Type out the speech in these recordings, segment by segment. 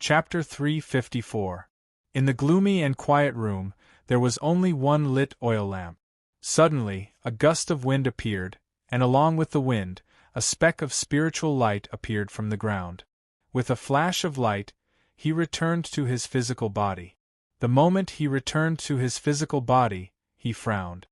Chapter 354. In the gloomy and quiet room, there was only one lit oil lamp. Suddenly, a gust of wind appeared, and along with the wind, a speck of spiritual light appeared from the ground. With a flash of light, he returned to his physical body. The moment he returned to his physical body, he frowned.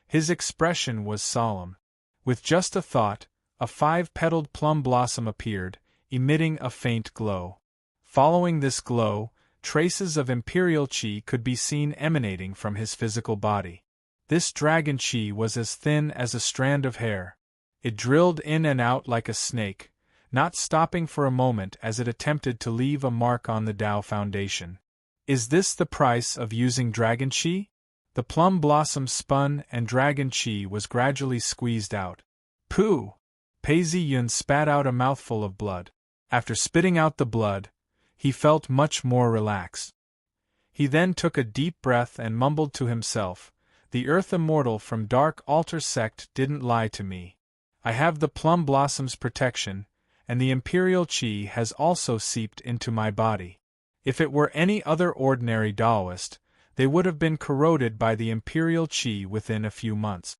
His expression was solemn. With just a thought, a 5-petaled plum blossom appeared, emitting a faint glow. Following this glow, traces of imperial chi could be seen emanating from his physical body. This dragon chi was as thin as a strand of hair. It drilled in and out like a snake, not stopping for a moment as it attempted to leave a mark on the Tao foundation. Is this the price of using dragon chi? The plum blossom spun and dragon chi was gradually squeezed out. Pooh! Pei Ziyun spat out a mouthful of blood. After spitting out the blood, he felt much more relaxed. He then took a deep breath and mumbled to himself, "The Earth Immortal from Dark Altar Sect didn't lie to me. I have the plum blossom's protection, and the imperial chi has also seeped into my body. If it were any other ordinary Taoist, they would have been corroded by the imperial chi within a few months.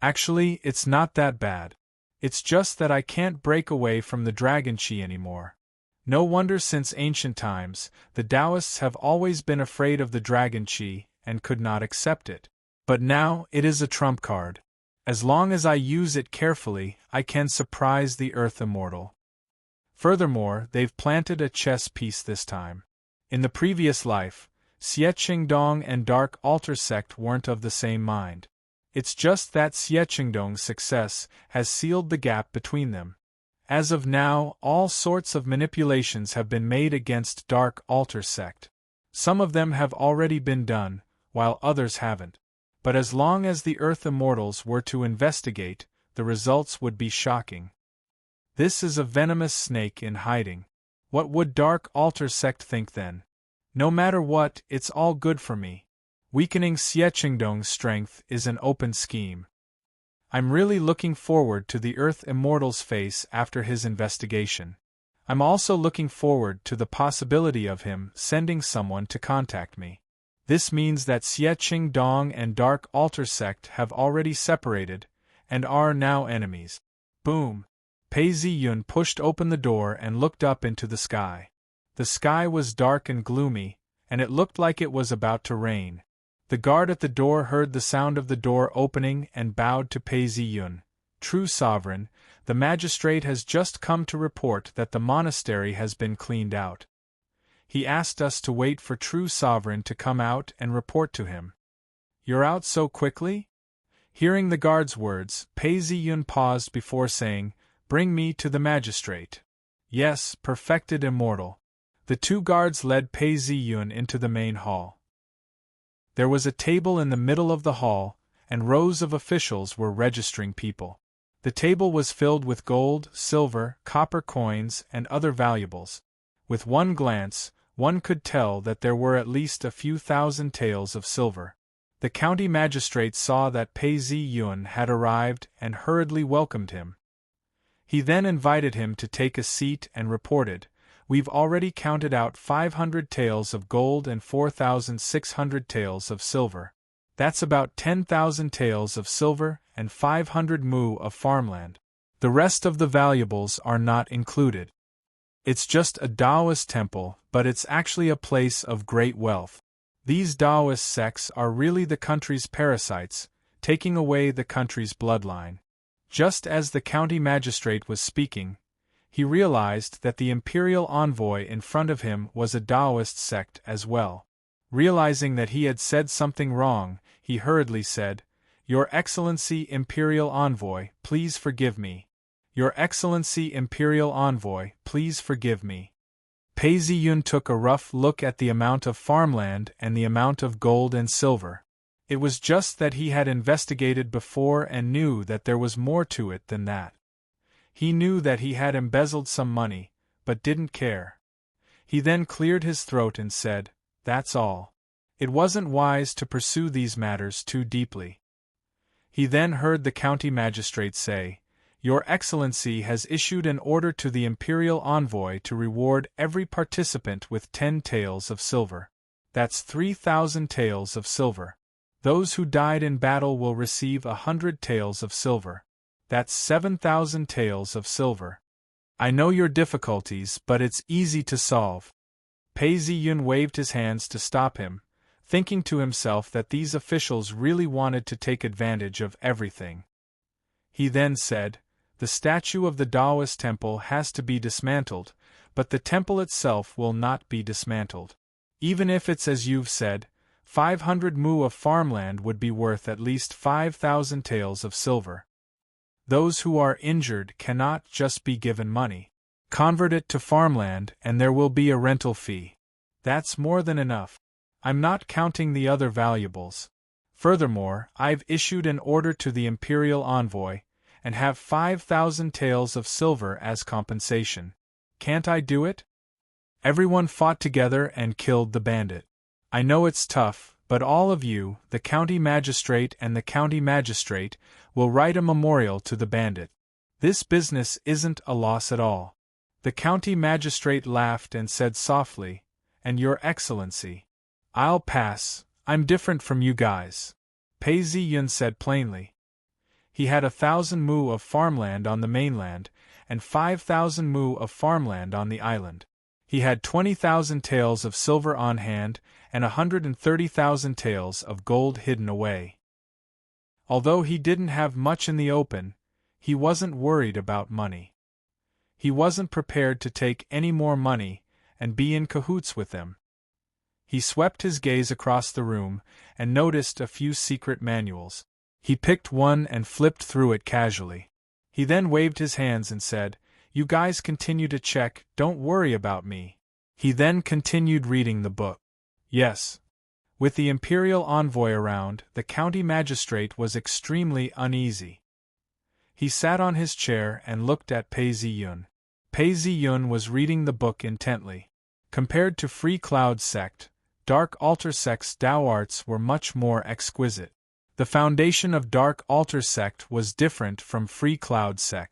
Actually, it's not that bad. It's just that I can't break away from the dragon chi anymore." No wonder since ancient times, the Taoists have always been afraid of the dragon chi and could not accept it. But now it is a trump card. As long as I use it carefully, I can surprise the Earth Immortal. Furthermore, they've planted a chess piece this time. In the previous life, Xie Qingdong and Dark Altar Sect weren't of the same mind. It's just that Xie Qingdong's success has sealed the gap between them. As of now, all sorts of manipulations have been made against Dark Altar Sect. Some of them have already been done, while others haven't. But as long as the Earth Immortals were to investigate, the results would be shocking. This is a venomous snake in hiding. What would Dark Altar Sect think then? No matter what, it's all good for me. Weakening Xie Qingdong's strength is an open scheme. I'm really looking forward to the Earth Immortal's face after his investigation. I'm also looking forward to the possibility of him sending someone to contact me. This means that Xie Qingdong and Dark Altar Sect have already separated, and are now enemies. Boom! Pei Ziyun pushed open the door and looked up into the sky. The sky was dark and gloomy, and it looked like it was about to rain. The guard at the door heard the sound of the door opening and bowed to Pei Ziyun. "True Sovereign, the magistrate has just come to report that the monastery has been cleaned out. He asked us to wait for True Sovereign to come out and report to him." "You're out so quickly?" Hearing the guard's words, Pei Ziyun paused before saying, "Bring me to the magistrate." "Yes, perfected immortal." The two guards led Pei Ziyun into the main hall. There was a table in the middle of the hall, and rows of officials were registering people. The table was filled with gold, silver, copper coins, and other valuables. With one glance, one could tell that there were at least a few thousand taels of silver. The county magistrate saw that Pei Ziyun had arrived and hurriedly welcomed him. He then invited him to take a seat and reported, "We've already counted out 500 taels of gold and 4,600 taels of silver. That's about 10,000 taels of silver and 500 mu of farmland. The rest of the valuables are not included. It's just a Taoist temple, but it's actually a place of great wealth. These Taoist sects are really the country's parasites, taking away the country's bloodline." Just as the county magistrate was speaking, he realized that the imperial envoy in front of him was a Taoist sect as well. Realizing that he had said something wrong, he hurriedly said, "Your Excellency Imperial Envoy, please forgive me. Your Excellency Imperial Envoy, please forgive me." Pei Ziyun took a rough look at the amount of farmland and the amount of gold and silver. It was just that he had investigated before and knew that there was more to it than that. He knew that he had embezzled some money, but didn't care. He then cleared his throat and said, "That's all." It wasn't wise to pursue these matters too deeply. He then heard the county magistrate say, Your Excellency has issued an order to the Imperial Envoy to reward every participant with 10 taels of silver. That's 3,000 taels of silver. Those who died in battle will receive 100 taels of silver. That's 7,000 taels of silver. I know your difficulties, but it's easy to solve. Pei Ziyun waved his hands to stop him, thinking to himself that these officials really wanted to take advantage of everything. He then said, "The statue of the Taoist temple has to be dismantled, but the temple itself will not be dismantled. Even if it's as you've said, 500 mu of farmland would be worth at least 5,000 taels of silver. Those who are injured cannot just be given money. Convert it to farmland and there will be a rental fee. That's more than enough. I'm not counting the other valuables. Furthermore, I've issued an order to the Imperial Envoy, and have 5,000 taels of silver as compensation. Can't I do it?" Everyone fought together and killed the bandit. "I know it's tough, but all of you, the county magistrate and the county magistrate, will write a memorial to the bandit. This business isn't a loss at all." The county magistrate laughed and said softly, "And Your Excellency, I'll pass, I'm different from you guys." Pei Ziyun said plainly. He had 1,000 mu of farmland on the mainland, and 5,000 mu of farmland on the island. He had 20,000 taels of silver on hand, and 130,000 taels of gold hidden away. Although he didn't have much in the open, he wasn't worried about money. He wasn't prepared to take any more money and be in cahoots with them. He swept his gaze across the room and noticed a few secret manuals. He picked one and flipped through it casually. He then waved his hands and said, "You guys continue to check, don't worry about me." He then continued reading the book. Yes. With the Imperial Envoy around, the county magistrate was extremely uneasy. He sat on his chair and looked at Pei Ziyun. Pei Ziyun was reading the book intently. Compared to Free Cloud Sect, Dark Altar Sect's Tao arts were much more exquisite. The foundation of Dark Altar Sect was different from Free Cloud Sect.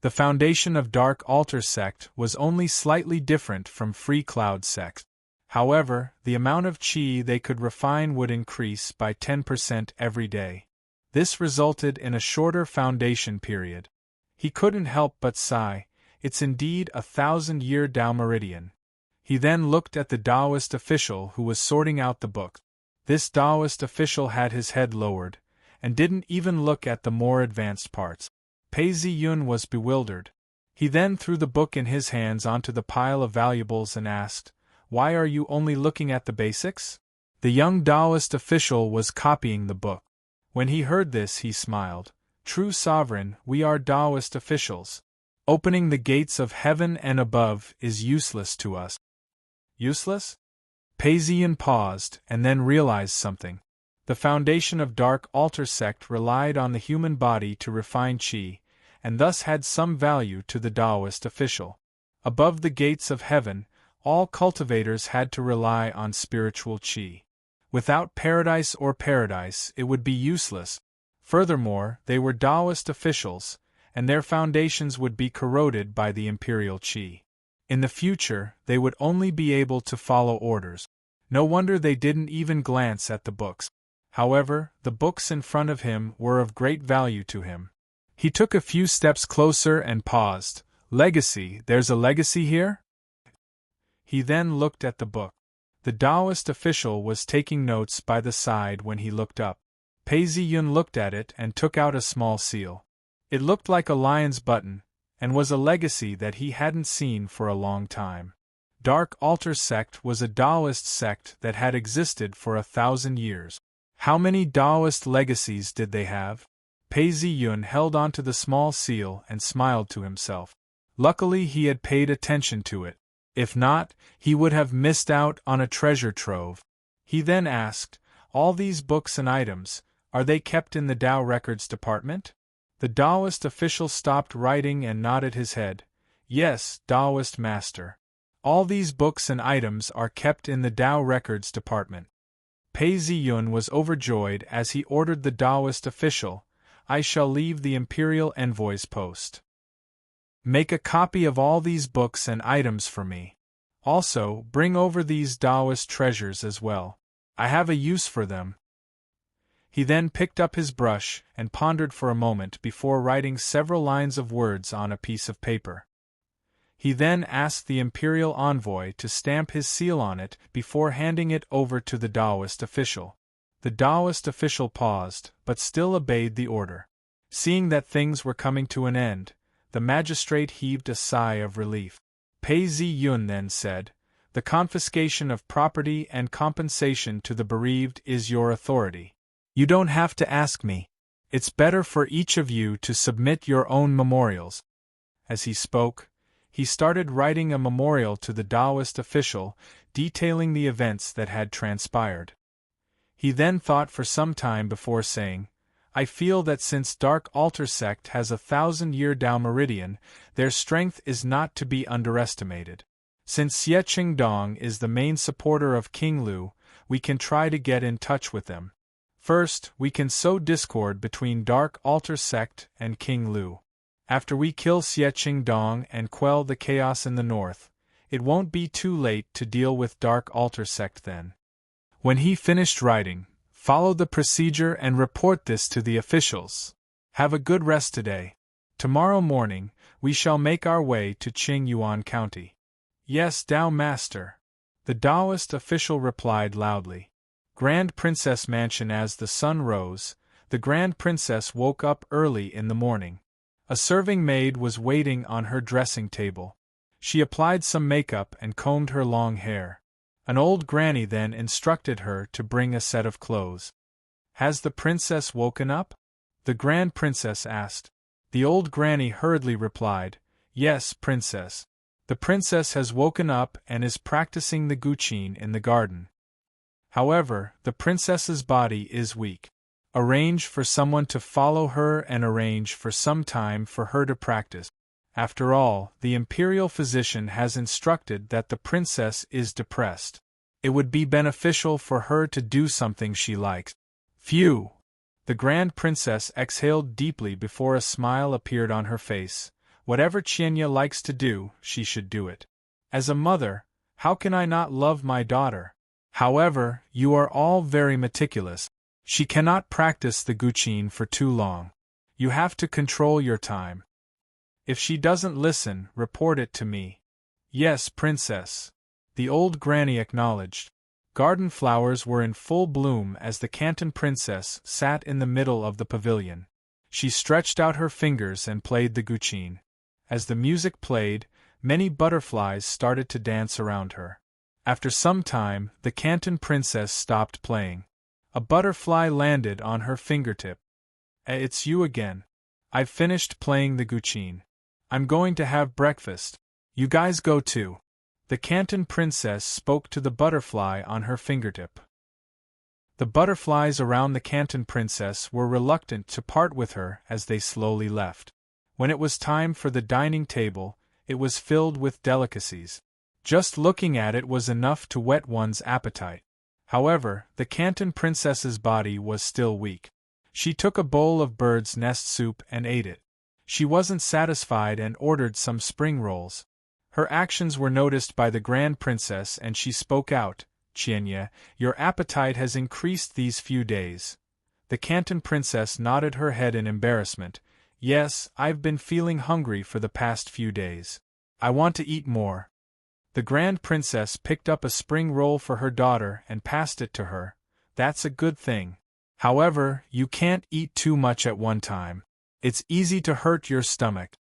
The foundation of Dark Altar Sect was only slightly different from Free Cloud Sect. However, the amount of qi they could refine would increase by 10% every day. This resulted in a shorter foundation period. He couldn't help but sigh, it's indeed a 1,000-year Tao meridian. He then looked at the Taoist official who was sorting out the book. This Taoist official had his head lowered, and didn't even look at the more advanced parts. Pei Ziyun was bewildered. He then threw the book in his hands onto the pile of valuables and asked, "Why are you only looking at the basics?" The young Taoist official was copying the book. When he heard this, he smiled. "True sovereign, we are Taoist officials. Opening the gates of heaven and above is useless to us." Useless? Pei Ziyun paused and then realized something. The foundation of Dark Altar Sect relied on the human body to refine qi, and thus had some value to the Taoist official. Above the gates of heaven, all cultivators had to rely on spiritual qi. Without paradise, it would be useless. Furthermore, they were Taoist officials, and their foundations would be corroded by the imperial qi. In the future, they would only be able to follow orders. No wonder they didn't even glance at the books. However, the books in front of him were of great value to him. He took a few steps closer and paused. "Legacy, there's a legacy here?" He then looked at the book. The Taoist official was taking notes by the side when he looked up. Pei Ziyun looked at it and took out a small seal. It looked like a lion's button, and was a legacy that he hadn't seen for a long time. Dark Altar Sect was a Taoist sect that had existed for 1,000 years. How many Taoist legacies did they have? Pei Ziyun held onto the small seal and smiled to himself. Luckily he had paid attention to it. If not, he would have missed out on a treasure trove. He then asked, "All these books and items, are they kept in the Tao Records Department?" The Taoist official stopped writing and nodded his head. "Yes, Taoist Master. All these books and items are kept in the Tao Records Department." Pei Ziyun was overjoyed as he ordered the Taoist official, I shall leave the imperial envoy's post. Make a copy of all these books and items for me. Also, bring over these Taoist treasures as well. I have a use for them." He then picked up his brush and pondered for a moment before writing several lines of words on a piece of paper. He then asked the imperial envoy to stamp his seal on it before handing it over to the Taoist official. The Taoist official paused, but still obeyed the order. Seeing that things were coming to an end, the magistrate heaved a sigh of relief. Pei Ziyun then said, "The confiscation of property and compensation to the bereaved is your authority. You don't have to ask me. It's better for each of you to submit your own memorials." As he spoke, he started writing a memorial to the Taoist official, detailing the events that had transpired. He then thought for some time before saying, "I feel that since Dark Altar sect has a 1,000-year Tao meridian, their strength is not to be underestimated. Since Xie Qingdong is the main supporter of King Lu, we can try to get in touch with them. First, we can sow discord between Dark Altar sect and King Lu. After we kill Xie Qingdong and quell the chaos in the north, it won't be too late to deal with Dark Altar sect then." When he finished writing, "Follow the procedure and report this to the officials. Have a good rest today. Tomorrow morning, we shall make our way to Qingyuan County." "Yes, Tao Master," the Taoist official replied loudly. Grand Princess Mansion. As the sun rose, the Grand Princess woke up early in the morning. A serving maid was waiting on her dressing table. She applied some makeup and combed her long hair. An old granny then instructed her to bring a set of clothes. "Has the princess woken up?" the Grand Princess asked. The old granny hurriedly replied, "Yes, Princess. The princess has woken up and is practicing the guqin in the garden. However, the princess's body is weak. Arrange for someone to follow her and arrange for some time for her to practice. After all, the imperial physician has instructed that the princess is depressed. It would be beneficial for her to do something she likes." Phew! The Grand Princess exhaled deeply before a smile appeared on her face. Whatever Qianya likes to do, she should do it. As a mother, how can I not love my daughter? However, you are all very meticulous. She cannot practice the guqin for too long. You have to control your time. If she doesn't listen, report it to me. "Yes, Princess," the old granny acknowledged. Garden flowers were in full bloom as the Canton Princess sat in the middle of the pavilion. She stretched out her fingers and played the guqin. As the music played, many butterflies started to dance around her. After some time, the Canton Princess stopped playing. A butterfly landed on her fingertip. "It's you again. I've finished playing the guqin. I'm going to have breakfast. You guys go too." The Canton Princess spoke to the butterfly on her fingertip. The butterflies around the Canton Princess were reluctant to part with her as they slowly left. When it was time for the dining table, it was filled with delicacies. Just looking at it was enough to whet one's appetite. However, the Canton Princess's body was still weak. She took a bowl of bird's nest soup and ate it. She wasn't satisfied and ordered some spring rolls. Her actions were noticed by the Grand Princess and she spoke out, "Qianya, your appetite has increased these few days." The Canton Princess nodded her head in embarrassment. "Yes, I've been feeling hungry for the past few days. I want to eat more." The Grand Princess picked up a spring roll for her daughter and passed it to her. "That's a good thing. However, you can't eat too much at one time. It's easy to hurt your stomach."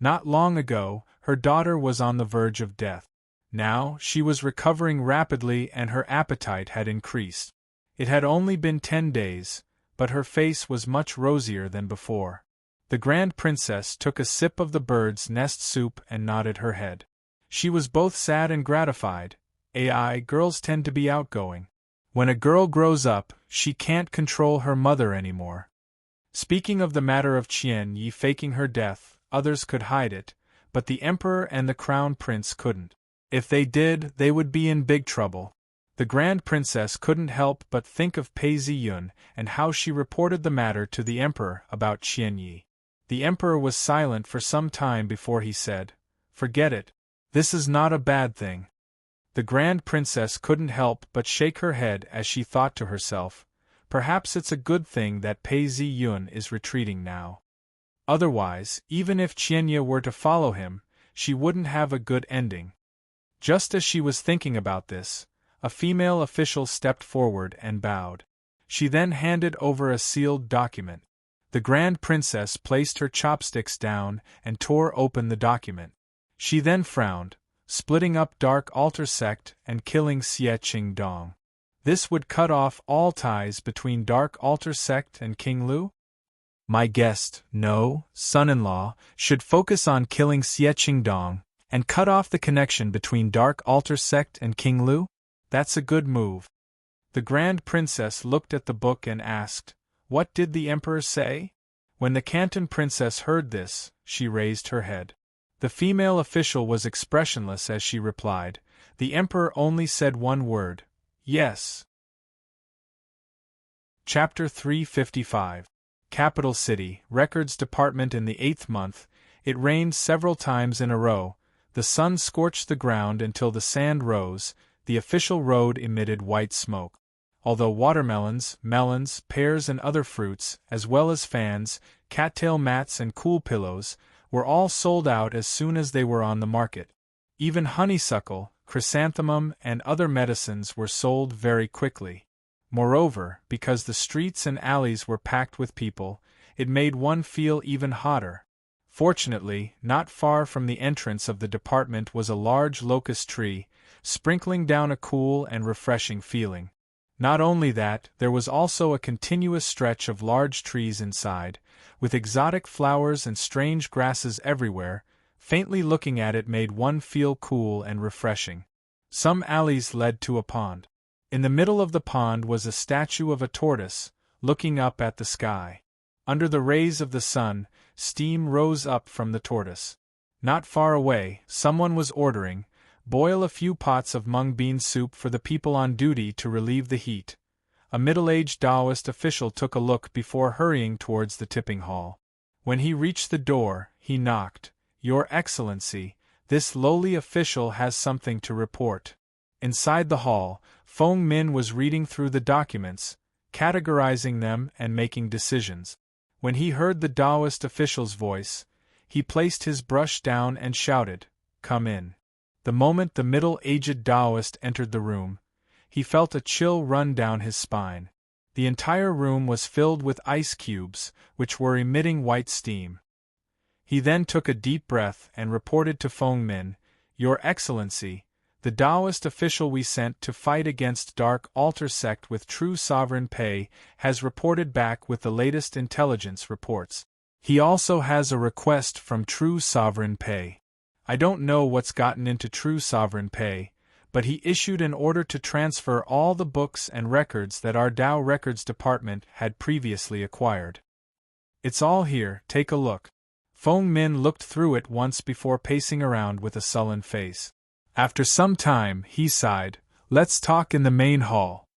Not long ago, her daughter was on the verge of death. Now, she was recovering rapidly and her appetite had increased. It had only been 10 days, but her face was much rosier than before. The Grand Princess took a sip of the bird's nest soup and nodded her head. She was both sad and gratified. Girls tend to be outgoing. When a girl grows up, she can't control her mother anymore. Speaking of the matter of Qian Yi faking her death, others could hide it, but the Emperor and the Crown Prince couldn't. If they did, they would be in big trouble. The Grand Princess couldn't help but think of Pei Ziyun and how she reported the matter to the Emperor about Qianyi. The Emperor was silent for some time before he said, "Forget it. This is not a bad thing." The Grand Princess couldn't help but shake her head as she thought to herself, perhaps it's a good thing that Pei Ziyun is retreating now. Otherwise, even if Qianyi were to follow him, she wouldn't have a good ending. Just as she was thinking about this, a female official stepped forward and bowed. She then handed over a sealed document. The Grand Princess placed her chopsticks down and tore open the document. She then frowned, splitting up Dark Altar Sect and killing Xie Qingdong. This would cut off all ties between Dark Altar Sect and King Lu? My guest, no, son-in-law, should focus on killing Xie Qingdong and cut off the connection between Dark Altar Sect and King Lu? That's a good move. The Grand Princess looked at the book and asked, "What did the Emperor say?" When the Canton Princess heard this, she raised her head. The female official was expressionless as she replied, "The Emperor only said one word, yes." Chapter 355. Capital City, Records Department. In the 8th month, it rained several times in a row, the sun scorched the ground until the sand rose, the official road emitted white smoke. Although watermelons, melons, pears and other fruits, as well as fans, cattail mats and cool pillows, were all sold out as soon as they were on the market. Even honeysuckle, chrysanthemum and other medicines were sold very quickly. Moreover, because the streets and alleys were packed with people, it made one feel even hotter. Fortunately, not far from the entrance of the department was a large locust tree, sprinkling down a cool and refreshing feeling. Not only that, there was also a continuous stretch of large trees inside, with exotic flowers and strange grasses everywhere. Faintly looking at it made one feel cool and refreshing. Some alleys led to a pond. In the middle of the pond was a statue of a tortoise, looking up at the sky. Under the rays of the sun, steam rose up from the tortoise. Not far away, someone was ordering, "Boil a few pots of mung bean soup for the people on duty to relieve the heat." A middle-aged Taoist official took a look before hurrying towards the tipping hall. When he reached the door, he knocked. "Your Excellency, this lowly official has something to report." Inside the hall, Feng Min was reading through the documents, categorizing them and making decisions. When he heard the Taoist official's voice, he placed his brush down and shouted, "Come in." The moment the middle-aged Taoist entered the room, he felt a chill run down his spine. The entire room was filled with ice cubes, which were emitting white steam. He then took a deep breath and reported to Feng Min, "Your Excellency, the Taoist official we sent to fight against Dark Altar Sect with True Sovereign Pei has reported back with the latest intelligence reports. He also has a request from True Sovereign Pei. I don't know what's gotten into True Sovereign Pei, but he issued an order to transfer all the books and records that our Tao Records Department had previously acquired. It's all here, take a look." Feng Min looked through it once before pacing around with a sullen face. After some time, he sighed, "Let's talk in the main hall."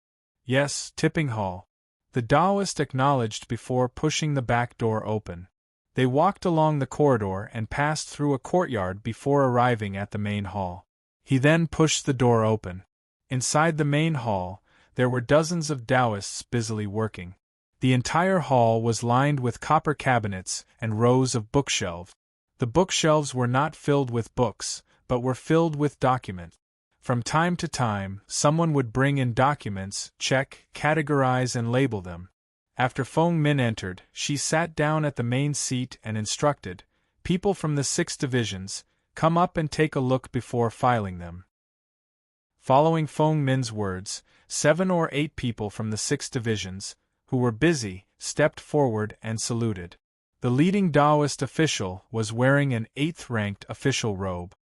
"Yes, tipping hall," the Taoist acknowledged before pushing the back door open. They walked along the corridor and passed through a courtyard before arriving at the main hall. He then pushed the door open. Inside the main hall, there were dozens of Taoists busily working. The entire hall was lined with copper cabinets and rows of bookshelves. The bookshelves were not filled with books, but were filled with documents. From time to time, someone would bring in documents, check, categorize and label them. After Feng Min entered, she sat down at the main seat and instructed, "People from the 6 divisions, come up and take a look before filing them." Following Feng Min's words, 7 or 8 people from the 6 divisions, who were busy, stepped forward and saluted. The leading Taoist official was wearing an 8th-ranked official robe.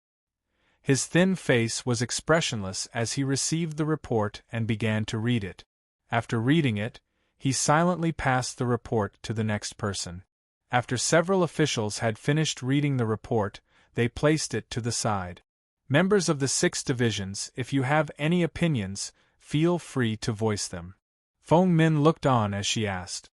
His thin face was expressionless as he received the report and began to read it. After reading it, he silently passed the report to the next person. After several officials had finished reading the report, they placed it to the side. "Members of the 6 divisions, if you have any opinions, feel free to voice them. Feng Min looked on as she asked.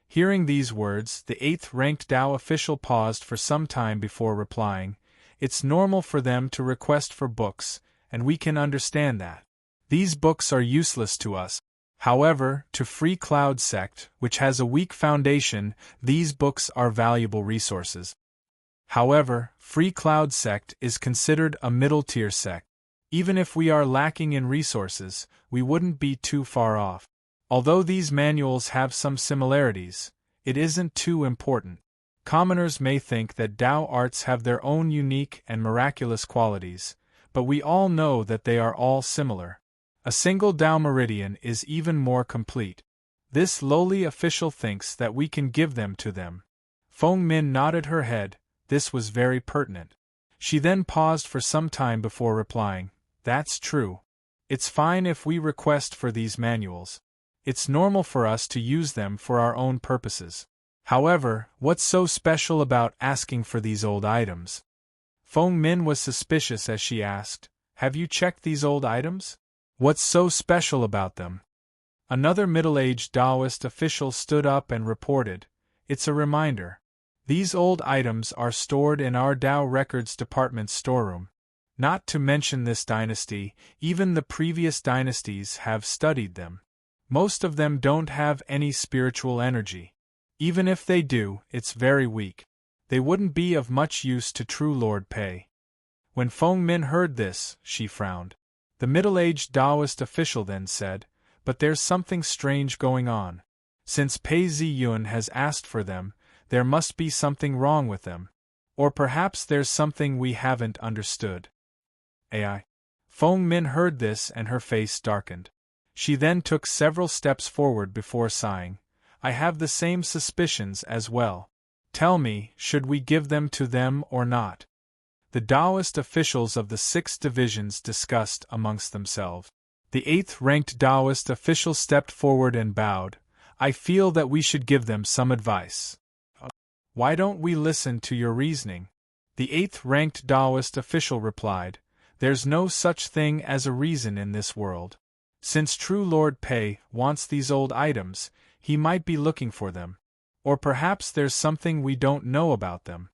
Hearing these words, the 8th-ranked Dao official paused for some time before replying. It's normal for them to request for books, and we can understand that. These books are useless to us. However, to Free Cloud Sect, which has a weak foundation, these books are valuable resources. However, Free Cloud Sect is considered a middle-tier sect. Even if we are lacking in resources, we wouldn't be too far off. Although these manuals have some similarities, it isn't too important. Commoners may think that Dao arts have their own unique and miraculous qualities, but we all know that they are all similar. A single Dao meridian is even more complete. This lowly official thinks that we can give them to them. Feng Min nodded her head. This was very pertinent. She then paused for some time before replying, "That's true. It's fine if we request for these manuals. It's normal for us to use them for our own purposes. However, what's so special about asking for these old items?" Feng Min was suspicious as she asked, "Have you checked these old items? What's so special about them?" Another middle-aged Taoist official stood up and reported, "It's a reminder. These old items are stored in our Dao Records Department's storeroom. Not to mention this dynasty, even the previous dynasties have studied them. Most of them don't have any spiritual energy. Even if they do, it's very weak. They wouldn't be of much use to true Lord Pei." When Feng Min heard this, she frowned. The middle-aged Taoist official then said, "But there's something strange going on. Since Pei Ziyun has asked for them, there must be something wrong with them. Or perhaps there's something we haven't understood." AI. Feng Min heard this and her face darkened. She then took several steps forward before sighing, "I have the same suspicions as well. Tell me, should we give them to them or not?" The Taoist officials of the 6 divisions discussed amongst themselves. The 8th-ranked Taoist official stepped forward and bowed. "I feel that we should give them some advice." "Why don't we listen to your reasoning?" The 8th-ranked Taoist official replied, "There's no such thing as a reason in this world. Since true Lord Pei wants these old items, he might be looking for them. Or perhaps there's something we don't know about them.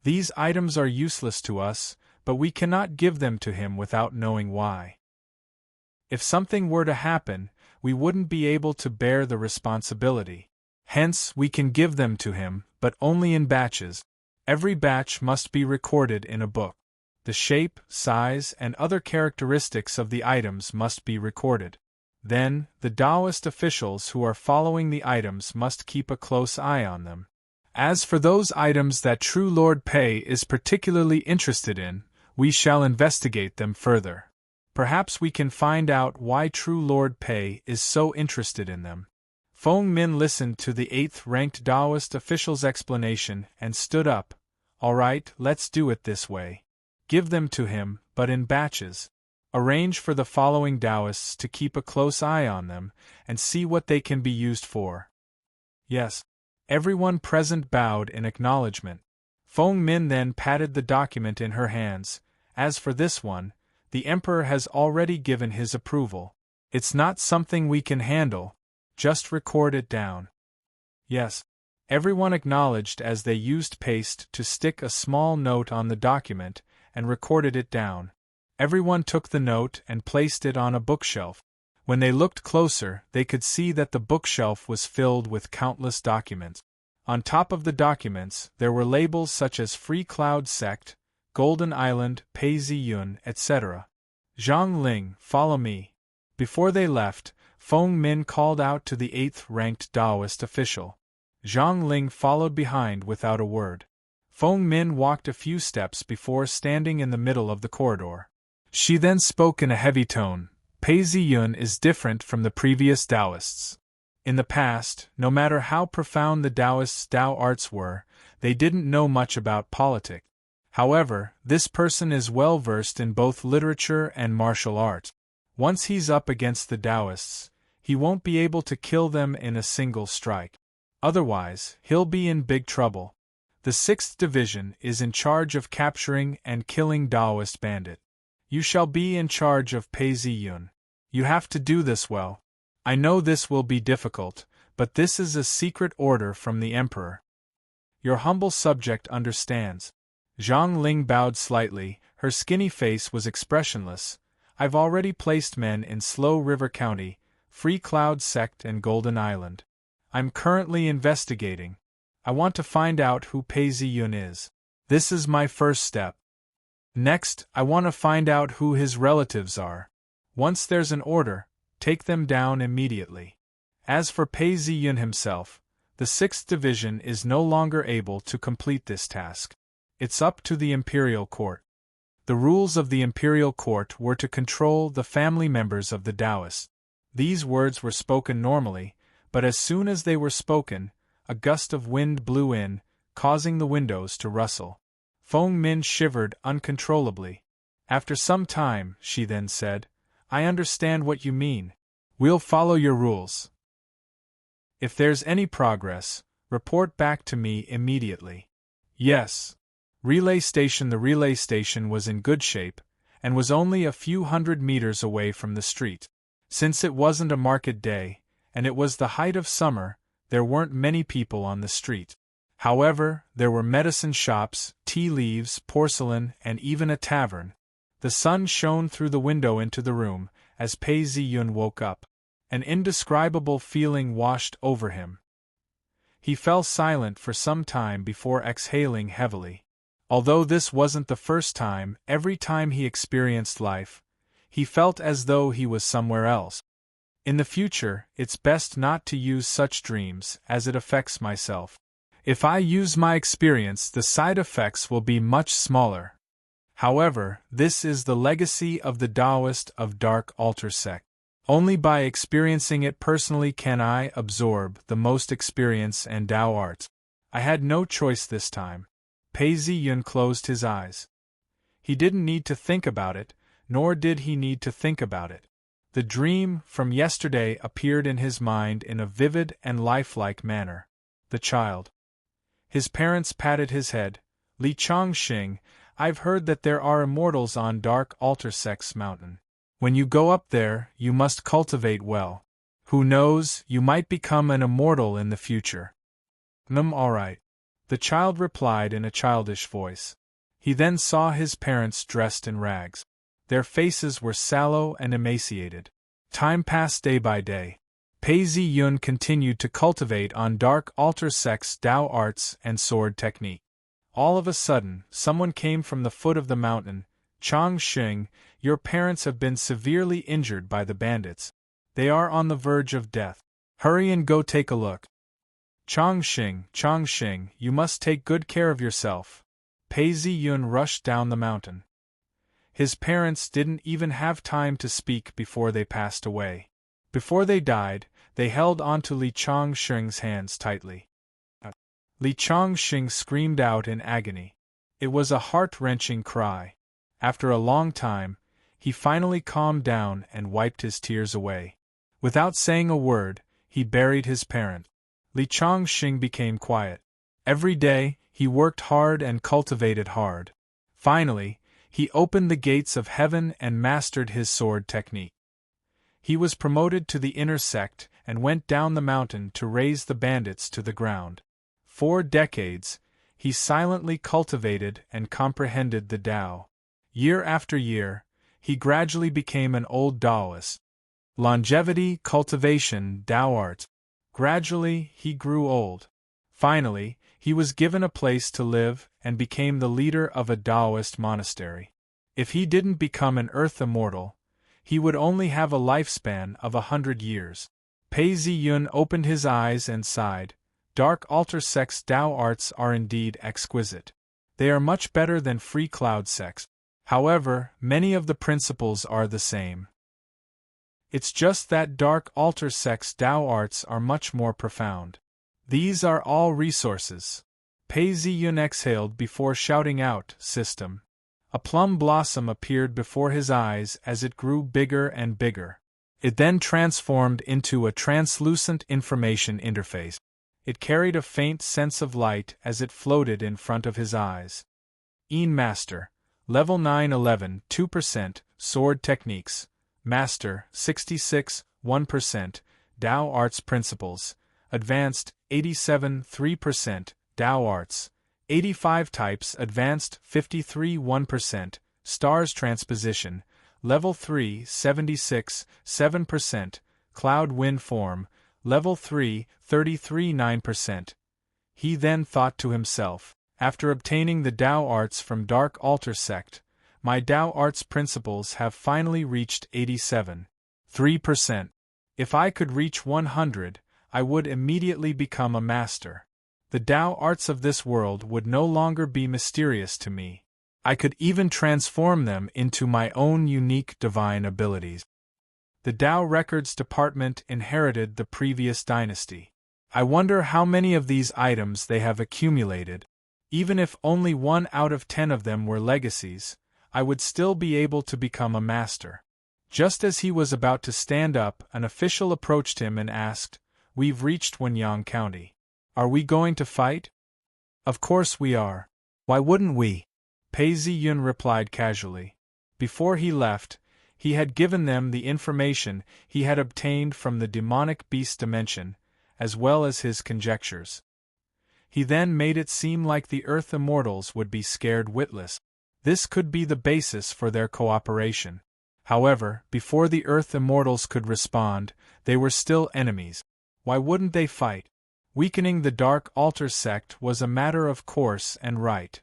These items are useless to us, but we cannot give them to him without knowing why. If something were to happen, we wouldn't be able to bear the responsibility. Hence, we can give them to him, but only in batches. Every batch must be recorded in a book. The shape, size, and other characteristics of the items must be recorded. Then, the Taoist officials who are following the items must keep a close eye on them. As for those items that true Lord Pei is particularly interested in, we shall investigate them further. Perhaps we can find out why true Lord Pei is so interested in them." Feng Min listened to the 8th-ranked Taoist official's explanation and stood up. "All right, let's do it this way. Give them to him, but in batches. Arrange for the following Taoists to keep a close eye on them, and see what they can be used for." "Yes." Everyone present bowed in acknowledgement. Feng Min then patted the document in her hands. "As for this one, the Emperor has already given his approval. It's not something we can handle. Just record it down." "Yes." Everyone acknowledged as they used paste to stick a small note on the document and recorded it down. Everyone took the note and placed it on a bookshelf. When they looked closer, they could see that the bookshelf was filled with countless documents. On top of the documents, there were labels such as Free Cloud Sect, Golden Island, Pei Ziyun, etc. "Zhang Ling, follow me." Before they left, Feng Min called out to the 8th-ranked Taoist official. Zhang Ling followed behind without a word. Feng Min walked a few steps before standing in the middle of the corridor. She then spoke in a heavy tone. "Pei Ziyun is different from the previous Taoists. In the past, no matter how profound the Taoists' Tao arts were, they didn't know much about politics. However, this person is well versed in both literature and martial arts. Once he's up against the Taoists, he won't be able to kill them in a single strike. Otherwise, he'll be in big trouble. The 6th Division is in charge of capturing and killing Taoist bandits. You shall be in charge of Pei Ziyun. You have to do this well. I know this will be difficult, but this is a secret order from the Emperor. Your humble subject understands. Zhang Ling bowed slightly, her skinny face was expressionless. I've already placed men in Slow River County, Free Cloud Sect and Golden Island. I'm currently investigating. I want to find out who Pei Ziyun is. This is my first step. Next, I want to find out who his relatives are. Once there's an order, take them down immediately. As for Pei Ziyun himself, the 6th Division is no longer able to complete this task. It's up to the Imperial Court. The rules of the Imperial Court were to control the family members of the Taoists. These words were spoken normally, but as soon as they were spoken, a gust of wind blew in, causing the windows to rustle. Feng Min shivered uncontrollably. After some time, she then said, I understand what you mean. We'll follow your rules. If there's any progress, report back to me immediately. Yes. Relay station. The relay station was in good shape, and was only a few hundred meters away from the street. Since it wasn't a market day, and it was the height of summer, there weren't many people on the street. However, there were medicine shops, tea leaves, porcelain, and even a tavern. The sun shone through the window into the room, as Pei Ziyun woke up. An indescribable feeling washed over him. He fell silent for some time before exhaling heavily. Although this wasn't the first time, every time he experienced life, he felt as though he was somewhere else. In the future, it's best not to use such dreams, as it affects myself. If I use my experience, the side effects will be much smaller. However, this is the legacy of the Taoist of Dark Altar sect. Only by experiencing it personally can I absorb the most experience and Tao art. I had no choice this time. Pei Ziyun closed his eyes. He didn't need to think about it, nor did he need to think about it. The dream from yesterday appeared in his mind in a vivid and lifelike manner. The child. His parents patted his head. Li Chongxing, I've heard that there are immortals on Dark Altar Sect's mountain. When you go up there, you must cultivate well. Who knows, you might become an immortal in the future. All right. The child replied in a childish voice. He then saw his parents dressed in rags. Their faces were sallow and emaciated. Time passed day by day. Pei Ziyun continued to cultivate on Dark Altar Sect's Tao arts and sword technique. All of a sudden, someone came from the foot of the mountain. Chongxing, your parents have been severely injured by the bandits. They are on the verge of death. Hurry and go take a look. Chongxing, you must take good care of yourself. Pei Ziyun rushed down the mountain. His parents didn't even have time to speak before they passed away. Before they died, they held onto Li Chongxing's hands tightly. Li Chongxing screamed out in agony. It was a heart-wrenching cry. After a long time, he finally calmed down and wiped his tears away. Without saying a word, he buried his parent. Li Chongxing became quiet. Every day, he worked hard and cultivated hard. Finally, he opened the gates of heaven and mastered his sword technique. He was promoted to the inner sect and went down the mountain to raze the bandits to the ground. 4 decades, he silently cultivated and comprehended the Tao. Year after year, he gradually became an old Taoist. Longevity, cultivation, Tao art. Gradually, he grew old. Finally, he was given a place to live and became the leader of a Taoist monastery. If he didn't become an earth immortal, he would only have a lifespan of 100 years. Pei Ziyun opened his eyes and sighed. Dark Altar Sect's Tao arts are indeed exquisite. They are much better than Free Cloud Sect's. However, many of the principles are the same. It's just that Dark Altar Sect's Tao arts are much more profound. These are all resources. Pei Ziyun exhaled before shouting out, "System." A plum blossom appeared before his eyes as it grew bigger and bigger. It then transformed into a translucent information interface. It carried a faint sense of light as it floated in front of his eyes. Master. Level 911, 2%, Sword Techniques. Master, 66, 1%, Tao Arts Principles, Advanced, 87, 3%, Tao Arts, 85 Types Advanced, 53, 1%, Stars Transposition, Level 3, 76, 7%, Cloud Wind Form, Level 3, 33, 9%. He then thought to himself, after obtaining the Tao Arts from Dark Altar Sect, my Tao Arts Principles have finally reached 87, 3%. If I could reach 100, I would immediately become a master. The Tao Arts of this world would no longer be mysterious to me. I could even transform them into my own unique divine abilities. The Tao Records Department inherited the previous dynasty. I wonder how many of these items they have accumulated. Even if only 1 out of 10 of them were legacies, I would still be able to become a master. Just as he was about to stand up, an official approached him and asked, "We've reached Wenyang County. Are we going to fight?" "Of course we are. Why wouldn't we?" Pei Ziyun replied casually. Before he left, he had given them the information he had obtained from the demonic beast dimension, as well as his conjectures. He then made it seem like the Earth Immortals would be scared witless. This could be the basis for their cooperation. However, before the Earth Immortals could respond, they were still enemies. Why wouldn't they fight? Weakening the Dark Altar Sect was a matter of course and right.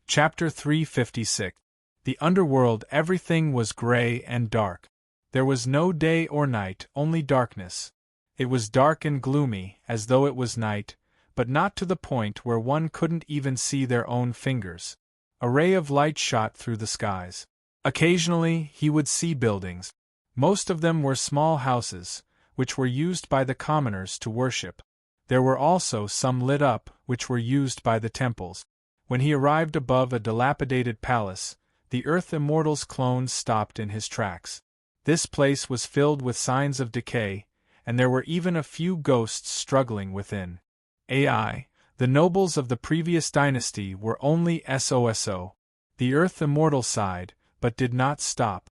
Chapter 356. The Underworld. Everything was gray and dark. There was no day or night, only darkness. It was dark and gloomy, as though it was night, but not to the point where one couldn't even see their own fingers. A ray of light shot through the skies. Occasionally, he would see buildings. Most of them were small houses, which were used by the commoners to worship. There were also some lit up, which were used by the temples. When he arrived above a dilapidated palace, the Earth Immortal's clone stopped in his tracks. This place was filled with signs of decay, and there were even a few ghosts struggling within. AI, the nobles of the previous dynasty were only SOSO. The Earth Immortal sighed, but did not stop.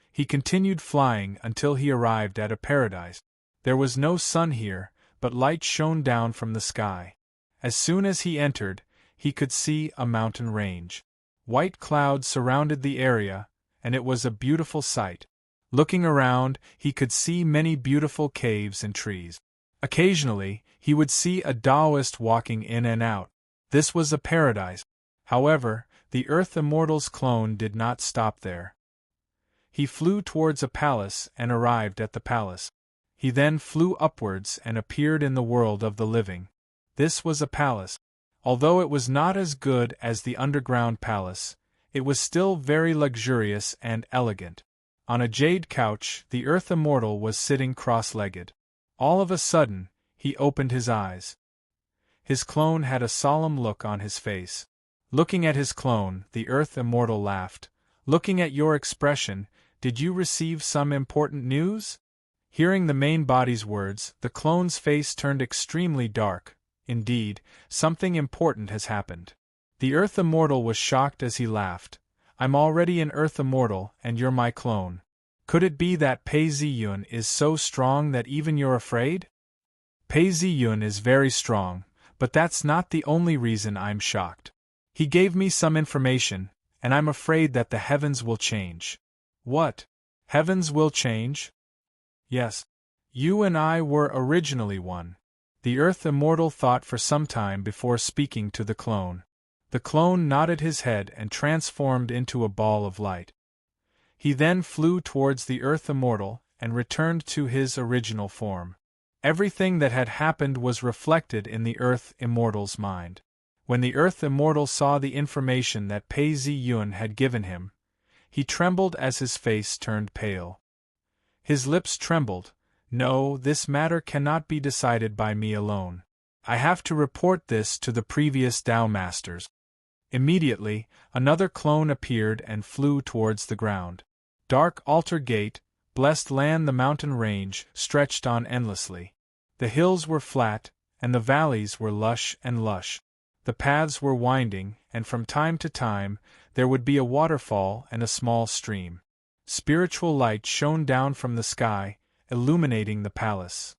He continued flying until he arrived at a paradise. There was no sun here, but light shone down from the sky. As soon as he entered, he could see a mountain range. White clouds surrounded the area, and it was a beautiful sight. Looking around, he could see many beautiful caves and trees. Occasionally, he would see a Taoist walking in and out. This was a paradise. However, the Earth Immortal's clone did not stop there. He flew towards a palace and arrived at the palace. He then flew upwards and appeared in the world of the living. This was a palace. Although it was not as good as the underground palace, it was still very luxurious and elegant. On a jade couch, the Earth Immortal was sitting cross-legged. All of a sudden, he opened his eyes. His clone had a solemn look on his face. Looking at his clone, the Earth Immortal laughed. "Looking at your expression, did you receive some important news?" Hearing the main body's words, the clone's face turned extremely dark. "Indeed, something important has happened." The Earth Immortal was shocked as he laughed. "I'm already an Earth Immortal, and you're my clone. Could it be that Pei Ziyun is so strong that even you're afraid?" "Pei Ziyun is very strong, but that's not the only reason I'm shocked. He gave me some information, and I'm afraid that the heavens will change." "What? Heavens will change?" "Yes. You and I were originally one." The Earth Immortal thought for some time before speaking to the clone. The clone nodded his head and transformed into a ball of light. He then flew towards the Earth Immortal and returned to his original form. Everything that had happened was reflected in the Earth Immortal's mind. When the Earth Immortal saw the information that Pei Ziyun had given him, he trembled as his face turned pale. His lips trembled. "No, this matter cannot be decided by me alone. I have to report this to the previous Tao Masters." Immediately, another clone appeared and flew towards the ground. Dark Altar Gate, blessed land. The mountain range stretched on endlessly. The hills were flat, and the valleys were lush and lush. The paths were winding, and from time to time, there would be a waterfall and a small stream. Spiritual light shone down from the sky, illuminating the palace.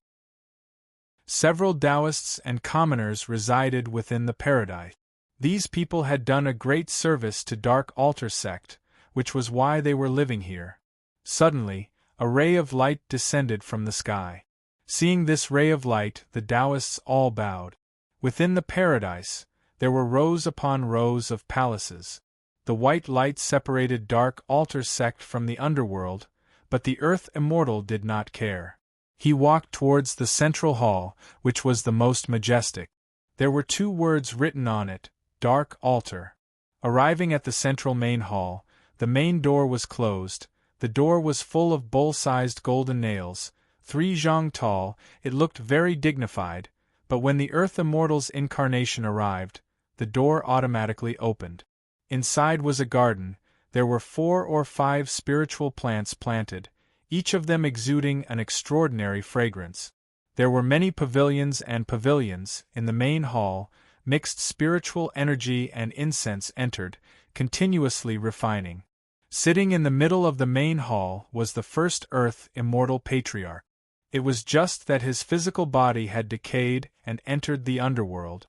Several Taoists and commoners resided within the paradise. These people had done a great service to Dark Altar sect, which was why they were living here. Suddenly, a ray of light descended from the sky. Seeing this ray of light, the Taoists all bowed. Within the paradise, there were rows upon rows of palaces. The white light separated Dark Altar sect from the underworld, but the Earth Immortal did not care. He walked towards the central hall, which was the most majestic. There were 2 words written on it, Dark Altar. Arriving at the central main hall, the main door was closed. The door was full of bull-sized golden nails, 3 zhang tall. It looked very dignified, but when the Earth Immortal's incarnation arrived, the door automatically opened. Inside was a garden. There were 4 or 5 spiritual plants planted, each of them exuding an extraordinary fragrance. There were many pavilions and pavilions. In the main hall, mixed spiritual energy and incense entered, continuously refining. Sitting in the middle of the main hall was the first Earth Immortal Patriarch. It was just that his physical body had decayed and entered the underworld.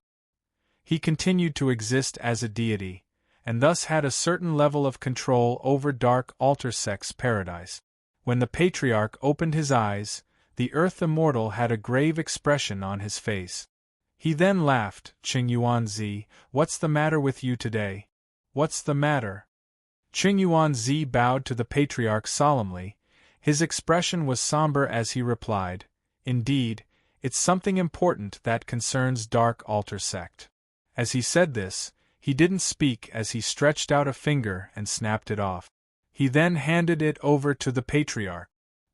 He continued to exist as a deity, and thus had a certain level of control over Dark Altar sect's paradise. When the Patriarch opened his eyes, the Earth Immortal had a grave expression on his face. He then laughed. Qing Yuanzi, what's the matter with you today? What's the matter? Qing Yuanzi bowed to the Patriarch solemnly. His expression was somber as he replied, Indeed, it's something important that concerns Dark Altar sect. As he said this, he didn't speak as he stretched out a finger and snapped it off. He then handed it over to the Patriarch.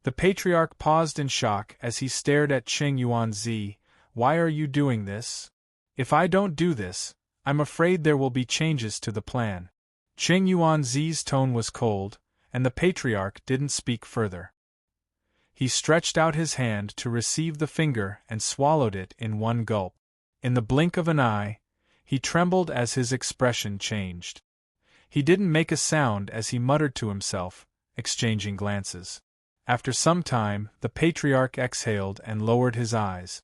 The Patriarch paused in shock as he stared at Qing Yuanzi. Why are you doing this? If I don't do this, I'm afraid there will be changes to the plan. Qing Yuanzi's tone was cold, and the Patriarch didn't speak further. He stretched out his hand to receive the finger and swallowed it in one gulp. In the blink of an eye, he trembled as his expression changed. He didn't make a sound as he muttered to himself, exchanging glances. After some time, the Patriarch exhaled and lowered his eyes.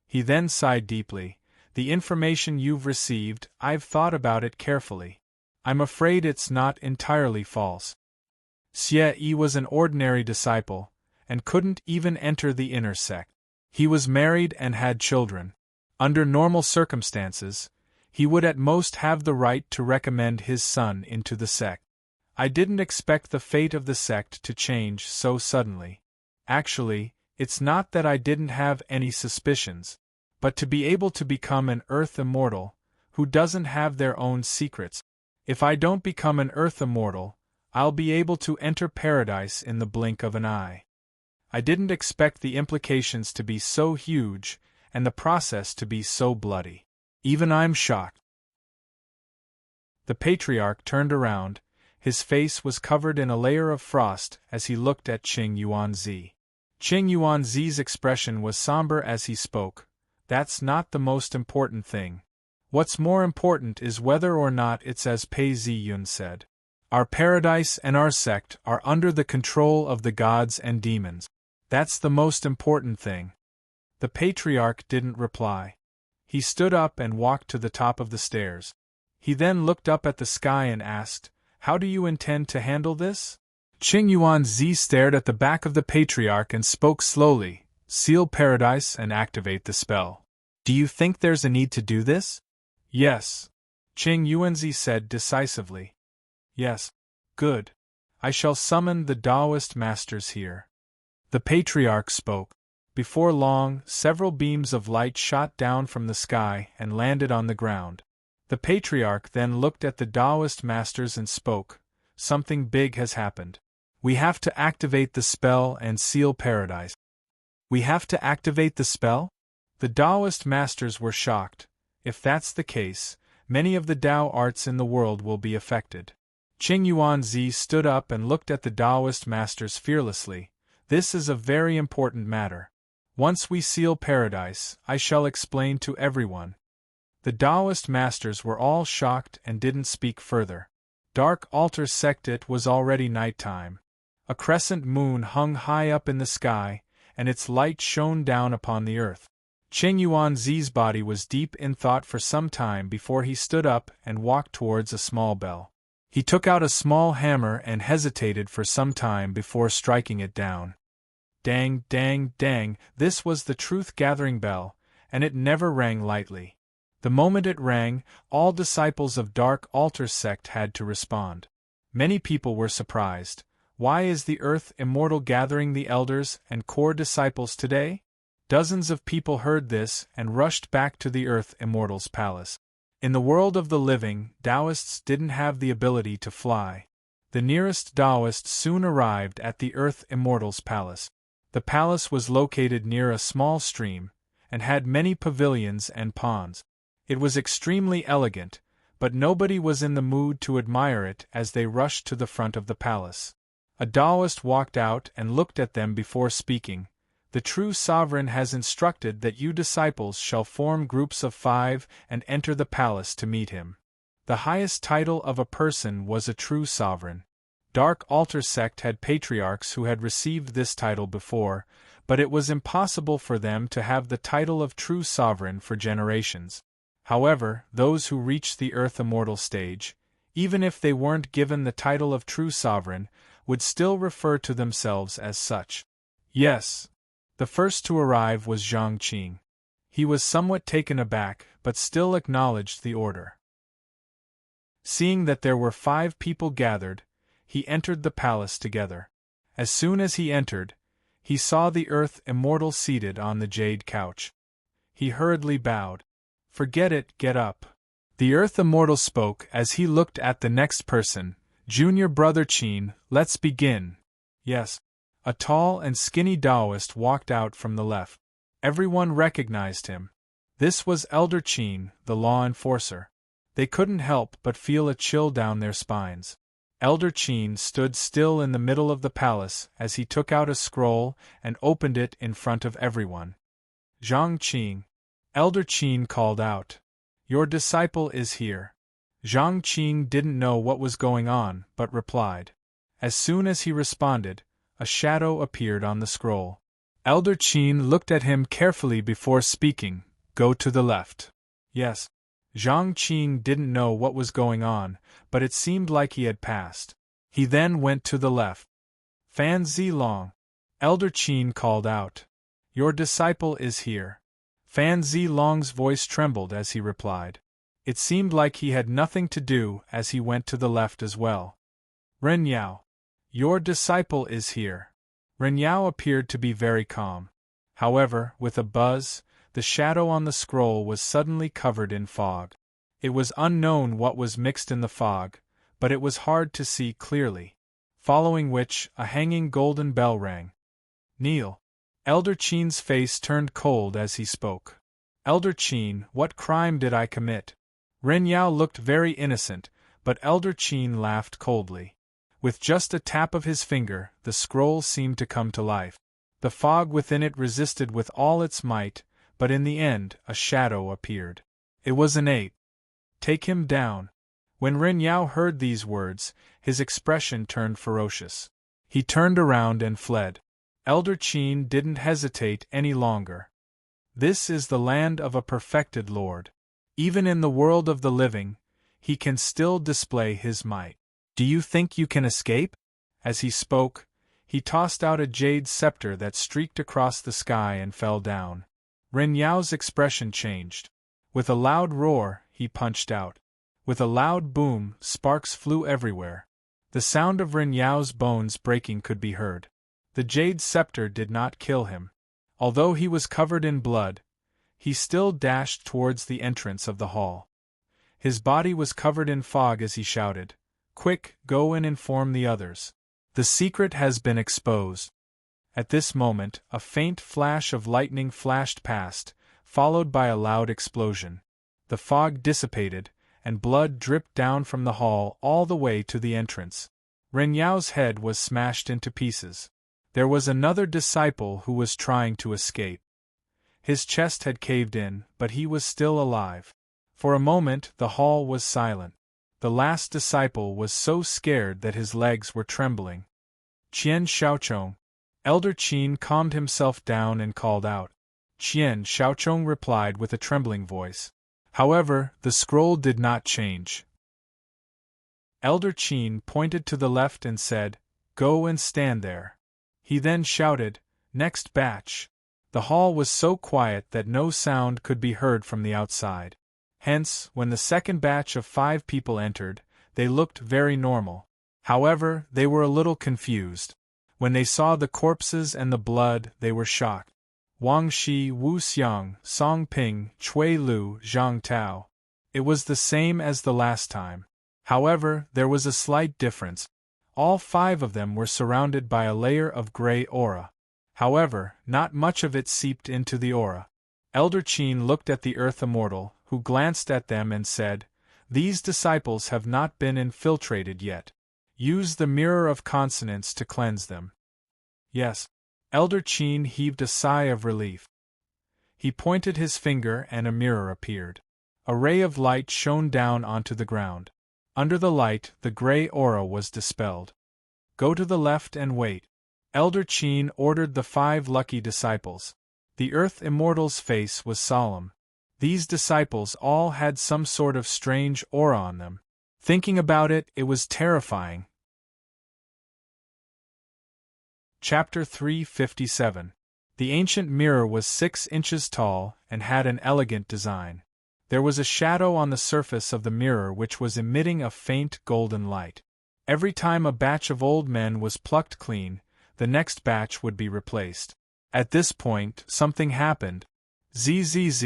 He then sighed deeply. The information you've received, I've thought about it carefully. I'm afraid it's not entirely false. Xie Yi was an ordinary disciple, and couldn't even enter the inner sect. He was married and had children. Under normal circumstances, he would at most have the right to recommend his son into the sect. I didn't expect the fate of the sect to change so suddenly. Actually, it's not that I didn't have any suspicions, but to be able to become an Earth Immortal, who doesn't have their own secrets. If I don't become an Earth Immortal, I'll be able to enter paradise in the blink of an eye. I didn't expect the implications to be so huge, and the process to be so bloody. Even I'm shocked. The Patriarch turned around. His face was covered in a layer of frost as he looked at Qing Yuanzi. Qing Yuanzi's expression was somber as he spoke. That's not the most important thing. What's more important is whether or not it's as Pei Ziyun said. Our paradise and our sect are under the control of the gods and demons. That's the most important thing. The Patriarch didn't reply. He stood up and walked to the top of the stairs. He then looked up at the sky and asked, How do you intend to handle this? Qing Yuanzi stared at the back of the Patriarch and spoke slowly. Seal paradise and activate the spell. Do you think there's a need to do this? Yes. Qing Yuanzi said decisively. Yes. Good. I shall summon the Taoist masters here. The Patriarch spoke. Before long, several beams of light shot down from the sky and landed on the ground. The Patriarch then looked at the Taoist masters and spoke. Something big has happened. We have to activate the spell and seal paradise. We have to activate the spell? The Taoist masters were shocked. If that's the case, many of the Tao arts in the world will be affected. Qing Yuanzi stood up and looked at the Taoist masters fearlessly. This is a very important matter. Once we seal paradise, I shall explain to everyone. The Taoist masters were all shocked and didn't speak further. Dark Altar sect. It was already night time. A crescent moon hung high up in the sky, and its light shone down upon the earth. Qing Yuanzi's body was deep in thought for some time before he stood up and walked towards a small bell. He took out a small hammer and hesitated for some time before striking it down. Dang, dang, dang, this was the truth-gathering bell, and it never rang lightly. The moment it rang, all disciples of Dark Altar sect had to respond. Many people were surprised. Why is the Earth Immortal gathering the elders and core disciples today? Dozens of people heard this and rushed back to the Earth Immortal's palace. In the world of the living, Taoists didn't have the ability to fly. The nearest Taoist soon arrived at the Earth Immortal's palace. The palace was located near a small stream, and had many pavilions and ponds. It was extremely elegant, but nobody was in the mood to admire it as they rushed to the front of the palace. A Taoist walked out and looked at them before speaking. The true sovereign has instructed that you disciples shall form groups of 5 and enter the palace to meet him. The highest title of a person was a true sovereign. Dark Altar sect had patriarchs who had received this title before, but it was impossible for them to have the title of true sovereign for generations. However, those who reached the Earth Immortal stage, even if they weren't given the title of true sovereign, would still refer to themselves as such. Yes. The first to arrive was Zhang Qing. He was somewhat taken aback, but still acknowledged the order. Seeing that there were 5 people gathered, he entered the palace together. As soon as he entered, he saw the Earth Immortal seated on the jade couch. He hurriedly bowed. "Forget it, get up." The Earth Immortal spoke as he looked at the next person. "Junior Brother Qin, let's begin." "Yes." A tall and skinny Taoist walked out from the left. Everyone recognized him. This was Elder Qin, the law enforcer. They couldn't help but feel a chill down their spines. Elder Qin stood still in the middle of the palace as he took out a scroll and opened it in front of everyone. "Zhang Qing." Elder Qin called out. "Your disciple is here." Zhang Qing didn't know what was going on, but replied. As soon as he responded, a shadow appeared on the scroll. Elder Qin looked at him carefully before speaking. "Go to the left." "Yes." Zhang Qing didn't know what was going on, but it seemed like he had passed. He then went to the left. "Fan Zilong." Elder Qin called out. "Your disciple is here." Fan Zilong's voice trembled as he replied. It seemed like he had nothing to do as he went to the left as well. "Ren Yao. Your disciple is here." Ren Yao appeared to be very calm. However, with a buzz, the shadow on the scroll was suddenly covered in fog. It was unknown what was mixed in the fog, but it was hard to see clearly. Following which, a hanging golden bell rang. "Kneel." Elder Qin's face turned cold as he spoke. "Elder Qin, what crime did I commit?" Ren Yao looked very innocent, but Elder Qin laughed coldly. With just a tap of his finger, the scroll seemed to come to life. The fog within it resisted with all its might, but in the end, a shadow appeared. It was an ape. "Take him down." When Ren Yao heard these words, his expression turned ferocious. He turned around and fled. Elder Qin didn't hesitate any longer. This is the land of a perfected lord. Even in the world of the living, he can still display his might. "Do you think you can escape?" As he spoke, he tossed out a jade scepter that streaked across the sky and fell down. Ren Yao's expression changed. With a loud roar, he punched out. With a loud boom, sparks flew everywhere. The sound of Ren Yao's bones breaking could be heard. The jade scepter did not kill him. Although he was covered in blood, he still dashed towards the entrance of the hall. His body was covered in fog as he shouted, "Quick, go and inform the others. The secret has been exposed." At this moment, a faint flash of lightning flashed past, followed by a loud explosion. The fog dissipated, and blood dripped down from the hall all the way to the entrance. Ren Yao's head was smashed into pieces. There was another disciple who was trying to escape. His chest had caved in, but he was still alive. For a moment, the hall was silent. The last disciple was so scared that his legs were trembling. Qian Xiaochong. Elder Qin calmed himself down and called out. Qian Xiaochong replied with a trembling voice. However, the scroll did not change. Elder Qin pointed to the left and said, "Go and stand there." He then shouted, "Next batch." The hall was so quiet that no sound could be heard from the outside. Hence, when the second batch of 5 people entered, they looked very normal. However, they were a little confused. When they saw the corpses and the blood, they were shocked. Wang Shi, Wu Xiang, Song Ping, Chui Lu, Zhang Tao. It was the same as the last time. However, there was a slight difference. All 5 of them were surrounded by a layer of gray aura. However, not much of it seeped into the aura. Elder Qin looked at the Earth Immortal, who glanced at them and said, "These disciples have not been infiltrated yet. Use the mirror of consonance to cleanse them." Yes. Elder Qin heaved a sigh of relief. He pointed his finger and a mirror appeared. A ray of light shone down onto the ground. Under the light, the gray aura was dispelled. "Go to the left and wait." Elder Qin ordered the 5 lucky disciples. The Earth Immortal's face was solemn. These disciples all had some sort of strange aura on them. Thinking about it, it was terrifying. Chapter 357. The ancient mirror was 6 inches tall and had an elegant design. There was a shadow on the surface of the mirror which was emitting a faint golden light. Every time a batch of old men was plucked clean, the next batch would be replaced. At this point, something happened. Zzz.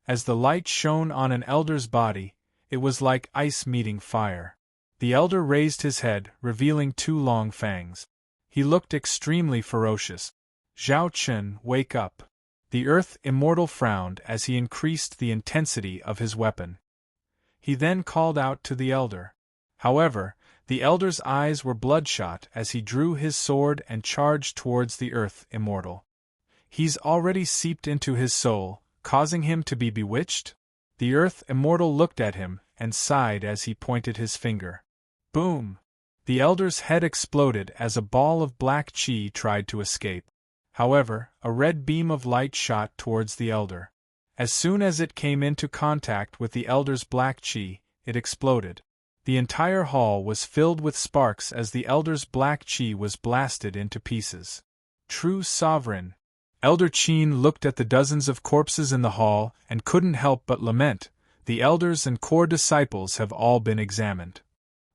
As the light shone on an elder's body, it was like ice meeting fire. The elder raised his head, revealing 2 long fangs. He looked extremely ferocious. "Zhao Chen, wake up." The Earth Immortal frowned as he increased the intensity of his weapon. He then called out to the elder. However, the elder's eyes were bloodshot as he drew his sword and charged towards the Earth Immortal. He's already seeped into his soul, causing him to be bewitched? The Earth Immortal looked at him and sighed as he pointed his finger. Boom! The elder's head exploded as a ball of black chi tried to escape. However, a red beam of light shot towards the elder. As soon as it came into contact with the elder's black chi, it exploded. The entire hall was filled with sparks as the elder's black chi was blasted into pieces. True sovereign. Elder Qin looked at the dozens of corpses in the hall and couldn't help but lament. The elders and core disciples have all been examined.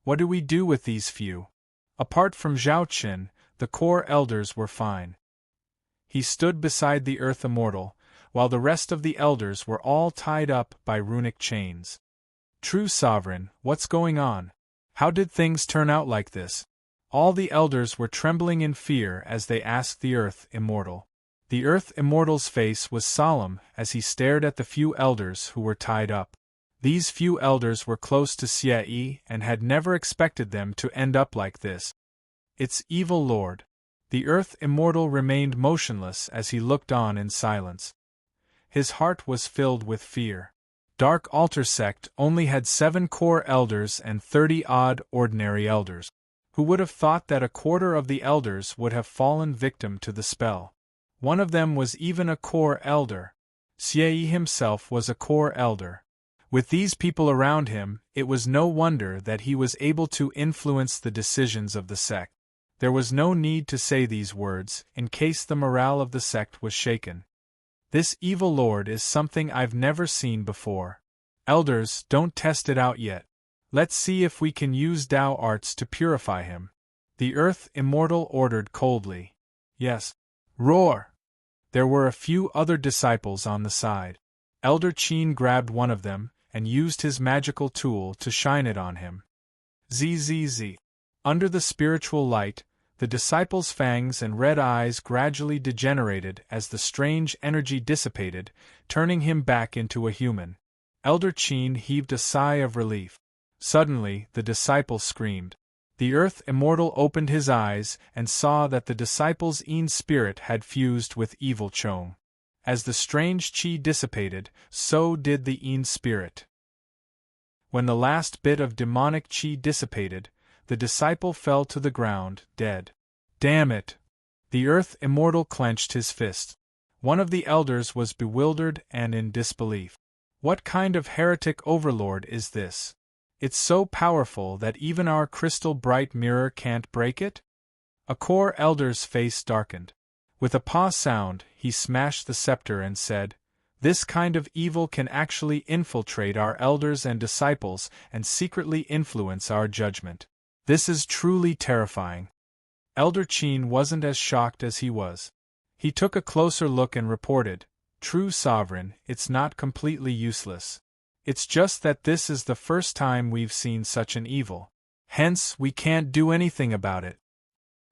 What do we do with these few? Apart from Zhao Qin, the core elders were fine. He stood beside the Earth Immortal, while the rest of the elders were all tied up by runic chains. True sovereign, what's going on? How did things turn out like this? All the elders were trembling in fear as they asked the Earth Immortal. The Earth Immortal's face was solemn as he stared at the few elders who were tied up. These few elders were close to Xie Yi and had never expected them to end up like this. It's evil Lord. The Earth Immortal remained motionless as he looked on in silence. His heart was filled with fear. Dark Altar Sect only had 7 core elders and 30-odd ordinary elders. Who would have thought that a quarter of the elders would have fallen victim to the spell? One of them was even a core elder. Xie Yi himself was a core elder. With these people around him, it was no wonder that he was able to influence the decisions of the sect. There was no need to say these words, in case the morale of the sect was shaken. This evil lord is something I've never seen before. Elders, don't test it out yet. Let's see if we can use Dao arts to purify him. The Earth Immortal ordered coldly. Yes. Roar! There were a few other disciples on the side. Elder Qin grabbed one of them and used his magical tool to shine it on him. Zzz. Under the spiritual light, the disciple's fangs and red eyes gradually degenerated as the strange energy dissipated, turning him back into a human. Elder Qin heaved a sigh of relief. Suddenly, the disciple screamed. The Earth Immortal opened his eyes and saw that the disciple's Yin spirit had fused with evil Chong. As the strange qi dissipated, so did the Yin spirit. When the last bit of demonic qi dissipated, the disciple fell to the ground, dead. Damn it! The Earth Immortal clenched his fist. One of the elders was bewildered and in disbelief. What kind of heretic overlord is this? It's so powerful that even our crystal bright mirror can't break it? A core elder's face darkened. With a paw sound, he smashed the scepter and said, "This kind of evil can actually infiltrate our elders and disciples and secretly influence our judgment. This is truly terrifying." Elder Qin wasn't as shocked as he was. He took a closer look and reported, "True Sovereign, it's not completely useless. It's just that this is the first time we've seen such an evil. Hence, we can't do anything about it.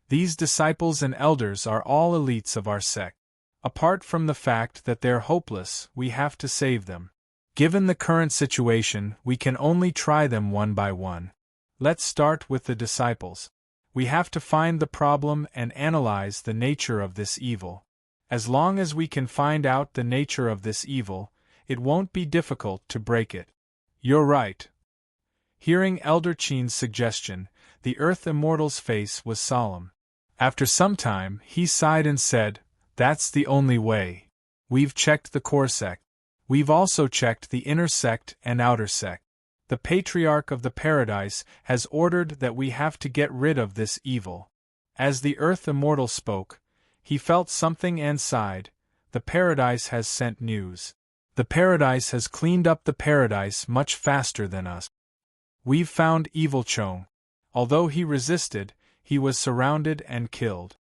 These disciples and elders are all elites of our sect. Apart from the fact that they're hopeless, we have to save them. Given the current situation, we can only try them one by one. Let's start with the disciples. We have to find the problem and analyze the nature of this evil. As long as we can find out the nature of this evil, it won't be difficult to break it." "You're right." Hearing Elder Qin's suggestion, the Earth Immortal's face was solemn. After some time, he sighed and said, "That's the only way. We've checked the core sect. We've also checked the inner sect and outer sect. The Patriarch of the Paradise has ordered that we have to get rid of this evil." As the Earth Immortal spoke, he felt something and sighed. "The Paradise has sent news. The Paradise has cleaned up the Paradise much faster than us. We've found Evil Chong. Although he resisted, he was surrounded and killed.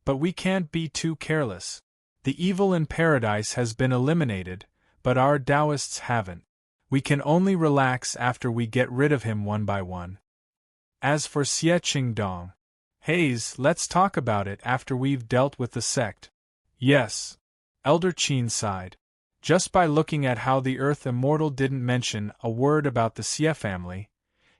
But we can't be too careless. The evil in Paradise has been eliminated, but our Taoists haven't. We can only relax after we get rid of him one by one. As for Xie Qingdong, Hayes, let's talk about it after we've dealt with the sect." "Yes." Elder Qin sighed. Just by looking at how the Earth Immortal didn't mention a word about the Xie family,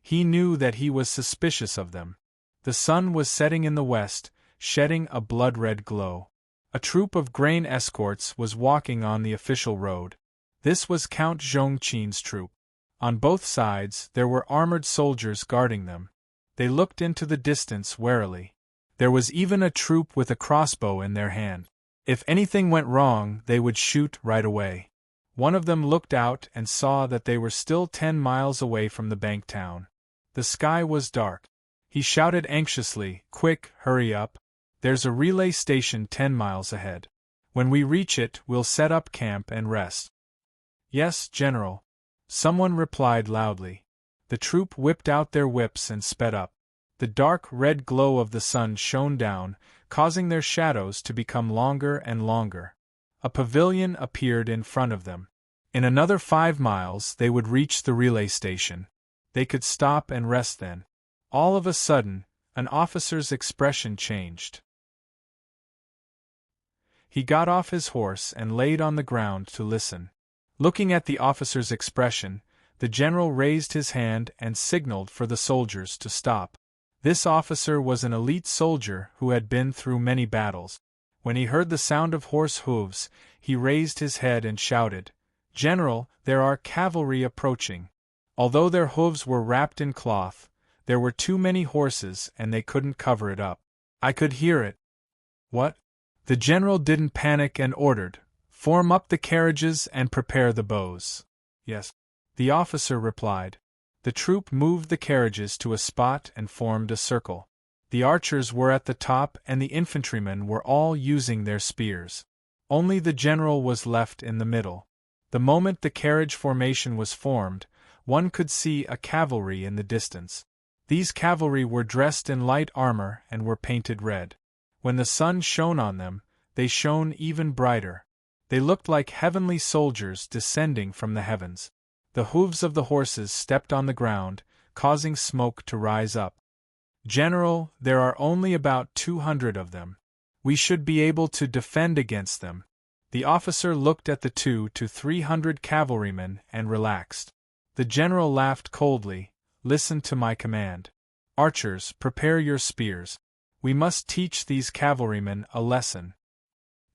he knew that he was suspicious of them. The sun was setting in the west, shedding a blood-red glow. A troop of grain escorts was walking on the official road. This was Count Zhongqin's troop. On both sides there were armored soldiers guarding them. They looked into the distance warily. There was even a troop with a crossbow in their hand. If anything went wrong, they would shoot right away. One of them looked out and saw that they were still 10 miles away from the bank town. The sky was dark. He shouted anxiously, "Quick, hurry up. There's a relay station 10 miles ahead. When we reach it, we'll set up camp and rest." "Yes, General," someone replied loudly. The troop whipped out their whips and sped up. The dark red glow of the sun shone down, causing their shadows to become longer and longer. A pavilion appeared in front of them. In another 5 miles they would reach the relay station. They could stop and rest then. All of a sudden, an officer's expression changed. He got off his horse and laid on the ground to listen. Looking at the officer's expression, the general raised his hand and signaled for the soldiers to stop. This officer was an elite soldier who had been through many battles. When he heard the sound of horse hooves, he raised his head and shouted, "General, there are cavalry approaching." Although their hooves were wrapped in cloth, there were too many horses and they couldn't cover it up. I could hear it. "What?" The general didn't panic and ordered, "Form up the carriages and prepare the bows." "Yes," the officer replied. The troop moved the carriages to a spot and formed a circle. The archers were at the top and the infantrymen were all using their spears. Only the general was left in the middle. The moment the carriage formation was formed, one could see a cavalry in the distance. These cavalry were dressed in light armor and were painted red. When the sun shone on them, they shone even brighter. They looked like heavenly soldiers descending from the heavens. The hooves of the horses stepped on the ground, causing smoke to rise up. "General, there are only about 200 of them. We should be able to defend against them." The officer looked at the 200 to 300 cavalrymen and relaxed. The general laughed coldly, "Listen to my command. Archers, prepare your spears. We must teach these cavalrymen a lesson."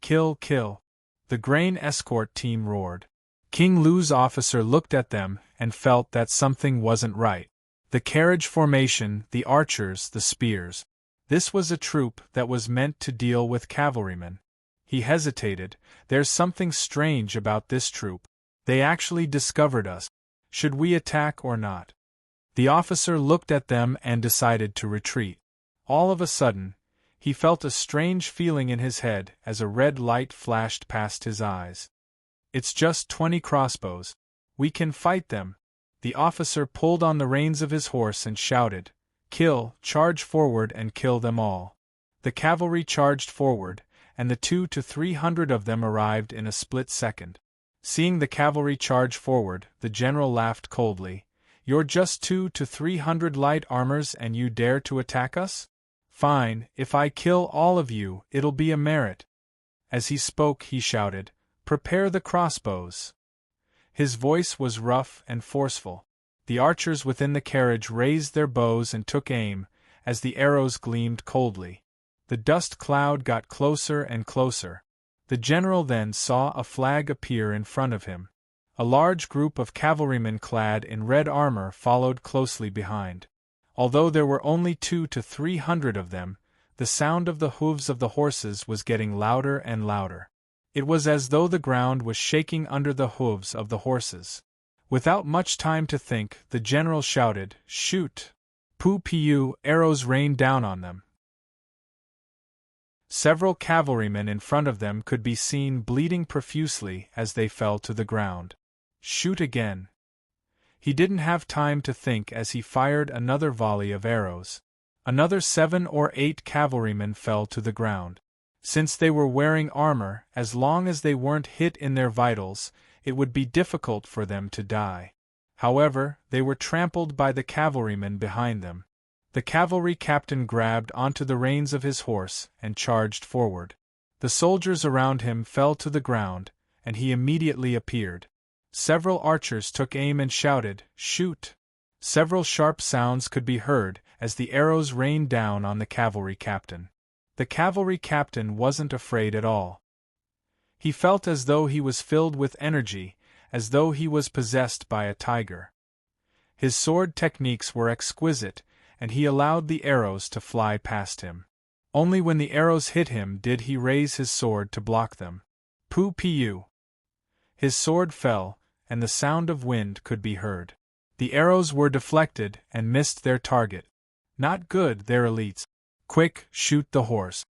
"Kill, kill!" the grain escort team roared. King Lu's officer looked at them and felt that something wasn't right. The carriage formation, the archers, the spears. This was a troop that was meant to deal with cavalrymen. He hesitated. There's something strange about this troop. They actually discovered us. Should we attack or not? The officer looked at them and decided to retreat. All of a sudden, he felt a strange feeling in his head as a red light flashed past his eyes. It's just 20 crossbows. We can fight them. The officer pulled on the reins of his horse and shouted, "Kill, charge forward and kill them all." The cavalry charged forward, and the 200 to 300 of them arrived in a split second. Seeing the cavalry charge forward, the general laughed coldly. "You're just 200 to 300 light armors and you dare to attack us? Fine, if I kill all of you, it'll be a merit." As he spoke, he shouted, "Prepare the crossbows." His voice was rough and forceful. The archers within the carriage raised their bows and took aim, as the arrows gleamed coldly. The dust cloud got closer and closer. The general then saw a flag appear in front of him. A large group of cavalrymen clad in red armor followed closely behind. Although there were only 200 to 300 of them, the sound of the hooves of the horses was getting louder and louder. It was as though the ground was shaking under the hooves of the horses. Without much time to think, the general shouted, "Shoot!" Poo-pee-oo, arrows rained down on them. Several cavalrymen in front of them could be seen bleeding profusely as they fell to the ground. "Shoot again." He didn't have time to think as he fired another volley of arrows. Another 7 or 8 cavalrymen fell to the ground. Since they were wearing armor, as long as they weren't hit in their vitals, it would be difficult for them to die. However, they were trampled by the cavalrymen behind them. The cavalry captain grabbed onto the reins of his horse and charged forward. The soldiers around him fell to the ground, and he immediately appeared. Several archers took aim and shouted, "Shoot!" Several sharp sounds could be heard as the arrows rained down on the cavalry captain. The cavalry captain wasn't afraid at all. He felt as though he was filled with energy, as though he was possessed by a tiger. His sword techniques were exquisite, and he allowed the arrows to fly past him. Only when the arrows hit him did he raise his sword to block them. Poo-pee-oo. His sword fell, and the sound of wind could be heard. The arrows were deflected and missed their target. Not good, their elites. "Quick, shoot the horse."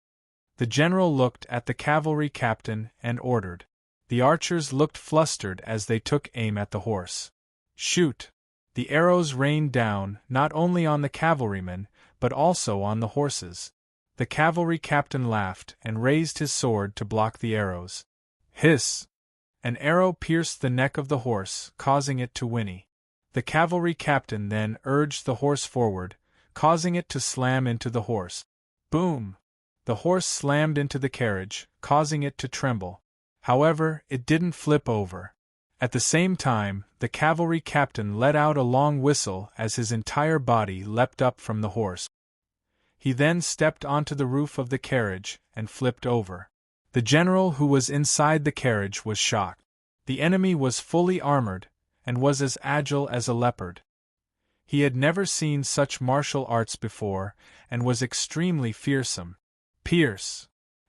The general looked at the cavalry captain and ordered. The archers looked flustered as they took aim at the horse. "Shoot!" The arrows rained down not only on the cavalrymen, but also on the horses. The cavalry captain laughed and raised his sword to block the arrows. Hiss! An arrow pierced the neck of the horse, causing it to whinny. The cavalry captain then urged the horse forward, causing it to slam into the horse. Boom! The horse slammed into the carriage, causing it to tremble. However, it didn't flip over. At the same time, the cavalry captain let out a long whistle as his entire body leapt up from the horse. He then stepped onto the roof of the carriage and flipped over. The general who was inside the carriage was shocked. The enemy was fully armored, and was as agile as a leopard. He had never seen such martial arts before, and was extremely fearsome. Pierce!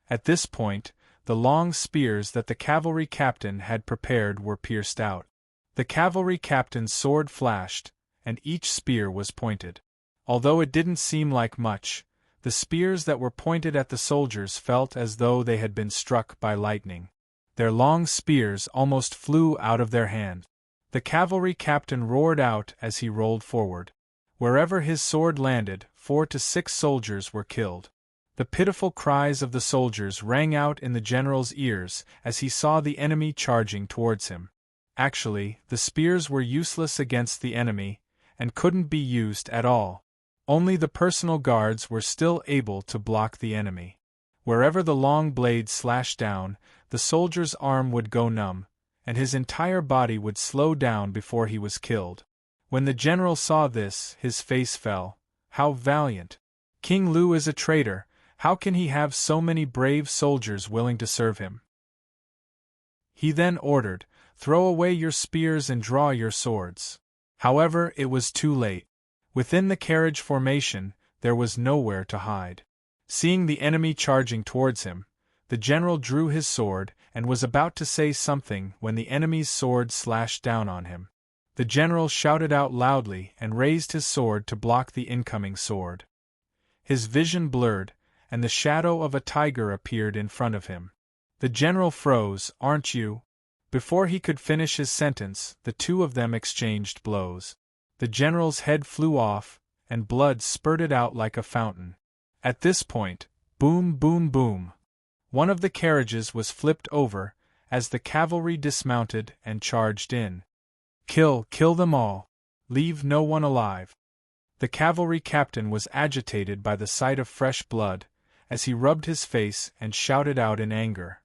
At this point, the long spears that the cavalry captain had prepared were pierced out. The cavalry captain's sword flashed, and each spear was pointed. Although it didn't seem like much, the spears that were pointed at the soldiers felt as though they had been struck by lightning. Their long spears almost flew out of their hands. The cavalry captain roared out as he rolled forward. Wherever his sword landed, 4 to 6 soldiers were killed. The pitiful cries of the soldiers rang out in the general's ears as he saw the enemy charging towards him. Actually, the spears were useless against the enemy, and couldn't be used at all. Only the personal guards were still able to block the enemy. Wherever the long blade slashed down, the soldier's arm would go numb, and his entire body would slow down before he was killed. When the general saw this, his face fell. How valiant! King Lu is a traitor. How can he have so many brave soldiers willing to serve him? He then ordered, "Throw away your spears and draw your swords." However, it was too late. Within the carriage formation, there was nowhere to hide. Seeing the enemy charging towards him, the general drew his sword and was about to say something when the enemy's sword slashed down on him. The general shouted out loudly and raised his sword to block the incoming sword. His vision blurred, and the shadow of a tiger appeared in front of him. The general froze. "Aren't you?" Before he could finish his sentence, the two of them exchanged blows. The general's head flew off, and blood spurted out like a fountain. At this point, boom, boom, boom. One of the carriages was flipped over, as the cavalry dismounted and charged in. "Kill them all. Leave no one alive." The cavalry captain was agitated by the sight of fresh blood, as he rubbed his face and shouted out in anger.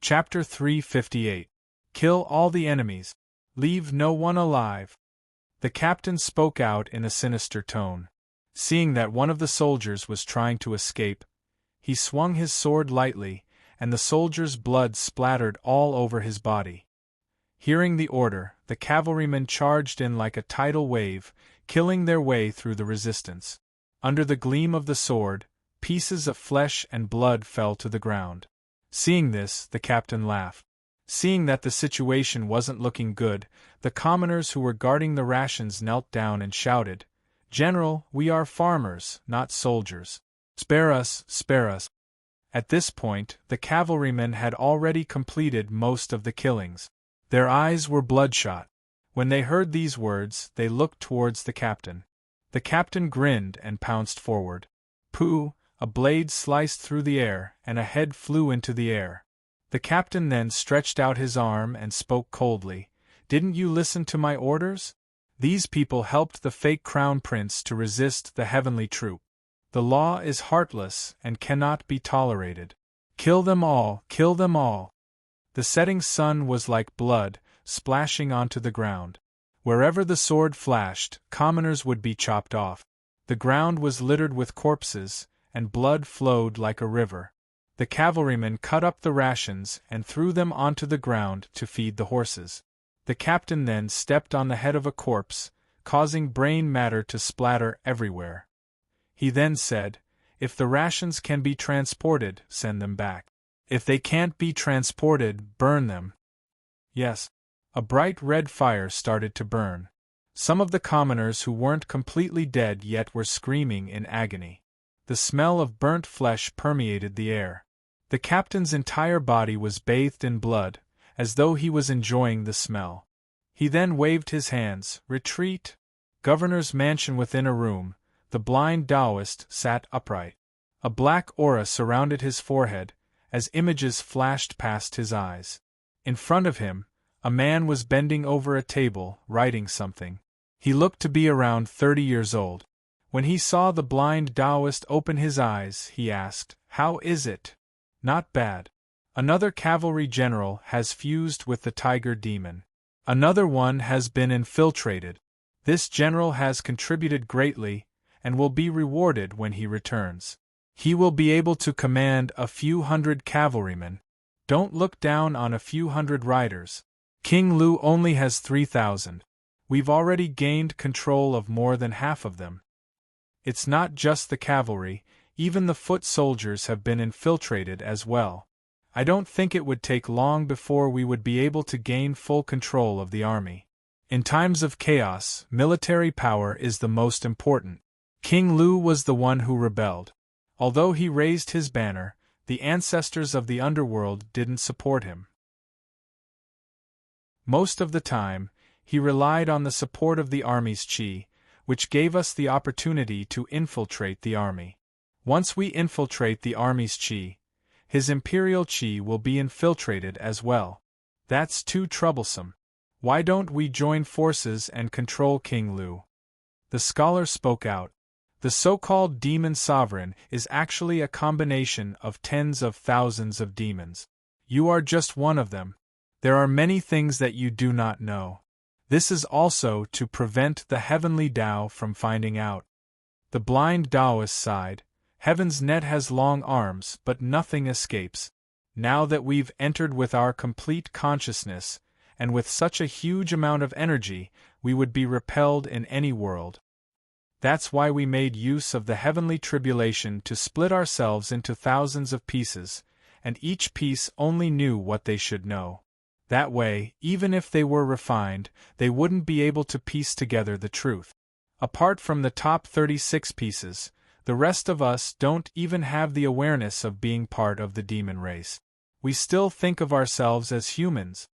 Chapter 358. Kill all the enemies. Leave no one alive. The captain spoke out in a sinister tone. Seeing that one of the soldiers was trying to escape, he swung his sword lightly, and the soldier's blood splattered all over his body. Hearing the order, the cavalrymen charged in like a tidal wave, killing their way through the resistance. Under the gleam of the sword, pieces of flesh and blood fell to the ground. Seeing this, the captain laughed. Seeing that the situation wasn't looking good, the commoners who were guarding the rations knelt down and shouted, "General, we are farmers, not soldiers. Spare us, spare us." At this point, the cavalrymen had already completed most of the killings. Their eyes were bloodshot. When they heard these words, they looked towards the captain. The captain grinned and pounced forward. Pooh! A blade sliced through the air, and a head flew into the air. The captain then stretched out his arm and spoke coldly. "Didn't you listen to my orders? These people helped the fake crown prince to resist the heavenly troop. The law is heartless and cannot be tolerated. Kill them all, kill them all." The setting sun was like blood, splashing onto the ground. Wherever the sword flashed, commoners would be chopped off. The ground was littered with corpses, and blood flowed like a river. The cavalrymen cut up the rations and threw them onto the ground to feed the horses. The captain then stepped on the head of a corpse, causing brain matter to splatter everywhere. He then said, "If the rations can be transported, send them back. If they can't be transported, burn them." Yes. A bright red fire started to burn. Some of the commoners who weren't completely dead yet were screaming in agony. The smell of burnt flesh permeated the air. The captain's entire body was bathed in blood, as though he was enjoying the smell. He then waved his hands. "Retreat!" Governor's mansion within a room, the blind Taoist sat upright. A black aura surrounded his forehead, as images flashed past his eyes. In front of him, a man was bending over a table, writing something. He looked to be around 30 years old. When he saw the blind Taoist open his eyes, he asked, "How is it?" "Not bad. Another cavalry general has fused with the tiger demon. Another one has been infiltrated. This general has contributed greatly, and will be rewarded when he returns. He will be able to command a few hundred cavalrymen. Don't look down on a few hundred riders. King Lu only has 3,000. We've already gained control of more than half of them. It's not just the cavalry, even the foot soldiers have been infiltrated as well. I don't think it would take long before we would be able to gain full control of the army. In times of chaos, military power is the most important. King Lu was the one who rebelled. Although he raised his banner, the ancestors of the underworld didn't support him. Most of the time, he relied on the support of the army's chi, which gave us the opportunity to infiltrate the army. Once we infiltrate the army's chi, his imperial chi will be infiltrated as well. That's too troublesome. Why don't we join forces and control King Lu? The scholar spoke out. The so-called demon sovereign is actually a combination of tens of thousands of demons. You are just one of them. There are many things that you do not know. This is also to prevent the heavenly Tao from finding out. The blind Taoist sighed. Heaven's net has long arms, but nothing escapes. Now that we've entered with our complete consciousness, and with such a huge amount of energy, we would be repelled in any world. That's why we made use of the heavenly tribulation to split ourselves into thousands of pieces, and each piece only knew what they should know. That way, even if they were refined, they wouldn't be able to piece together the truth. Apart from the top 36 pieces, the rest of us don't even have the awareness of being part of the demon race. We still think of ourselves as humans.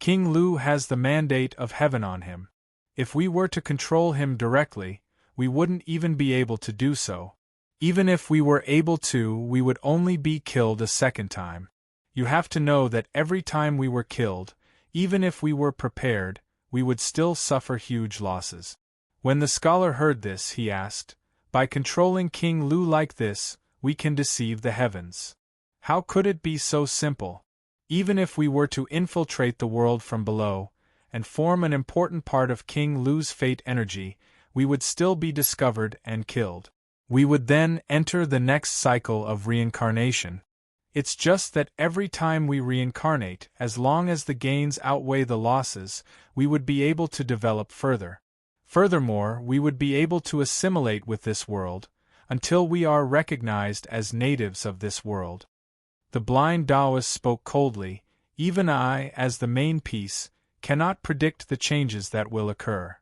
King Lu has the mandate of heaven on him. If we were to control him directly, we wouldn't even be able to do so. Even if we were able to, we would only be killed a second time. You have to know that every time we were killed, even if we were prepared, we would still suffer huge losses. When the scholar heard this, he asked, "By controlling King Lu like this, we can deceive the heavens. How could it be so simple? Even if we were to infiltrate the world from below, and form an important part of King Lu's fate energy, we would still be discovered and killed. We would then enter the next cycle of reincarnation. It's just that every time we reincarnate, as long as the gains outweigh the losses, we would be able to develop further. Furthermore, we would be able to assimilate with this world, until we are recognized as natives of this world." The blind Taoist spoke coldly. "Even I, as the main piece, cannot predict the changes that will occur.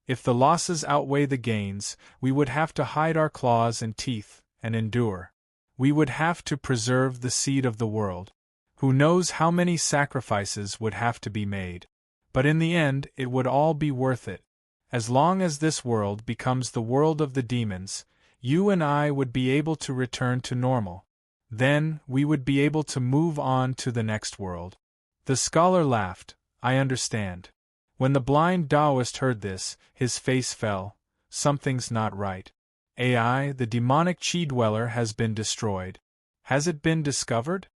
If the losses outweigh the gains, we would have to hide our claws and teeth, and endure. We would have to preserve the seed of the world. Who knows how many sacrifices would have to be made. But in the end, it would all be worth it. As long as this world becomes the world of the demons, you and I would be able to return to normal. Then, we would be able to move on to the next world." The scholar laughed. "I understand." When the blind Taoist heard this, his face fell. Something's not right. AI, the demonic chi dweller, has been destroyed. Has it been discovered?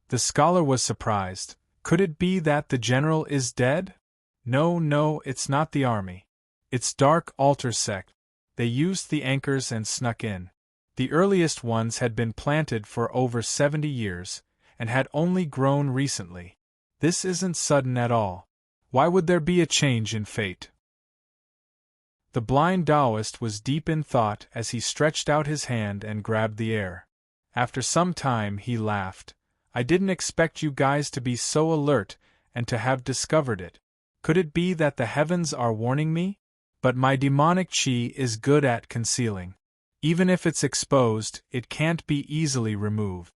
The scholar was surprised. Could it be that the general is dead? No, it's not the army. It's Dark Altar sect. They used the anchors and snuck in. The earliest ones had been planted for over 70 years, and had only grown recently. This isn't sudden at all. Why would there be a change in fate? The blind Taoist was deep in thought as he stretched out his hand and grabbed the air. After some time he laughed. "I didn't expect you guys to be so alert and to have discovered it. Could it be that the heavens are warning me? But my demonic chi is good at concealing. Even if it's exposed, it can't be easily removed.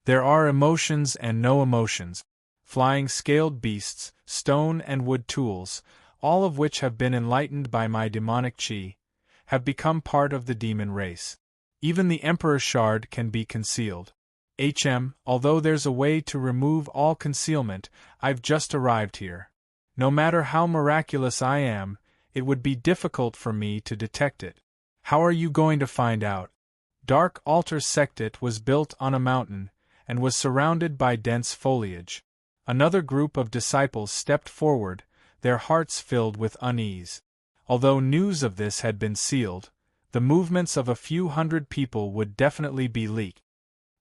There are emotions and no emotions. Flying scaled beasts, stone and wood tools, all of which have been enlightened by my demonic chi, have become part of the demon race. Even the Emperor Shard can be concealed. Although there's a way to remove all concealment, I've just arrived here. No matter how miraculous I am, it would be difficult for me to detect it. How are you going to find out?" Dark Altar Sectet was built on a mountain, and was surrounded by dense foliage. Another group of disciples stepped forward, their hearts filled with unease. Although news of this had been sealed, the movements of a few hundred people would definitely be leaked.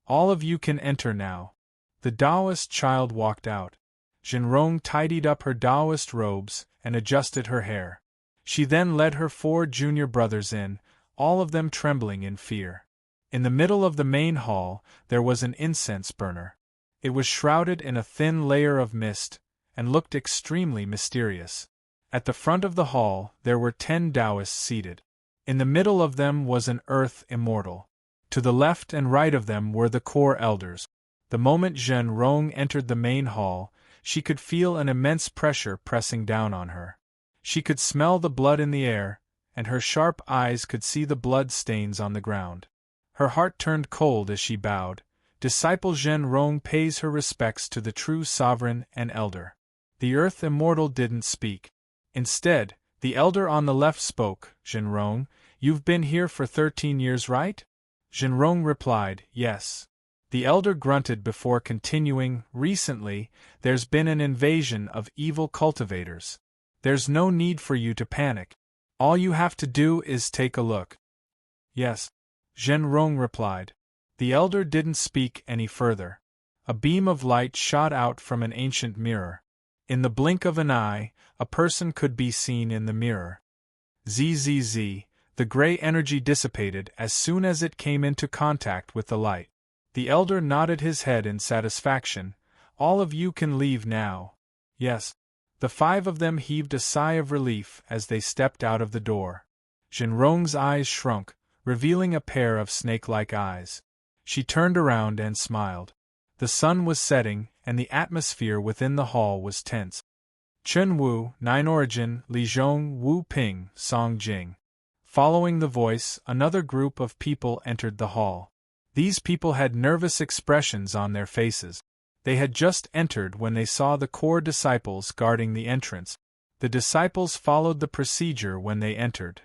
"All of you can enter now." The Taoist child walked out. Zhenrong tidied up her Taoist robes and adjusted her hair. She then led her 4 junior brothers in, all of them trembling in fear. In the middle of the main hall, there was an incense burner. It was shrouded in a thin layer of mist, and looked extremely mysterious. At the front of the hall, there were 10 Taoists seated. In the middle of them was an earth immortal. To the left and right of them were the core elders. The moment Zhenrong entered the main hall, she could feel an immense pressure pressing down on her. She could smell the blood in the air, and her sharp eyes could see the blood stains on the ground. Her heart turned cold as she bowed. Disciple Zhenrong pays her respects to the true sovereign and elder. The earth immortal didn't speak. Instead, the elder on the left spoke. "Zhenrong, you've been here for 13 years, right?" Zhenrong replied, "Yes." The elder grunted before continuing, "Recently, there's been an invasion of evil cultivators. There's no need for you to panic. All you have to do is take a look." "Yes," Zhenrong replied. The elder didn't speak any further. A beam of light shot out from an ancient mirror. In the blink of an eye, a person could be seen in the mirror. "Zzz, The gray energy dissipated as soon as it came into contact with the light. The elder nodded his head in satisfaction. All of you can leave now. Yes. The 5 of them heaved a sigh of relief as they stepped out of the door. Jinrong's eyes shrunk, revealing a pair of snake-like eyes. She turned around and smiled. The sun was setting, and the atmosphere within the hall was tense. Chen Wu, 9 Origin, Li Zhong, Wu Ping, Song Jing. Following the voice, another group of people entered the hall. These people had nervous expressions on their faces. They had just entered when they saw the core disciples guarding the entrance. The disciples followed the procedure when they entered.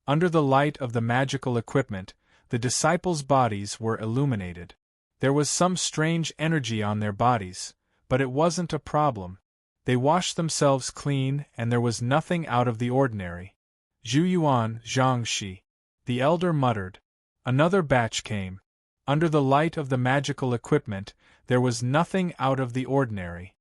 Under the light of the magical equipment, the disciples' bodies were illuminated. There was some strange energy on their bodies, but it wasn't a problem. They washed themselves clean and there was nothing out of the ordinary. Zhu Yuan, Zhang Shi. The elder muttered. Another batch came. Under the light of the magical equipment, there was nothing out of the ordinary.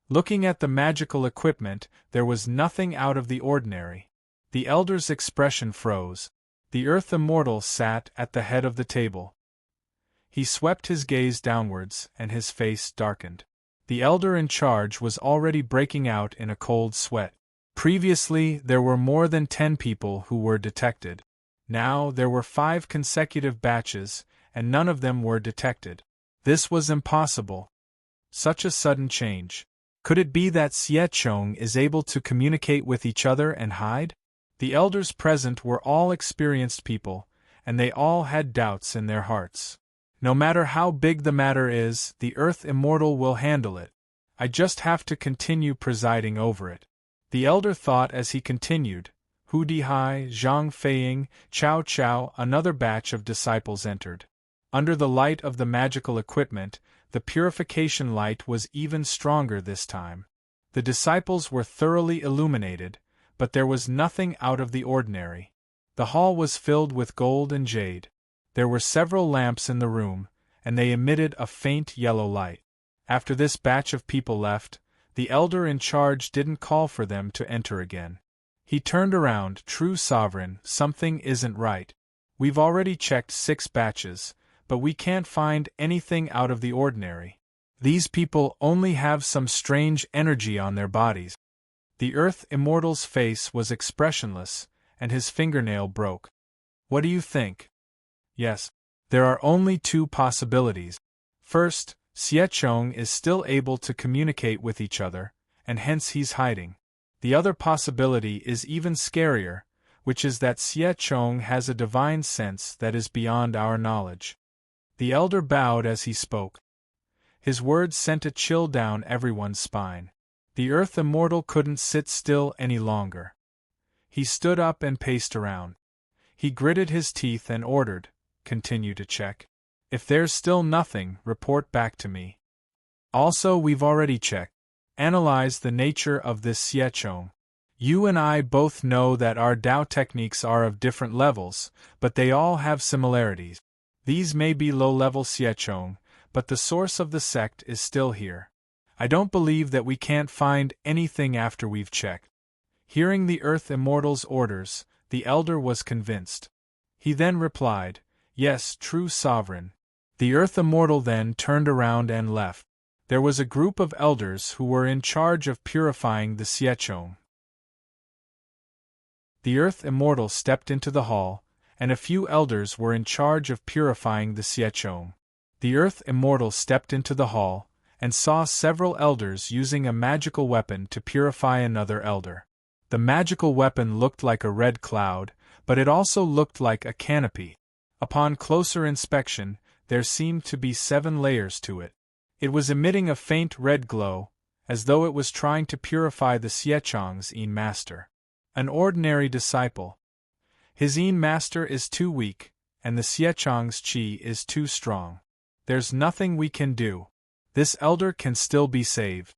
Looking at the magical equipment, there was nothing out of the ordinary. The elder's expression froze. The Earth Immortal sat at the head of the table. He swept his gaze downwards, and his face darkened. The elder in charge was already breaking out in a cold sweat. Previously, there were more than 10 people who were detected. Now, there were 5 consecutive batches, and none of them were detected. This was impossible. Such a sudden change. Could it be that Xiechong is able to communicate with each other and hide? The elders present were all experienced people, and they all had doubts in their hearts. No matter how big the matter is, the Earth Immortal will handle it. I just have to continue presiding over it. The elder thought as he continued. Hu Dihai, Zhang Feiying, Chao Chao, another batch of disciples entered. Under the light of the magical equipment, the purification light was even stronger this time. The disciples were thoroughly illuminated, but there was nothing out of the ordinary. The hall was filled with gold and jade. There were several lamps in the room, and they emitted a faint yellow light. After this batch of people left, the elder in charge didn't call for them to enter again. He turned around. True Sovereign, something isn't right. We've already checked 6 batches, but we can't find anything out of the ordinary. These people only have some strange energy on their bodies. The Earth Immortal's face was expressionless, and his fingernail broke. What do you think? Yes. There are only 2 possibilities. First, Xiechong is still able to communicate with each other, and hence he's hiding. The other possibility is even scarier, which is that Xiechong has a divine sense that is beyond our knowledge. The elder bowed as he spoke. His words sent a chill down everyone's spine. The Earth Immortal couldn't sit still any longer. He stood up and paced around. He gritted his teeth and ordered, "Continue to check. If there's still nothing, report back to me. Also, we've already checked. Analyze the nature of this Xiechong. You and I both know that our Dao techniques are of different levels, but they all have similarities. These may be low-level Xiechong, but the source of the sect is still here. I don't believe that we can't find anything after we've checked." Hearing the Earth Immortal's orders, the elder was convinced. He then replied, "Yes, true Sovereign." The Earth Immortal then turned around and left. There was a group of elders who were in charge of purifying the Xiechong. The Earth Immortal stepped into the hall, and a few elders were in charge of purifying the Xiechong. The Earth Immortal stepped into the hall, and saw several elders using a magical weapon to purify another elder. The magical weapon looked like a red cloud, but it also looked like a canopy. Upon closer inspection, there seemed to be 7 layers to it. It was emitting a faint red glow, as though it was trying to purify the Xiechong's Yin Master. An ordinary disciple. His Yin Master is too weak, and the Xiechong's Qi is too strong. There's nothing we can do. This elder can still be saved.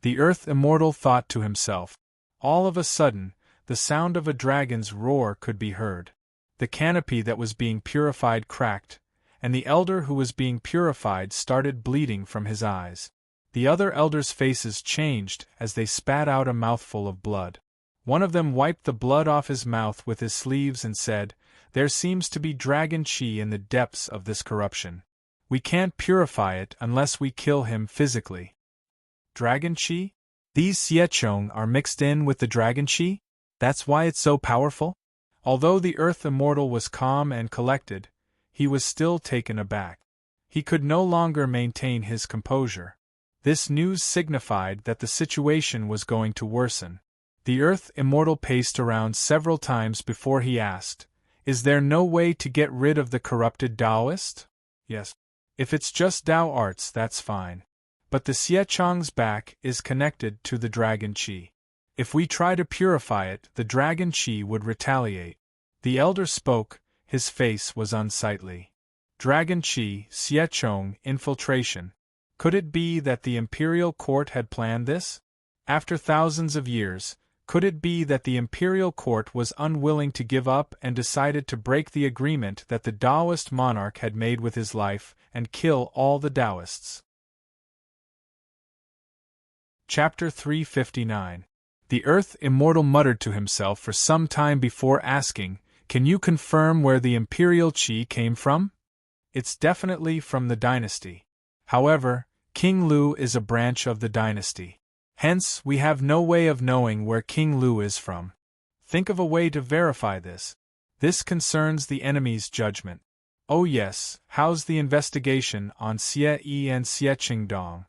The Earth Immortal thought to himself. All of a sudden, the sound of a dragon's roar could be heard. The canopy that was being purified cracked, and the elder who was being purified started bleeding from his eyes. The other elders' faces changed as they spat out a mouthful of blood. One of them wiped the blood off his mouth with his sleeves and said, "There seems to be dragon chi in the depths of this corruption. We can't purify it unless we kill him physically." Dragon chi? These Siechong are mixed in with the dragon chi? That's why it's so powerful? Although the Earth Immortal was calm and collected, he was still taken aback. He could no longer maintain his composure. This news signified that the situation was going to worsen. The Earth Immortal paced around several times before he asked, "Is there no way to get rid of the corrupted Taoist?" "Yes. If it's just Tao arts, that's fine. But the Siechong's back is connected to the dragon chi. If we try to purify it, the dragon chi would retaliate." The elder spoke, his face was unsightly. Dragon chi, Siechong, infiltration. Could it be that the imperial court had planned this? After thousands of years, could it be that the imperial court was unwilling to give up and decided to break the agreement that the Taoist monarch had made with his life and kill all the Taoists? Chapter 359. The Earth Immortal muttered to himself for some time before asking, "Can you confirm where the imperial chi came from?" "It's definitely from the dynasty. However, King Lu is a branch of the dynasty. Hence, we have no way of knowing where King Lu is from. Think of a way to verify this. This concerns the enemy's judgment." "Oh yes, how's the investigation on Xie Yi and Xie Qingdong?"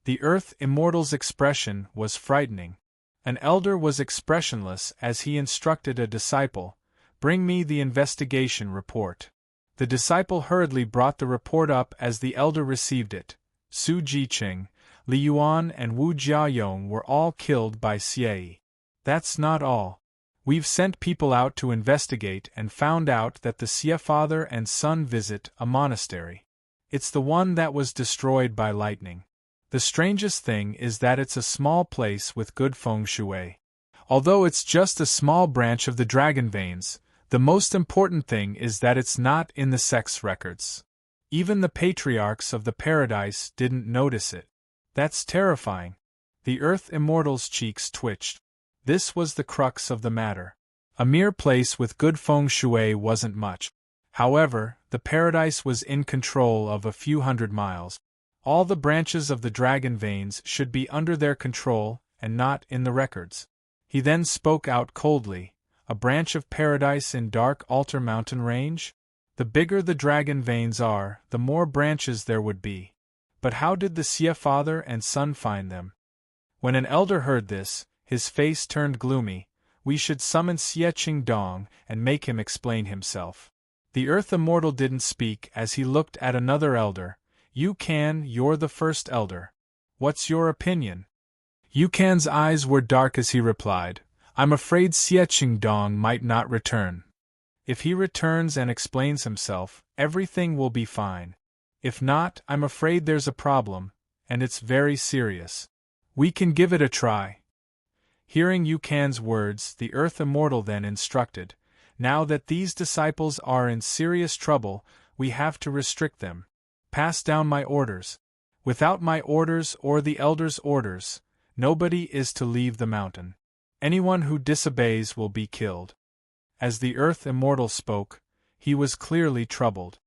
The Earth Immortal's expression was frightening. An elder was expressionless as he instructed a disciple, "Bring me the investigation report." The disciple hurriedly brought the report up as the elder received it. Su Jiqing, Li Yuan and Wu Jiayong were all killed by Xie. "That's not all. We've sent people out to investigate and found out that the Xie father and son visit a monastery. It's the one that was destroyed by lightning. The strangest thing is that it's a small place with good feng shui. Although it's just a small branch of the dragon veins, the most important thing is that it's not in the sex records. Even the patriarchs of the paradise didn't notice it. That's terrifying." The Earth Immortal's cheeks twitched. This was the crux of the matter. A mere place with good feng shui wasn't much. However, the paradise was in control of a few hundred miles. All the branches of the dragon veins should be under their control and not in the records. He then spoke out coldly, "A branch of paradise in dark altar mountain range? The bigger the dragon veins are, the more branches there would be. But how did the Xie father and son find them?" When an elder heard this, his face turned gloomy. "We should summon Xie Qingdong and make him explain himself." The Earth Immortal didn't speak as he looked at another elder. "You're the first elder. What's your opinion?" Yukan's eyes were dark as he replied, "I'm afraid Xie Qingdong might not return. If he returns and explains himself, everything will be fine. If not, I'm afraid there's a problem, and it's very serious. We can give it a try." Hearing Yukan's words, the Earth Immortal then instructed, "Now that these disciples are in serious trouble, we have to restrict them. Pass down my orders. Without my orders or the elder's orders, nobody is to leave the mountain. Anyone who disobeys will be killed." As the Earth Immortal spoke, he was clearly troubled.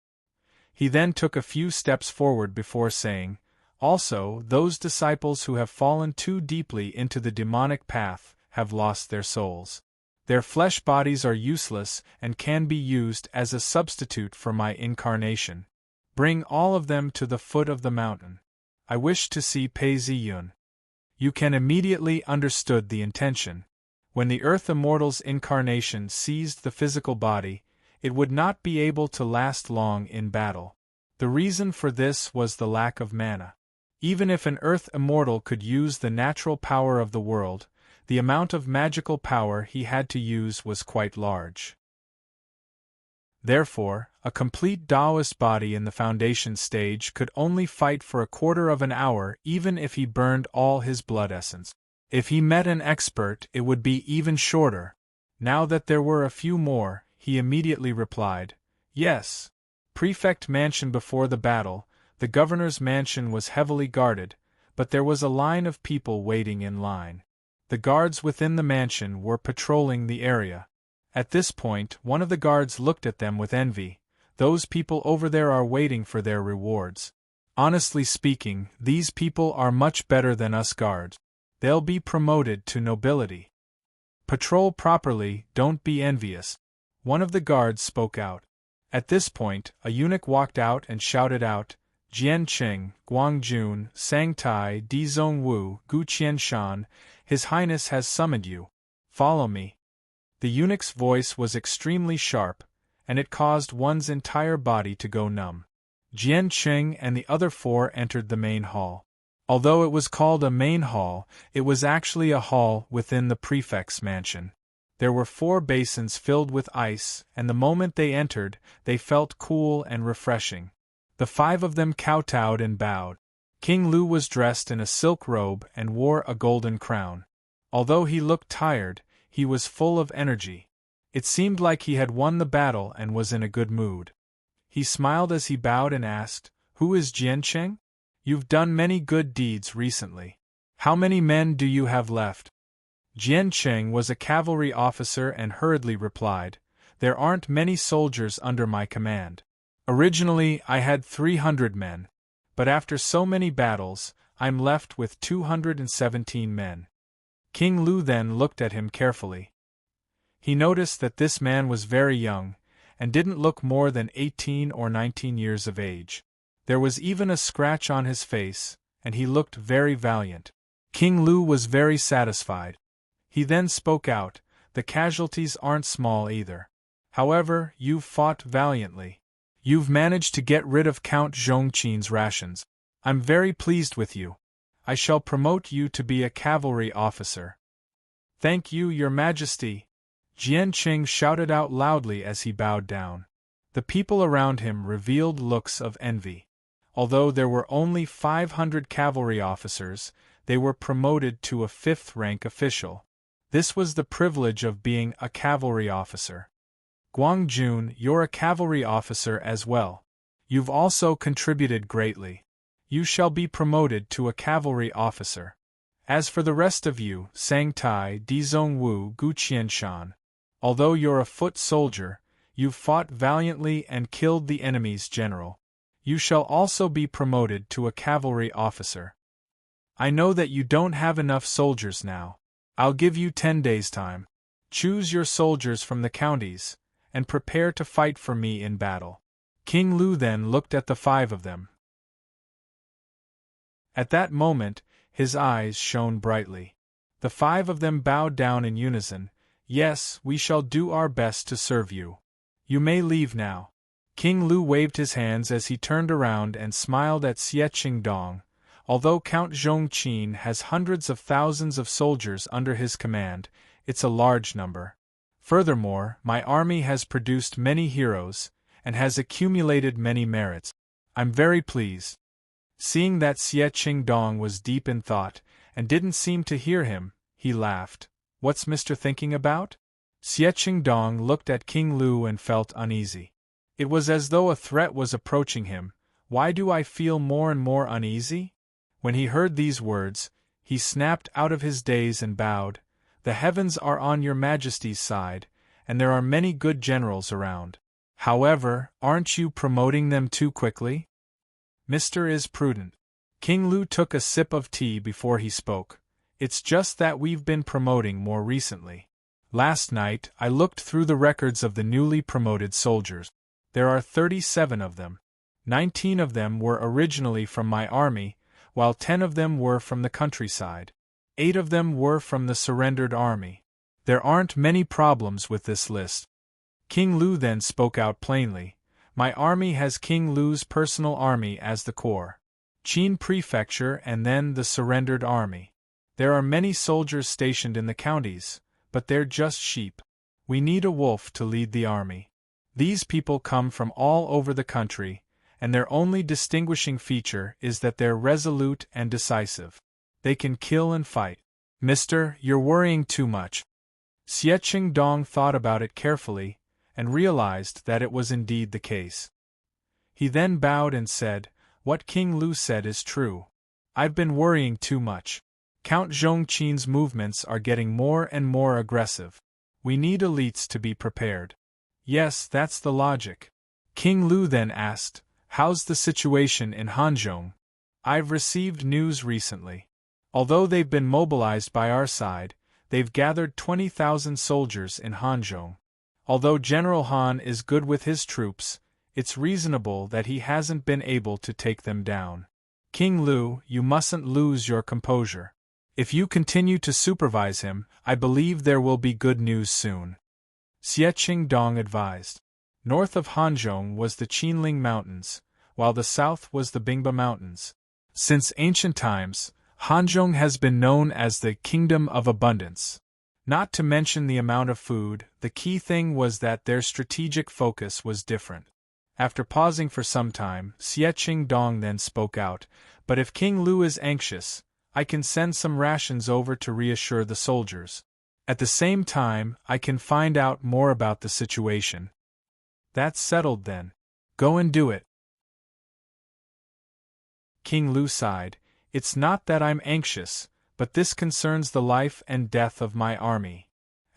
He then took a few steps forward before saying, "Also, those disciples who have fallen too deeply into the demonic path have lost their souls. Their flesh bodies are useless and can be used as a substitute for my incarnation. Bring all of them to the foot of the mountain. I wish to see Pei Ziyun." Yukan immediately understood the intention. When the Earth Immortal's incarnation seized the physical body, it would not be able to last long in battle. The reason for this was the lack of mana. Even if an Earth Immortal could use the natural power of the world, the amount of magical power he had to use was quite large. Therefore, a complete Taoist body in the foundation stage could only fight for a quarter of an hour even if he burned all his blood essence. If he met an expert, it would be even shorter. Now that there were a few more, he immediately replied, "Yes." Prefect mansion. Before the battle, the governor's mansion was heavily guarded, but there was a line of people waiting in line. The guards within the mansion were patrolling the area. At this point, one of the guards looked at them with envy. Those people over there are waiting for their rewards. Honestly speaking, these people are much better than us guards. They'll be promoted to nobility. Patrol properly, don't be envious. One of the guards spoke out. At this point, a eunuch walked out and shouted out, Jian Qing, Guangjun, Sangtai, Di Zhongwu, Gu Qianshan, His Highness has summoned you. Follow me. The eunuch's voice was extremely sharp, and it caused one's entire body to go numb. Jian Qing and the other four entered the main hall. Although it was called a main hall, it was actually a hall within the prefect's mansion. There were 4 basins filled with ice, and the moment they entered, they felt cool and refreshing. The 5 of them kowtowed and bowed. King Lu was dressed in a silk robe and wore a golden crown. Although he looked tired, he was full of energy. It seemed like he had won the battle and was in a good mood. He smiled as he bowed and asked, Who is Jian Qing? You've done many good deeds recently. How many men do you have left? Jian Qing was a cavalry officer and hurriedly replied, There aren't many soldiers under my command. Originally, I had 300 men. But after so many battles, I'm left with 217 men. King Lu then looked at him carefully. He noticed that this man was very young, and didn't look more than 18 or 19 years of age. There was even a scratch on his face, and he looked very valiant. King Lu was very satisfied. He then spoke out, The casualties aren't small either. However, you've fought valiantly. You've managed to get rid of Count Zhongqin's rations. I'm very pleased with you. I shall promote you to be a cavalry officer. Thank you, Your Majesty. Jian Qing shouted out loudly as he bowed down. The people around him revealed looks of envy. Although there were only 500 cavalry officers, they were promoted to a 5th-rank official. This was the privilege of being a cavalry officer. Guangjun, you're a cavalry officer as well. You've also contributed greatly. You shall be promoted to a cavalry officer. As for the rest of you, Sangtai, Di Zhongwu, Gu Qianshan, although you're a foot soldier, you've fought valiantly and killed the enemy's general. You shall also be promoted to a cavalry officer. I know that you don't have enough soldiers now. I'll give you 10 days' time. Choose your soldiers from the counties, and prepare to fight for me in battle. King Lu then looked at the 5 of them. At that moment, his eyes shone brightly. The 5 of them bowed down in unison. Yes, we shall do our best to serve you. You may leave now. King Lu waved his hands as he turned around and smiled at Xie Qingdong. Although Count Zhongqin has hundreds of thousands of soldiers under his command, it's a large number. Furthermore, my army has produced many heroes, and has accumulated many merits. I'm very pleased. Seeing that Xie Qingdong was deep in thought, and didn't seem to hear him, he laughed. What's Mr. thinking about? Xie Qingdong looked at King Lu and felt uneasy. It was as though a threat was approaching him. Why do I feel more and more uneasy? When he heard these words, he snapped out of his daze and bowed. The heavens are on your Majesty's side, and there are many good generals around. However, aren't you promoting them too quickly? Mr. is prudent. King Lu took a sip of tea before he spoke. It's just that we've been promoting more recently. Last night, I looked through the records of the newly promoted soldiers. There are 37 of them. 19 of them were originally from my army, while 10 of them were from the countryside. 8 of them were from the surrendered army. There aren't many problems with this list. King Lu then spoke out plainly. My army has King Lu's personal army as the core. Qin Prefecture and then the surrendered army. There are many soldiers stationed in the counties, but they're just sheep. We need a wolf to lead the army. These people come from all over the country, and their only distinguishing feature is that they're resolute and decisive. They can kill and fight. Mister, you're worrying too much. Xie Qingdong thought about it carefully, and realized that it was indeed the case. He then bowed and said, What King Lu said is true. I've been worrying too much. Count Zhongqin's movements are getting more and more aggressive. We need elites to be prepared. Yes, that's the logic. King Lu then asked, how's the situation in Hanzhong? I've received news recently. Although they've been mobilized by our side, they've gathered 20,000 soldiers in Hanzhong. Although General Han is good with his troops, it's reasonable that he hasn't been able to take them down. King Lu, you mustn't lose your composure. If you continue to supervise him, I believe there will be good news soon. Xie Qingdong advised. North of Hanzhong was the Qinling Mountains, while the south was the Bingba Mountains. Since ancient times, Hanzhong has been known as the Kingdom of Abundance. Not to mention the amount of food, the key thing was that their strategic focus was different. After pausing for some time, Xie Qingdong then spoke out, but if King Lu is anxious, I can send some rations over to reassure the soldiers. At the same time, I can find out more about the situation. That's settled then. Go and do it. King Lu sighed. It's not that I'm anxious, but this concerns the life and death of my army.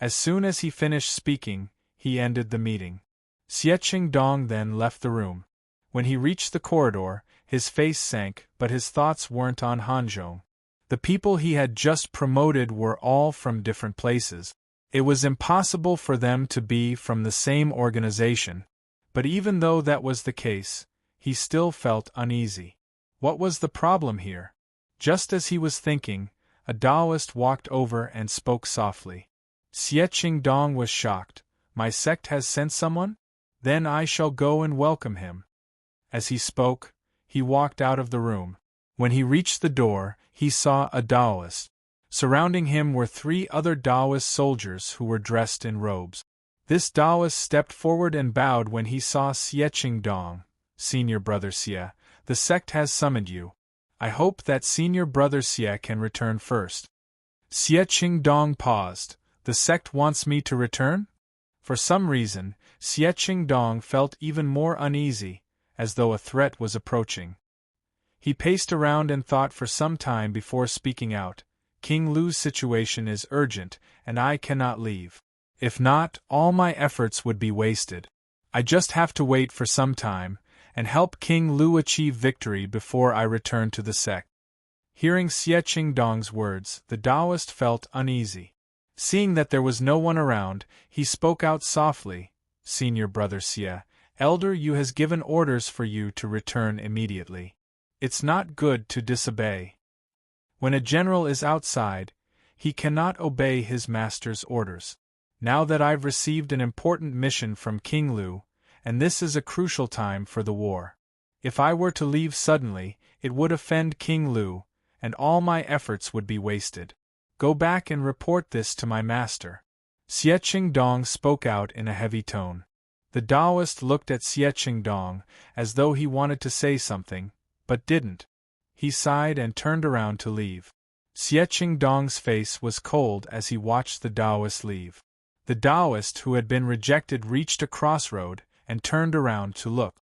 As soon as he finished speaking, he ended the meeting. Xie Qingdong then left the room. When he reached the corridor, his face sank, but his thoughts weren't on Hanzhong. The people he had just promoted were all from different places. It was impossible for them to be from the same organization. But even though that was the case, he still felt uneasy. What was the problem here? Just as he was thinking, a Taoist walked over and spoke softly. Xie Qingdong was shocked. My sect has sent someone? Then I shall go and welcome him. As he spoke, he walked out of the room. When he reached the door, he saw a Taoist. Surrounding him were 3 other Taoist soldiers who were dressed in robes. This Taoist stepped forward and bowed when he saw Xie Qingdong. Senior Brother Xie, the sect has summoned you. I hope that Senior Brother Xie can return first. Xie Qingdong paused. The sect wants me to return? For some reason, Xie Qingdong felt even more uneasy, as though a threat was approaching. He paced around and thought for some time before speaking out. King Lu's situation is urgent, and I cannot leave. If not, all my efforts would be wasted. I just have to wait for some time, and help King Lu achieve victory before I return to the sect. Hearing Xie Qingdong's words, the Taoist felt uneasy. Seeing that there was no one around, he spoke out softly. Senior Brother Xie, Elder Yu has given orders for you to return immediately. It's not good to disobey. When a general is outside, he cannot obey his master's orders. Now that I've received an important mission from King Lu, and this is a crucial time for the war. If I were to leave suddenly, it would offend King Lu, and all my efforts would be wasted. Go back and report this to my master. Xie Qingdong spoke out in a heavy tone. The Taoist looked at Xie Qingdong as though he wanted to say something, but didn't. He sighed and turned around to leave. Xie Qingdong's face was cold as he watched the Taoist leave. The Taoist who had been rejected reached a crossroad and turned around to look.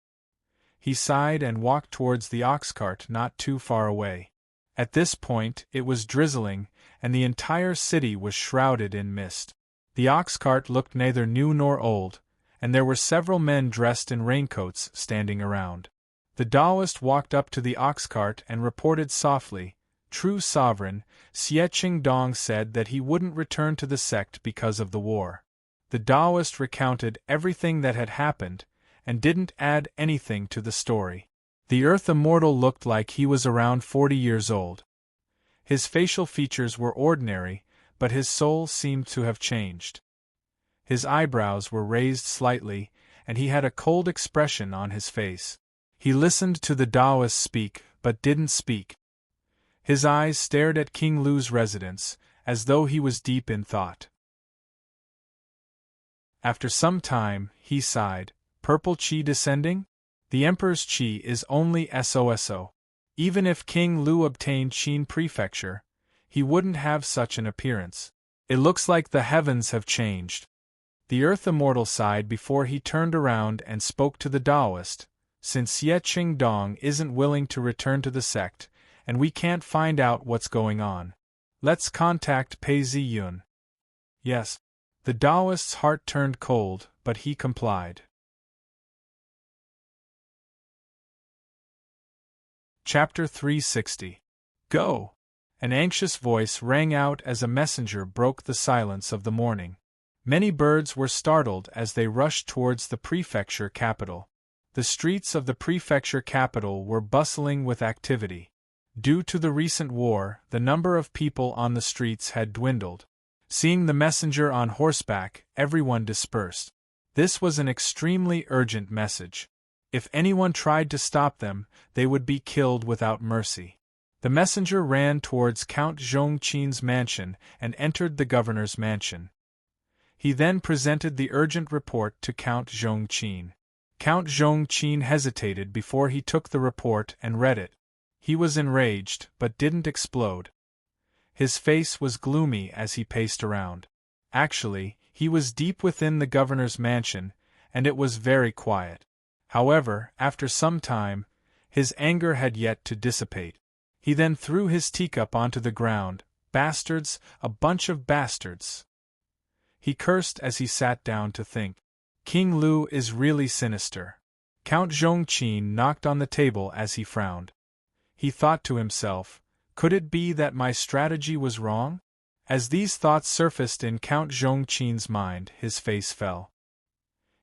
He sighed and walked towards the ox cart not too far away. At this point, it was drizzling, and the entire city was shrouded in mist. The ox cart looked neither new nor old, and there were several men dressed in raincoats standing around. The Taoist walked up to the ox cart and reported softly, True Sovereign, Xie Qingdong said that he wouldn't return to the sect because of the war. The Taoist recounted everything that had happened, and didn't add anything to the story. The Earth Immortal looked like he was around 40 years old. His facial features were ordinary, but his soul seemed to have changed. His eyebrows were raised slightly, and he had a cold expression on his face. He listened to the Taoist speak, but didn't speak. His eyes stared at King Lu's residence, as though he was deep in thought. After some time, he sighed. Purple Qi descending? The Emperor's Qi is only SOSO. Even if King Lu obtained Qin Prefecture, he wouldn't have such an appearance. It looks like the heavens have changed. The Earth Immortal sighed before he turned around and spoke to the Taoist. Since Xie Qingdong isn't willing to return to the sect, and we can't find out what's going on, Let's contact Pei Ziyun. Yes. The Taoist's heart turned cold, but he complied. Chapter 360. Go! An anxious voice rang out as a messenger broke the silence of the morning. Many birds were startled as they rushed towards the prefecture capital. The streets of the prefecture capital were bustling with activity. Due to the recent war, the number of people on the streets had dwindled. Seeing the messenger on horseback, everyone dispersed. This was an extremely urgent message. If anyone tried to stop them, they would be killed without mercy. The messenger ran towards Count Zhongqin's mansion and entered the governor's mansion. He then presented the urgent report to Count Zhongqin. Count Zhongqin hesitated before he took the report and read it. He was enraged, but didn't explode. His face was gloomy as he paced around. Actually, he was deep within the governor's mansion, and it was very quiet. However, after some time, his anger had yet to dissipate. He then threw his teacup onto the ground. Bastards, a bunch of bastards! He cursed as he sat down to think. King Lu is really sinister. Count Zhongqin knocked on the table as he frowned. He thought to himself, could it be that my strategy was wrong? As these thoughts surfaced in Count Zhongqin's mind, his face fell.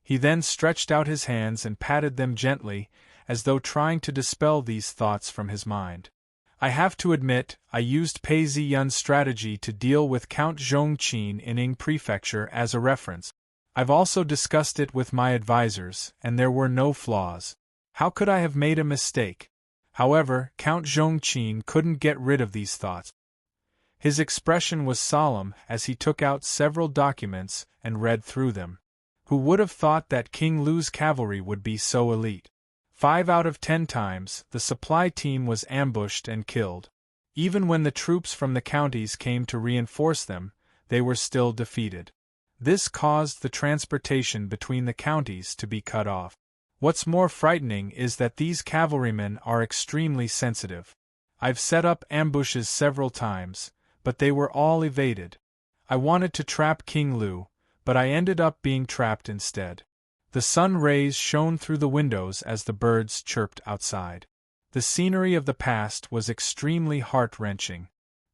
He then stretched out his hands and patted them gently, as though trying to dispel these thoughts from his mind. I have to admit, I used Pei Ziyun's strategy to deal with Count Zhongqin in Ying Prefecture as a reference. I've also discussed it with my advisors, and there were no flaws. How could I have made a mistake? However, Count Zhongqin couldn't get rid of these thoughts. His expression was solemn as he took out several documents and read through them. Who would have thought that King Lu's cavalry would be so elite? 5 out of 10 times, the supply team was ambushed and killed. Even when the troops from the counties came to reinforce them, they were still defeated. This caused the transportation between the counties to be cut off. What's more frightening is that these cavalrymen are extremely sensitive. I've set up ambushes several times, but they were all evaded. I wanted to trap King Lu, but I ended up being trapped instead. The sun rays shone through the windows as the birds chirped outside. The scenery of the past was extremely heart-wrenching.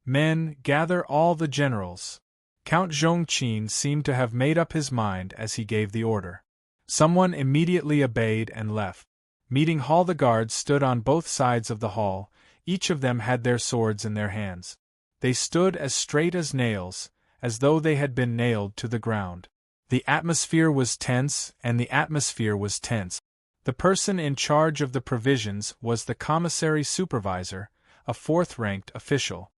Men, gather all the generals. Count Zhongqin seemed to have made up his mind as he gave the order. Someone immediately obeyed and left. Meeting hall, the guards stood on both sides of the hall. Each of them had their swords in their hands. They stood as straight as nails, as though they had been nailed to the ground. The atmosphere was tense, and the atmosphere was tense. The person in charge of the provisions was the commissary supervisor, a 4th-ranked official.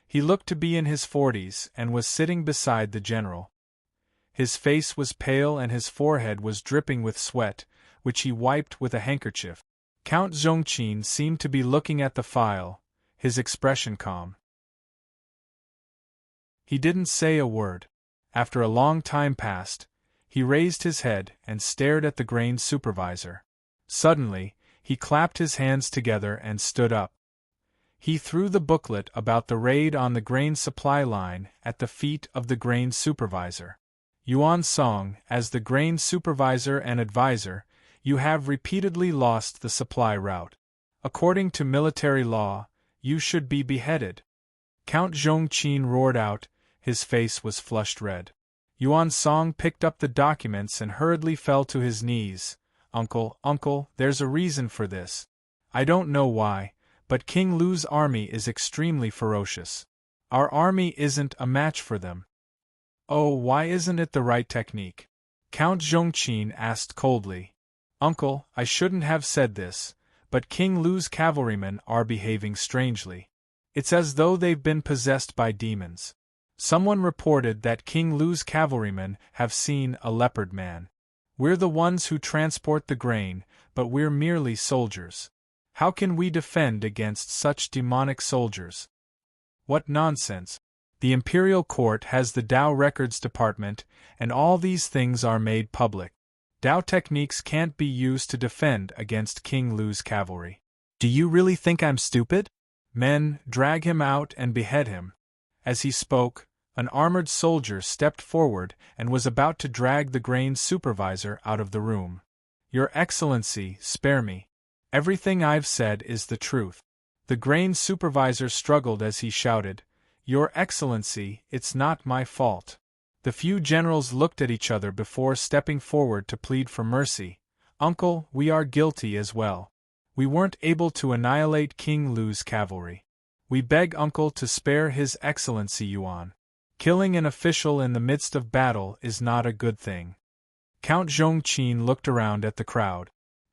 He looked to be in his 40s and was sitting beside the general. His face was pale and his forehead was dripping with sweat, which he wiped with a handkerchief. Count Zhongqin seemed to be looking at the file, his expression calm. He didn't say a word. After a long time passed, he raised his head and stared at the grain supervisor. Suddenly, he clapped his hands together and stood up. He threw the booklet about the raid on the grain supply line at the feet of the grain supervisor. Yuan Song, as the grain supervisor and advisor, you have repeatedly lost the supply route. According to military law, you should be beheaded. Count Zhongqin roared out. His face was flushed red. Yuan Song picked up the documents and hurriedly fell to his knees. Uncle, there's a reason for this. I don't know why, but King Lu's army is extremely ferocious. Our army isn't a match for them. Oh, why isn't it the right technique? Count Zhongqin asked coldly. Uncle, I shouldn't have said this, but King Lu's cavalrymen are behaving strangely. It's as though they've been possessed by demons. Someone reported that King Lu's cavalrymen have seen a leopard man. We're the ones who transport the grain, but we're merely soldiers. How can we defend against such demonic soldiers? What nonsense! The imperial court has the Tao records department, and all these things are made public. Tao techniques can't be used to defend against King Lu's cavalry. Do you really think I'm stupid? Men, drag him out and behead him. As he spoke, an armored soldier stepped forward and was about to drag the grain supervisor out of the room. Your Excellency, spare me. Everything I've said is the truth. The grain supervisor struggled as he shouted, Your Excellency, it's not my fault. The few generals looked at each other before stepping forward to plead for mercy. Uncle, we are guilty as well. We weren't able to annihilate King Lu's cavalry. We beg Uncle to spare His Excellency Yuan. Killing an official in the midst of battle is not a good thing. Count Zhongqin looked around at the crowd.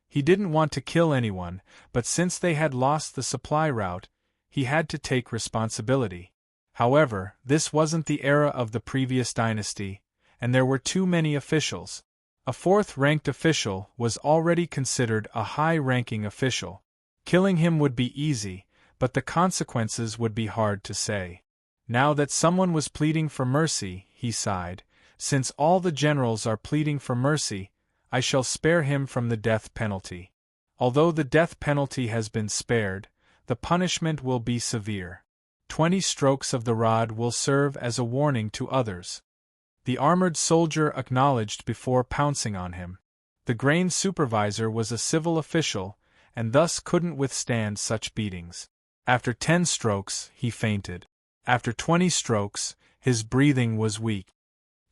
He didn't want to kill anyone, but since they had lost the supply route, he had to take responsibility. However, this wasn't the era of the previous dynasty, and there were too many officials. A fourth-ranked official was already considered a high-ranking official. Killing him would be easy, but the consequences would be hard to say. Now that someone was pleading for mercy, he sighed, since all the generals are pleading for mercy, I shall spare him from the death penalty. Although the death penalty has been spared, the punishment will be severe. 20 strokes of the rod will serve as a warning to others. The armored soldier acknowledged before pouncing on him. The grain supervisor was a civil official, and thus couldn't withstand such beatings. After 10 strokes, he fainted. After 20 strokes, his breathing was weak.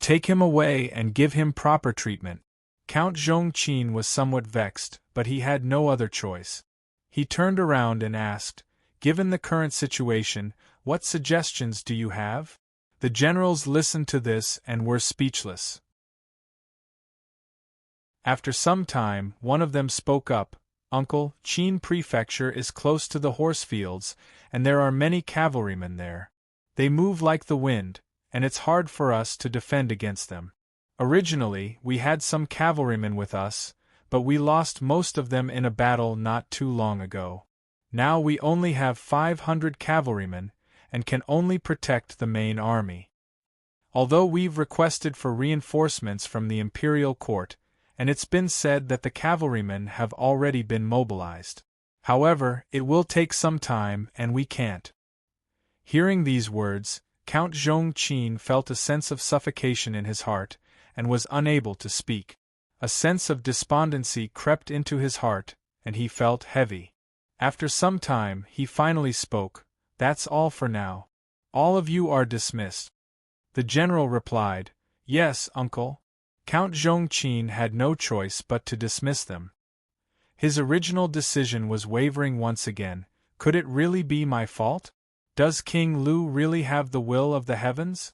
Take him away and give him proper treatment. Count Zhongqin was somewhat vexed, but he had no other choice. He turned around and asked, Given the current situation, what suggestions do you have? The generals listened to this and were speechless. After some time, one of them spoke up, Uncle, Qin Prefecture is close to the horse fields, and there are many cavalrymen there. They move like the wind, and it's hard for us to defend against them. Originally, we had some cavalrymen with us, but we lost most of them in a battle not too long ago. Now we only have 500 cavalrymen, and can only protect the main army. Although we've requested for reinforcements from the imperial court, and it's been said that the cavalrymen have already been mobilized. However, it will take some time and we can't. Hearing these words, Count Zhongqin felt a sense of suffocation in his heart, and was unable to speak. A sense of despondency crept into his heart, and he felt heavy. After some time, he finally spoke, That's all for now. All of you are dismissed. The general replied, Yes, uncle. Count Zhongqin had no choice but to dismiss them. His original decision was wavering once again. Could it really be my fault? Does King Lu really have the will of the heavens?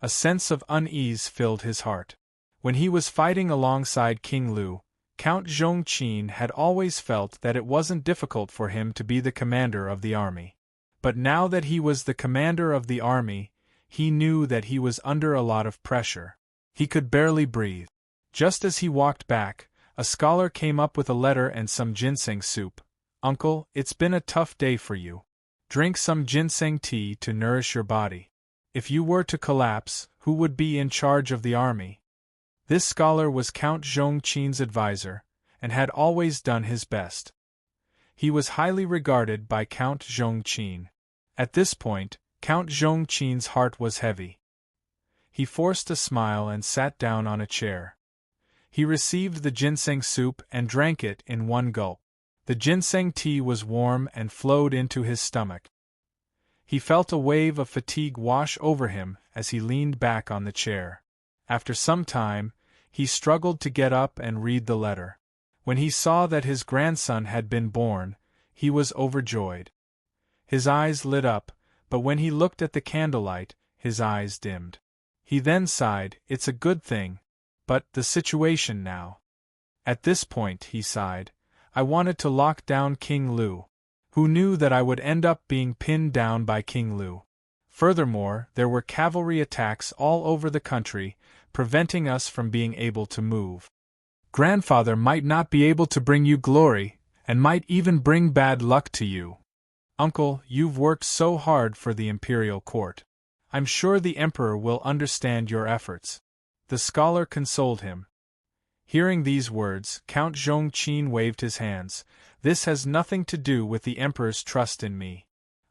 A sense of unease filled his heart. When he was fighting alongside King Lu, Count Zhongqin had always felt that it wasn't difficult for him to be the commander of the army. But now that he was the commander of the army, he knew that he was under a lot of pressure. He could barely breathe. Just as he walked back, a scholar came up with a letter and some ginseng soup. Uncle, it's been a tough day for you. Drink some ginseng tea to nourish your body. If you were to collapse, who would be in charge of the army? This scholar was Count Zhongqin's advisor, and had always done his best. He was highly regarded by Count Zhongqin. At this point, Count Zhongqin's heart was heavy. He forced a smile and sat down on a chair. He received the ginseng soup and drank it in one gulp. The ginseng tea was warm and flowed into his stomach. He felt a wave of fatigue wash over him as he leaned back on the chair. After some time, he struggled to get up and read the letter. When he saw that his grandson had been born, he was overjoyed. His eyes lit up, but when he looked at the candlelight, his eyes dimmed. He then sighed, It's a good thing. But the situation now. At this point, he sighed, I wanted to lock down King Lu. Who knew that I would end up being pinned down by King Lu? Furthermore, there were cavalry attacks all over the country, preventing us from being able to move. Grandfather might not be able to bring you glory, and might even bring bad luck to you. Uncle, you've worked so hard for the imperial court. I'm sure the emperor will understand your efforts. The scholar consoled him. Hearing these words, Count Zhongqin waved his hands. This has nothing to do with the emperor's trust in me.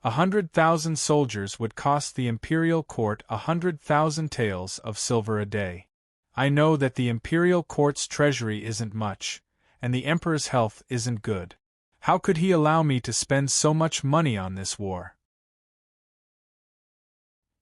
100,000 soldiers would cost the imperial court 100,000 taels of silver a day. I know that the imperial court's treasury isn't much, and the emperor's health isn't good. How could he allow me to spend so much money on this war?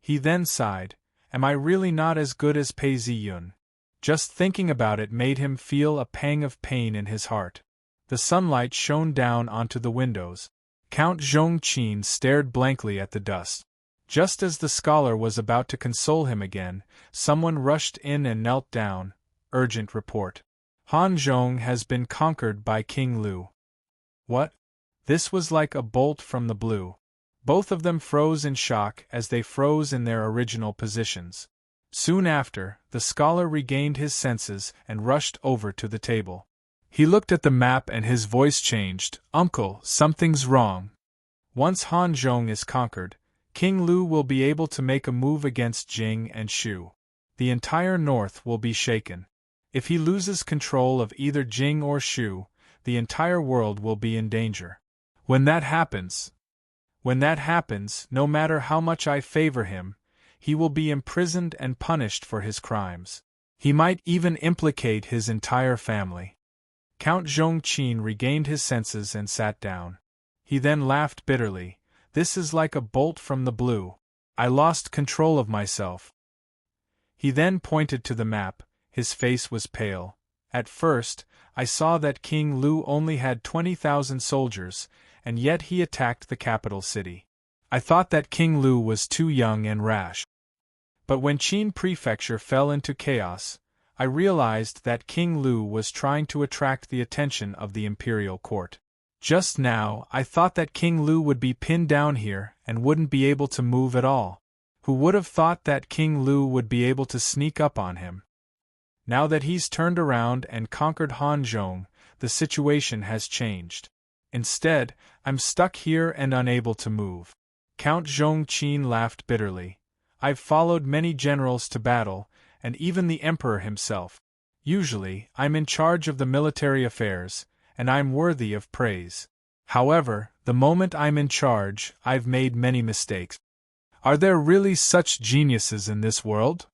He then sighed. Am I really not as good as Pei Ziyun? Just thinking about it made him feel a pang of pain in his heart. The sunlight shone down onto the windows. Count Zhongqin stared blankly at the dust. Just as the scholar was about to console him again, someone rushed in and knelt down. Urgent report. Han Zhong has been conquered by King Lu. What? This was like a bolt from the blue. Both of them froze in shock as they froze in their original positions. Soon after, the scholar regained his senses and rushed over to the table. He looked at the map and his voice changed. Uncle, something's wrong. Once Han Zhong is conquered, King Lu will be able to make a move against Jing and Shu. The entire north will be shaken. If he loses control of either Jing or Shu, the entire world will be in danger. When that happens, no matter how much I favor him, he will be imprisoned and punished for his crimes. He might even implicate his entire family. Count Zhongqin regained his senses and sat down. He then laughed bitterly. This is like a bolt from the blue. I lost control of myself. He then pointed to the map. His face was pale. At first, I saw that King Lu only had 20,000 soldiers, and yet he attacked the capital city. I thought that King Lu was too young and rash. But when Qin Prefecture fell into chaos, I realized that King Lu was trying to attract the attention of the imperial court. Just now, I thought that King Lu would be pinned down here and wouldn't be able to move at all. Who would have thought that King Lu would be able to sneak up on him? Now that he's turned around and conquered Han Zhong, the situation has changed. Instead, I'm stuck here and unable to move. Count Zhongqin laughed bitterly. I've followed many generals to battle, and even the emperor himself. Usually, I'm in charge of the military affairs, and I'm worthy of praise. However, the moment I'm in charge, I've made many mistakes. Are there really such geniuses in this world?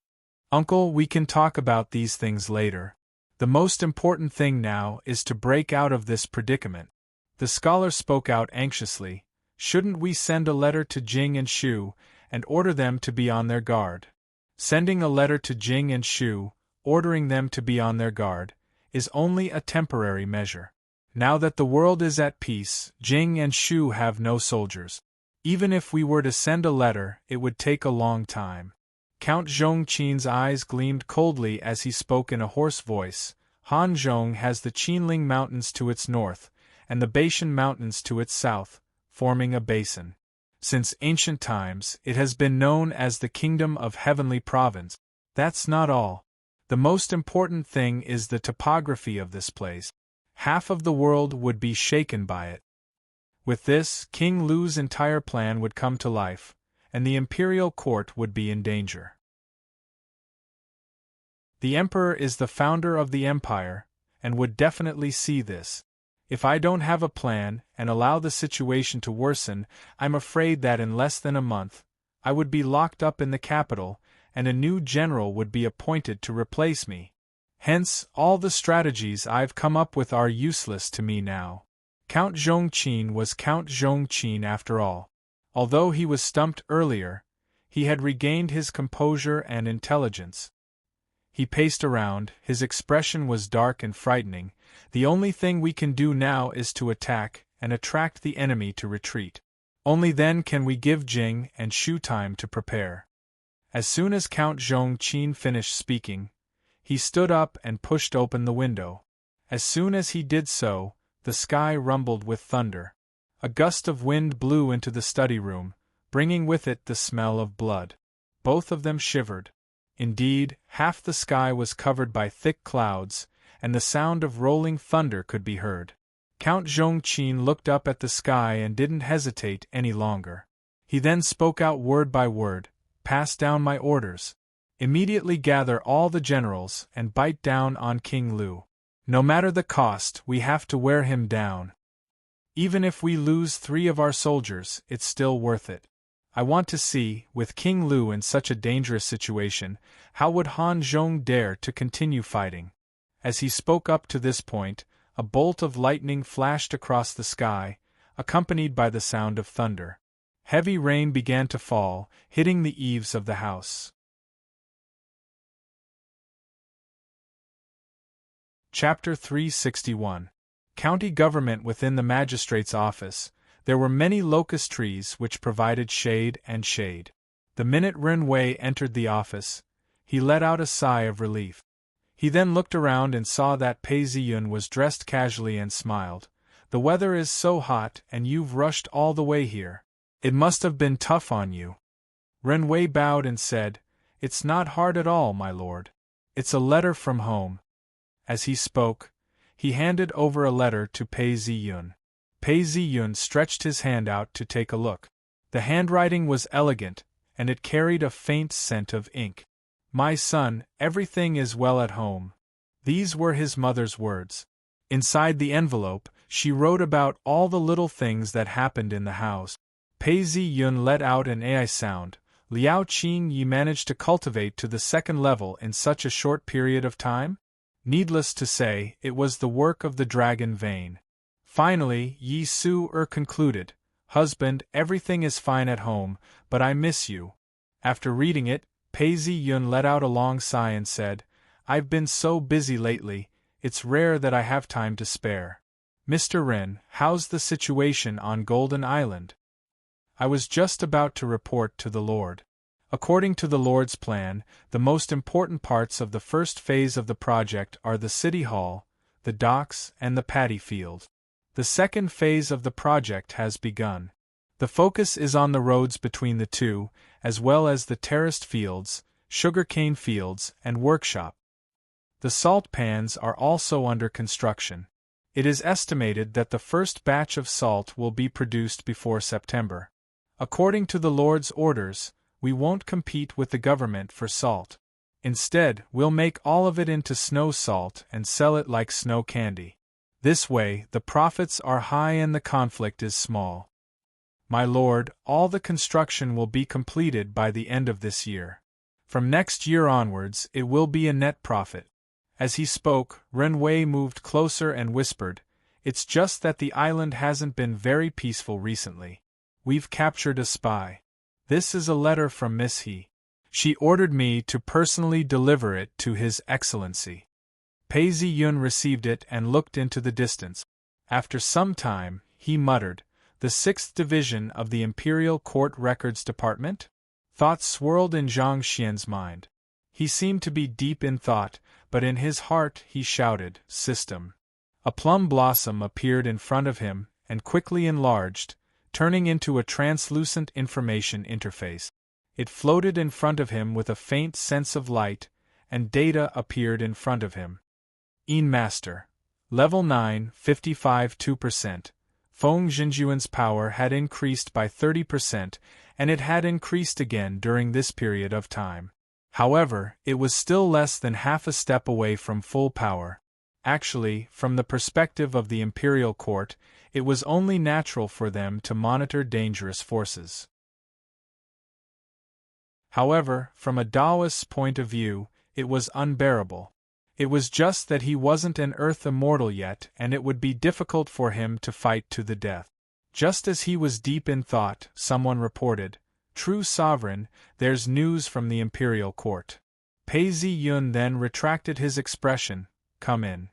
Uncle, we can talk about these things later. The most important thing now is to break out of this predicament. The scholar spoke out anxiously. Shouldn't we send a letter to Jing and Shu, and order them to be on their guard? Sending a letter to Jing and Shu, ordering them to be on their guard, is only a temporary measure. Now that the world is at peace, Jing and Shu have no soldiers. Even if we were to send a letter, it would take a long time. Count Zhongqin's eyes gleamed coldly as he spoke in a hoarse voice. Han Zhong has the Qinling Mountains to its north, and the Beishan Mountains to its south, forming a basin. Since ancient times, it has been known as the Kingdom of Heavenly Province. That's not all. The most important thing is the topography of this place. Half of the world would be shaken by it. With this, King Lu's entire plan would come to life, and the imperial court would be in danger. The emperor is the founder of the empire, and would definitely see this. If I don't have a plan and allow the situation to worsen, I'm afraid that in less than a month, I would be locked up in the capital, and a new general would be appointed to replace me. Hence, all the strategies I've come up with are useless to me now. Count Zhongqin was Count Zhongqin after all. Although he was stumped earlier, he had regained his composure and intelligence. He paced around, his expression was dark and frightening. The only thing we can do now is to attack and attract the enemy to retreat. Only then can we give Jing and Shu time to prepare. As soon as Count Zhongqin finished speaking, he stood up and pushed open the window. As soon as he did so, the sky rumbled with thunder. A gust of wind blew into the study room, bringing with it the smell of blood. Both of them shivered. Indeed, half the sky was covered by thick clouds, and the sound of rolling thunder could be heard. Count Zhongqin looked up at the sky and didn't hesitate any longer. He then spoke out word by word. Pass down my orders. Immediately gather all the generals and bite down on King Lu. No matter the cost, we have to wear him down. Even if we lose 3 of our soldiers, it's still worth it. I want to see, with King Lu in such a dangerous situation, how would Han Zhong dare to continue fighting? As he spoke up to this point, a bolt of lightning flashed across the sky, accompanied by the sound of thunder. Heavy rain began to fall, hitting the eaves of the house. Chapter 361. County Government. Within the magistrate's office, there were many locust trees which provided shade and shade. The minute Ren Wei entered the office, he let out a sigh of relief. He then looked around and saw that Pei Ziyun was dressed casually and smiled. "The weather is so hot and you've rushed all the way here. It must have been tough on you." Ren Wei bowed and said, "It's not hard at all, my lord. It's a letter from home." As he spoke, he handed over a letter to Pei Ziyun. Pei Ziyun stretched his hand out to take a look. The handwriting was elegant, and it carried a faint scent of ink. "My son, everything is well at home." These were his mother's words. Inside the envelope, she wrote about all the little things that happened in the house. Pei Ziyun let out an ai sound. "Liao Qing, you managed to cultivate to the 2nd level in such a short period of time?" Needless to say, it was the work of the dragon vein. Finally, Yi Su concluded, "Husband, everything is fine at home, but I miss you." After reading it, Pei Ziyun let out a long sigh and said, "I've been so busy lately, it's rare that I have time to spare. Mr. Ren, how's the situation on Golden Island?" "I was just about to report to the Lord. According to the Lord's plan, the most important parts of the first phase of the project are the City Hall, the docks, and the paddy field. The second phase of the project has begun. The focus is on the roads between the two, as well as the terraced fields, sugarcane fields, and workshop. The salt pans are also under construction. It is estimated that the first batch of salt will be produced before September. According to the Lord's orders, we won't compete with the government for salt. Instead, we'll make all of it into snow salt and sell it like snow candy. This way, the profits are high and the conflict is small. My lord, all the construction will be completed by the end of this year. From next year onwards, it will be a net profit." As he spoke, Ren Wei moved closer and whispered, "It's just that the island hasn't been very peaceful recently. We've captured a spy. This is a letter from Miss He. She ordered me to personally deliver it to His Excellency." Pei Ziyun received it and looked into the distance. After some time, he muttered, "The 6th Division of the Imperial Court Records Department?" Thoughts swirled in Zhang Xian's mind. He seemed to be deep in thought, but in his heart he shouted, "System." A plum blossom appeared in front of him and quickly enlarged, turning into a translucent information interface. It floated in front of him with a faint sense of light, and data appeared in front of him. Master. Level 9, 55 2%. Feng Xinjuan's power had increased by 30%, and it had increased again during this period of time. However, it was still less than half a step away from full power. Actually, from the perspective of the Imperial Court, it was only natural for them to monitor dangerous forces. However, from a Taoist's point of view, it was unbearable. It was just that he wasn't an Earth immortal yet, and it would be difficult for him to fight to the death. Just as he was deep in thought, someone reported, "True Sovereign, there's news from the Imperial Court." Pei Ziyun then retracted his expression, "Come in."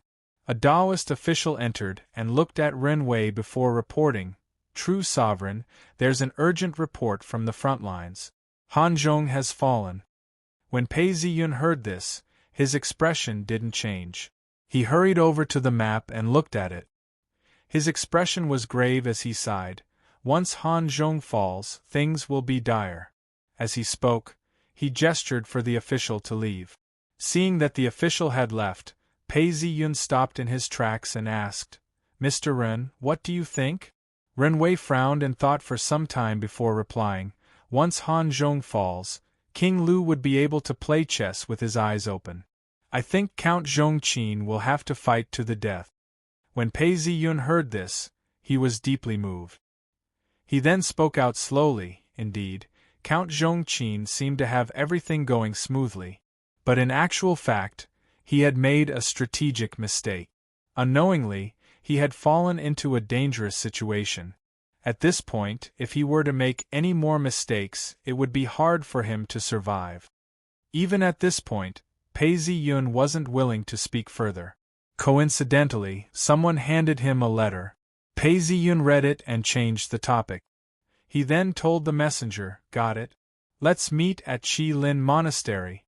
A Taoist official entered and looked at Ren Wei before reporting, "True Sovereign, there's an urgent report from the front lines. Han Zhong has fallen." When Pei Ziyun heard this, his expression didn't change. He hurried over to the map and looked at it. His expression was grave as he sighed. "Once Han Zhong falls, things will be dire." As he spoke, he gestured for the official to leave. Seeing that the official had left, Pei Ziyun stopped in his tracks and asked, "Mr. Ren, what do you think?" Ren Wei frowned and thought for some time before replying, "Once Han Zhong falls, King Lu would be able to play chess with his eyes open. I think Count Zhongqin will have to fight to the death." When Pei Ziyun heard this, He was deeply moved. He then spoke out slowly. Indeed, Count Zhongqin seemed to have everything going smoothly. But in actual fact, he had made a strategic mistake. Unknowingly, he had fallen into a dangerous situation. At this point, if he were to make any more mistakes, it would be hard for him to survive. Even at this point, Pei Ziyun wasn't willing to speak further. Coincidentally, someone handed him a letter. Pei Ziyun read it and changed the topic. He then told the messenger, "Got it? Let's meet at Qi Lin Monastery."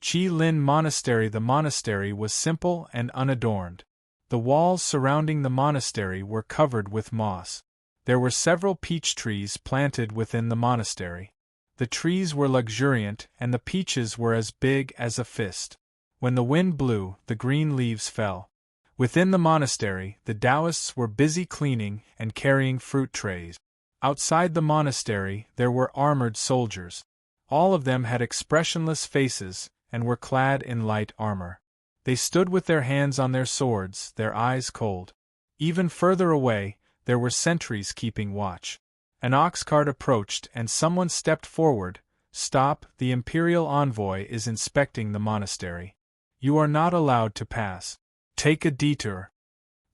Qi Lin Monastery. The monastery was simple and unadorned. The walls surrounding the monastery were covered with moss. There were several peach trees planted within the monastery. The trees were luxuriant and the peaches were as big as a fist. When the wind blew, the green leaves fell. Within the monastery, the Taoists were busy cleaning and carrying fruit trays. Outside the monastery, there were armored soldiers. All of them had expressionless faces and were clad in light armor. They stood with their hands on their swords, their eyes cold. Even further away, there were sentries keeping watch. An ox cart approached and someone stepped forward. "Stop, the imperial envoy is inspecting the monastery. You are not allowed to pass. Take a detour."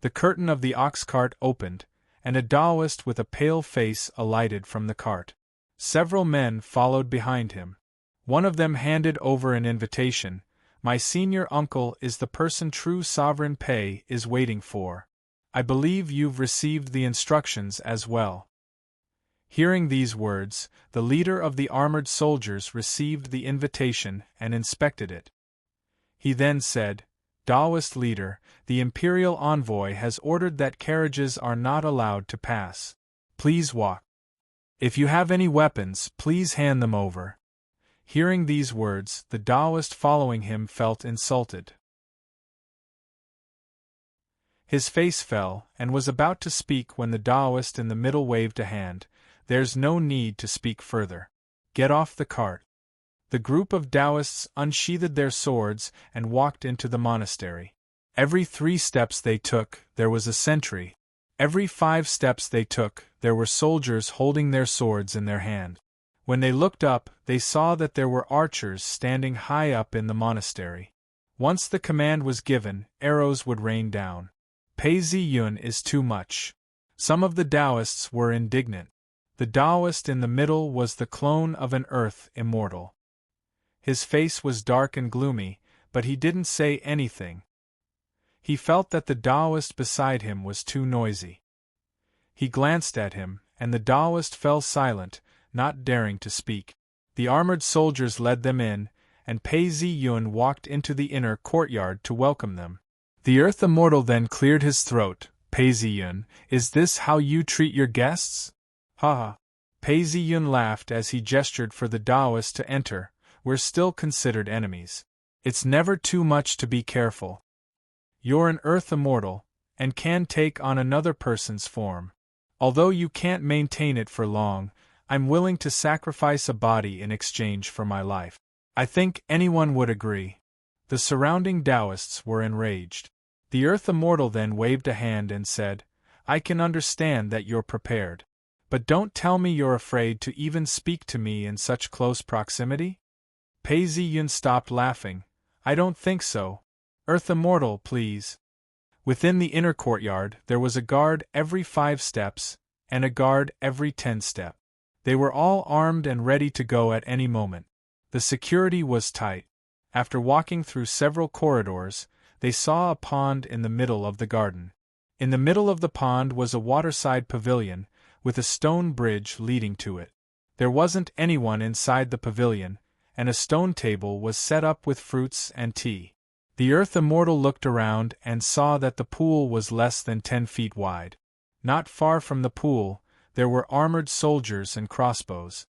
The curtain of the ox cart opened, and a Taoist with a pale face alighted from the cart. Several men followed behind him. One of them handed over an invitation. "My senior uncle is the person true Sovereign Pei is waiting for. I believe you've received the instructions as well." Hearing these words, the leader of the armored soldiers received the invitation and inspected it. He then said, "Taoist leader, the imperial envoy has ordered that carriages are not allowed to pass. Please walk. If you have any weapons, please hand them over." Hearing these words, the Taoist following him felt insulted. His face fell, and was about to speak when the Taoist in the middle waved a hand. "There's no need to speak further. Get off the cart." The group of Taoists unsheathed their swords and walked into the monastery. Every 3 steps they took, there was a sentry. Every 5 steps they took, there were soldiers holding their swords in their hand. When they looked up, they saw that there were archers standing high up in the monastery. Once the command was given, arrows would rain down. Pei Ziyun is too much. Some of the Taoists were indignant. The Taoist in the middle was the clone of an earth immortal. His face was dark and gloomy, but he didn't say anything. He felt that the Taoist beside him was too noisy. He glanced at him, and the Taoist fell silent, not daring to speak. The armored soldiers led them in, and Pei Ziyun walked into the inner courtyard to welcome them. The earth immortal then cleared his throat. "Pei Ziyun, is this how you treat your guests?" "Ha ha." Pei Ziyun laughed as he gestured for the Taoist to enter. "We're still considered enemies. It's never too much to be careful. You're an earth immortal, and can take on another person's form. Although you can't maintain it for long, I'm willing to sacrifice a body in exchange for my life. I think anyone would agree." The surrounding Taoists were enraged. The earth immortal then waved a hand and said, "I can understand that you're prepared. But don't tell me you're afraid to even speak to me in such close proximity?" Pei Ziyun stopped laughing. "I don't think so. Earth immortal, please." Within the inner courtyard, there was a guard every 5 steps, and a guard every 10 steps. They were all armed and ready to go at any moment. The security was tight. After walking through several corridors, they saw a pond in the middle of the garden. In the middle of the pond was a waterside pavilion, with a stone bridge leading to it. There wasn't anyone inside the pavilion, and a stone table was set up with fruits and tea. The earth immortal looked around and saw that the pool was less than 10 feet wide. Not far from the pool, there were armored soldiers and crossbows.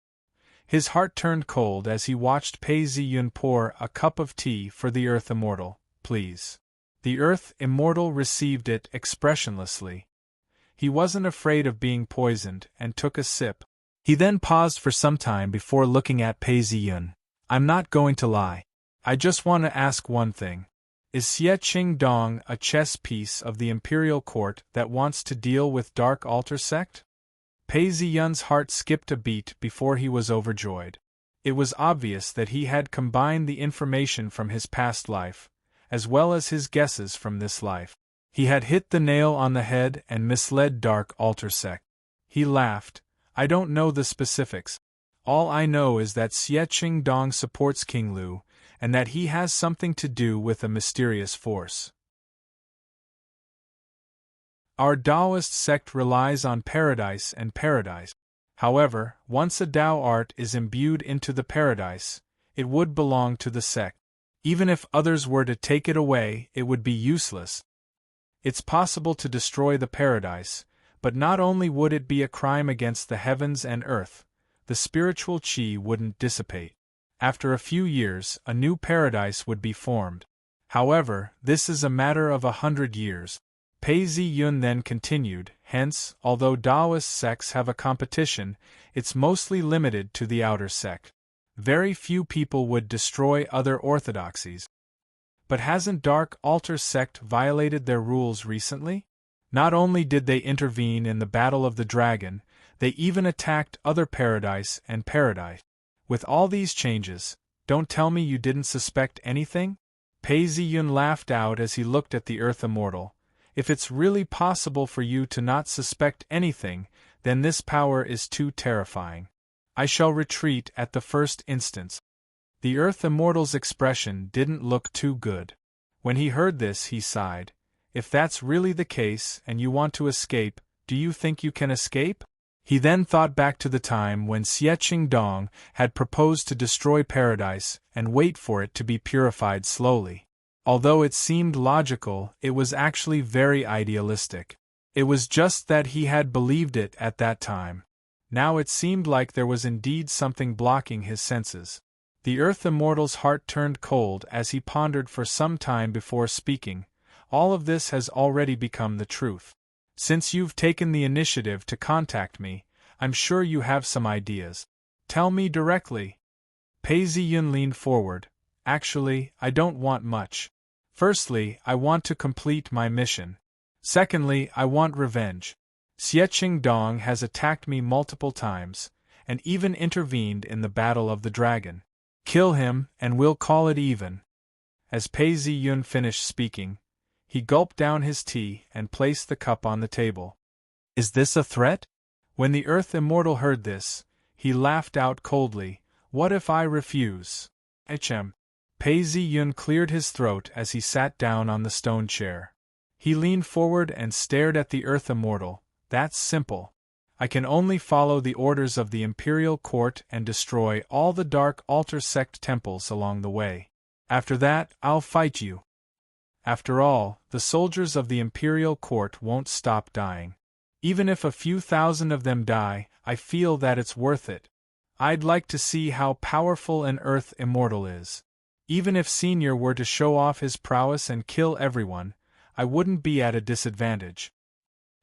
His heart turned cold as he watched Pei Ziyun pour a cup of tea for the earth immortal. "Please." The earth immortal received it expressionlessly. He wasn't afraid of being poisoned and took a sip. He then paused for some time before looking at Pei Ziyun. "I'm not going to lie. I just want to ask one thing. Is Xie Qingdong a chess piece of the imperial court that wants to deal with Dark Altar sect? Pei Ziyun's heart skipped a beat before he was overjoyed. It was obvious that he had combined the information from his past life, as well as his guesses from this life. He had hit the nail on the head and misled Dark Altar sect. He laughed. I don't know the specifics. All I know is that Xie Qingdong supports King Lu, and that he has something to do with a mysterious force. Our Taoist sect relies on paradise and paradise. However, once a Tao art is imbued into the paradise, it would belong to the sect. Even if others were to take it away, it would be useless. It's possible to destroy the paradise, but not only would it be a crime against the heavens and earth, the spiritual qi wouldn't dissipate. After a few years, a new paradise would be formed. However, this is a matter of 100 years. Pei Ziyun then continued, hence, although Taoist sects have a competition, it's mostly limited to the outer sect. Very few people would destroy other orthodoxies. But hasn't Dark Altar sect violated their rules recently? Not only did they intervene in the Battle of the Dragon, they even attacked other paradise and paradise. With all these changes, don't tell me you didn't suspect anything? Pei Ziyun laughed out as he looked at the Earth Immortal. If it's really possible for you to not suspect anything, then this power is too terrifying. I shall retreat at the first instance. The Earth Immortal's expression didn't look too good. When he heard this, he sighed. If that's really the case and you want to escape, do you think you can escape? He then thought back to the time when Xie Qingdong had proposed to destroy paradise and wait for it to be purified slowly. Although it seemed logical, it was actually very idealistic. It was just that he had believed it at that time. Now it seemed like there was indeed something blocking his senses. The Earth Immortal's heart turned cold as he pondered for some time before speaking. All of this has already become the truth. Since you've taken the initiative to contact me, I'm sure you have some ideas. Tell me directly. Pei Ziyun leaned forward. Actually, I don't want much. Firstly, I want to complete my mission. Secondly, I want revenge. Xie Qingdong has attacked me multiple times, and even intervened in the Battle of the Dragon. Kill him, and we'll call it even. As Pei Ziyun finished speaking, he gulped down his tea and placed the cup on the table. Is this a threat? When the Earth Immortal heard this, he laughed out coldly. What if I refuse? Hm. Pei Ziyun cleared his throat as he sat down on the stone chair. He leaned forward and stared at the Earth Immortal. That's simple. I can only follow the orders of the Imperial Court and destroy all the Dark Altar sect temples along the way. After that, I'll fight you. After all, the soldiers of the Imperial Court won't stop dying. Even if a few thousand of them die, I feel that it's worth it. I'd like to see how powerful an Earth Immortal is. Even if Senior were to show off his prowess and kill everyone, I wouldn't be at a disadvantage.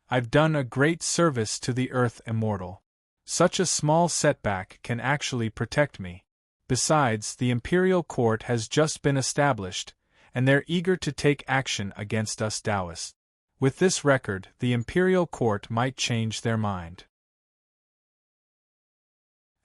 I've done a great service to the Earth Immortal. Such a small setback can actually protect me. Besides, the Imperial Court has just been established, and they're eager to take action against us Taoists. With this record, the Imperial Court might change their mind.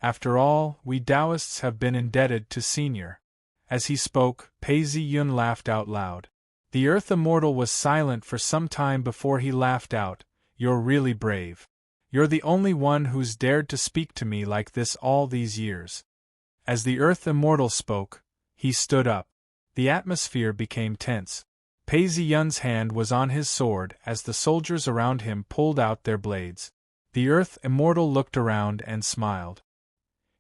After all, we Taoists have been indebted to Senior. As he spoke, Pei Ziyun laughed out loud. The Earth Immortal was silent for some time before he laughed out. You're really brave. You're the only one who's dared to speak to me like this all these years. As the Earth Immortal spoke, he stood up. The atmosphere became tense. Pei Ziyun's hand was on his sword as the soldiers around him pulled out their blades. The Earth Immortal looked around and smiled.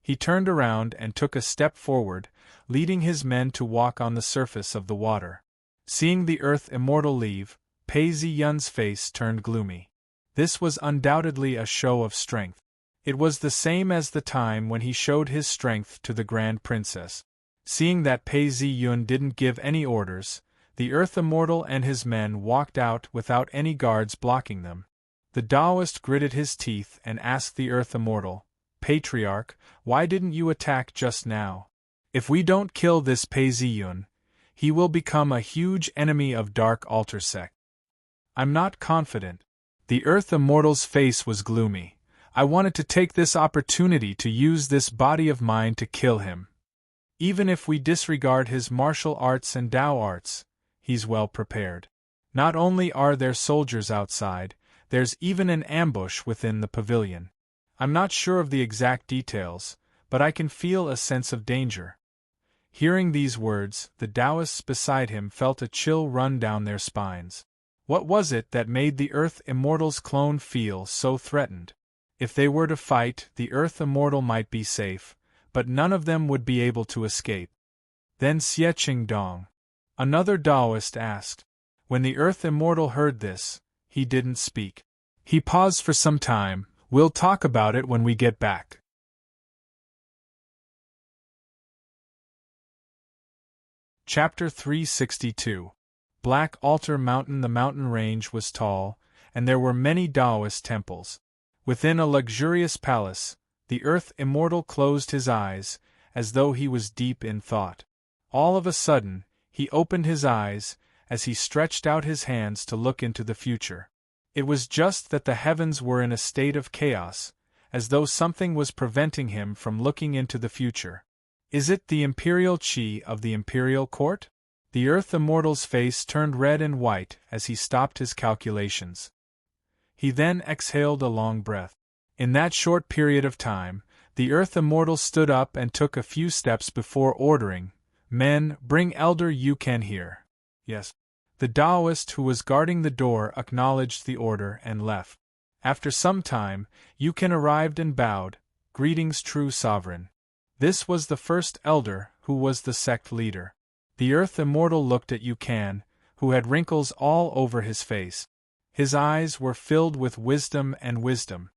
He turned around and took a step forward, leading his men to walk on the surface of the water. Seeing the Earth Immortal leave, Pei Ziyun's face turned gloomy. This was undoubtedly a show of strength. It was the same as the time when he showed his strength to the Grand Princess. Seeing that Pei Ziyun didn't give any orders, the Earth Immortal and his men walked out without any guards blocking them. The Taoist gritted his teeth and asked the Earth Immortal, Patriarch, why didn't you attack just now? If we don't kill this Pei Ziyun, He will become a huge enemy of Dark Altar sect. I'm not confident. The Earth Immortal's face was gloomy. I wanted to take this opportunity to use this body of mine to kill him. Even if we disregard his martial arts and Tao arts, he's well prepared. Not only are there soldiers outside, there's even an ambush within the pavilion. I'm not sure of the exact details, but I can feel a sense of danger. Hearing these words, the Taoists beside him felt a chill run down their spines. What was it that made the Earth Immortal's clone feel so threatened? If they were to fight, the Earth Immortal might be safe, but none of them would be able to escape. Then Xie Qingdong, another Taoist, asked. When the Earth Immortal heard this, he didn't speak. He paused for some time. We'll talk about it when we get back. Chapter 362. Black Altar Mountain. The mountain range was tall, and there were many Taoist temples. Within a luxurious palace, the Earth Immortal closed his eyes, as though he was deep in thought. All of a sudden, he opened his eyes, as he stretched out his hands to look into the future. It was just that the heavens were in a state of chaos, as though something was preventing him from looking into the future. Is it the imperial qi of the imperial court? The Earth Immortal's face turned red and white as he stopped his calculations. He then exhaled a long breath. In that short period of time, the Earth Immortal stood up and took a few steps before ordering, "Men, bring Elder Yukan here." Yes. The Taoist who was guarding the door acknowledged the order and left. After some time, Yukan arrived and bowed, "Greetings, true sovereign." This was the first elder, who was the sect leader. The Earth Immortal looked at Yukan, who had wrinkles all over his face. His eyes were filled with wisdom and wisdom.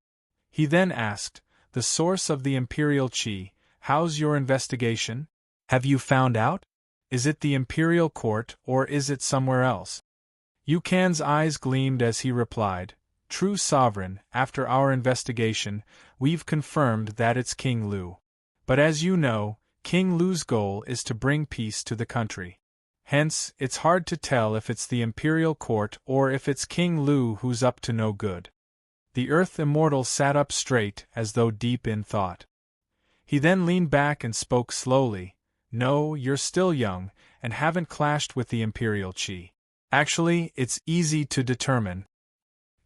He then asked, "The source of the imperial qi, how's your investigation? Have you found out? Is it the imperial court or is it somewhere else?" Yukan's eyes gleamed as he replied, "True sovereign, after our investigation, we've confirmed that it's King Lu. But as you know, King Lu's goal is to bring peace to the country. Hence, it's hard to tell if it's the imperial court or if it's King Lu who's up to no good." The Earth Immortal sat up straight as though deep in thought. He then leaned back and spoke slowly, "No, you're still young, and haven't clashed with the imperial qi. Actually, it's easy to determine.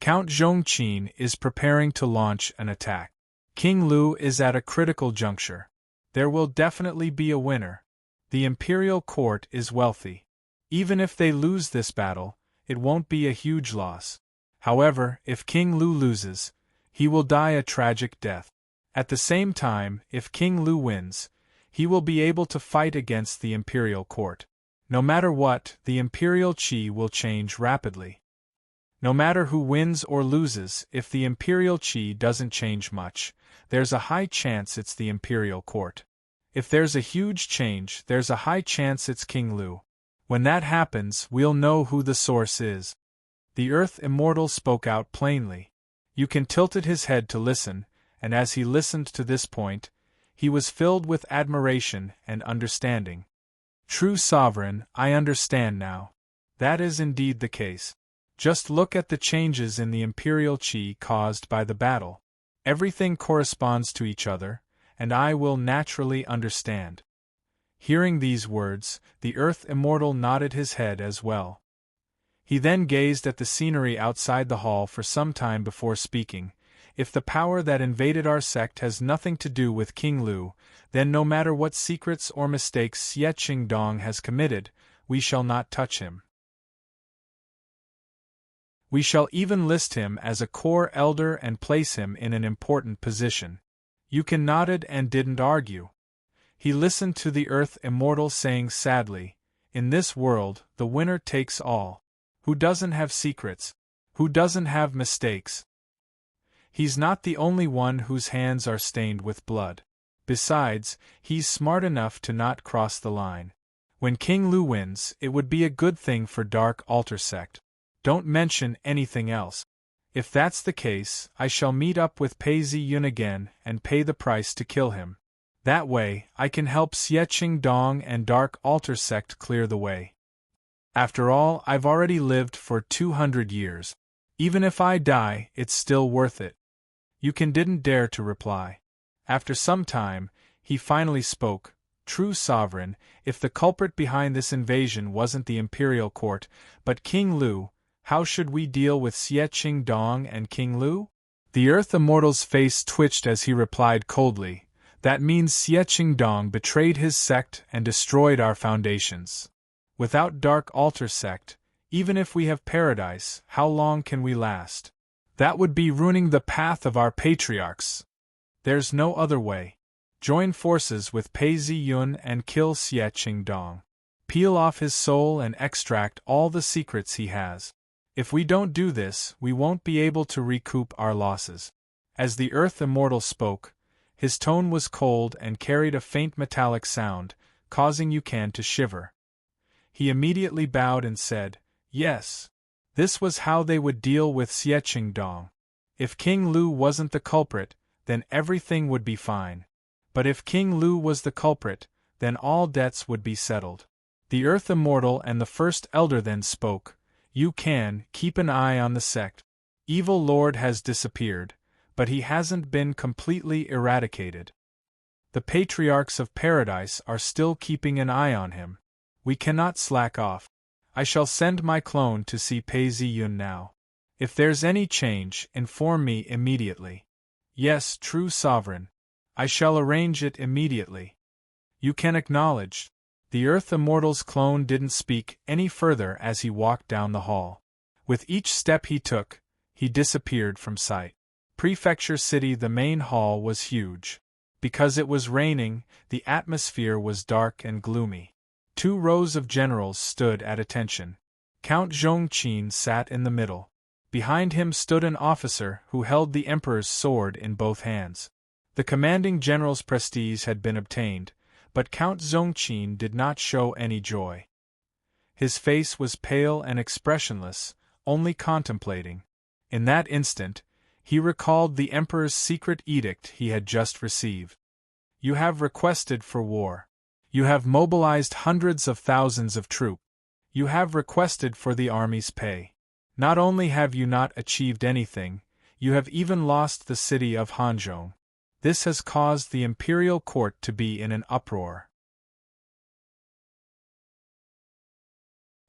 Count Zhongqin is preparing to launch an attack. King Lu is at a critical juncture. There will definitely be a winner. The imperial court is wealthy. Even if they lose this battle, it won't be a huge loss. However, if King Lu loses, he will die a tragic death. At the same time, if King Lu wins, he will be able to fight against the imperial court. No matter what, the imperial qi will change rapidly. No matter who wins or loses, if the imperial qi doesn't change much, there's a high chance it's the imperial court. If there's a huge change, there's a high chance it's King Lu. When that happens, we'll know who the source is." The Earth Immortal spoke out plainly. Yukan tilted his head to listen, and as he listened to this point, he was filled with admiration and understanding. "True sovereign, I understand now. That is indeed the case. Just look at the changes in the imperial qi caused by the battle. Everything corresponds to each other, and I will naturally understand." Hearing these words, the Earth Immortal nodded his head as well. He then gazed at the scenery outside the hall for some time before speaking. "If the power that invaded our sect has nothing to do with King Lu, then no matter what secrets or mistakes Xie Qingdong has committed, we shall not touch him. We shall even list him as a core elder and place him in an important position." Yukan nodded and didn't argue. He listened to the Earth Immortal saying sadly, "In this world, the winner takes all. Who doesn't have secrets? Who doesn't have mistakes? He's not the only one whose hands are stained with blood. Besides, he's smart enough to not cross the line. When King Lu wins, it would be a good thing for Dark Altar sect. Don't mention anything else. If that's the case, I shall meet up with Pei Ziyun again and pay the price to kill him." That way, I can help Xie Dong and Dark Altar Sect clear the way. After all, I've already lived for 200 years. Even if I die, it's still worth it. Yukin didn't dare to reply. After some time, he finally spoke. True sovereign, if the culprit behind this invasion wasn't the imperial court, but King Lu, how should we deal with Xie Dong and King Lu? The Earth Immortal's face twitched as he replied coldly. That means Xie Dong betrayed his sect and destroyed our foundations. Without Dark Altar Sect, even if we have paradise, how long can we last? That would be ruining the path of our patriarchs. There's no other way. Join forces with Pei Ziyun and kill Xie Dong. Peel off his soul and extract all the secrets he has. If we don't do this, we won't be able to recoup our losses. As the Earth Immortal spoke, his tone was cold and carried a faint metallic sound, causing Yukan to shiver. He immediately bowed and said, "Yes." This was how they would deal with Xie Dong. If King Lu wasn't the culprit, then everything would be fine. But if King Lu was the culprit, then all debts would be settled. The Earth Immortal and the First Elder then spoke. You can keep an eye on the sect. Evil Lord has disappeared, but he hasn't been completely eradicated. The Patriarchs of Paradise are still keeping an eye on him. We cannot slack off. I shall send my clone to see Pei Ziyun now. If there's any change, inform me immediately. Yes, true sovereign. I shall arrange it immediately. You can acknowledge. The Earth Immortal's clone didn't speak any further as he walked down the hall. With each step he took, he disappeared from sight. Prefecture City. The main hall was huge. Because it was raining, the atmosphere was dark and gloomy. 2 rows of generals stood at attention. Count Zhongqin sat in the middle. Behind him stood an officer who held the Emperor's sword in both hands. The commanding general's prestige had been obtained, but Count Zhongqin did not show any joy. His face was pale and expressionless, only contemplating. In that instant, he recalled the Emperor's secret edict he had just received. You have requested for war. You have mobilized hundreds of thousands of troops. You have requested for the army's pay. Not only have you not achieved anything, you have even lost the city of Hanzhong. This has caused the imperial court to be in an uproar.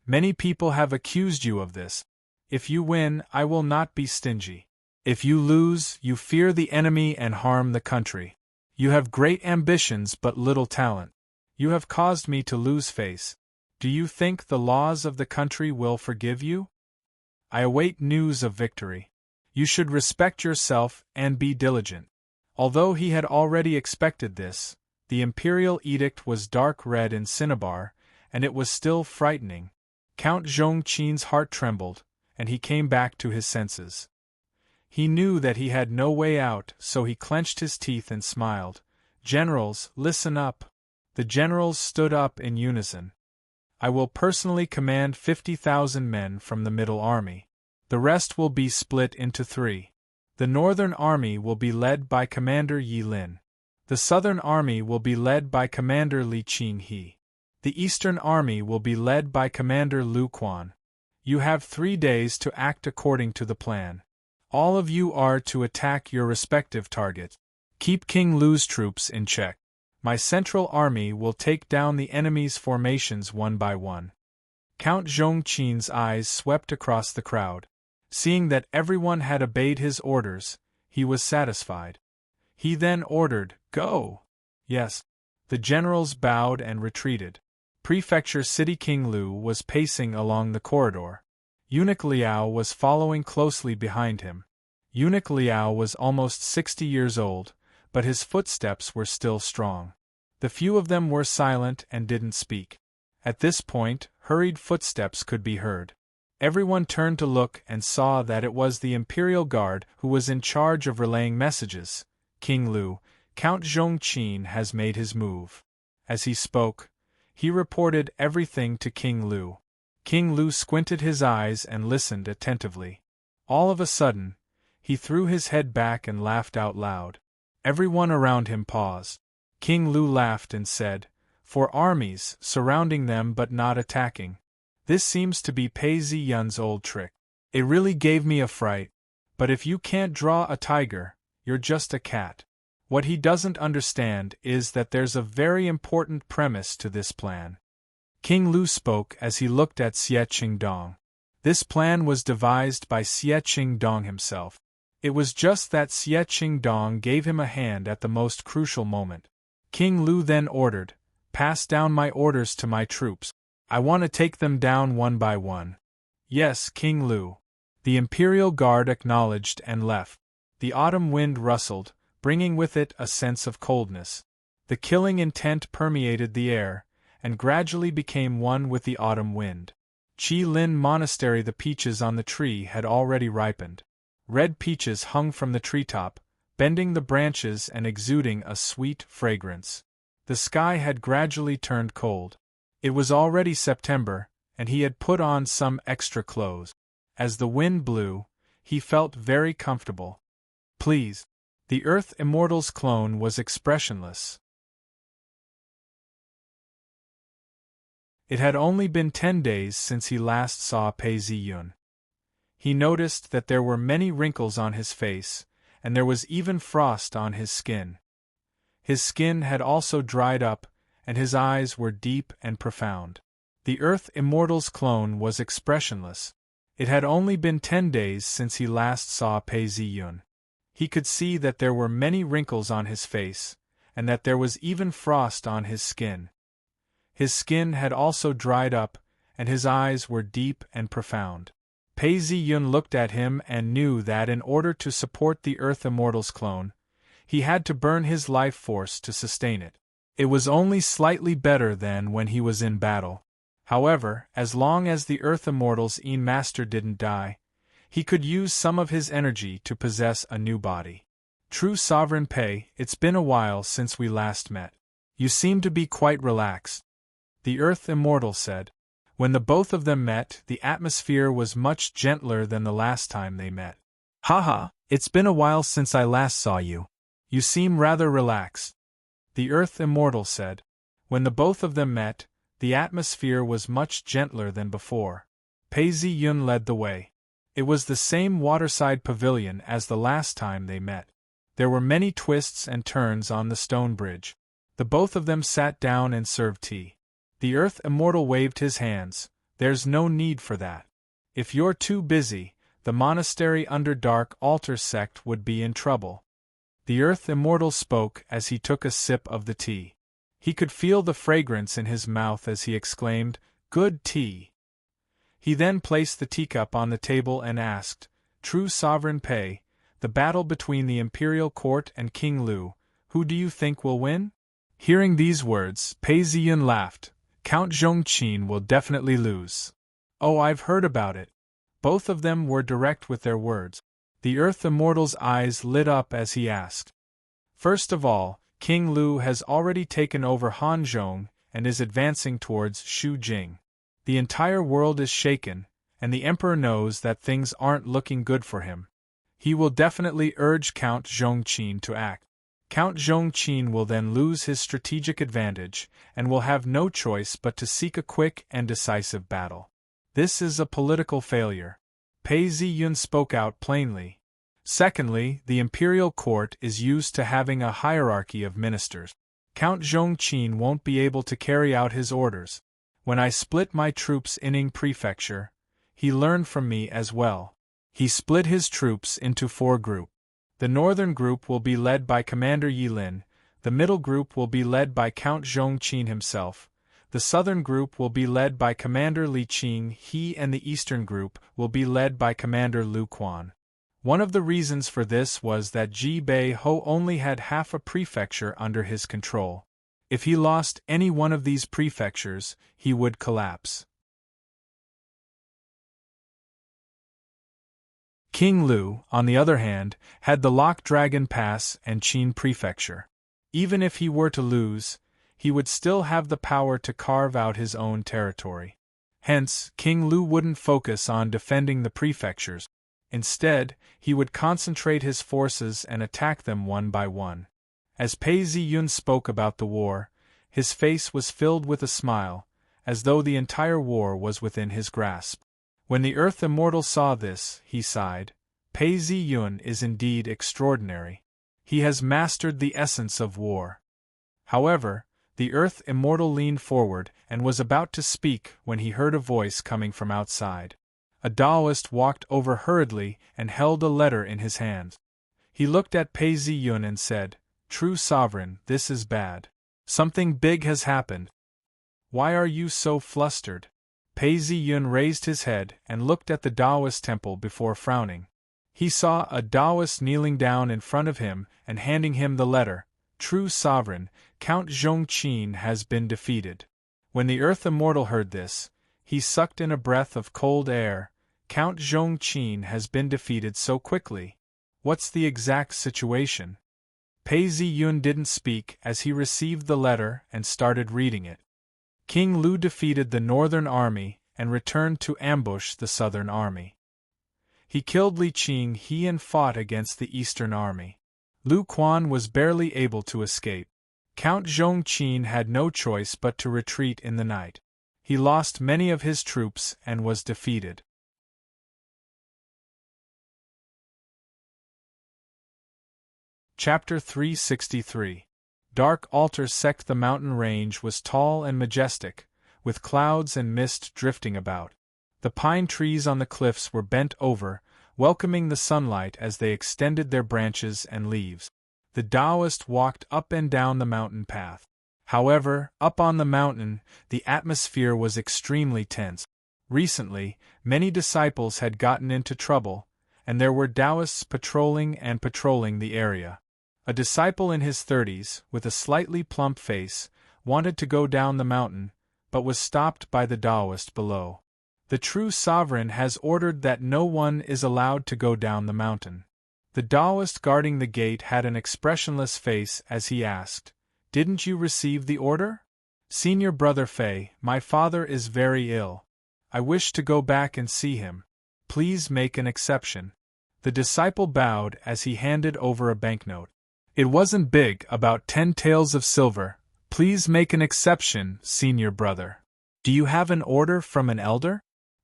Many people have accused you of this. If you win, I will not be stingy. If you lose, you fear the enemy and harm the country. You have great ambitions but little talent. You have caused me to lose face. Do you think the laws of the country will forgive you? I await news of victory. You should respect yourself and be diligent. Although he had already expected this, the imperial edict was dark red in cinnabar, and it was still frightening. Count Zhongqin's heart trembled, and he came back to his senses. He knew that he had no way out, so he clenched his teeth and smiled. Generals, listen up. The generals stood up in unison. I will personally command 50,000 men from the Middle Army. The rest will be split into 3. The Northern Army will be led by Commander Yi Lin. The Southern Army will be led by Commander Li Qinghe. The Eastern Army will be led by Commander Lu Quan. You have 3 days to act according to the plan. All of you are to attack your respective targets. Keep King Lu's troops in check. My central army will take down the enemy's formations one by one. Count Zhongqin's eyes swept across the crowd. Seeing that everyone had obeyed his orders, he was satisfied. He then ordered, "Go!" Yes. The generals bowed and retreated. Prefecture City. King Lu was pacing along the corridor. Eunuch Liao was following closely behind him. Eunuch Liao was almost 60 years old, but his footsteps were still strong. The few of them were silent and didn't speak. At this point, hurried footsteps could be heard. Everyone turned to look and saw that it was the Imperial Guard who was in charge of relaying messages. King Lu, Count Zhongqin has made his move. As he spoke, he reported everything to King Lu. King Lu squinted his eyes and listened attentively. All of a sudden, he threw his head back and laughed out loud. Everyone around him paused. King Lu laughed and said, "For armies, surrounding them but not attacking. This seems to be Pei Ziyun's old trick. It really gave me a fright. But if you can't draw a tiger, you're just a cat. What he doesn't understand is that there's a very important premise to this plan." King Lu spoke as he looked at Xie Qingdong. This plan was devised by Xie Qingdong himself. It was just that Xie Qingdong gave him a hand at the most crucial moment. King Lu then ordered, "Pass down my orders to my troops. I want to take them down one by one." "Yes, King Lu." The Imperial Guard acknowledged and left. The autumn wind rustled, bringing with it a sense of coldness. The killing intent permeated the air, and gradually became one with the autumn wind. Qi Lin Monastery. The peaches on the tree had already ripened. Red peaches hung from the treetop, bending the branches and exuding a sweet fragrance. The sky had gradually turned cold. It was already September, and he had put on some extra clothes. As the wind blew, he felt very comfortable. "Please." The Earth Immortal's clone was expressionless. It had only been 10 days since he last saw Pei Ziyun. He noticed that there were many wrinkles on his face, and there was even frost on his skin. His skin had also dried up, and his eyes were deep and profound. The Earth Immortal's clone was expressionless. It had only been 10 days since he last saw Pei Ziyun. He could see that there were many wrinkles on his face, and that there was even frost on his skin. His skin had also dried up, and his eyes were deep and profound. Pei Ziyun looked at him and knew that in order to support the Earth Immortal's clone, he had to burn his life force to sustain it. It was only slightly better than when he was in battle. However, as long as the Earth Immortal's master didn't die, he could use some of his energy to possess a new body. "True Sovereign Pei, it's been a while since we last met. You seem to be quite relaxed," the Earth Immortal said. When the both of them met, the atmosphere was much gentler than the last time they met. "Haha, it's been a while since I last saw you. You seem rather relaxed," the Earth Immortal said. When the both of them met, the atmosphere was much gentler than before. Pei Ziyun led the way. It was the same waterside pavilion as the last time they met. There were many twists and turns on the stone bridge. The both of them sat down and served tea. The Earth Immortal waved his hands. "There's no need for that. If you're too busy, the monastery under Dark Altar sect would be in trouble." The Earth Immortal spoke as he took a sip of the tea. He could feel the fragrance in his mouth as he exclaimed, "Good tea." He then placed the teacup on the table and asked, "True Sovereign Pei, the battle between the Imperial Court and King Lu, who do you think will win?" Hearing these words, Pei Ziyun laughed. "Count Zhongqin will definitely lose." "Oh, I've heard about it." Both of them were direct with their words. The Earth Immortal's eyes lit up as he asked. "First of all, King Lu has already taken over Hanzhong and is advancing towards Shujing. The entire world is shaken, and the Emperor knows that things aren't looking good for him. He will definitely urge Count Zhongqin to act. Count Zhongqin will then lose his strategic advantage, and will have no choice but to seek a quick and decisive battle. This is a political failure." Pei Ziyun spoke out plainly. "Secondly, the Imperial Court is used to having a hierarchy of ministers. Count Zhongqin won't be able to carry out his orders. When I split my troops in Ying Prefecture, he learned from me as well. He split his troops into 4 groups. The northern group will be led by Commander Yilin, the middle group will be led by Count Zhongqin himself, the southern group will be led by Commander Li Qinghe, and the eastern group will be led by Commander Lu Quan. One of the reasons for this was that Ji Bei Ho only had half a prefecture under his control. If he lost any one of these prefectures, he would collapse." King Lu, on the other hand, had the Lock Dragon Pass and Qin Prefecture. Even if he were to lose, he would still have the power to carve out his own territory. Hence, King Lu wouldn't focus on defending the prefectures. Instead, he would concentrate his forces and attack them one by one. As Pei Ziyun spoke about the war, his face was filled with a smile, as though the entire war was within his grasp. When the Earth Immortal saw this, he sighed. Pei Ziyun is indeed extraordinary. He has mastered the essence of war. However, the Earth Immortal leaned forward and was about to speak when he heard a voice coming from outside. A Taoist walked over hurriedly and held a letter in his hand. He looked at Pei Ziyun and said, "True Sovereign, this is bad. Something big has happened. Why are you so flustered?" Pei Ziyun raised his head and looked at the Taoist temple before frowning. He saw a Taoist kneeling down in front of him and handing him the letter. "True Sovereign, Count Zhongqin has been defeated." When the Earth Immortal heard this, he sucked in a breath of cold air. "Count Zhongqin has been defeated so quickly. What's the exact situation?" Pei Ziyun didn't speak as he received the letter and started reading it. King Lu defeated the northern army and returned to ambush the southern army. He killed Li Qinghe and fought against the eastern army. Lu Quan was barely able to escape. Count Zhongqin had no choice but to retreat in the night. He lost many of his troops and was defeated. Chapter 363. Dark Altar Sect. The mountain range was tall and majestic, with clouds and mist drifting about. The pine trees on the cliffs were bent over, welcoming the sunlight as they extended their branches and leaves. The Taoist walked up and down the mountain path. However, up on the mountain, the atmosphere was extremely tense. Recently, many disciples had gotten into trouble, and there were Taoists patrolling the area. A disciple in his 30s, with a slightly plump face, wanted to go down the mountain, but was stopped by the Taoist below. The true sovereign has ordered that no one is allowed to go down the mountain. The Taoist guarding the gate had an expressionless face as he asked, "Didn't you receive the order?" "Senior Brother Fei, my father is very ill. I wish to go back and see him. Please make an exception." The disciple bowed as he handed over a banknote. "It wasn't big, about 10 taels of silver. Please make an exception, Senior Brother. Do you have an order from an elder?"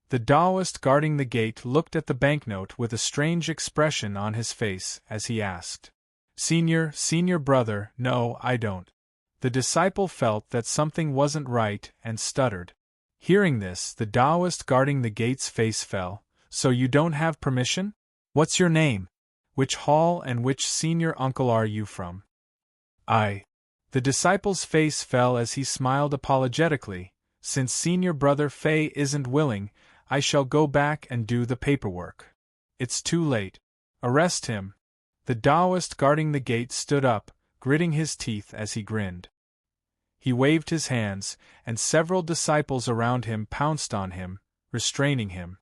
The Taoist guarding the gate looked at the banknote with a strange expression on his face as he asked, Senior Brother, no, I don't." The disciple felt that something wasn't right and stuttered. Hearing this, the Taoist guarding the gate's face fell. "So you don't have permission? What's your name? Which hall and which senior uncle are you from?" "I." The disciple's face fell as he smiled apologetically. "Since Senior Brother Fei isn't willing, I shall go back and do the paperwork. It's too late. Arrest him." The Taoist guarding the gate stood up, gritting his teeth as he grinned. He waved his hands, and several disciples around him pounced on him, restraining him.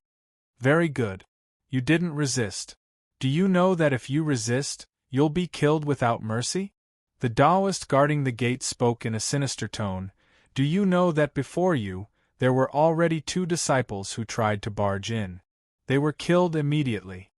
"Very good. You didn't resist. Do you know that if you resist, you'll be killed without mercy?" The Taoist guarding the gate spoke in a sinister tone. "Do you know that before you, there were already 2 disciples who tried to barge in? They were killed immediately.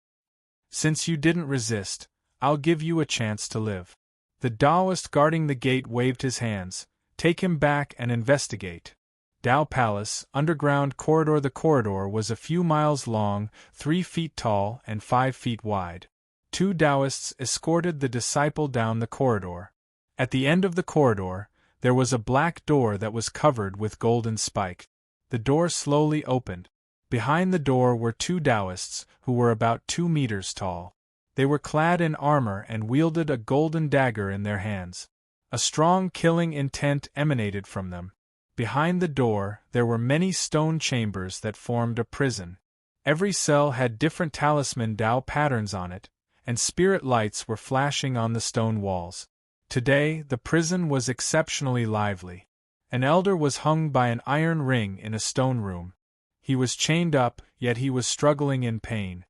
Since you didn't resist, I'll give you a chance to live." The Taoist guarding the gate waved his hands. "Take him back and investigate." Tao Palace, underground corridor. The corridor was a few miles long, 3 feet tall and 5 feet wide. 2 Taoists escorted the disciple down the corridor. At the end of the corridor, there was a black door that was covered with golden spikes. The door slowly opened. Behind the door were 2 Taoists, who were about 2 meters tall. They were clad in armor and wielded a golden dagger in their hands. A strong killing intent emanated from them. Behind the door, there were many stone chambers that formed a prison. Every cell had different talisman Tao patterns on it, and spirit lights were flashing on the stone walls. Today, the prison was exceptionally lively. An elder was hung by an iron ring in a stone room. He was chained up, yet he was struggling in pain.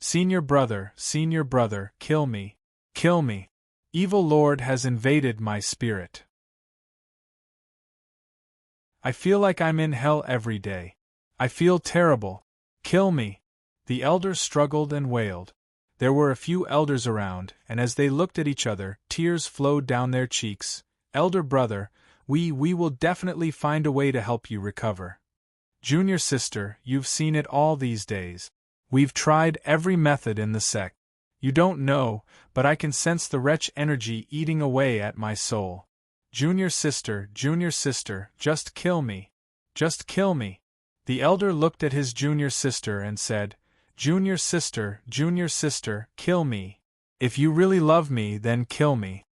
Senior Brother, kill me. Kill me. Evil Lord has invaded my spirit. I feel like I'm in hell every day. I feel terrible. Kill me." The elder struggled and wailed. There were a few elders around, and as they looked at each other, tears flowed down their cheeks. Elder brother, we will definitely find a way to help you recover. Junior sister, you've seen it all these days. We've tried every method in the sect. You don't know, but I can sense the wretch energy eating away at my soul. Junior sister, just kill me. Just kill me. The elder looked at his junior sister and said, Junior sister, kill me. If you really love me, then kill me.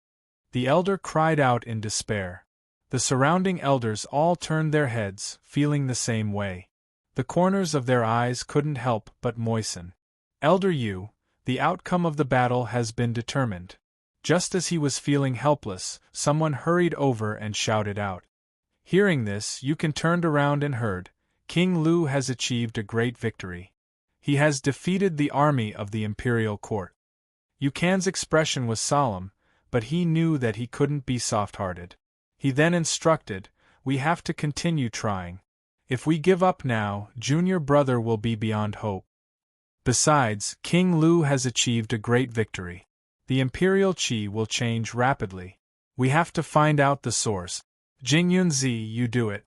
The elder cried out in despair. The surrounding elders all turned their heads, feeling the same way. The corners of their eyes couldn't help but moisten. Elder Yu, the outcome of the battle has been determined. Just as he was feeling helpless, someone hurried over and shouted out. Hearing this, Yukin turned around and heard, King Lu has achieved a great victory. He has defeated the army of the imperial court. Yukan's expression was solemn, but he knew that he couldn't be soft-hearted. He then instructed, we have to continue trying. If we give up now, junior brother will be beyond hope. Besides, King Lu has achieved a great victory. The imperial qi will change rapidly. We have to find out the source. Jing Yunzi, you do it.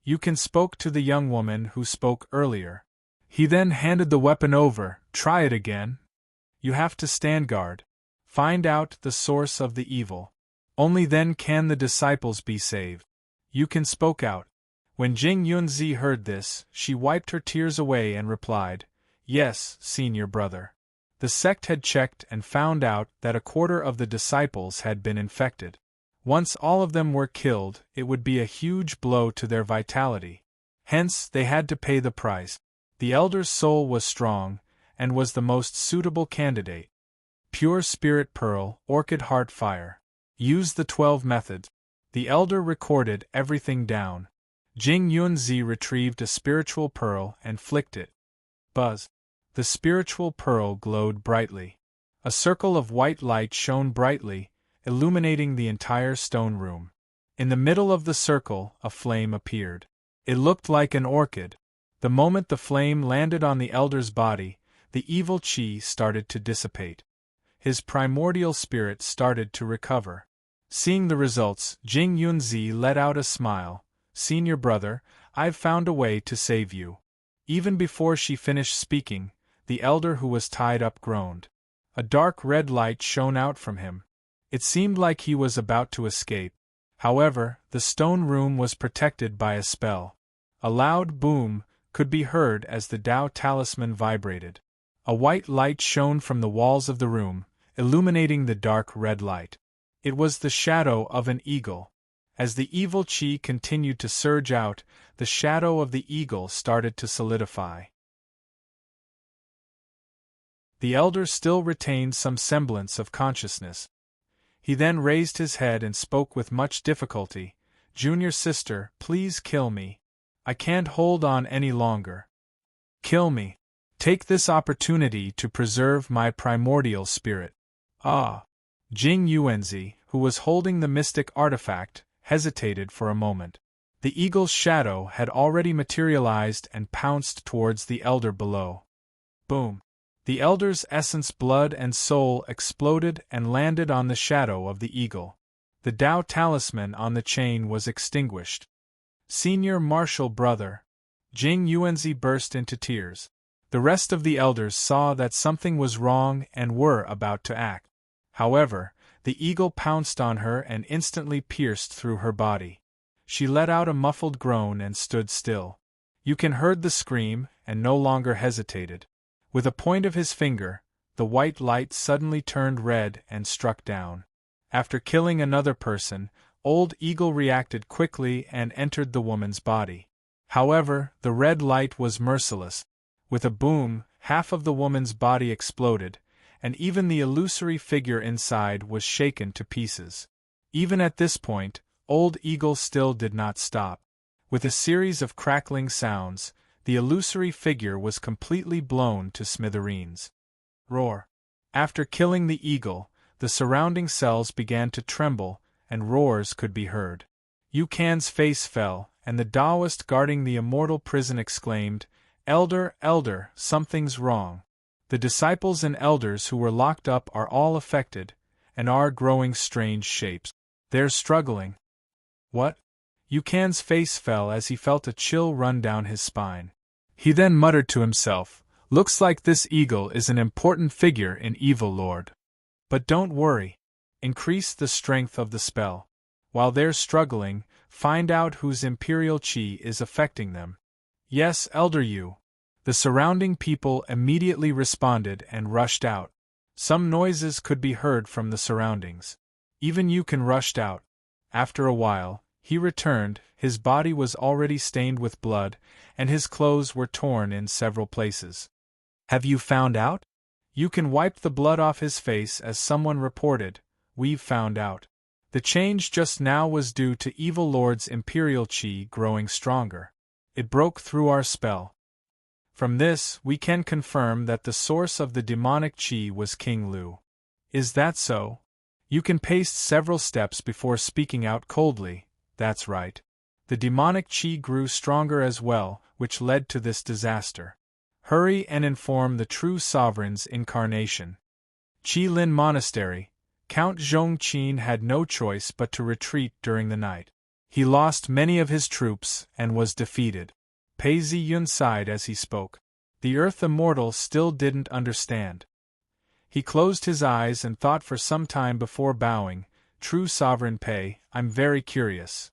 Yukin spoke to the young woman who spoke earlier. He then handed the weapon over. Try it again. You have to stand guard. Find out the source of the evil. Only then can the disciples be saved. Yukin spoke out. When Jing Yunzi heard this, she wiped her tears away and replied, Yes, senior brother. The sect had checked and found out that a quarter of the disciples had been infected. Once all of them were killed, it would be a huge blow to their vitality. Hence, they had to pay the price. The elder's soul was strong, and was the most suitable candidate. Pure spirit pearl, orchid heart fire. Use the 12 methods. The elder recorded everything down. Jing Yunzi retrieved a spiritual pearl and flicked it. Buzz. The spiritual pearl glowed brightly. A circle of white light shone brightly, illuminating the entire stone room. In the middle of the circle, a flame appeared. It looked like an orchid. The moment the flame landed on the elder's body, the evil qi started to dissipate. His primordial spirit started to recover. Seeing the results, Jing Yunzi let out a smile. Senior brother, I've found a way to save you. Even before she finished speaking, the elder who was tied up groaned. A dark red light shone out from him. It seemed like he was about to escape. However, the stone room was protected by a spell. A loud boom could be heard as the Tao talisman vibrated. A white light shone from the walls of the room, illuminating the dark red light. It was the shadow of an eagle. As the evil qi continued to surge out, the shadow of the eagle started to solidify. The elder still retained some semblance of consciousness. He then raised his head and spoke with much difficulty. Junior sister, please kill me. I can't hold on any longer. Kill me. Take this opportunity to preserve my primordial spirit. Ah! Jing Yuanzi, who was holding the mystic artifact, hesitated for a moment. The eagle's shadow had already materialized and pounced towards the elder below. Boom! The elder's essence, blood and soul exploded and landed on the shadow of the eagle. The Tao talisman on the chain was extinguished. Senior martial brother. Jing Yuanzi burst into tears. The rest of the elders saw that something was wrong and were about to act. However, the eagle pounced on her and instantly pierced through her body. She let out a muffled groan and stood still. Yukin heard the scream and no longer hesitated. With a point of his finger, the white light suddenly turned red and struck down. After killing another person, Old Eagle reacted quickly and entered the woman's body. However, the red light was merciless. With a boom, half of the woman's body exploded, and even the illusory figure inside was shaken to pieces. Even at this point, Old Eagle still did not stop. With a series of crackling sounds, the illusory figure was completely blown to smithereens. Roar! After killing the eagle, the surrounding cells began to tremble, and roars could be heard. Yukan's face fell, and the Taoist guarding the immortal prison exclaimed, Elder, Elder, something's wrong. The disciples and elders who were locked up are all affected, and are growing strange shapes. They're struggling. What? Yukan's face fell as he felt a chill run down his spine. He then muttered to himself, "Looks like this eagle is an important figure in Evil Lord. But don't worry. Increase the strength of the spell. While they're struggling, find out whose imperial chi is affecting them." "Yes, Elder Yu." The surrounding people immediately responded and rushed out. Some noises could be heard from the surroundings. Even Yukon rushed out. After a while, he returned. His body was already stained with blood, and his clothes were torn in several places. "Have you found out?" Yukon wiped the blood off his face as someone reported, "We've found out. The change just now was due to Evil Lord's imperial chi growing stronger. It broke through our spell. From this, we can confirm that the source of the demonic chi was King Lu." "Is that so?" Yukon paced several steps before speaking out coldly. "That's right. The demonic chi grew stronger as well, which led to this disaster. Hurry and inform the true sovereign's incarnation." Qilin Monastery. Count Zhongqin had no choice but to retreat during the night. He lost many of his troops and was defeated. Pei Ziyun sighed as he spoke. The Earth Immortal still didn't understand. He closed his eyes and thought for some time before bowing. "True Sovereign Pei, I'm very curious.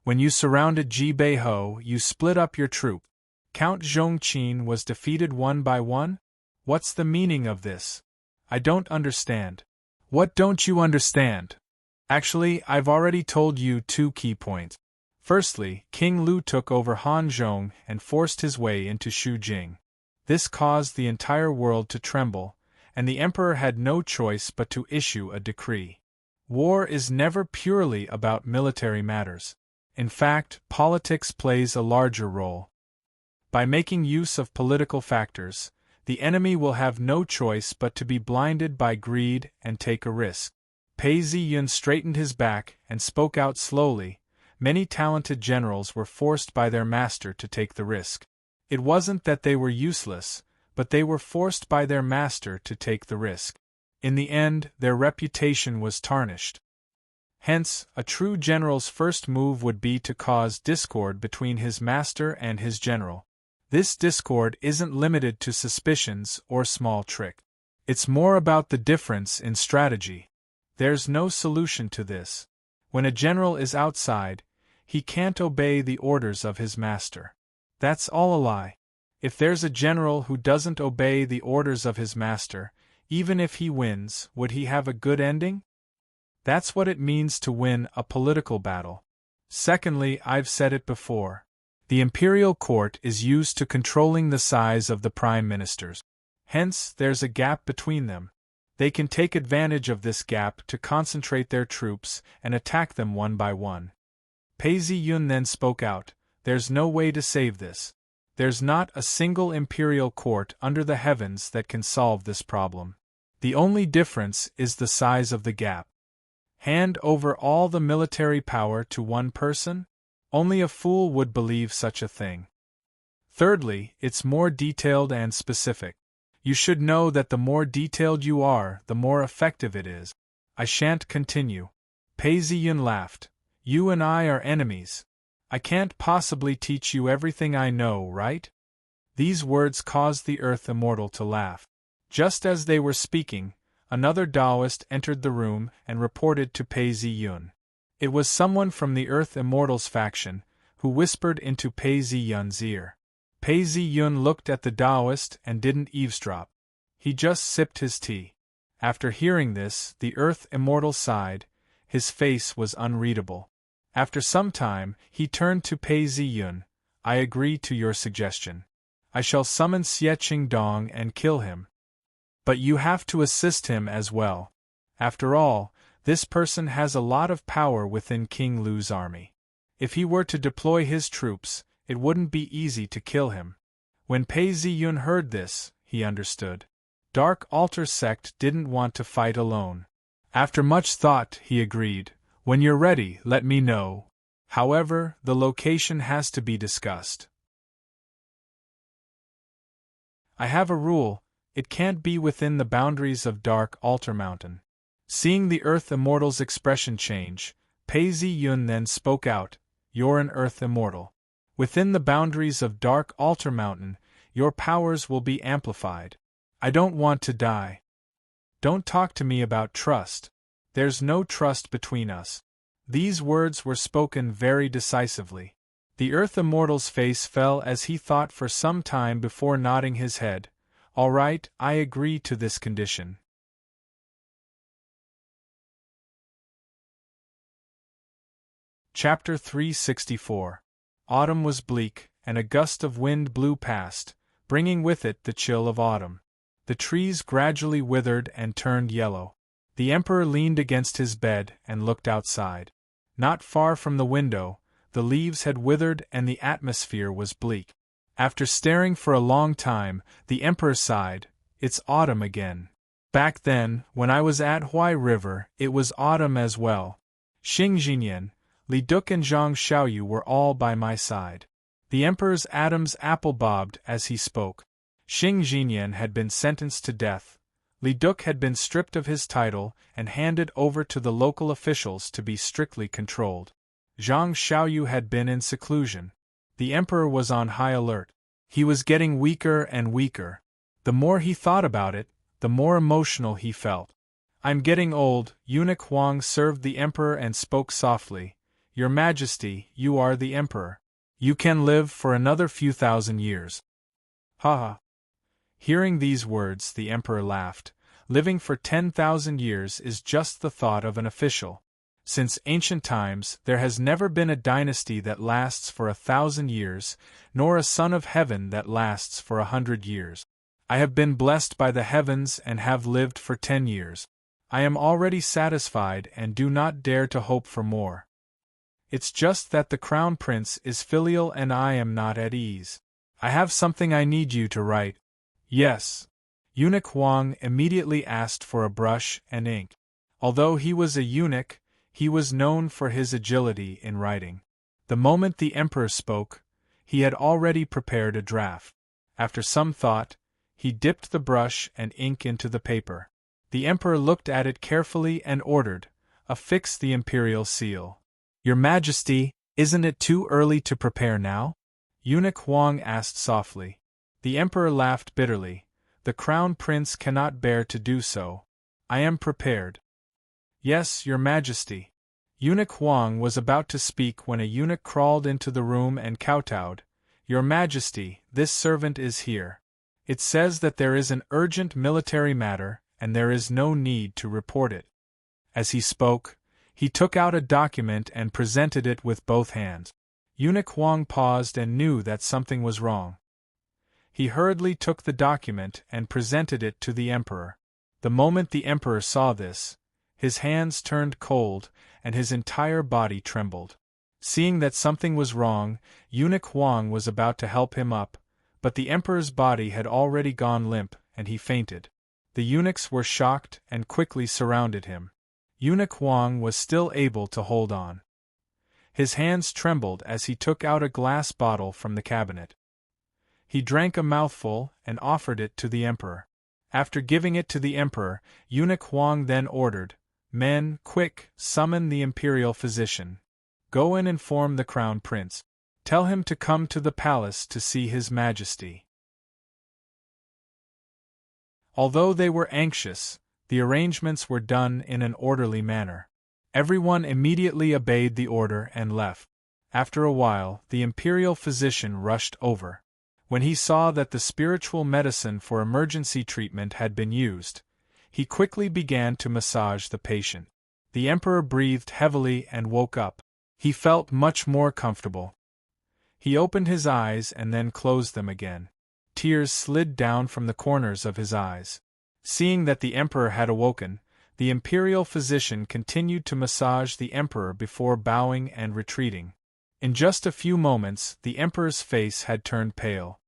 When you surrounded Ji Beiho, you split up your troop. Count Zhongqin was defeated one by one? What's the meaning of this? I don't understand." "What don't you understand?" "Actually, I've already told you 2 key points. Firstly, King Lu took over Hanzhong and forced his way into Shujing. This caused the entire world to tremble, and the emperor had no choice but to issue a decree. War is never purely about military matters. In fact, politics plays a larger role. By making use of political factors, the enemy will have no choice but to be blinded by greed and take a risk." Pei Ziyun straightened his back and spoke out slowly. Many talented generals were forced by their master to take the risk. It wasn't that they were useless, but they were forced by their master to take the risk. In the end, their reputation was tarnished. Hence, a true general's first move would be to cause discord between his master and his general. This discord isn't limited to suspicions or small trick. It's more about the difference in strategy. There's no solution to this. When a general is outside, he can't obey the orders of his master. That's all a lie. If there's a general who doesn't obey the orders of his master, even if he wins, would he have a good ending? That's what it means to win a political battle. Secondly, I've said it before. The imperial court is used to controlling the size of the prime ministers. Hence, there's a gap between them. They can take advantage of this gap to concentrate their troops and attack them one by one. Pei Ziyun then spoke out, "There's no way to save this. There's not a single imperial court under the heavens that can solve this problem. The only difference is the size of the gap. Hand over all the military power to one person? Only a fool would believe such a thing. Thirdly, it's more detailed and specific. You should know that the more detailed you are, the more effective it is." "I shan't continue." Pei Ziyun laughed. "You and I are enemies. I can't possibly teach you everything I know, right?" These words caused the Earth Immortal to laugh. Just as they were speaking, another Taoist entered the room and reported to Pei Ziyun. It was someone from the Earth Immortals faction, who whispered into Pei Ziyun's ear. Pei Ziyun looked at the Taoist and didn't eavesdrop. He just sipped his tea. After hearing this, the Earth Immortal sighed. His face was unreadable. After some time, he turned to Pei Ziyun. "I agree to your suggestion. I shall summon Xie Qingdong and kill him. But you have to assist him as well. After all, this person has a lot of power within King Lu's army. If he were to deploy his troops, it wouldn't be easy to kill him." When Pei Ziyun heard this, he understood. Dark Altar sect didn't want to fight alone. After much thought, he agreed. "When you're ready, let me know. However, the location has to be discussed." I have a rule, it can't be within the boundaries of dark altar mountain. Seeing the Earth Immortal's expression change, Pei Zi Yun then spoke out, you're an Earth Immortal. Within the boundaries of dark altar mountain, your powers will be amplified. I don't want to die. Don't talk to me about trust. There's no trust between us. These words were spoken very decisively. The Earth Immortal's face fell as he thought for some time before nodding his head. All right, I agree to this condition. Chapter 364. Autumn was bleak, and a gust of wind blew past, bringing with it the chill of autumn. The trees gradually withered and turned yellow. The Emperor leaned against his bed and looked outside. Not far from the window, the leaves had withered and the atmosphere was bleak. After staring for a long time, the Emperor sighed, it's autumn again. Back then, when I was at Huai River, it was autumn as well. Xing Jinyan, Li Duk and Zhang Xiaoyu were all by my side. The Emperor's Adam's apple bobbed as he spoke. Xing Jinyan had been sentenced to death. Li Duk had been stripped of his title and handed over to the local officials to be strictly controlled. Zhang Xiaoyu had been in seclusion. The Emperor was on high alert. He was getting weaker and weaker. The more he thought about it, the more emotional he felt. I'm getting old, Eunuch Huang served the Emperor and spoke softly. Your Majesty, you are the Emperor. You can live for another few thousand years. Ha ha. Hearing these words, the Emperor laughed. Living for 10,000 years is just the thought of an official. Since ancient times, there has never been a dynasty that lasts for 1,000 years, nor a son of heaven that lasts for 100 years. I have been blessed by the heavens and have lived for 10 years. I am already satisfied and do not dare to hope for more. It's just that the Crown Prince is filial and I am not at ease. I have something I need you to write. Yes. Eunuch Huang immediately asked for a brush and ink. Although he was a eunuch, he was known for his agility in writing. The moment the Emperor spoke, he had already prepared a draft. After some thought, he dipped the brush and ink into the paper. The Emperor looked at it carefully and ordered, affix the imperial seal. Your Majesty, isn't it too early to prepare now? Eunuch Huang asked softly. The Emperor laughed bitterly. The Crown Prince cannot bear to do so. I am prepared. Yes, Your Majesty. Eunuch Huang was about to speak when a eunuch crawled into the room and kowtowed. Your Majesty, this servant is here. It says that there is an urgent military matter, and there is no need to report it. As he spoke, he took out a document and presented it with both hands. Eunuch Huang paused and knew that something was wrong. He hurriedly took the document and presented it to the Emperor. The moment the Emperor saw this, his hands turned cold and his entire body trembled. Seeing that something was wrong, Eunuch Huang was about to help him up, but the Emperor's body had already gone limp and he fainted. The eunuchs were shocked and quickly surrounded him. Eunuch Huang was still able to hold on. His hands trembled as he took out a glass bottle from the cabinet. He drank a mouthful and offered it to the Emperor. After giving it to the Emperor, Eunuch Huang then ordered, Men, quick, summon the imperial physician. Go and inform the Crown Prince. Tell him to come to the palace to see His Majesty. Although they were anxious, the arrangements were done in an orderly manner. Everyone immediately obeyed the order and left. After a while, the imperial physician rushed over. When he saw that the spiritual medicine for emergency treatment had been used, he quickly began to massage the patient. The Emperor breathed heavily and woke up. He felt much more comfortable. He opened his eyes and then closed them again. Tears slid down from the corners of his eyes. Seeing that the Emperor had awoken, the imperial physician continued to massage the Emperor before bowing and retreating. In just a few moments, the Emperor's face had turned pale.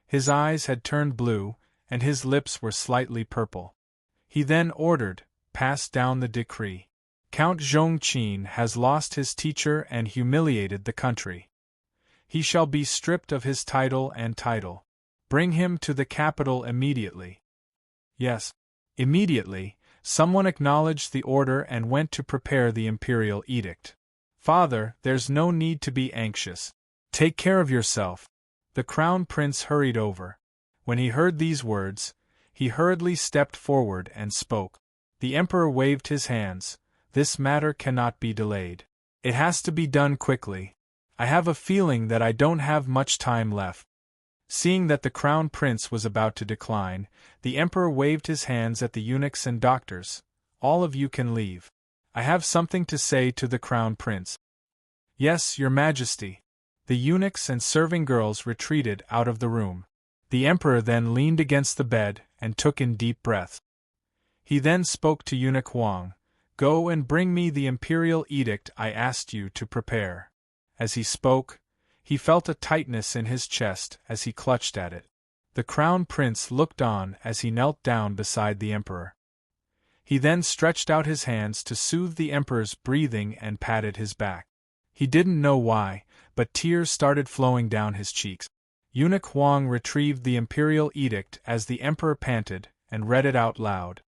His eyes had turned blue, and his lips were slightly purple. He then ordered, "Pass down the decree. Count Zhongqin has lost his teacher and humiliated the country. He shall be stripped of his title and title. Bring him to the capital immediately. Yes. Immediately, someone acknowledged the order and went to prepare the imperial edict. Father, there's no need to be anxious. Take care of yourself. The crown prince hurried over. When he heard these words, he hurriedly stepped forward and spoke. The emperor waved his hands. This matter cannot be delayed. It has to be done quickly. I have a feeling that I don't have much time left. Seeing that the crown prince was about to decline, the emperor waved his hands at the eunuchs and doctors. All of you can leave. I have something to say to the crown prince. Yes, your majesty. The eunuchs and serving girls retreated out of the room. The emperor then leaned against the bed and took in deep breaths. He then spoke to eunuch Huang. Go and bring me the imperial edict I asked you to prepare. As he spoke, he felt a tightness in his chest as he clutched at it. The crown prince looked on as he knelt down beside the emperor. He then stretched out his hands to soothe the emperor's breathing and patted his back. He didn't know why, but tears started flowing down his cheeks. Eunuch Huang retrieved the imperial edict as the emperor panted and read it out loud.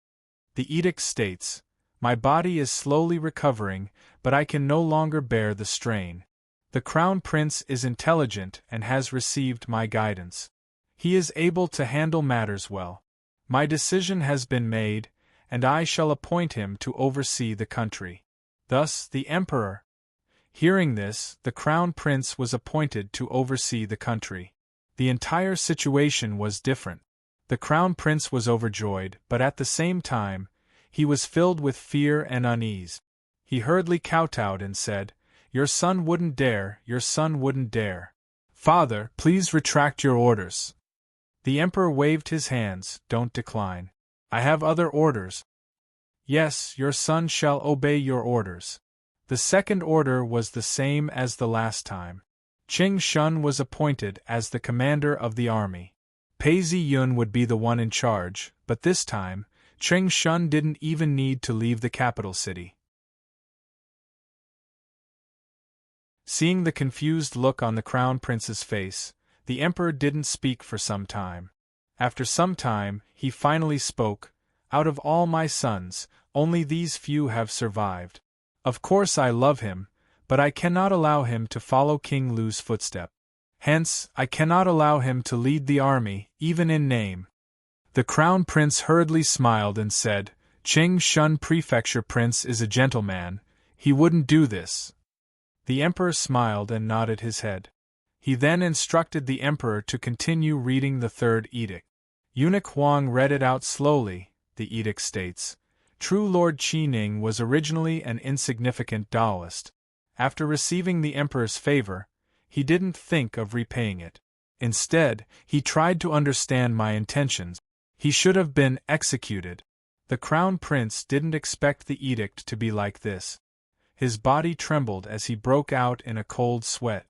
The edict states, "My body is slowly recovering, but I can no longer bear the strain. The crown prince is intelligent and has received my guidance. He is able to handle matters well. My decision has been made, and I shall appoint him to oversee the country." Thus the emperor. Hearing this, the crown prince was appointed to oversee the country. The entire situation was different. The crown prince was overjoyed, but at the same time, he was filled with fear and unease. He hurriedly kowtowed and said, Your son wouldn't dare, your son wouldn't dare. Father, please retract your orders. The emperor waved his hands, Don't decline. I have other orders. Yes, your son shall obey your orders. The second order was the same as the last time. Qing Shun was appointed as the commander of the army. Pei Ziyun would be the one in charge, but this time, Qing Shun didn't even need to leave the capital city. Seeing the confused look on the crown prince's face, the emperor didn't speak for some time. After some time, he finally spoke, Out of all my sons, only these few have survived. Of course I love him, but I cannot allow him to follow King Lu's footstep. Hence, I cannot allow him to lead the army, even in name. The crown prince hurriedly smiled and said, Qing Shun Prefecture Prince is a gentleman, he wouldn't do this. The emperor smiled and nodded his head. He then instructed the emperor to continue reading the third edict. Eunuch Huang read it out slowly. The edict states, True Lord Qining was originally an insignificant Taoist. After receiving the emperor's favor, he didn't think of repaying it. Instead, he tried to understand my intentions. He should have been executed. The crown prince didn't expect the edict to be like this. His body trembled as he broke out in a cold sweat.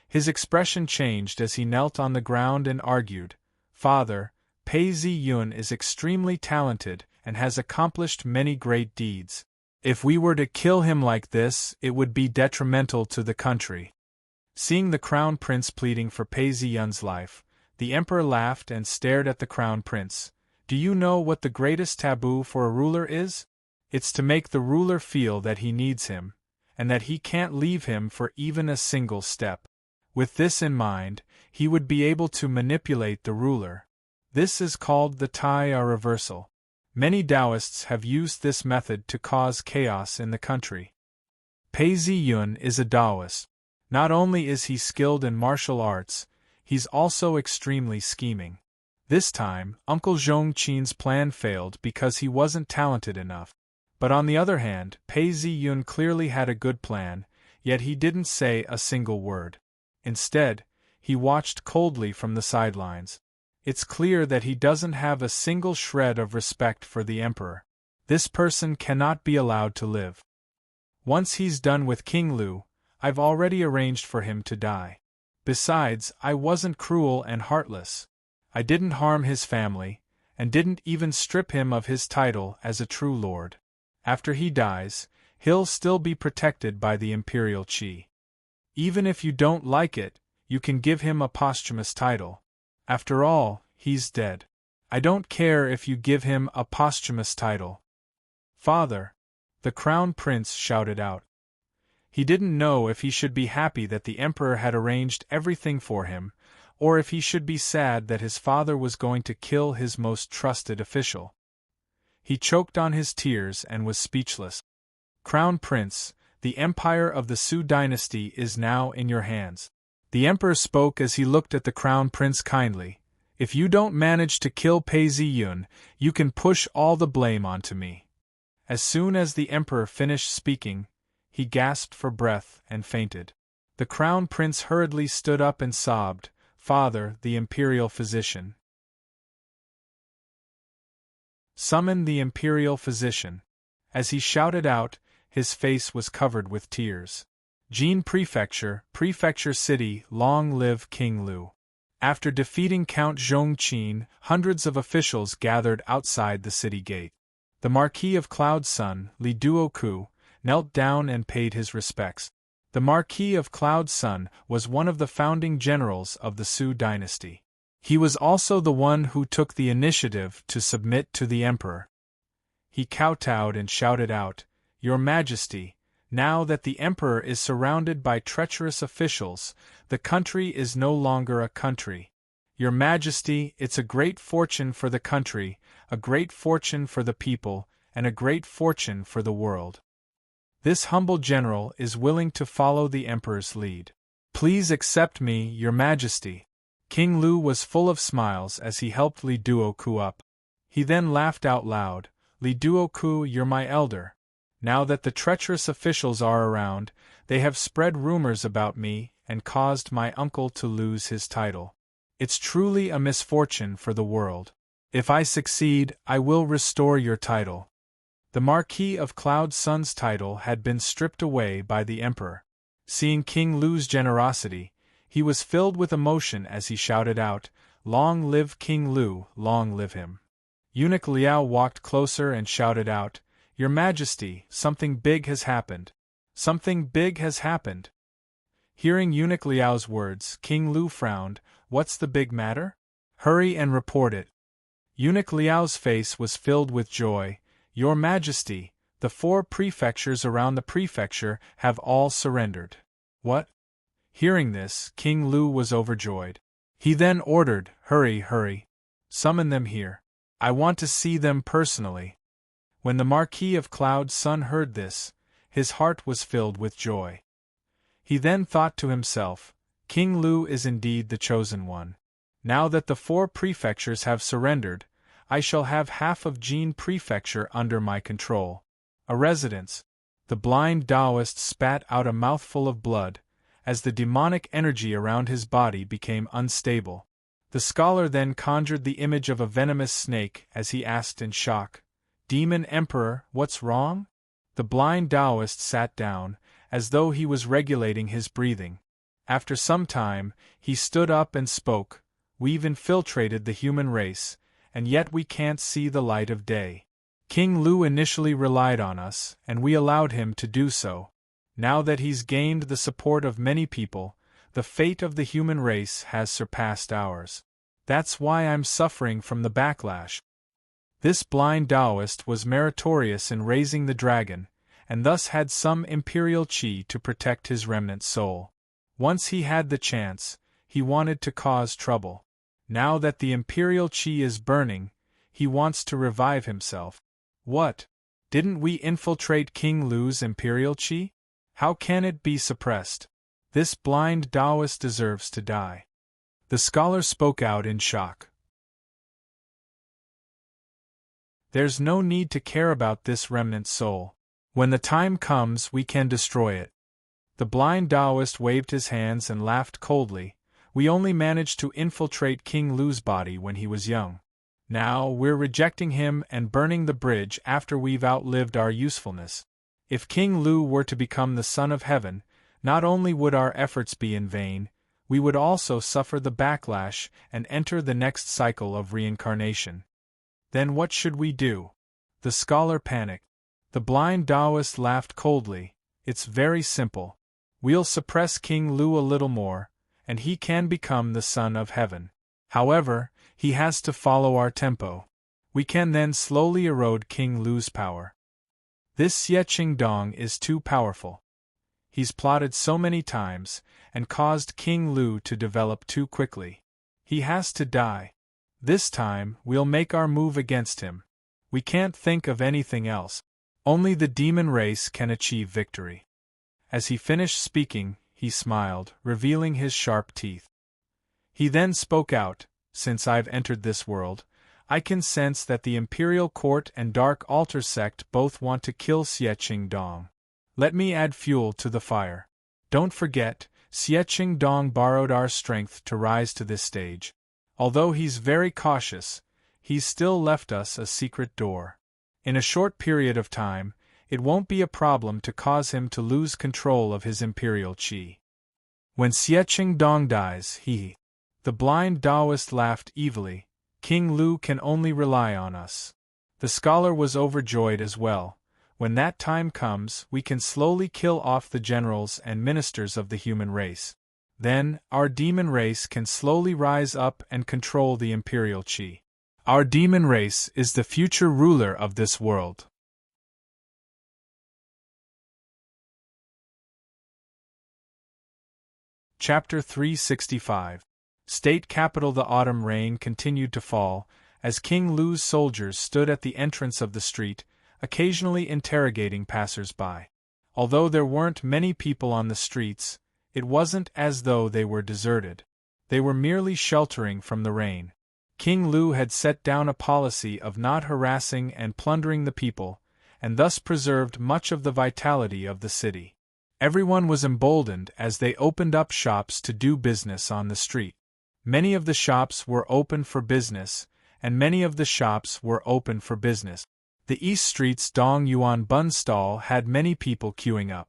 His expression changed as he knelt on the ground and argued, Father, Pei Ziyun is extremely talented and has accomplished many great deeds. If we were to kill him like this, it would be detrimental to the country. Seeing the crown prince pleading for Pei Ziyun's life, the emperor laughed and stared at the crown prince. Do you know what the greatest taboo for a ruler is? It's to make the ruler feel that he needs him, and that he can't leave him for even a single step. With this in mind, he would be able to manipulate the ruler. This is called the Tai reversal. Many Taoists have used this method to cause chaos in the country. Pei Ziyun is a Taoist. Not only is he skilled in martial arts, he's also extremely scheming. This time, Uncle Zhongqin's plan failed because he wasn't talented enough. But on the other hand, Pei Ziyun clearly had a good plan, yet he didn't say a single word. Instead, he watched coldly from the sidelines. It's clear that he doesn't have a single shred of respect for the emperor. This person cannot be allowed to live. Once he's done with King Lu, I've already arranged for him to die. Besides, I wasn't cruel and heartless. I didn't harm his family, and didn't even strip him of his title as a true lord. After he dies, he'll still be protected by the imperial qi. Even if you don't like it, you can give him a posthumous title. After all, he's dead. I don't care if you give him a posthumous title. Father! The Crown Prince shouted out. He didn't know if he should be happy that the Emperor had arranged everything for him, or if he should be sad that his father was going to kill his most trusted official. He choked on his tears and was speechless. Crown Prince, the empire of the Sui dynasty is now in your hands. The Emperor spoke as he looked at the Crown Prince kindly. If you don't manage to kill Pei Ziyun, you can push all the blame onto me. As soon as the Emperor finished speaking, he gasped for breath and fainted. The Crown Prince hurriedly stood up and sobbed, "Father, the imperial physician. Summon the imperial physician." As he shouted out, his face was covered with tears. Jin Prefecture, Prefecture City, long live King Lu. After defeating Count Zhongqin, hundreds of officials gathered outside the city gate. The Marquis of Cloud's son, Li Duoku, knelt down and paid his respects. The Marquis of Cloud's son was one of the founding generals of the Sui dynasty. He was also the one who took the initiative to submit to the Emperor. He kowtowed and shouted out, "Your Majesty, now that the Emperor is surrounded by treacherous officials, the country is no longer a country. Your Majesty, it's a great fortune for the country, a great fortune for the people, and a great fortune for the world. This humble general is willing to follow the Emperor's lead. Please accept me, Your Majesty." King Lu was full of smiles as he helped Li Duoku up. He then laughed out loud, "Li Duoku, you're my elder. Now that the treacherous officials are around, they have spread rumors about me and caused my uncle to lose his title. It's truly a misfortune for the world. If I succeed, I will restore your title." The Marquis of Cloud's son's title had been stripped away by the Emperor. Seeing King Lu's generosity, he was filled with emotion as he shouted out, "Long live King Lu, long live him." Eunuch Liao walked closer and shouted out, "Your Majesty, something big has happened. Something big has happened." Hearing Eunuch Liao's words, King Lu frowned. "What's the big matter? Hurry and report it." Eunuch Liao's face was filled with joy. "Your Majesty, the 4 prefectures around the prefecture have all surrendered." "What?" Hearing this, King Lu was overjoyed. He then ordered, Hurry, summon them here. I want to see them personally." When the Marquis of Cloud's son heard this, his heart was filled with joy. He then thought to himself, "King Lu is indeed the chosen one. Now that the 4 prefectures have surrendered, I shall have half of Jin Prefecture under my control. A residence." The blind Taoist spat out a mouthful of blood, as the demonic energy around his body became unstable. The scholar then conjured the image of a venomous snake as he asked in shock, "Demon Emperor, what's wrong?" The blind Taoist sat down, as though he was regulating his breathing. After some time, he stood up and spoke, "We've infiltrated the human race, and yet we can't see the light of day. King Lu initially relied on us, and we allowed him to do so. Now that he's gained the support of many people, the fate of the human race has surpassed ours. That's why I'm suffering from the backlash." This blind Taoist was meritorious in raising the dragon, and thus had some imperial qi to protect his remnant soul. Once he had the chance, he wanted to cause trouble. Now that the imperial qi is burning, he wants to revive himself. What? Didn't we infiltrate King Lu's imperial qi? How can it be suppressed? This blind Taoist deserves to die. The scholar spoke out in shock. There's no need to care about this remnant soul. When the time comes, we can destroy it. The blind Taoist waved his hands and laughed coldly. We only managed to infiltrate King Lu's body when he was young. Now we're rejecting him and burning the bridge after we've outlived our usefulness. If King Lu were to become the Son of Heaven, not only would our efforts be in vain, we would also suffer the backlash and enter the next cycle of reincarnation. Then what should we do? The scholar panicked. The blind Taoist laughed coldly. It's very simple. We'll suppress King Lu a little more, and he can become the Son of Heaven. However, he has to follow our tempo. We can then slowly erode King Lu's power. This Xie Qingdong is too powerful. He's plotted so many times, and caused King Lu to develop too quickly. He has to die. This time, we'll make our move against him. We can't think of anything else. Only the demon race can achieve victory. As he finished speaking, he smiled, revealing his sharp teeth. He then spoke out, "Since I've entered this world, I can sense that the Imperial Court and Dark Altar sect both want to kill Xie Qingdong. Let me add fuel to the fire. Don't forget, Xie Qingdong borrowed our strength to rise to this stage. Although he's very cautious, he's still left us a secret door. In a short period of time, it won't be a problem to cause him to lose control of his Imperial Qi. When Xie Qingdong dies, The blind Taoist laughed evilly. King Lu can only rely on us. The scholar was overjoyed as well. When that time comes, we can slowly kill off the generals and ministers of the human race. Then, our demon race can slowly rise up and control the Imperial Qi. Our demon race is the future ruler of this world. Chapter 365. State capital. The autumn rain continued to fall, as King Lu's soldiers stood at the entrance of the street, occasionally interrogating passers-by. Although there weren't many people on the streets, it wasn't as though they were deserted. They were merely sheltering from the rain. King Lu had set down a policy of not harassing and plundering the people, and thus preserved much of the vitality of the city. Everyone was emboldened as they opened up shops to do business on the street. Many of the shops were open for business, and many of the shops were open for business. The East Street's Dong Yuan bun stall had many people queuing up.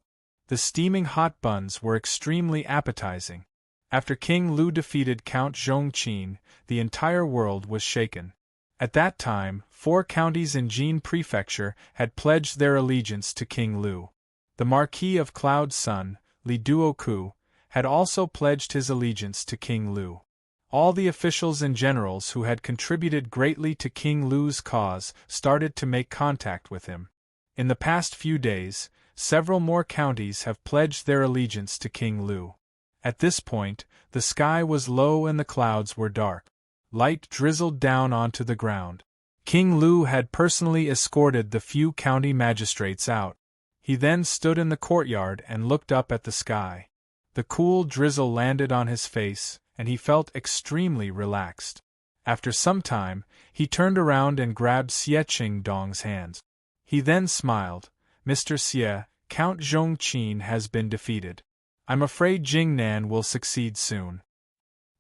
The steaming hot buns were extremely appetizing. After King Lu defeated Count Zhongqin, the entire world was shaken. At that time, 4 counties in Jin Prefecture had pledged their allegiance to King Lu. The Marquis of Cloud Sun, Li Duoku, had also pledged his allegiance to King Lu. All the officials and generals who had contributed greatly to King Lu's cause started to make contact with him. In the past few days, several more counties have pledged their allegiance to King Lu. At this point, the sky was low and the clouds were dark. Light drizzled down onto the ground. King Lu had personally escorted the few county magistrates out. He then stood in the courtyard and looked up at the sky. The cool drizzle landed on his face, and he felt extremely relaxed. After some time, he turned around and grabbed Xie Qingdong's hands. He then smiled. "Mr. Xie, Count Zhongqin has been defeated. I'm afraid Jingnan will succeed soon."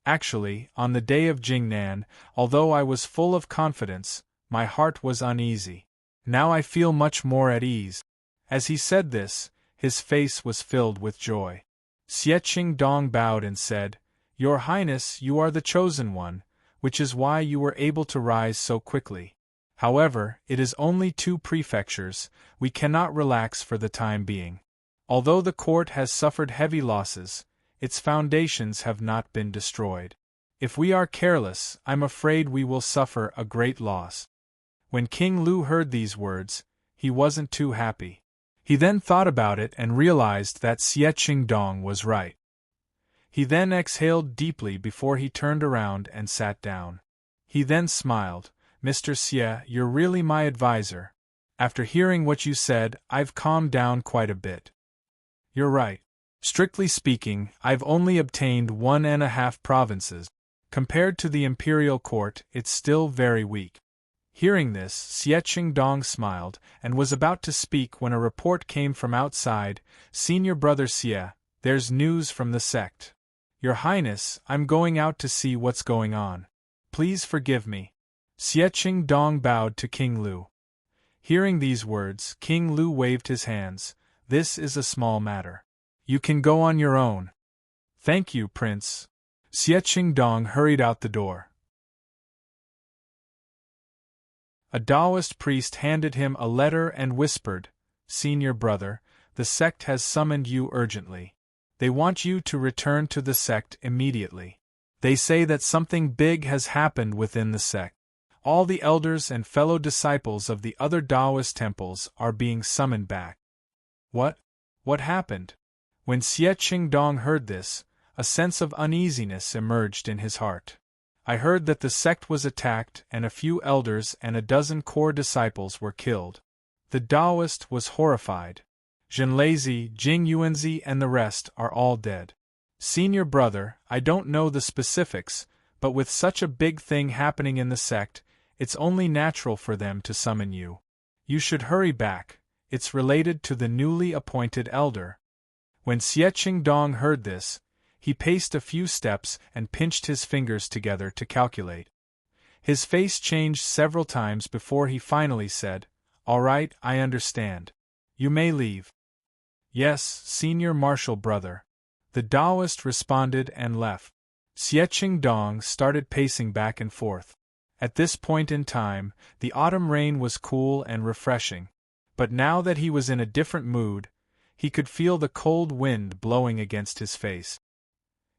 Actually, on the day of Jingnan, although I was full of confidence, my heart was uneasy. Now I feel much more at ease. As he said this, his face was filled with joy. Xie Qingdong bowed and said, "Your Highness, you are the chosen one, which is why you were able to rise so quickly. However, it is only 2 prefectures, we cannot relax for the time being. Although the court has suffered heavy losses, its foundations have not been destroyed. If we are careless, I'm afraid we will suffer a great loss." When King Lu heard these words, he wasn't too happy. He then thought about it and realized that Xie Qingdong was right. He then exhaled deeply before he turned around and sat down. He then smiled. "Mr. Xie, you're really my advisor. After hearing what you said, I've calmed down quite a bit. You're right. Strictly speaking, I've only obtained 1.5 provinces. Compared to the imperial court, it's still very weak." Hearing this, Xie Qingdong smiled, and was about to speak when a report came from outside. "Senior brother Xie, there's news from the sect. Your Highness, I'm going out to see what's going on. Please forgive me." Xie Qingdong bowed to King Lu. Hearing these words, King Lu waved his hands. "This is a small matter. You can go on your own." "Thank you, Prince." Xie Qingdong hurried out the door. A Taoist priest handed him a letter and whispered, "Senior brother, the sect has summoned you urgently. They want you to return to the sect immediately." They say that something big has happened within the sect. All the elders and fellow disciples of the other Taoist temples are being summoned back. What? What happened? When Xie Qingdong heard this, a sense of uneasiness emerged in his heart. I heard that the sect was attacked and a few elders and a dozen core disciples were killed. The Taoist was horrified. Zhenlazi, Jing Yuanzi and the rest are all dead. Senior brother, I don't know the specifics, but with such a big thing happening in the sect, it's only natural for them to summon you. You should hurry back, it's related to the newly appointed elder. When Xie Qingdong heard this, he paced a few steps and pinched his fingers together to calculate. His face changed several times before he finally said, "All right, I understand. You may leave." "Yes, senior martial brother." The Taoist responded and left. Xie Qingdong started pacing back and forth. At this point in time, the autumn rain was cool and refreshing. But now that he was in a different mood, he could feel the cold wind blowing against his face.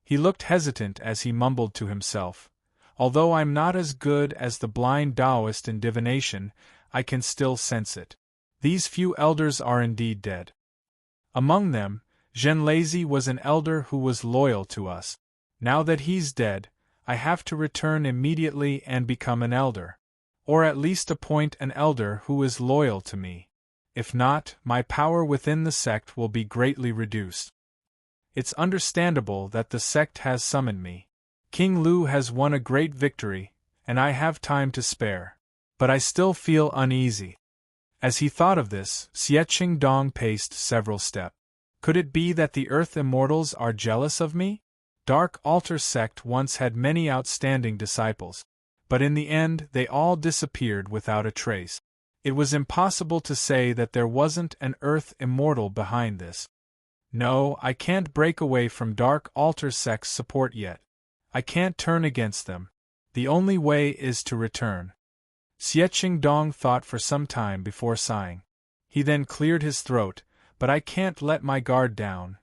He looked hesitant as he mumbled to himself, "Although I'm not as good as the blind Taoist in divination, I can still sense it. These few elders are indeed dead. Among them, Zhenlazi was an elder who was loyal to us. Now that he's dead, I have to return immediately and become an elder. Or at least appoint an elder who is loyal to me. If not, my power within the sect will be greatly reduced. It's understandable that the sect has summoned me. King Lu has won a great victory, and I have time to spare. But I still feel uneasy." As he thought of this, Xie Qingdong paced several steps. Could it be that the Earth Immortals are jealous of me? Dark Altar sect once had many outstanding disciples, but in the end they all disappeared without a trace. It was impossible to say that there wasn't an Earth Immortal behind this. No, I can't break away from Dark Altar sect's support yet. I can't turn against them. The only way is to return. Xie Qingdong thought for some time before sighing. He then cleared his throat, "But I can't let my guard down."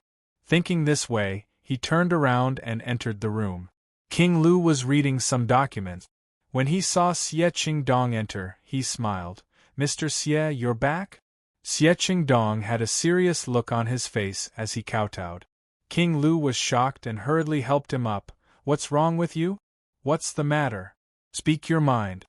Thinking this way, he turned around and entered the room. King Lu was reading some documents. When he saw Xie Qingdong enter, he smiled. "Mr. Xie, you're back?" Xie Qingdong had a serious look on his face as he kowtowed. King Lu was shocked and hurriedly helped him up. "What's wrong with you? What's the matter? Speak your mind."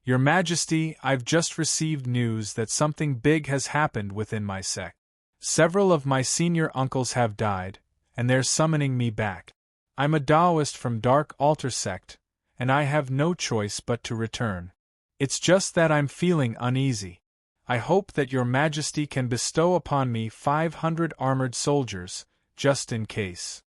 "Your Majesty, I've just received news that something big has happened within my sect. Several of my senior uncles have died, and they're summoning me back. I'm a Taoist from Dark Altar sect, and I have no choice but to return. It's just that I'm feeling uneasy. I hope that your Majesty can bestow upon me 500 armored soldiers, just in case."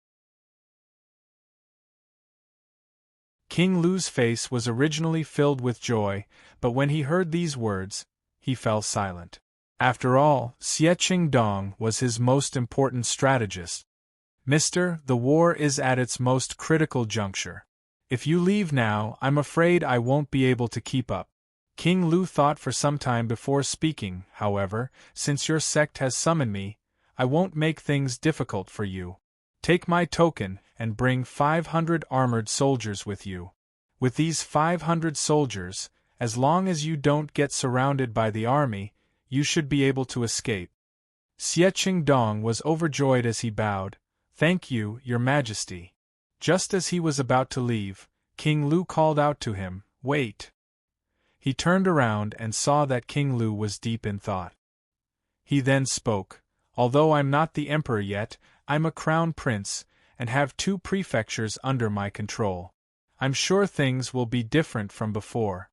King Lu's face was originally filled with joy, but when he heard these words, he fell silent. After all, Xie Qingdong was his most important strategist. "Mister, the war is at its most critical juncture. If you leave now, I'm afraid I won't be able to keep up." King Lu thought for some time before speaking. "However, since your sect has summoned me, I won't make things difficult for you. Take my token and bring 500 armored soldiers with you. With these 500 soldiers, as long as you don't get surrounded by the army, you should be able to escape." Xie Qingdong was overjoyed as he bowed. "Thank you, Your Majesty." Just as he was about to leave, King Lu called out to him, "Wait." He turned around and saw that King Lu was deep in thought. He then spoke, "Although I'm not the emperor yet, I'm a crown prince, and have 2 prefectures under my control. I'm sure things will be different from before.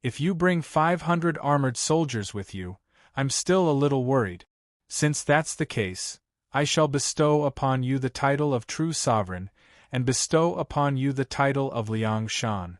If you bring 500 armored soldiers with you, I'm still a little worried. Since that's the case, I shall bestow upon you the title of true sovereign, and bestow upon you the title of Liang Shan."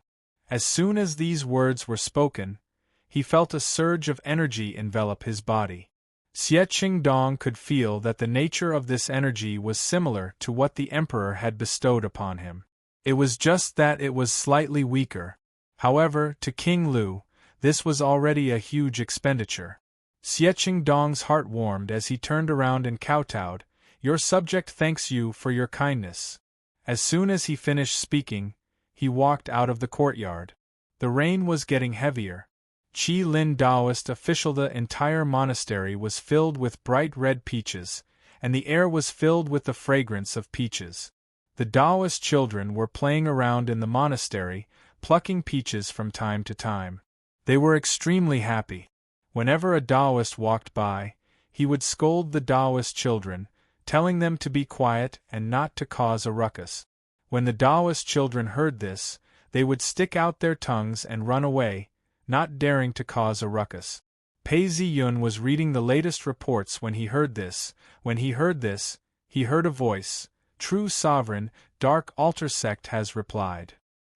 As soon as these words were spoken, he felt a surge of energy envelop his body. Xie Qingdong could feel that the nature of this energy was similar to what the emperor had bestowed upon him. It was just that it was slightly weaker. However, to King Lu, this was already a huge expenditure. Xie Qingdong's heart warmed as he turned around and kowtowed. "Your subject thanks you for your kindness." As soon as he finished speaking, he walked out of the courtyard. The rain was getting heavier. Qi Lin Taoist official. The entire monastery was filled with bright red peaches, and the air was filled with the fragrance of peaches. The Taoist children were playing around in the monastery, plucking peaches from time to time. They were extremely happy. Whenever a Taoist walked by, he would scold the Taoist children, telling them to be quiet and not to cause a ruckus. When the Taoist children heard this, they would stick out their tongues and run away, not daring to cause a ruckus. Pei Ziyun was reading the latest reports when he heard this. When he heard this, he heard a voice. True Sovereign, Dark Altar Sect has replied.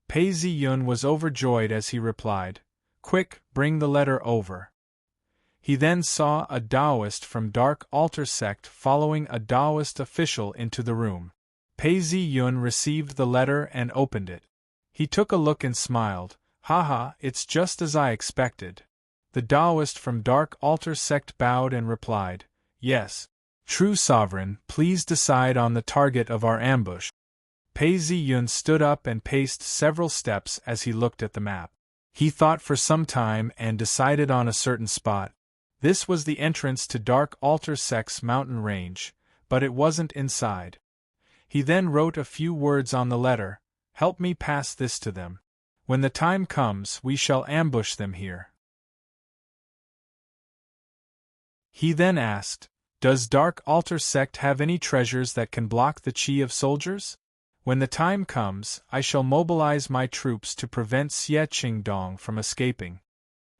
Pei Ziyun was overjoyed as he replied, "Quick, bring the letter over." He then saw a Taoist from Dark Altar Sect following a Taoist official into the room. Pei Ziyun received the letter and opened it. He took a look and smiled. "Haha, it's just as I expected." The Taoist from Dark Altar Sect bowed and replied, "Yes. True Sovereign, please decide on the target of our ambush." Pei Ziyun stood up and paced several steps as he looked at the map. He thought for some time and decided on a certain spot. This was the entrance to Dark Altar Sect's mountain range, but it wasn't inside. He then wrote a few words on the letter. "Help me pass this to them. When the time comes, we shall ambush them here." He then asked, "Does Dark Altar Sect have any treasures that can block the qi of soldiers? When the time comes, I shall mobilize my troops to prevent Xie Qingdong from escaping."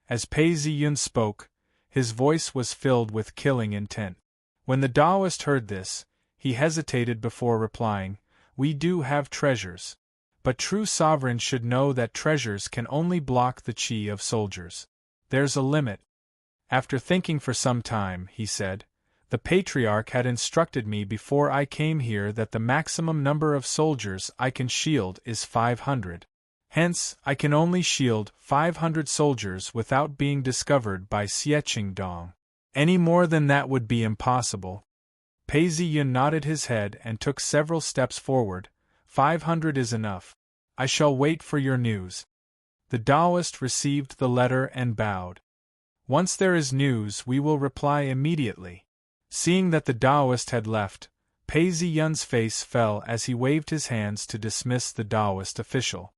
As Pei Ziyun spoke, his voice was filled with killing intent. When the Taoist heard this, he hesitated before replying, "We do have treasures. But true sovereigns should know that treasures can only block the qi of soldiers. There's a limit." After thinking for some time, he said, "The Patriarch had instructed me before I came here that the maximum number of soldiers I can shield is 500. Hence, I can only shield 500 soldiers without being discovered by Xie Qingdong. Any more than that would be impossible." Pei Ziyun nodded his head and took several steps forward. 500 is enough. I shall wait for your news." The Taoist received the letter and bowed. "Once there is news, we will reply immediately." Seeing that the Taoist had left, Pei Ziyun's face fell as he waved his hands to dismiss the Taoist official.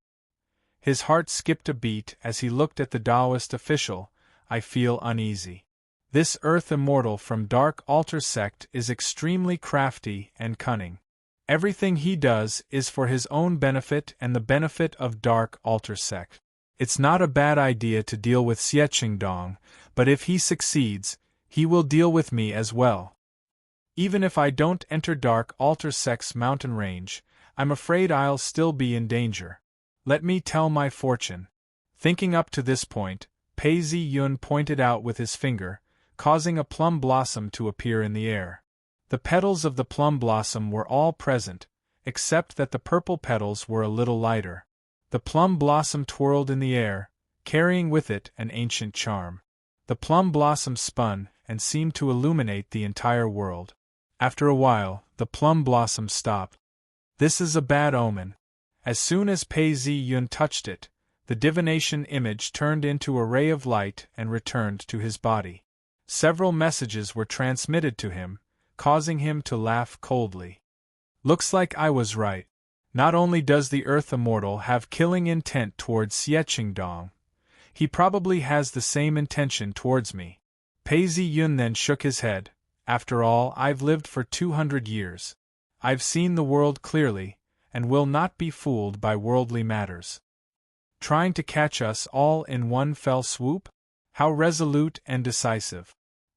His heart skipped a beat as he looked at the Taoist official. "I feel uneasy. This Earth Immortal from Dark Altar Sect is extremely crafty and cunning. Everything he does is for his own benefit and the benefit of Dark Altar Sect. It's not a bad idea to deal with Xie Qingdong, but if he succeeds, he will deal with me as well. Even if I don't enter Dark Altar Sect's mountain range, I'm afraid I'll still be in danger. Let me tell my fortune." Thinking up to this point, Pei Ziyun pointed out with his finger, causing a plum blossom to appear in the air. The petals of the plum blossom were all present, except that the purple petals were a little lighter. The plum blossom twirled in the air, carrying with it an ancient charm. The plum blossom spun and seemed to illuminate the entire world. After a while, the plum blossom stopped. "This is a bad omen." As soon as Pei Ziyun touched it, the divination image turned into a ray of light and returned to his body. Several messages were transmitted to him, causing him to laugh coldly. "Looks like I was right. Not only does the Earth Immortal have killing intent towards Xie Qingdong, he probably has the same intention towards me." Pei Ziyun then shook his head. "After all, I've lived for 200 years. I've seen the world clearly, and will not be fooled by worldly matters. Trying to catch us all in one fell swoop? How resolute and decisive.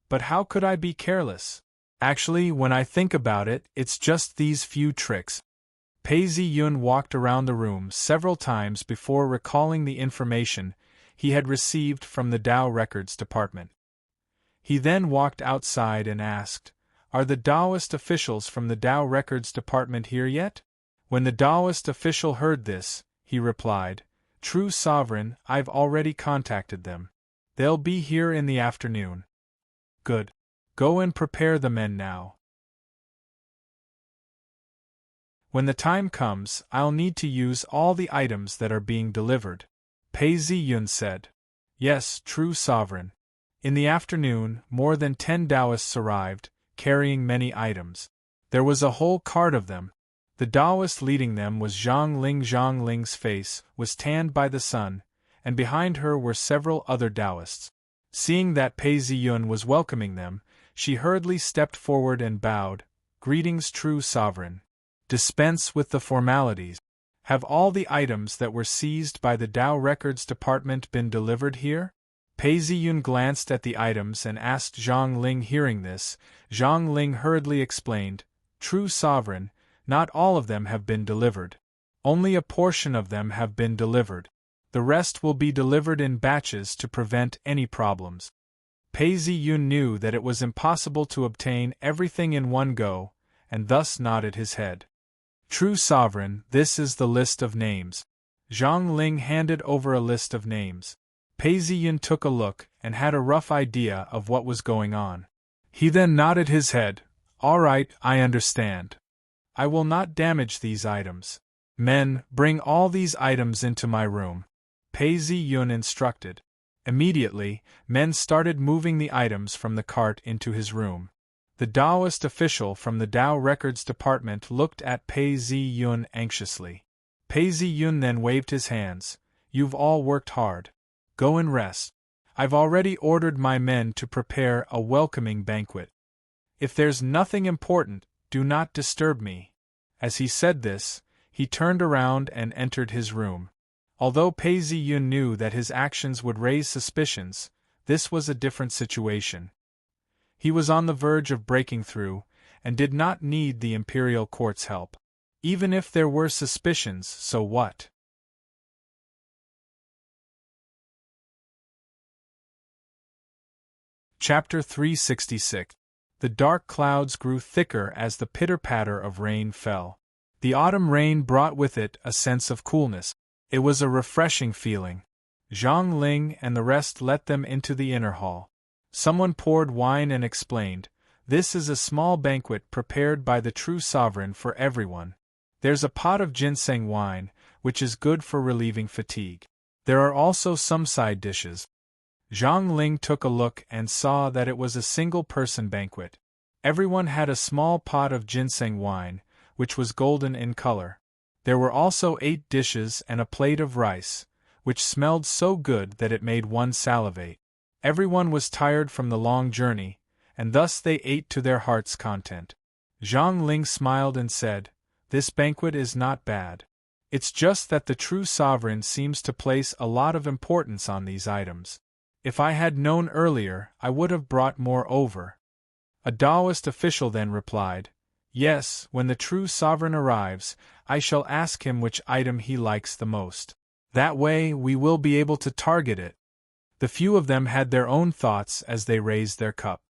But how could I be careless? Actually, when I think about it, it's just these few tricks." Pei Ziyun walked around the room several times before recalling the information he had received from the Tao Records Department. He then walked outside and asked, "Are the Taoist officials from the Tao Records Department here yet?" When the Taoist official heard this, he replied, "True Sovereign, I've already contacted them. They'll be here in the afternoon." "Good. Go and prepare the men now." When the time comes, I'll need to use all the items that are being delivered. Pei Ziyun said. Yes, true sovereign. In the afternoon, more than 10 Taoists arrived, carrying many items. There was a whole cart of them. The Taoist leading them was Zhang Ling. Zhang Ling's face was tanned by the sun, and behind her were several other Taoists. Seeing that Pei Ziyun was welcoming them, she hurriedly stepped forward and bowed. Greetings, true sovereign. Dispense with the formalities. Have all the items that were seized by the Tao Records Department been delivered here? Pei Ziyun glanced at the items and asked Zhang Ling. Hearing this, Zhang Ling hurriedly explained, True sovereign, not all of them have been delivered. Only a portion of them have been delivered. The rest will be delivered in batches to prevent any problems. Pei Ziyun knew that it was impossible to obtain everything in one go, and thus nodded his head. True sovereign, this is the list of names. Zhang Ling handed over a list of names. Pei Ziyun took a look and had a rough idea of what was going on. He then nodded his head. All right, I understand. I will not damage these items. Men, bring all these items into my room. Pei Ziyun instructed. Immediately, men started moving the items from the cart into his room. The Taoist official from the Tao Records Department looked at Pei Ziyun anxiously. Pei Ziyun then waved his hands. You've all worked hard. Go and rest. I've already ordered my men to prepare a welcoming banquet. If there's nothing important, do not disturb me. As he said this, he turned around and entered his room. Although Pei Ziyun knew that his actions would raise suspicions, this was a different situation. He was on the verge of breaking through, and did not need the imperial court's help. Even if there were suspicions, so what? Chapter 366. The dark clouds grew thicker as the pitter-patter of rain fell. The autumn rain brought with it a sense of coolness. It was a refreshing feeling. Zhang Ling and the rest let them into the inner hall. Someone poured wine and explained, This is a small banquet prepared by the true sovereign for everyone. There's a pot of ginseng wine, which is good for relieving fatigue. There are also some side dishes. Zhang Ling took a look and saw that it was a single-person banquet. Everyone had a small pot of ginseng wine, which was golden in color. There were also 8 dishes and a plate of rice, which smelled so good that it made one salivate. Everyone was tired from the long journey, and thus they ate to their heart's content. Zhang Ling smiled and said, This banquet is not bad. It's just that the true sovereign seems to place a lot of importance on these items. If I had known earlier, I would have brought more over. A Taoist official then replied, Yes, when the true sovereign arrives, I shall ask him which item he likes the most. That way we will be able to target it. The few of them had their own thoughts as they raised their cup.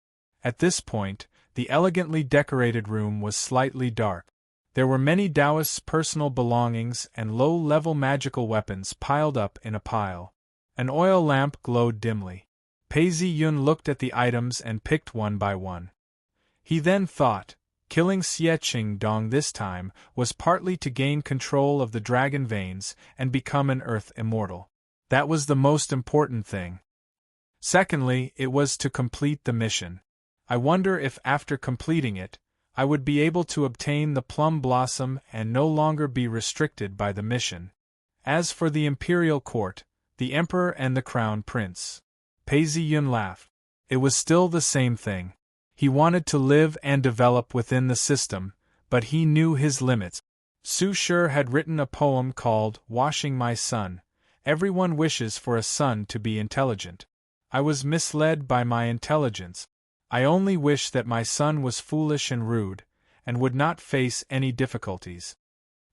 At this point, the elegantly decorated room was slightly dark. There were many Taoists' personal belongings and low-level magical weapons piled up in a pile. An oil lamp glowed dimly. Pei Ziyun looked at the items and picked one by one. He then thought, killing Xie Qingdong this time was partly to gain control of the dragon veins and become an earth immortal. That was the most important thing. Secondly, it was to complete the mission. I wonder if after completing it, I would be able to obtain the plum blossom and no longer be restricted by the mission. As for the imperial court, the emperor and the crown prince, Pei Ziyun laughed. It was still the same thing. He wanted to live and develop within the system, but he knew his limits. Su Shi had written a poem called Washing My Son. Everyone wishes for a son to be intelligent. I was misled by my intelligence. I only wish that my son was foolish and rude, and would not face any difficulties.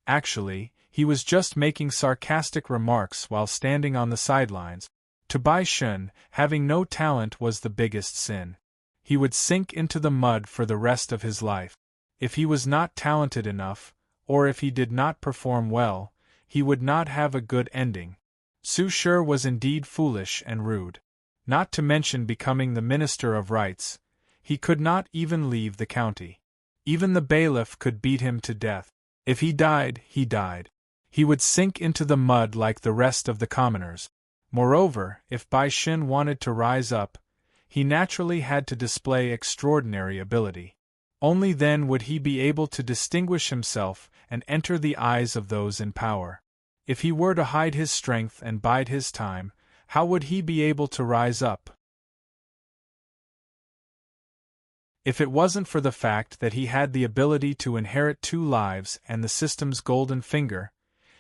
Actually, he was just making sarcastic remarks while standing on the sidelines. To Bai Shun, having no talent was the biggest sin. He would sink into the mud for the rest of his life. If he was not talented enough, or if he did not perform well, he would not have a good ending. Su Shi was indeed foolish and rude. Not to mention becoming the Minister of Rights, he could not even leave the county. Even the bailiff could beat him to death. If he died, he died. He would sink into the mud like the rest of the commoners. Moreover, if Bai Shin wanted to rise up, he naturally had to display extraordinary ability. Only then would he be able to distinguish himself and enter the eyes of those in power. If he were to hide his strength and bide his time, how would he be able to rise up? If it wasn't for the fact that he had the ability to inherit 2 lives and the system's golden finger,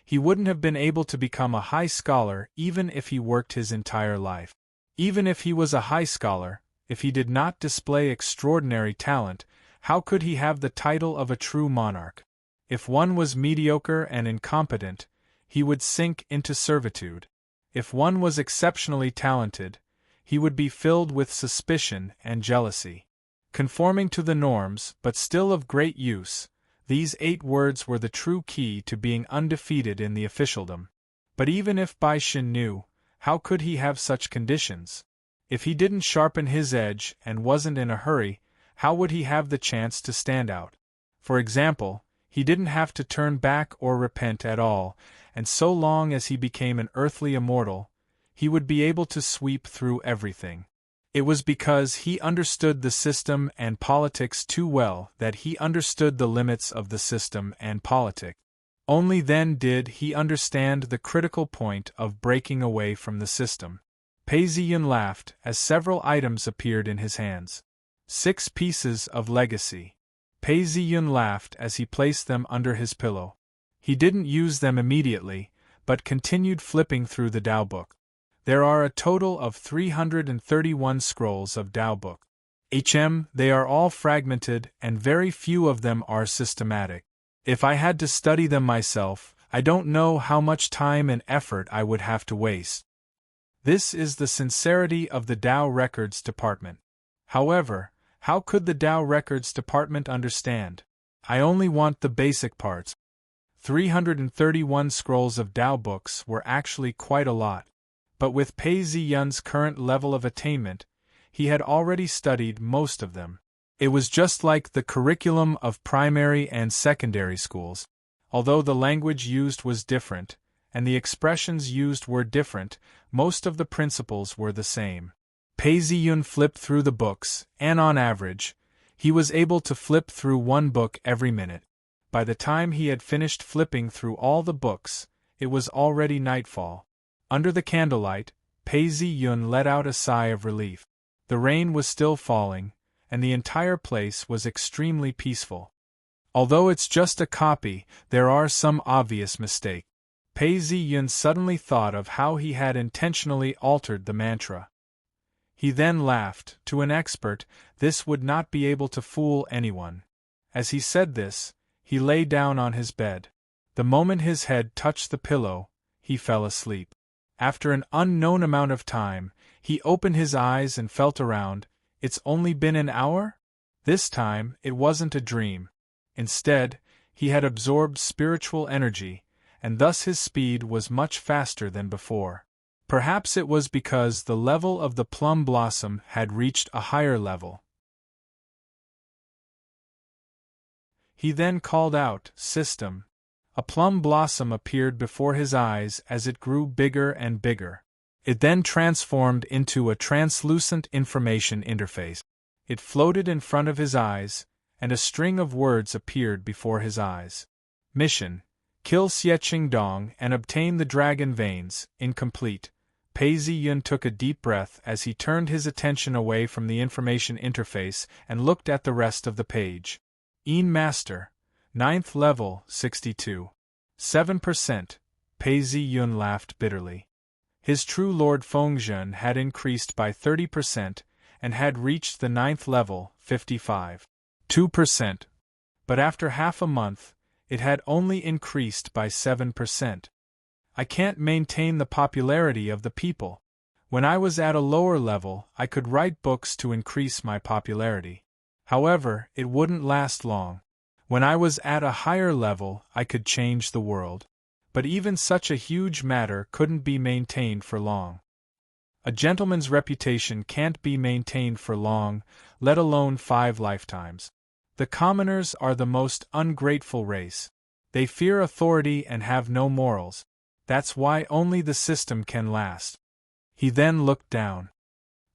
he wouldn't have been able to become a high scholar even if he worked his entire life. Even if he was a high scholar, if he did not display extraordinary talent, how could he have the title of a true monarch? If one was mediocre and incompetent, he would sink into servitude. If one was exceptionally talented, he would be filled with suspicion and jealousy. Conforming to the norms, but still of great use, these 8 words were the true key to being undefeated in the officialdom. But even if Bai Shin knew, how could he have such conditions? If he didn't sharpen his edge and wasn't in a hurry, how would he have the chance to stand out? For example, he didn't have to turn back or repent at all, and so long as he became an earthly immortal, he would be able to sweep through everything. It was because he understood the system and politics too well that he understood the limits of the system and politics. Only then did he understand the critical point of breaking away from the system. Pei Ziyun laughed as several items appeared in his hands. 6 pieces of legacy. Pei Ziyun laughed as he placed them under his pillow. He didn't use them immediately, but continued flipping through the Tao book. There are a total of 331 scrolls of Tao book. They are all fragmented and very few of them are systematic. If I had to study them myself, I don't know how much time and effort I would have to waste. This is the sincerity of the Tao Records Department. However, how could the Tao Records Department understand? I only want the basic parts. 331 scrolls of Tao books were actually quite a lot. But with Pei Ziyun's current level of attainment, he had already studied most of them. It was just like the curriculum of primary and secondary schools. Although the language used was different, and the expressions used were different, most of the principles were the same. Pei Ziyun flipped through the books, and on average, he was able to flip through 1 book every minute. By the time he had finished flipping through all the books, it was already nightfall. Under the candlelight, Pei Ziyun let out a sigh of relief. The rain was still falling, and the entire place was extremely peaceful. Although it's just a copy, there are some obvious mistakes. Pei Ziyun suddenly thought of how he had intentionally altered the mantra. He then laughed. To an expert, this would not be able to fool anyone. As he said this, he lay down on his bed. The moment his head touched the pillow, he fell asleep. After an unknown amount of time, he opened his eyes and felt around. It's only been an hour? This time, it wasn't a dream. Instead, he had absorbed spiritual energy, and thus his speed was much faster than before. Perhaps it was because the level of the plum blossom had reached a higher level. He then called out, "System." A plum blossom appeared before his eyes as it grew bigger and bigger. It then transformed into a translucent information interface. It floated in front of his eyes, and a string of words appeared before his eyes. Mission: kill Xie Qingdong and obtain the dragon veins, incomplete. Pei Ziyun took a deep breath as he turned his attention away from the information interface and looked at the rest of the page. Master. 9th level, 62. 7%. Pei Ziyun laughed bitterly. His true Lord Fengzhen had increased by 30% and had reached the 9th level, 55. 2%. But after half a month, it had only increased by 7%. I can't maintain the popularity of the people. When I was at a lower level, I could write books to increase my popularity. However, it wouldn't last long. When I was at a higher level, I could change the world. But even such a huge matter couldn't be maintained for long. A gentleman's reputation can't be maintained for long, let alone 5 lifetimes. The commoners are the most ungrateful race. They fear authority and have no morals. That's why only the system can last. He then looked down.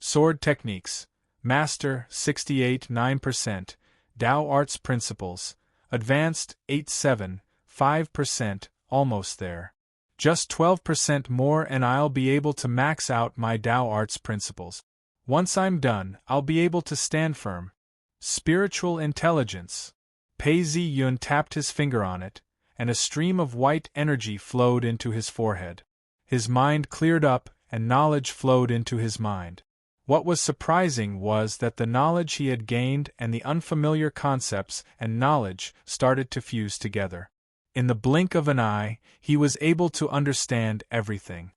Sword techniques. Master 68 9%. Tao Arts Principles. Advanced 8.7, 5%, almost there. Just 12% more and I'll be able to max out my Tao Arts Principles. Once I'm done, I'll be able to stand firm. Spiritual intelligence. Pei Zi-yun tapped his finger on it, and a stream of white energy flowed into his forehead. His mind cleared up, and knowledge flowed into his mind. What was surprising was that the knowledge he had gained and the unfamiliar concepts and knowledge started to fuse together. In the blink of an eye, he was able to understand everything.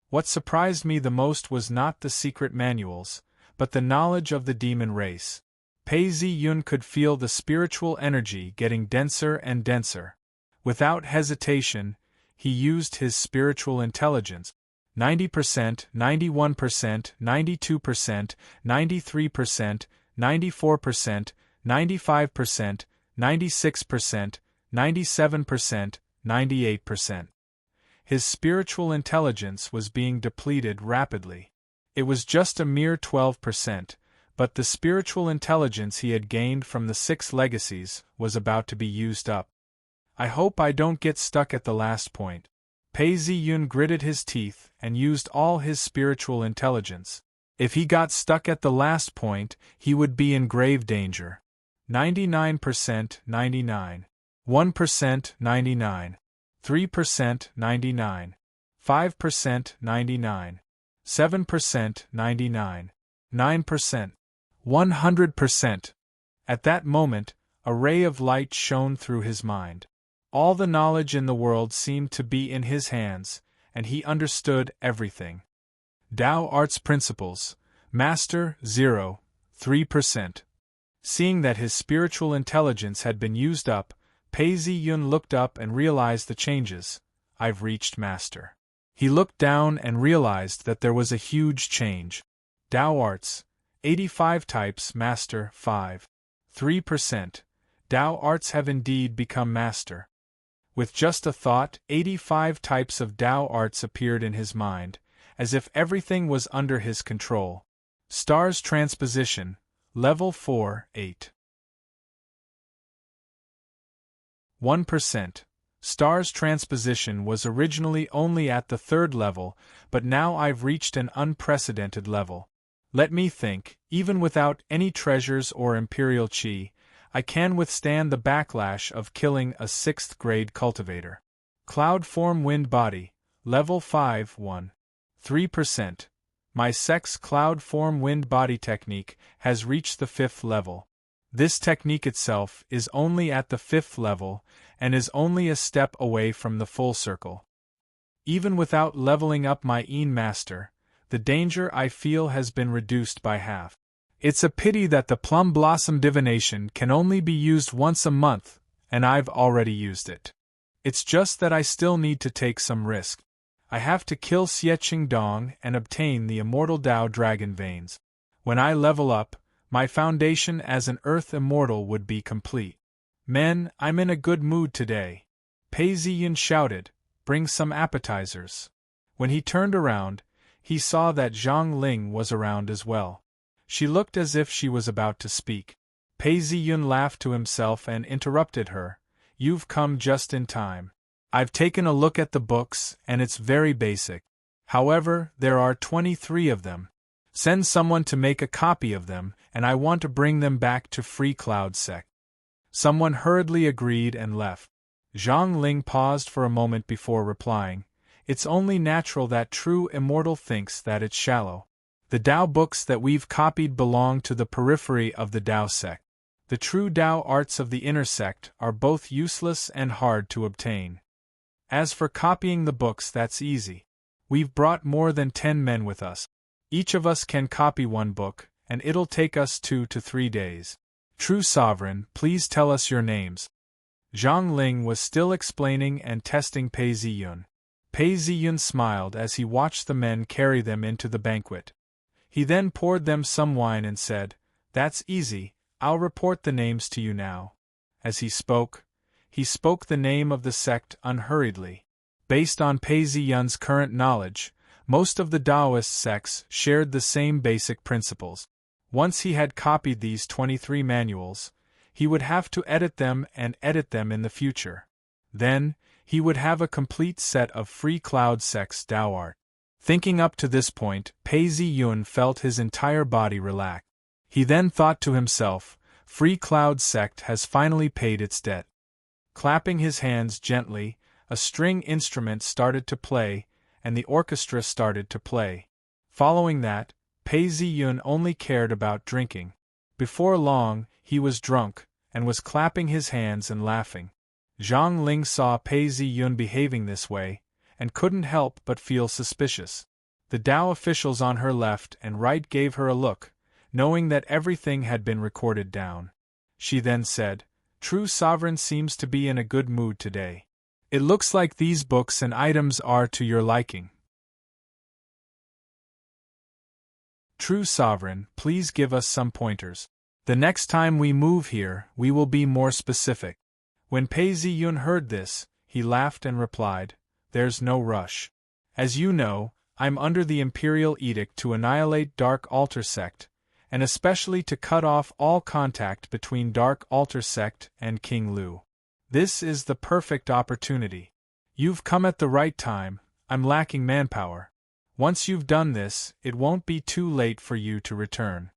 What surprised me the most was not the secret manuals, but the knowledge of the demon race. Pei Zi-yun could feel the spiritual energy getting denser and denser. Without hesitation, he used his spiritual intelligence. 90%, 91%, 92%, 93%, 94%, 95%, 96%, 97%, 98%. His spiritual intelligence was being depleted rapidly. It was just a mere 12%, but the spiritual intelligence he had gained from the 6 legacies was about to be used up. I hope I don't get stuck at the last point. Pei Zi-yun gritted his teeth and used all his spiritual intelligence. If he got stuck at the last point, he would be in grave danger. 99%, 99. 1%, 99. 3%, 99. 5%, 99. 7%, 99. 9%. 100%. At that moment, a ray of light shone through his mind. All the knowledge in the world seemed to be in his hands, and he understood everything. Tao Arts Principles. Master 0, 3%. Seeing that his spiritual intelligence had been used up, Pei Zi-yun looked up and realized the changes. I've reached Master. He looked down and realized that there was a huge change. Tao Arts. 85 types Master 5. 3%. Tao Arts have indeed become Master. With just a thought, 85 types of Tao Arts appeared in his mind, as if everything was under his control. Stars Transposition. Level 4, 8. 1%. Stars Transposition was originally only at the 3rd level, but now I've reached an unprecedented level. Let me think, even without any treasures or imperial chi, I can withstand the backlash of killing a 6th grade cultivator. Cloud Form Wind Body. Level 5, 1. 3%. My Sex Cloud Form Wind Body technique has reached the 5th level. This technique itself is only at the 5th level, and is only a step away from the full circle. Even without leveling up my Een Master, the danger I feel has been reduced by half. It's a pity that the Plum Blossom Divination can only be used once a month, and I've already used it. It's just that I still need to take some risk. I have to kill Xie Qingdong and obtain the Immortal Tao Dragon Veins. When I level up, my foundation as an Earth Immortal would be complete. Men, I'm in a good mood today. Pei Zi-yun shouted, bring some appetizers. When he turned around, he saw that Zhang Ling was around as well. She looked as if she was about to speak. Pei Zi-yun laughed to himself and interrupted her. You've come just in time. I've taken a look at the books, and it's very basic. However, there are 23 of them. Send someone to make a copy of them, and I want to bring them back to Free Cloud Sect. Someone hurriedly agreed and left. Zhang Ling paused for a moment before replying. It's only natural that true immortal thinks that it's shallow. The Tao books that we've copied belong to the periphery of the Tao sect. The true Tao arts of the inner sect are both useless and hard to obtain. As for copying the books, that's easy. We've brought more than 10 men with us. Each of us can copy one book, and it'll take us 2 to 3 days. True Sovereign, please tell us your names. Zhang Ling was still explaining and testing Pei Zi-yun. Pei Zi-yun smiled as he watched the men carry them into the banquet. He then poured them some wine and said, "That's easy, I'll report the names to you now." As he spoke, he spoke the name of the sect unhurriedly. Based on Pei Ziyun's current knowledge, most of the Taoist sects shared the same basic principles. Once he had copied these 23 manuals, he would have to edit them and edit them in the future. Then, he would have a complete set of free cloud sects Tao art. Thinking up to this point, Pei Ziyun felt his entire body relax. He then thought to himself, Free Cloud sect has finally paid its debt. Clapping his hands gently, a string instrument started to play, and the orchestra started to play. Following that, Pei Ziyun only cared about drinking. Before long, he was drunk, and was clapping his hands and laughing. Zhang Ling saw Pei Ziyun behaving this way, and couldn't help but feel suspicious. The Tao officials on her left and right gave her a look, knowing that everything had been recorded down. She then said, True Sovereign seems to be in a good mood today. It looks like these books and items are to your liking. True Sovereign, please give us some pointers. The next time we move here, we will be more specific. When Pei Ziyun heard this, he laughed and replied, There's no rush. As you know, I'm under the imperial edict to annihilate Dark Altar sect, and especially to cut off all contact between Dark Altar sect and King Lu. This is the perfect opportunity. You've come at the right time. I'm lacking manpower. Once you've done this, it won't be too late for you to return.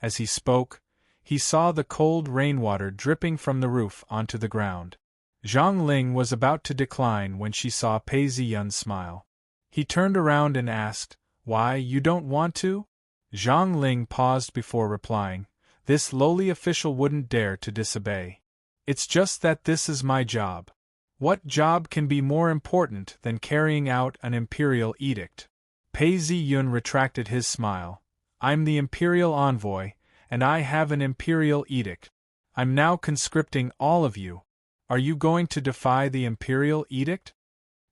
As he spoke, he saw the cold rainwater dripping from the roof onto the ground. Zhang Ling was about to decline when she saw Pei Ziyun smile. He turned around and asked, Why, you don't want to? Zhang Ling paused before replying. This lowly official wouldn't dare to disobey. It's just that this is my job. What job can be more important than carrying out an imperial edict? Pei Ziyun retracted his smile. I'm the imperial envoy, and I have an imperial edict. I'm now conscripting all of you. Are you going to defy the imperial edict?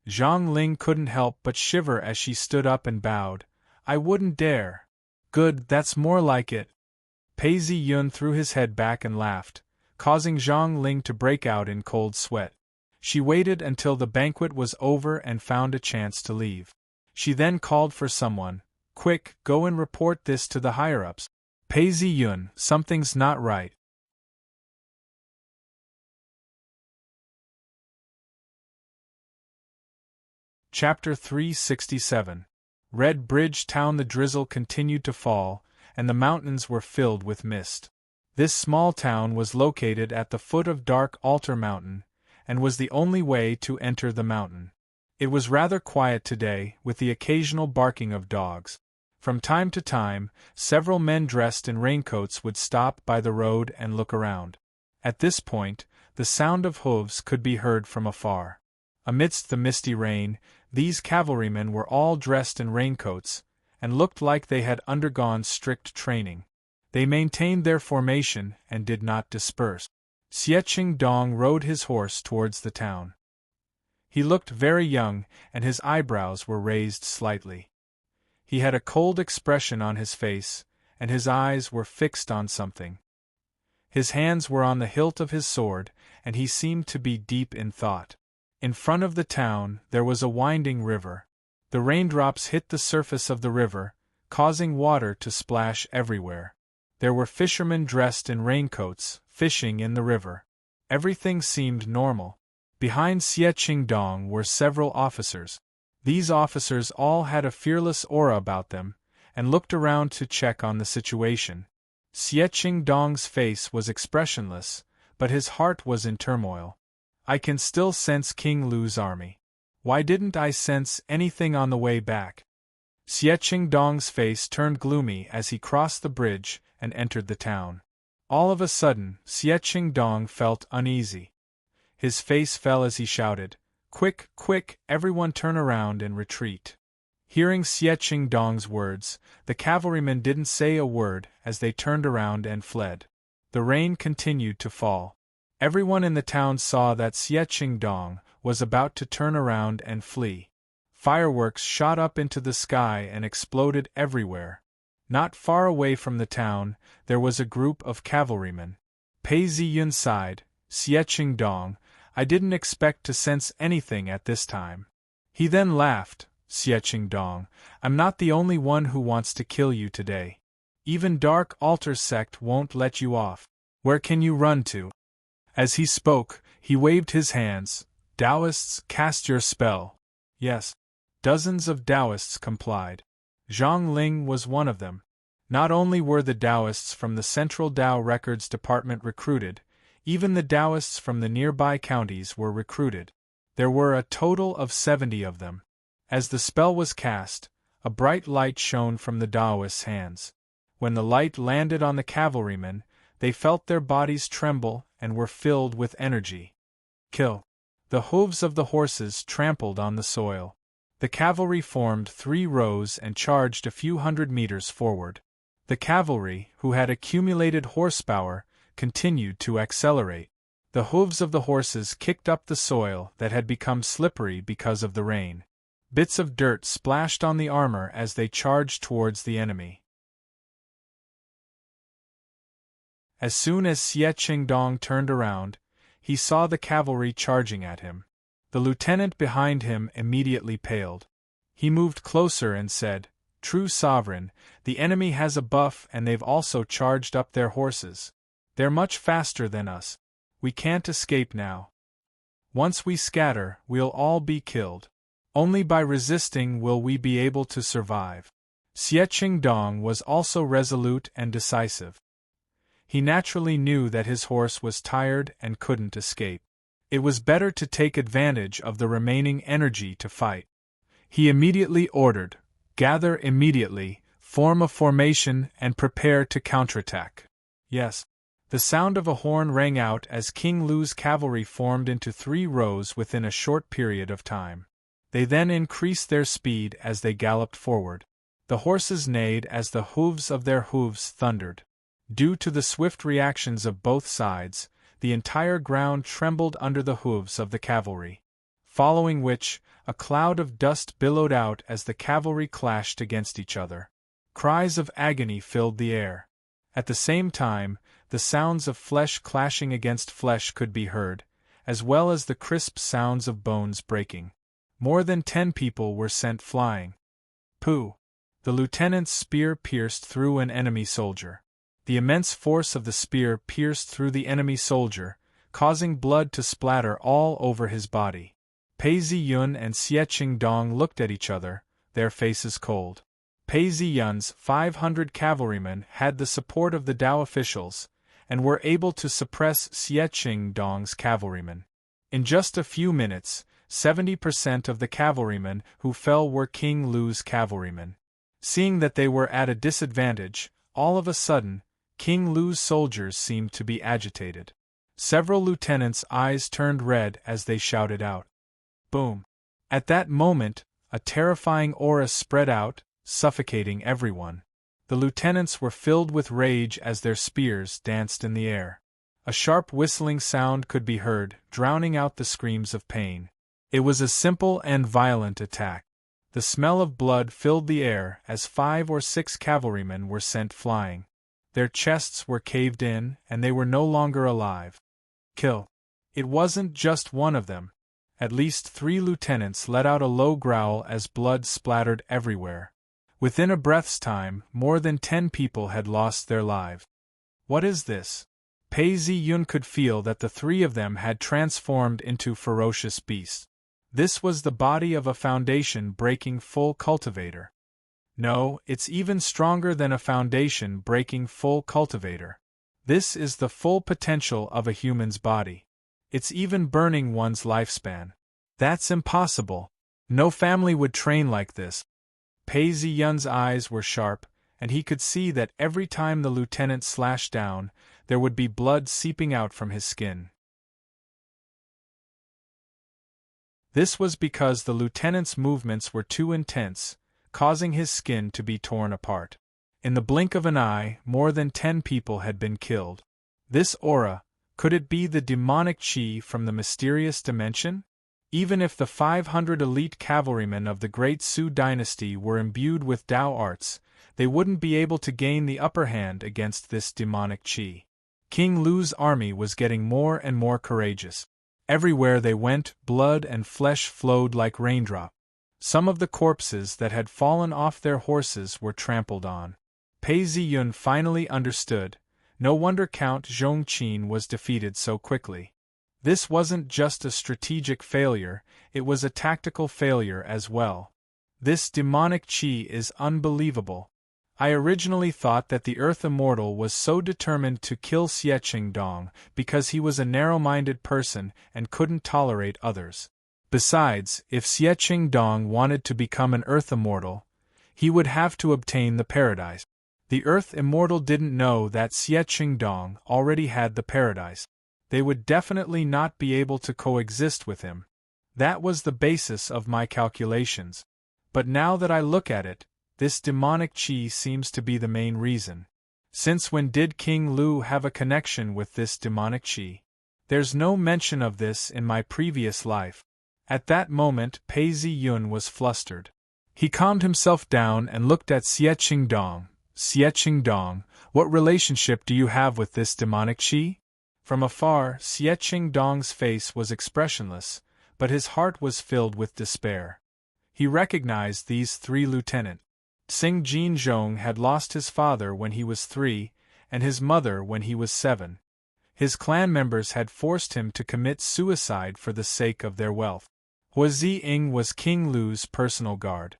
Zhang Ling couldn't help but shiver as she stood up and bowed. I wouldn't dare. Good, that's more like it. Pei Ziyun threw his head back and laughed, causing Zhang Ling to break out in cold sweat. She waited until the banquet was over and found a chance to leave. She then called for someone. Quick, go and report this to the higher-ups. Pei Ziyun, something's not right. Chapter 367. Red Bridge Town. The drizzle continued to fall, and the mountains were filled with mist. This small town was located at the foot of Dark Altar Mountain, and was the only way to enter the mountain. It was rather quiet today, with the occasional barking of dogs. From time to time, several men dressed in raincoats would stop by the road and look around. At this point, the sound of hooves could be heard from afar. Amidst the misty rain, these cavalrymen were all dressed in raincoats, and looked like they had undergone strict training. They maintained their formation and did not disperse. Xie Dong rode his horse towards the town. He looked very young, and his eyebrows were raised slightly. He had a cold expression on his face, and his eyes were fixed on something. His hands were on the hilt of his sword, and he seemed to be deep in thought. In front of the town, there was a winding river. The raindrops hit the surface of the river, causing water to splash everywhere. There were fishermen dressed in raincoats, fishing in the river. Everything seemed normal. Behind Xie Dong were several officers. These officers all had a fearless aura about them, and looked around to check on the situation. Xie Dong's face was expressionless, but his heart was in turmoil. I can still sense King Lu's army. Why didn't I sense anything on the way back? Xie Dong's face turned gloomy as he crossed the bridge and entered the town. All of a sudden, Xie Dong felt uneasy. His face fell as he shouted, Quick, quick, everyone turn around and retreat. Hearing Xie Dong's words, the cavalrymen didn't say a word as they turned around and fled. The rain continued to fall. Everyone in the town saw that Xie Dong was about to turn around and flee. Fireworks shot up into the sky and exploded everywhere. Not far away from the town, there was a group of cavalrymen. Pei Ziyun sighed, Xie Dong, I didn't expect to sense anything at this time. He then laughed. Xie Dong, I'm not the only one who wants to kill you today. Even Dark Altar Sect won't let you off. Where can you run to? As he spoke, he waved his hands. Taoists, cast your spell. Yes. Dozens of Taoists complied. Zhang Ling was one of them. Not only were the Taoists from the Central Tao Records Department recruited, even the Taoists from the nearby counties were recruited. There were a total of 70 of them. As the spell was cast, a bright light shone from the Taoists' hands. When the light landed on the cavalrymen, they felt their bodies tremble and were filled with energy. Kill. The hooves of the horses trampled on the soil. The cavalry formed 3 rows and charged a few hundred meters forward. The cavalry, who had accumulated horsepower, continued to accelerate. The hooves of the horses kicked up the soil that had become slippery because of the rain. Bits of dirt splashed on the armor as they charged towards the enemy. As soon as Xie Dong turned around, he saw the cavalry charging at him. The lieutenant behind him immediately paled. He moved closer and said, "True sovereign, the enemy has a buff and they've also charged up their horses. They're much faster than us. We can't escape now. Once we scatter, we'll all be killed. Only by resisting will we be able to survive." Xie Dong was also resolute and decisive. He naturally knew that his horse was tired and couldn't escape. It was better to take advantage of the remaining energy to fight. He immediately ordered, "Gather immediately, form a formation and prepare to counterattack." Yes. The sound of a horn rang out as King Lu's cavalry formed into 3 rows within a short period of time. They then increased their speed as they galloped forward. The horses neighed as the hooves of their hooves thundered. Due to the swift reactions of both sides, the entire ground trembled under the hooves of the cavalry. Following which, a cloud of dust billowed out as the cavalry clashed against each other. Cries of agony filled the air. At the same time, the sounds of flesh clashing against flesh could be heard, as well as the crisp sounds of bones breaking. More than 10 people were sent flying. Pooh! The lieutenant's spear pierced through an enemy soldier. The immense force of the spear pierced through the enemy soldier, causing blood to splatter all over his body. Pei Ziyun and Xie Dong looked at each other, their faces cold. Pei Ziyun's 500 cavalrymen had the support of the Tao officials, and were able to suppress Xie Dong's cavalrymen. In just a few minutes, 70% of the cavalrymen who fell were King Lu's cavalrymen. Seeing that they were at a disadvantage, all of a sudden, King Lu's soldiers seemed to be agitated. Several lieutenants' eyes turned red as they shouted out. Boom! At that moment, a terrifying aura spread out, suffocating everyone. The lieutenants were filled with rage as their spears danced in the air. A sharp whistling sound could be heard, drowning out the screams of pain. It was a simple and violent attack. The smell of blood filled the air as 5 or 6 cavalrymen were sent flying. Their chests were caved in, and they were no longer alive. Kill. It wasn't just one of them. At least 3 lieutenants let out a low growl as blood splattered everywhere. Within a breath's time, more than 10 people had lost their lives. What is this? Pei Ziyun could feel that the 3 of them had transformed into ferocious beasts. This was the body of a foundation-breaking full cultivator. No, it's even stronger than a foundation-breaking full cultivator. This is the full potential of a human's body. It's even burning one's lifespan. That's impossible. No family would train like this. Pei Ziyun's eyes were sharp, and he could see that every time the lieutenant slashed down, there would be blood seeping out from his skin. This was because the lieutenant's movements were too intense, causing his skin to be torn apart. In the blink of an eye, more than 10 people had been killed. This aura, could it be the demonic qi from the mysterious dimension? Even if the 500 elite cavalrymen of the Great Su dynasty were imbued with Tao arts, they wouldn't be able to gain the upper hand against this demonic qi. King Lu's army was getting more and more courageous. Everywhere they went, blood and flesh flowed like raindrops. Some of the corpses that had fallen off their horses were trampled on. Pei Ziyun finally understood. No wonder Count Zhongqin was defeated so quickly. This wasn't just a strategic failure, it was a tactical failure as well. This demonic qi is unbelievable. I originally thought that the Earth Immortal was so determined to kill Xie Qingdong because he was a narrow-minded person and couldn't tolerate others. Besides, if Xie Qingdong wanted to become an Earth Immortal, he would have to obtain the paradise. The Earth Immortal didn't know that Xie Qingdong already had the paradise. They would definitely not be able to coexist with him. That was the basis of my calculations. But now that I look at it, this demonic qi seems to be the main reason. Since when did King Lu have a connection with this demonic qi? There's no mention of this in my previous life. At that moment, Pei Ziyun was flustered. He calmed himself down and looked at Xie Qingdong. Xie Qingdong, what relationship do you have with this demonic qi? From afar, Xie Qingdong's face was expressionless, but his heart was filled with despair. He recognized these three lieutenants. Xing Jinzhong had lost his father when he was 3, and his mother when he was 7. His clan members had forced him to commit suicide for the sake of their wealth. Hua Ziying was King Lu's personal guard.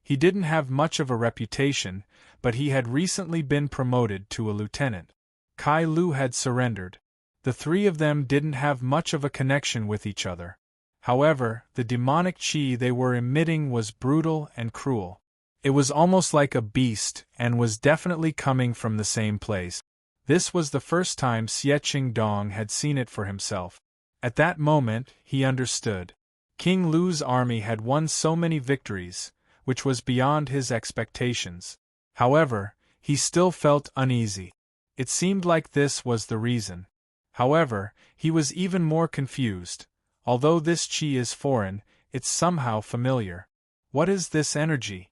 He didn't have much of a reputation, but he had recently been promoted to a lieutenant. Kai Lu had surrendered. The three of them didn't have much of a connection with each other. However, the demonic qi they were emitting was brutal and cruel. It was almost like a beast and was definitely coming from the same place. This was the first time Xie Qingdong had seen it for himself. At that moment, he understood. King Lu's army had won so many victories, which was beyond his expectations. However, he still felt uneasy. It seemed like this was the reason. However, he was even more confused. Although this qi is foreign, it's somehow familiar. What is this energy?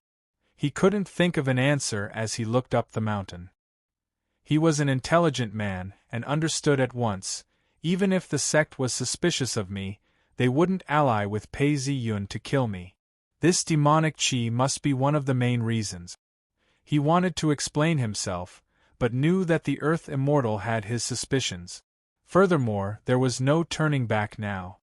He couldn't think of an answer as he looked up the mountain. He was an intelligent man and understood at once. Even if the sect was suspicious of me, they wouldn't ally with Pei Ziyun to kill me. This demonic qi must be one of the main reasons. He wanted to explain himself, but knew that the Earth Immortal had his suspicions. Furthermore, there was no turning back now.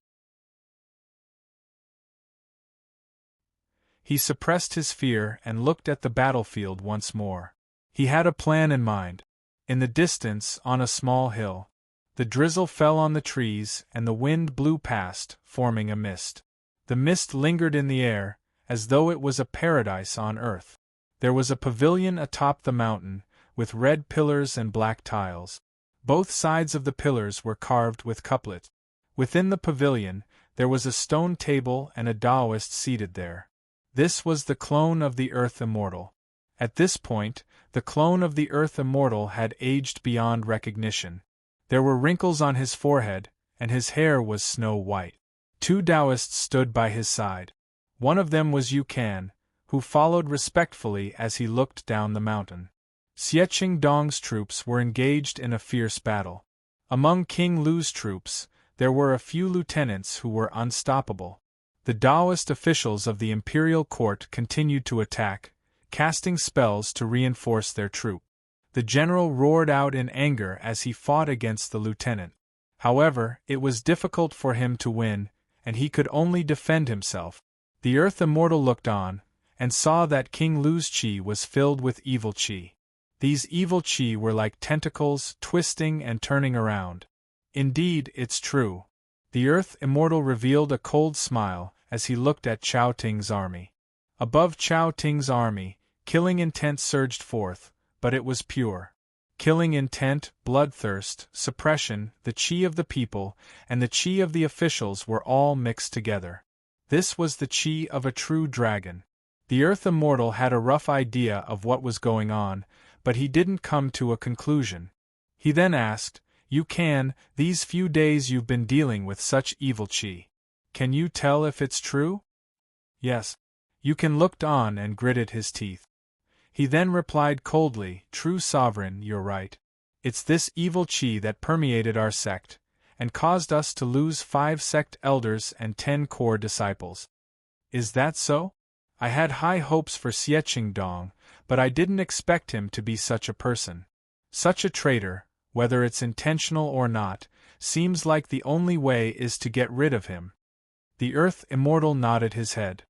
He suppressed his fear and looked at the battlefield once more. He had a plan in mind. In the distance, on a small hill, the drizzle fell on the trees and the wind blew past, forming a mist. The mist lingered in the air, as though it was a paradise on earth. There was a pavilion atop the mountain, with red pillars and black tiles. Both sides of the pillars were carved with couplets. Within the pavilion, there was a stone table and a Taoist seated there. This was the clone of the Earth Immortal. At this point, the clone of the Earth Immortal had aged beyond recognition. There were wrinkles on his forehead, and his hair was snow white. 2 Taoists stood by his side. One of them was Yu Kan, who followed respectfully as he looked down the mountain. Xie Qingdong's troops were engaged in a fierce battle. Among King Lu's troops, there were a few lieutenants who were unstoppable. The Taoist officials of the imperial court continued to attack, casting spells to reinforce their troop. The general roared out in anger as he fought against the lieutenant. However, it was difficult for him to win, and he could only defend himself. The Earth Immortal looked on, and saw that King Lu's qi was filled with evil qi. These evil qi were like tentacles, twisting and turning around. Indeed, it's true. The Earth Immortal revealed a cold smile as he looked at Chao Ting's army. Above Chao Ting's army, killing intent surged forth, but it was pure. Killing intent, bloodthirst, suppression, the qi of the people, and the qi of the officials were all mixed together. This was the qi of a true dragon. The Earth Immortal had a rough idea of what was going on, but he didn't come to a conclusion. He then asked, "You can, these few days you've been dealing with such evil qi. Can you tell if it's true?" "Yes." Yu Kan looked on and gritted his teeth. He then replied coldly, "True sovereign, you're right. It's this evil qi that permeated our sect, and caused us to lose 5 sect elders and 10 core disciples. Is that so? I had high hopes for Xieching Dong, but I didn't expect him to be such a person. Such a traitor, whether it's intentional or not, seems like the only way is to get rid of him. The Earth Immortal nodded his head.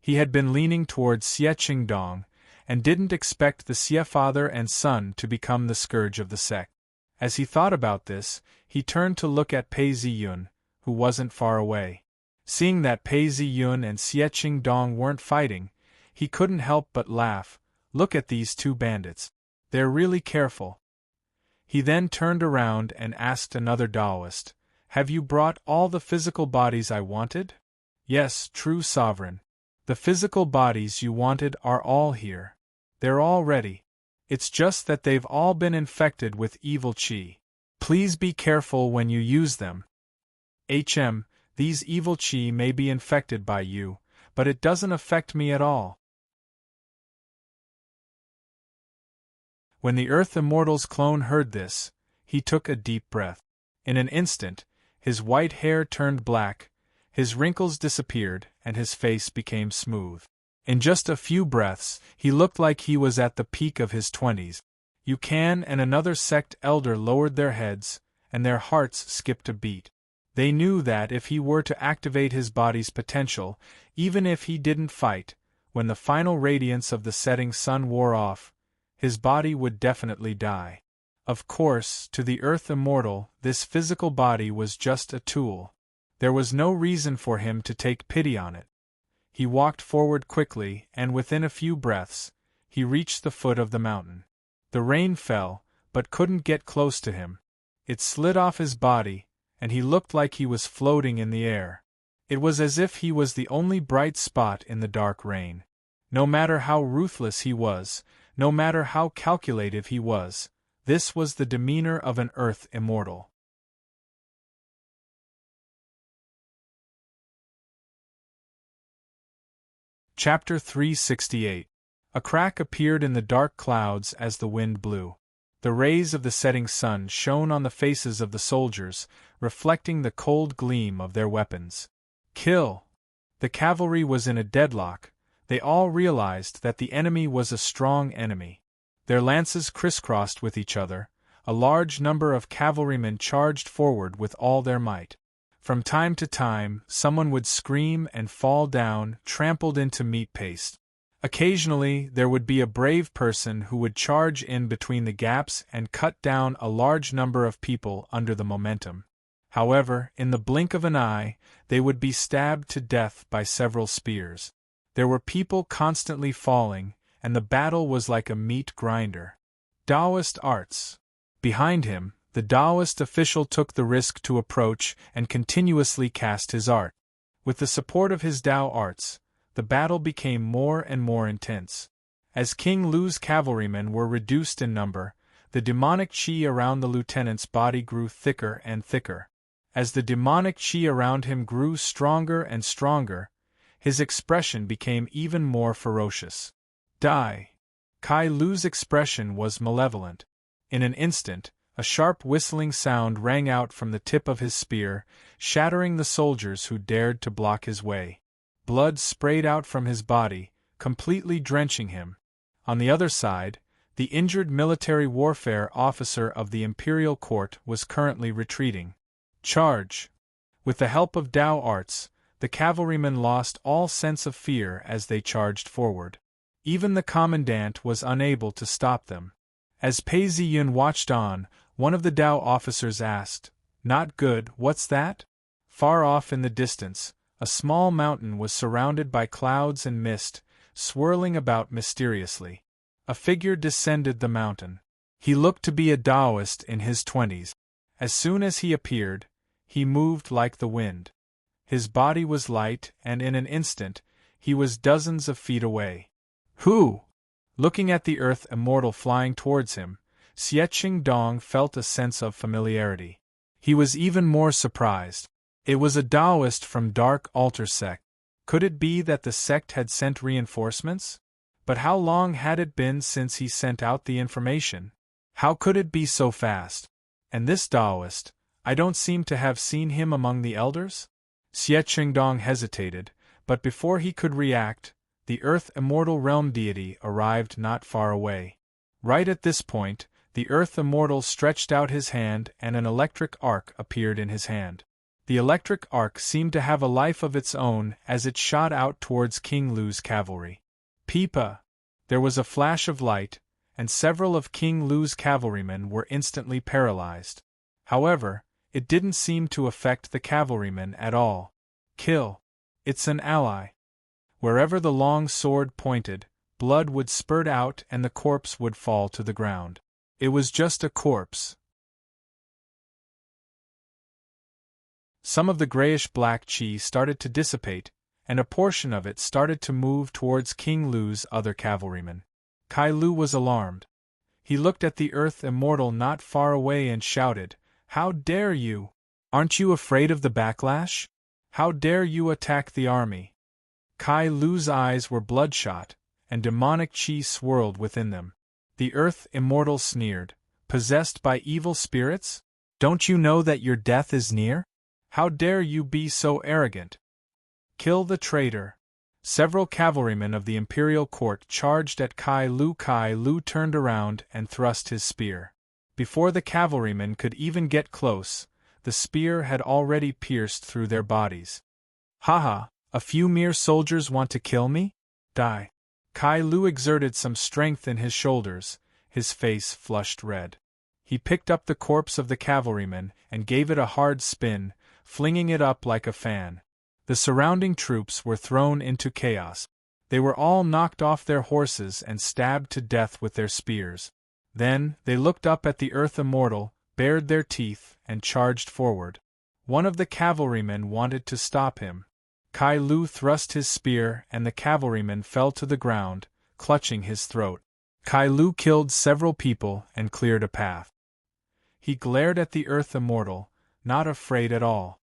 He had been leaning towards Xieching Dong, and didn't expect the Xie father and son to become the scourge of the sect. As he thought about this, he turned to look at Pei Ziyun, who wasn't far away. Seeing that Pei Ziyun and Xieching Dong weren't fighting, he couldn't help but laugh. Look at these two bandits. They're really careful. He then turned around and asked another Taoist, "Have you brought all the physical bodies I wanted?" "Yes, true sovereign. The physical bodies you wanted are all here. They're all ready. It's just that they've all been infected with evil qi. Please be careful when you use them. These evil qi may be infected by you, but it doesn't affect me at all." When the Earth Immortal's clone heard this, he took a deep breath. In an instant, his white hair turned black, his wrinkles disappeared, and his face became smooth. In just a few breaths, he looked like he was at the peak of his 20s. Yukan and another sect elder lowered their heads, and their hearts skipped a beat. They knew that if he were to activate his body's potential, even if he didn't fight, when the final radiance of the setting sun wore off, his body would definitely die. Of course, to the Earth Immortal, this physical body was just a tool. There was no reason for him to take pity on it. He walked forward quickly, and within a few breaths, he reached the foot of the mountain. The rain fell, but couldn't get close to him. It slid off his body, and he looked like he was floating in the air. It was as if he was the only bright spot in the dark rain. No matter how ruthless he was, no matter how calculative he was, this was the demeanor of an Earth Immortal. Chapter 368. A crack appeared in the dark clouds as the wind blew. The rays of the setting sun shone on the faces of the soldiers, reflecting the cold gleam of their weapons. Kill! The cavalry was in a deadlock. They all realized that the enemy was a strong enemy. Their lances crisscrossed with each other. A large number of cavalrymen charged forward with all their might. From time to time, someone would scream and fall down, trampled into meat paste. Occasionally, there would be a brave person who would charge in between the gaps and cut down a large number of people under the momentum. However, in the blink of an eye, they would be stabbed to death by several spears. There were people constantly falling, and the battle was like a meat grinder. Taoist arts. Behind him, the Taoist official took the risk to approach and continuously cast his art. With the support of his Tao arts, the battle became more and more intense. As King Lu's cavalrymen were reduced in number, the demonic qi around the lieutenant's body grew thicker and thicker. As the demonic qi around him grew stronger and stronger, his expression became even more ferocious. Die! Kai Lu's expression was malevolent. In an instant, a sharp whistling sound rang out from the tip of his spear, shattering the soldiers who dared to block his way. Blood sprayed out from his body, completely drenching him. On the other side, the injured military warfare officer of the imperial court was currently retreating. Charge! With the help of Tao arts, the cavalrymen lost all sense of fear as they charged forward. Even the commandant was unable to stop them. As Pei Ziyun watched on, one of the Tao officers asked, "Not good, what's that?" Far off in the distance, a small mountain was surrounded by clouds and mist, swirling about mysteriously. A figure descended the mountain. He looked to be a Taoist in his 20s. As soon as he appeared, he moved like the wind. His body was light, and in an instant, he was dozens of feet away. Who? Looking at the Earth Immortal flying towards him, Xieching Dong felt a sense of familiarity. He was even more surprised. It was a Taoist from Dark Altar sect. Could it be that the sect had sent reinforcements? But how long had it been since he sent out the information? How could it be so fast? And this Taoist, I don't seem to have seen him among the elders? Xie Qingdong hesitated, but before he could react, the Earth Immortal Realm deity arrived not far away. Right at this point, the Earth Immortal stretched out his hand and an electric arc appeared in his hand. The electric arc seemed to have a life of its own as it shot out towards King Lu's cavalry. Peepa! There was a flash of light, and several of King Lu's cavalrymen were instantly paralyzed. However, it didn't seem to affect the cavalrymen at all. Kill! It's an ally. Wherever the long sword pointed, blood would spurt out and the corpse would fall to the ground. It was just a corpse. Some of the grayish-black chi started to dissipate, and a portion of it started to move towards King Lu's other cavalrymen. Kai Lu was alarmed. He looked at the Earth Immortal not far away and shouted, "How dare you? Aren't you afraid of the backlash? How dare you attack the army?" Kai Lu's eyes were bloodshot, and demonic chi swirled within them. The Earth Immortal sneered, "Possessed by evil spirits? Don't you know that your death is near? How dare you be so arrogant? Kill the traitor!" Several cavalrymen of the imperial court charged at Kai Lu. Kai Lu turned around and thrust his spear. Before the cavalrymen could even get close, the spear had already pierced through their bodies. "Haha, a few mere soldiers want to kill me? Die!" Kai Lu exerted some strength in his shoulders, his face flushed red. He picked up the corpse of the cavalryman and gave it a hard spin, flinging it up like a fan. The surrounding troops were thrown into chaos. They were all knocked off their horses and stabbed to death with their spears. Then, they looked up at the Earth Immortal, bared their teeth, and charged forward. One of the cavalrymen wanted to stop him. Kai Lu thrust his spear and the cavalryman fell to the ground, clutching his throat. Kai Lu killed several people and cleared a path. He glared at the Earth Immortal, not afraid at all.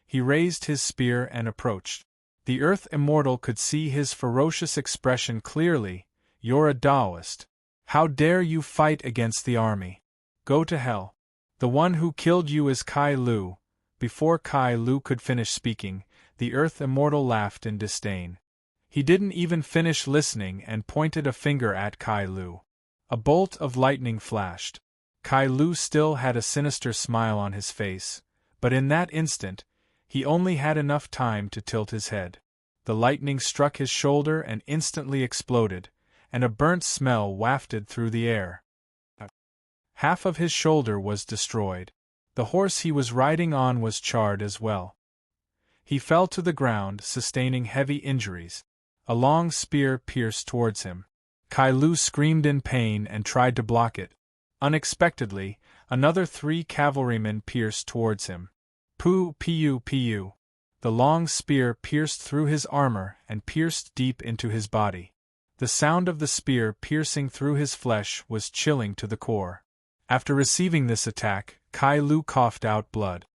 He raised his spear and approached. The Earth Immortal could see his ferocious expression clearly. "You're a Taoist. How dare you fight against the army? Go to hell. The one who killed you is Kai Lu." Before Kai Lu could finish speaking, the Earth Immortal laughed in disdain. He didn't even finish listening and pointed a finger at Kai Lu. A bolt of lightning flashed. Kai Lu still had a sinister smile on his face, but in that instant, he only had enough time to tilt his head. The lightning struck his shoulder and instantly exploded, and a burnt smell wafted through the air. Half of his shoulder was destroyed. The horse he was riding on was charred as well. He fell to the ground, sustaining heavy injuries. A long spear pierced towards him. Kai Lu screamed in pain and tried to block it. Unexpectedly, another 3 cavalrymen pierced towards him. Pu. The long spear pierced through his armor and pierced deep into his body. The sound of the spear piercing through his flesh was chilling to the core. After receiving this attack, Kai Lu coughed out blood.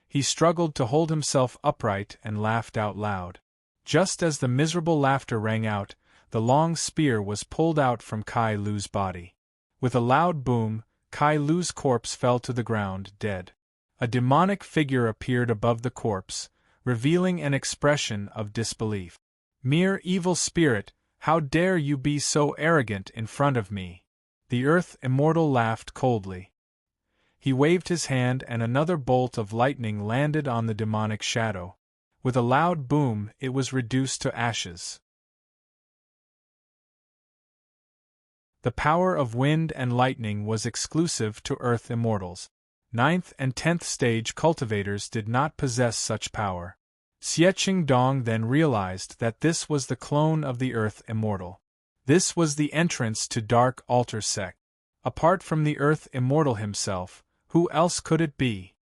He struggled to hold himself upright and laughed out loud. Just as the miserable laughter rang out, the long spear was pulled out from Kai Lu's body. With a loud boom, Kai Lu's corpse fell to the ground, dead. A demonic figure appeared above the corpse, revealing an expression of disbelief. "Mere evil spirit, how dare you be so arrogant in front of me?" The Earth Immortal laughed coldly. He waved his hand and another bolt of lightning landed on the demonic shadow. With a loud boom, it was reduced to ashes. The power of wind and lightning was exclusive to Earth Immortals. 9th and 10th stage cultivators did not possess such power. Xie Qingdong then realized that this was the clone of the Earth Immortal. This was the entrance to Dark Altar Sect. Apart from the Earth Immortal himself, who else could it be?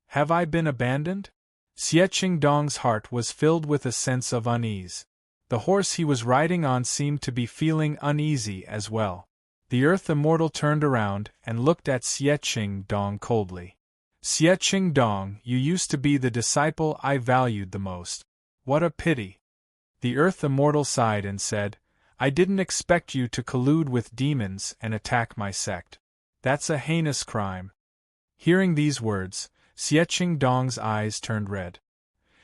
Have I been abandoned? Xie Qingdong's heart was filled with a sense of unease. The horse he was riding on seemed to be feeling uneasy as well. The Earth Immortal turned around and looked at Xie Qingdong coldly. "Xie Qingdong, you used to be the disciple I valued the most. What a pity." The Earth Immortal sighed and said, "I didn't expect you to collude with demons and attack my sect. That's a heinous crime." Hearing these words, Xieching Dong's eyes turned red.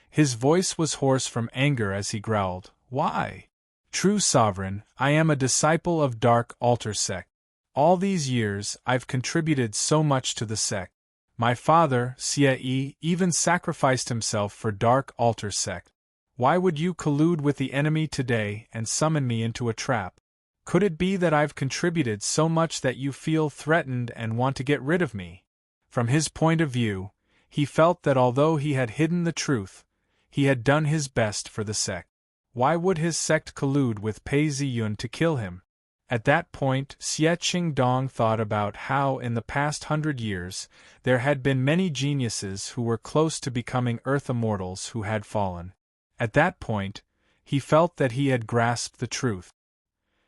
His voice was hoarse from anger as he growled, "Why? True sovereign, I am a disciple of Dark Altar sect. All these years I've contributed so much to the sect. My father, Xie, even sacrificed himself for Dark Altar sect. Why would you collude with the enemy today and summon me into a trap? Could it be that I've contributed so much that you feel threatened and want to get rid of me?" From his point of view, he felt that although he had hidden the truth, he had done his best for the sect. Why would his sect collude with Pei Ziyun to kill him? At that point, Xieching Dong thought about how in the past 100 years, there had been many geniuses who were close to becoming Earth Immortals who had fallen. At that point, he felt that he had grasped the truth.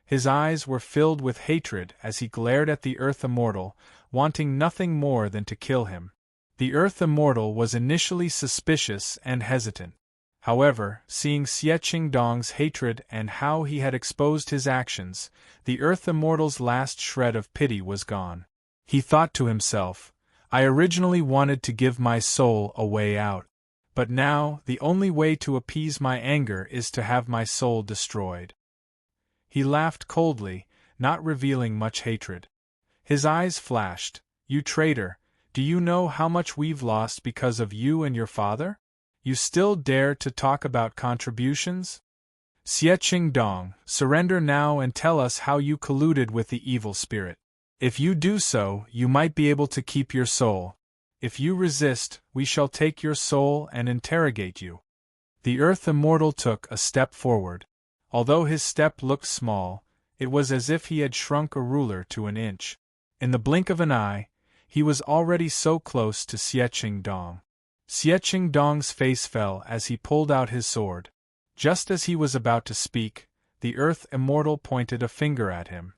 His eyes were filled with hatred as he glared at the Earth Immortal, wanting nothing more than to kill him. The Earth Immortal was initially suspicious and hesitant. However, seeing Xieching Dong's hatred and how he had exposed his actions, the Earth Immortal's last shred of pity was gone. He thought to himself, "I originally wanted to give my soul a way out. But now, the only way to appease my anger is to have my soul destroyed." He laughed coldly, not revealing much hatred. His eyes flashed. "You traitor, do you know how much we've lost because of you and your father? You still dare to talk about contributions? Xieching Dong, surrender now and tell us how you colluded with the evil spirit. If you do so, you might be able to keep your soul. If you resist, we shall take your soul and interrogate you." The Earth Immortal took a step forward. Although his step looked small, it was as if he had shrunk a ruler to an inch. In the blink of an eye, he was already so close to Xieching Dong. Xieching Dong's face fell as he pulled out his sword. Just as he was about to speak, the Earth Immortal pointed a finger at him.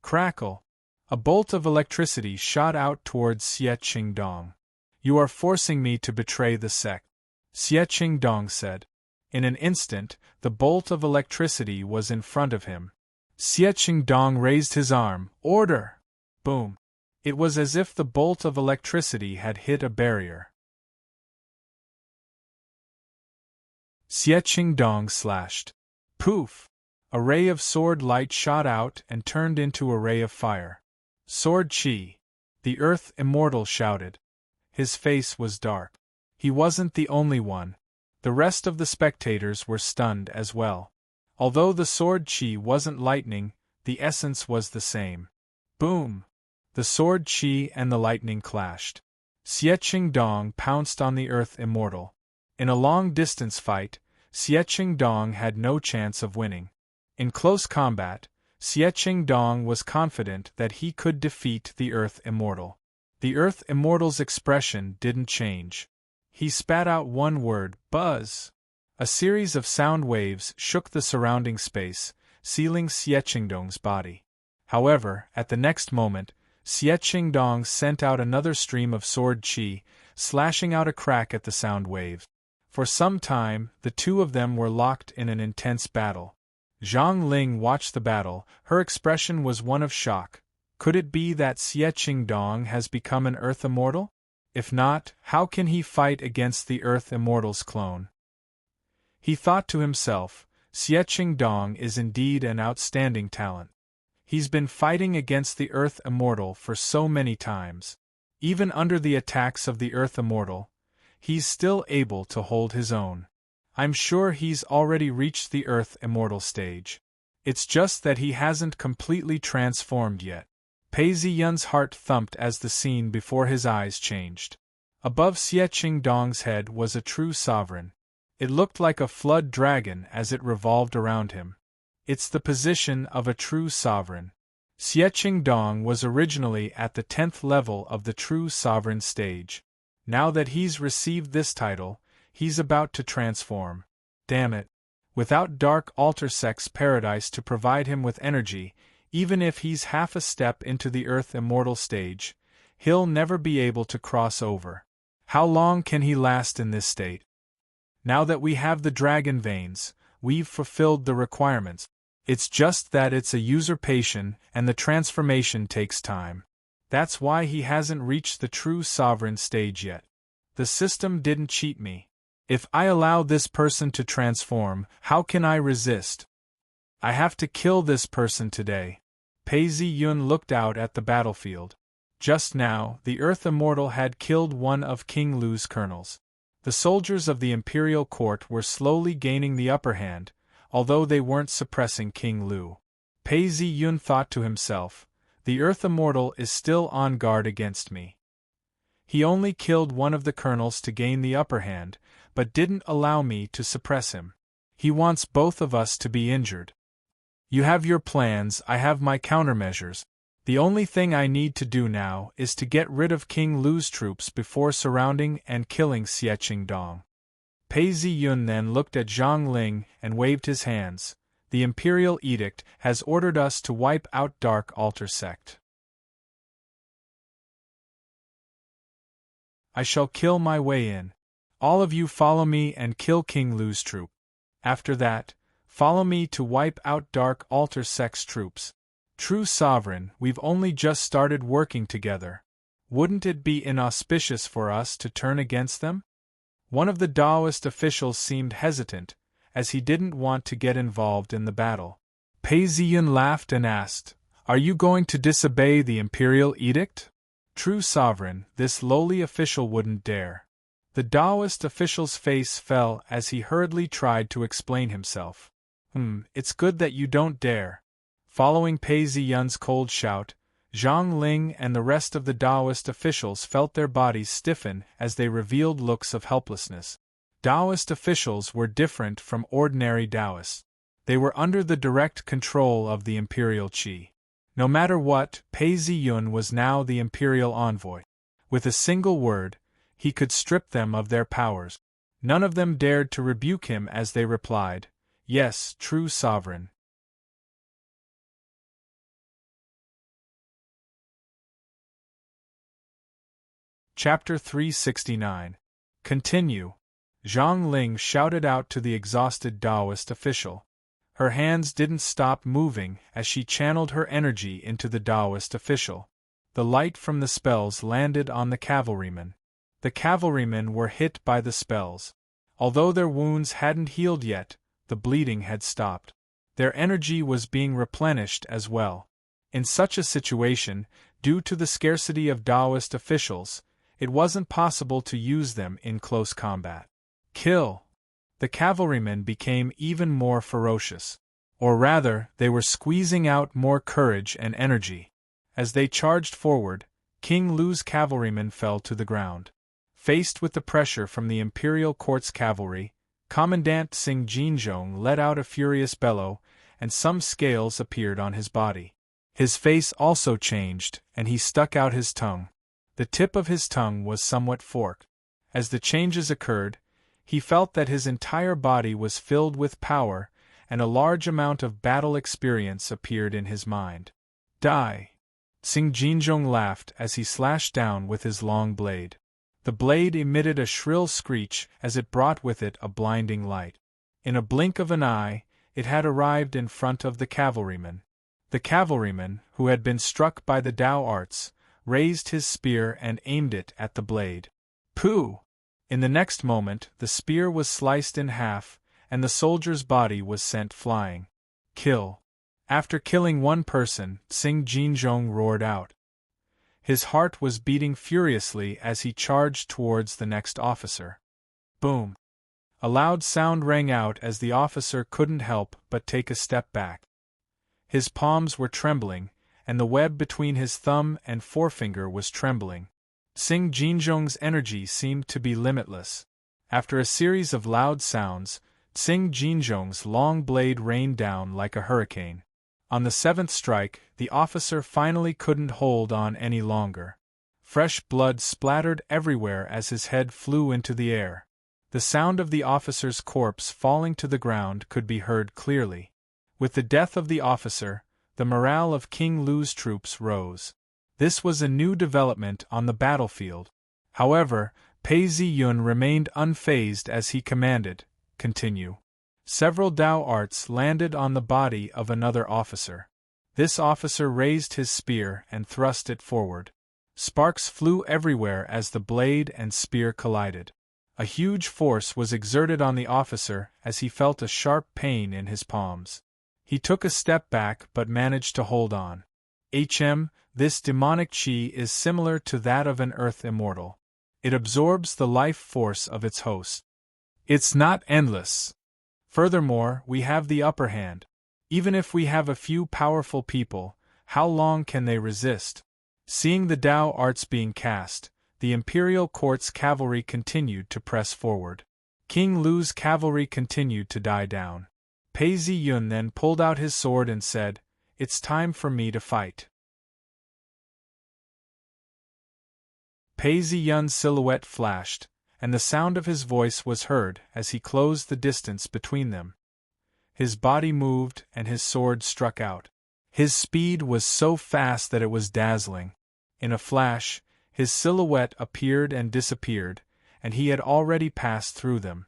Crackle! A bolt of electricity shot out towards Xieching Dong. "You are forcing me to betray the sect," Xieching Dong said. In an instant, the bolt of electricity was in front of him. Xieching Dong raised his arm. "Order!" Boom! It was as if the bolt of electricity had hit a barrier. Xieching Dong slashed. Poof! A ray of sword light shot out and turned into a ray of fire. "Sword Chi!" the Earth Immortal shouted. His face was dark. He wasn't the only one. The rest of the spectators were stunned as well. Although the sword Chi wasn't lightning, the essence was the same. Boom! The sword Chi and the lightning clashed. Xieching Dong pounced on the Earth Immortal. In a long-distance fight, Xieching Dong had no chance of winning. In close combat, Xieching Dong was confident that he could defeat the Earth Immortal. The Earth Immortal's expression didn't change. He spat out one word, "Buzz." A series of sound waves shook the surrounding space, sealing Xieching Dong's body. However, at the next moment, Xieching Dong sent out another stream of sword Chi, slashing out a crack at the sound wave. For some time, the two of them were locked in an intense battle. Zhang Ling watched the battle. Her expression was one of shock. Could it be that Xieching Dong has become an Earth Immortal? If not, how can he fight against the Earth Immortal's clone? He thought to himself, Xieching Dong is indeed an outstanding talent. He's been fighting against the Earth Immortal for so many times. Even under the attacks of the Earth Immortal, he's still able to hold his own. I'm sure he's already reached the Earth Immortal stage. It's just that he hasn't completely transformed yet. Pei Ziyun's heart thumped as the scene before his eyes changed. Above Xieching Dong's head was a true sovereign. It looked like a flood dragon as it revolved around him. It's the position of a true sovereign. Xieching Dong was originally at the 10th level of the true sovereign stage. Now that he's received this title, he's about to transform. Damn it. Without Dark Altar Sect's paradise to provide him with energy, even if he's half a step into the Earth Immortal stage, he'll never be able to cross over. How long can he last in this state? Now that we have the dragon veins, we've fulfilled the requirements. It's just that it's a usurpation and the transformation takes time. That's why he hasn't reached the true sovereign stage yet. The system didn't cheat me. If I allow this person to transform, how can I resist? I have to kill this person today. Pei Zi-yun looked out at the battlefield. Just now, the Earth Immortal had killed one of King Lu's colonels. The soldiers of the imperial court were slowly gaining the upper hand, although they weren't suppressing King Lu. Pei Zi-yun thought to himself, the Earth Immortal is still on guard against me. He only killed one of the colonels to gain the upper hand, but didn't allow me to suppress him. He wants both of us to be injured. You have your plans, I have my countermeasures. The only thing I need to do now is to get rid of King Lu's troops before surrounding and killing Xie Qingdong. Pei Zi-yun then looked at Zhang Ling and waved his hands. The Imperial Edict has ordered us to wipe out Dark Altar Sect. I shall kill my way in. All of you follow me and kill King Lu's troop. After that, follow me to wipe out Dark Altar Sect's troops. True Sovereign, we've only just started working together. Wouldn't it be inauspicious for us to turn against them? One of the Taoist officials seemed hesitant, as he didn't want to get involved in the battle. Pei Zi-yun laughed and asked, "Are you going to disobey the Imperial Edict?" True Sovereign, this lowly official wouldn't dare. The Taoist official's face fell as he hurriedly tried to explain himself. It's good that you don't dare." Following Pei Zi-yun's cold shout, Zhang Ling and the rest of the Taoist officials felt their bodies stiffen as they revealed looks of helplessness. Taoist officials were different from ordinary Taoists. They were under the direct control of the Imperial Qi. No matter what, Pei Zi-yun was now the Imperial envoy. With a single word, he could strip them of their powers. None of them dared to rebuke him as they replied, "Yes, true sovereign." Chapter 369. Continue. Zhang Ling shouted out to the exhausted Taoist official. Her hands didn't stop moving as she channeled her energy into the Taoist official. The light from the spells landed on the cavalrymen. The cavalrymen were hit by the spells. Although their wounds hadn't healed yet, the bleeding had stopped. Their energy was being replenished as well. In such a situation, due to the scarcity of Taoist officials, it wasn't possible to use them in close combat. Kill! The cavalrymen became even more ferocious. Or rather, they were squeezing out more courage and energy. As they charged forward, King Lu's cavalrymen fell to the ground. Faced with the pressure from the Imperial Court's cavalry, Commandant Sing Jinzhong let out a furious bellow, and some scales appeared on his body. His face also changed, and he stuck out his tongue. The tip of his tongue was somewhat forked. As the changes occurred, he felt that his entire body was filled with power, and a large amount of battle experience appeared in his mind. Die! Sing Jinzhong laughed as he slashed down with his long blade. The blade emitted a shrill screech as it brought with it a blinding light. In a blink of an eye, it had arrived in front of the cavalryman. The cavalryman, who had been struck by the Tao arts, raised his spear and aimed it at the blade. Pooh! In the next moment, the spear was sliced in half, and the soldier's body was sent flying. Kill! After killing one person, Sing Jinzhong roared out. His heart was beating furiously as he charged towards the next officer. Boom! A loud sound rang out as the officer couldn't help but take a step back. His palms were trembling, and the web between his thumb and forefinger was trembling. Sing Jinzhong's energy seemed to be limitless. After a series of loud sounds, Sing Jinzhong's long blade rained down like a hurricane. On the seventh strike, the officer finally couldn't hold on any longer. Fresh blood splattered everywhere as his head flew into the air. The sound of the officer's corpse falling to the ground could be heard clearly. With the death of the officer, the morale of King Lu's troops rose. This was a new development on the battlefield. However, Pei Zi-yun remained unfazed as he commanded, "Continue." Several Tao arts landed on the body of another officer. This officer raised his spear and thrust it forward. Sparks flew everywhere as the blade and spear collided. A huge force was exerted on the officer as he felt a sharp pain in his palms. He took a step back but managed to hold on. This demonic chi is similar to that of an earth immortal. It absorbs the life force of its host. It's not endless. Furthermore, we have the upper hand. Even if we have a few powerful people, how long can they resist? Seeing the Tao arts being cast, the imperial court's cavalry continued to press forward. King Lu's cavalry continued to die down. Pei Ziyun then pulled out his sword and said, "It's time for me to fight." Pei Ziyun's silhouette flashed, and the sound of his voice was heard as he closed the distance between them. His body moved and his sword struck out. His speed was so fast that it was dazzling. In a flash, his silhouette appeared and disappeared, and he had already passed through them.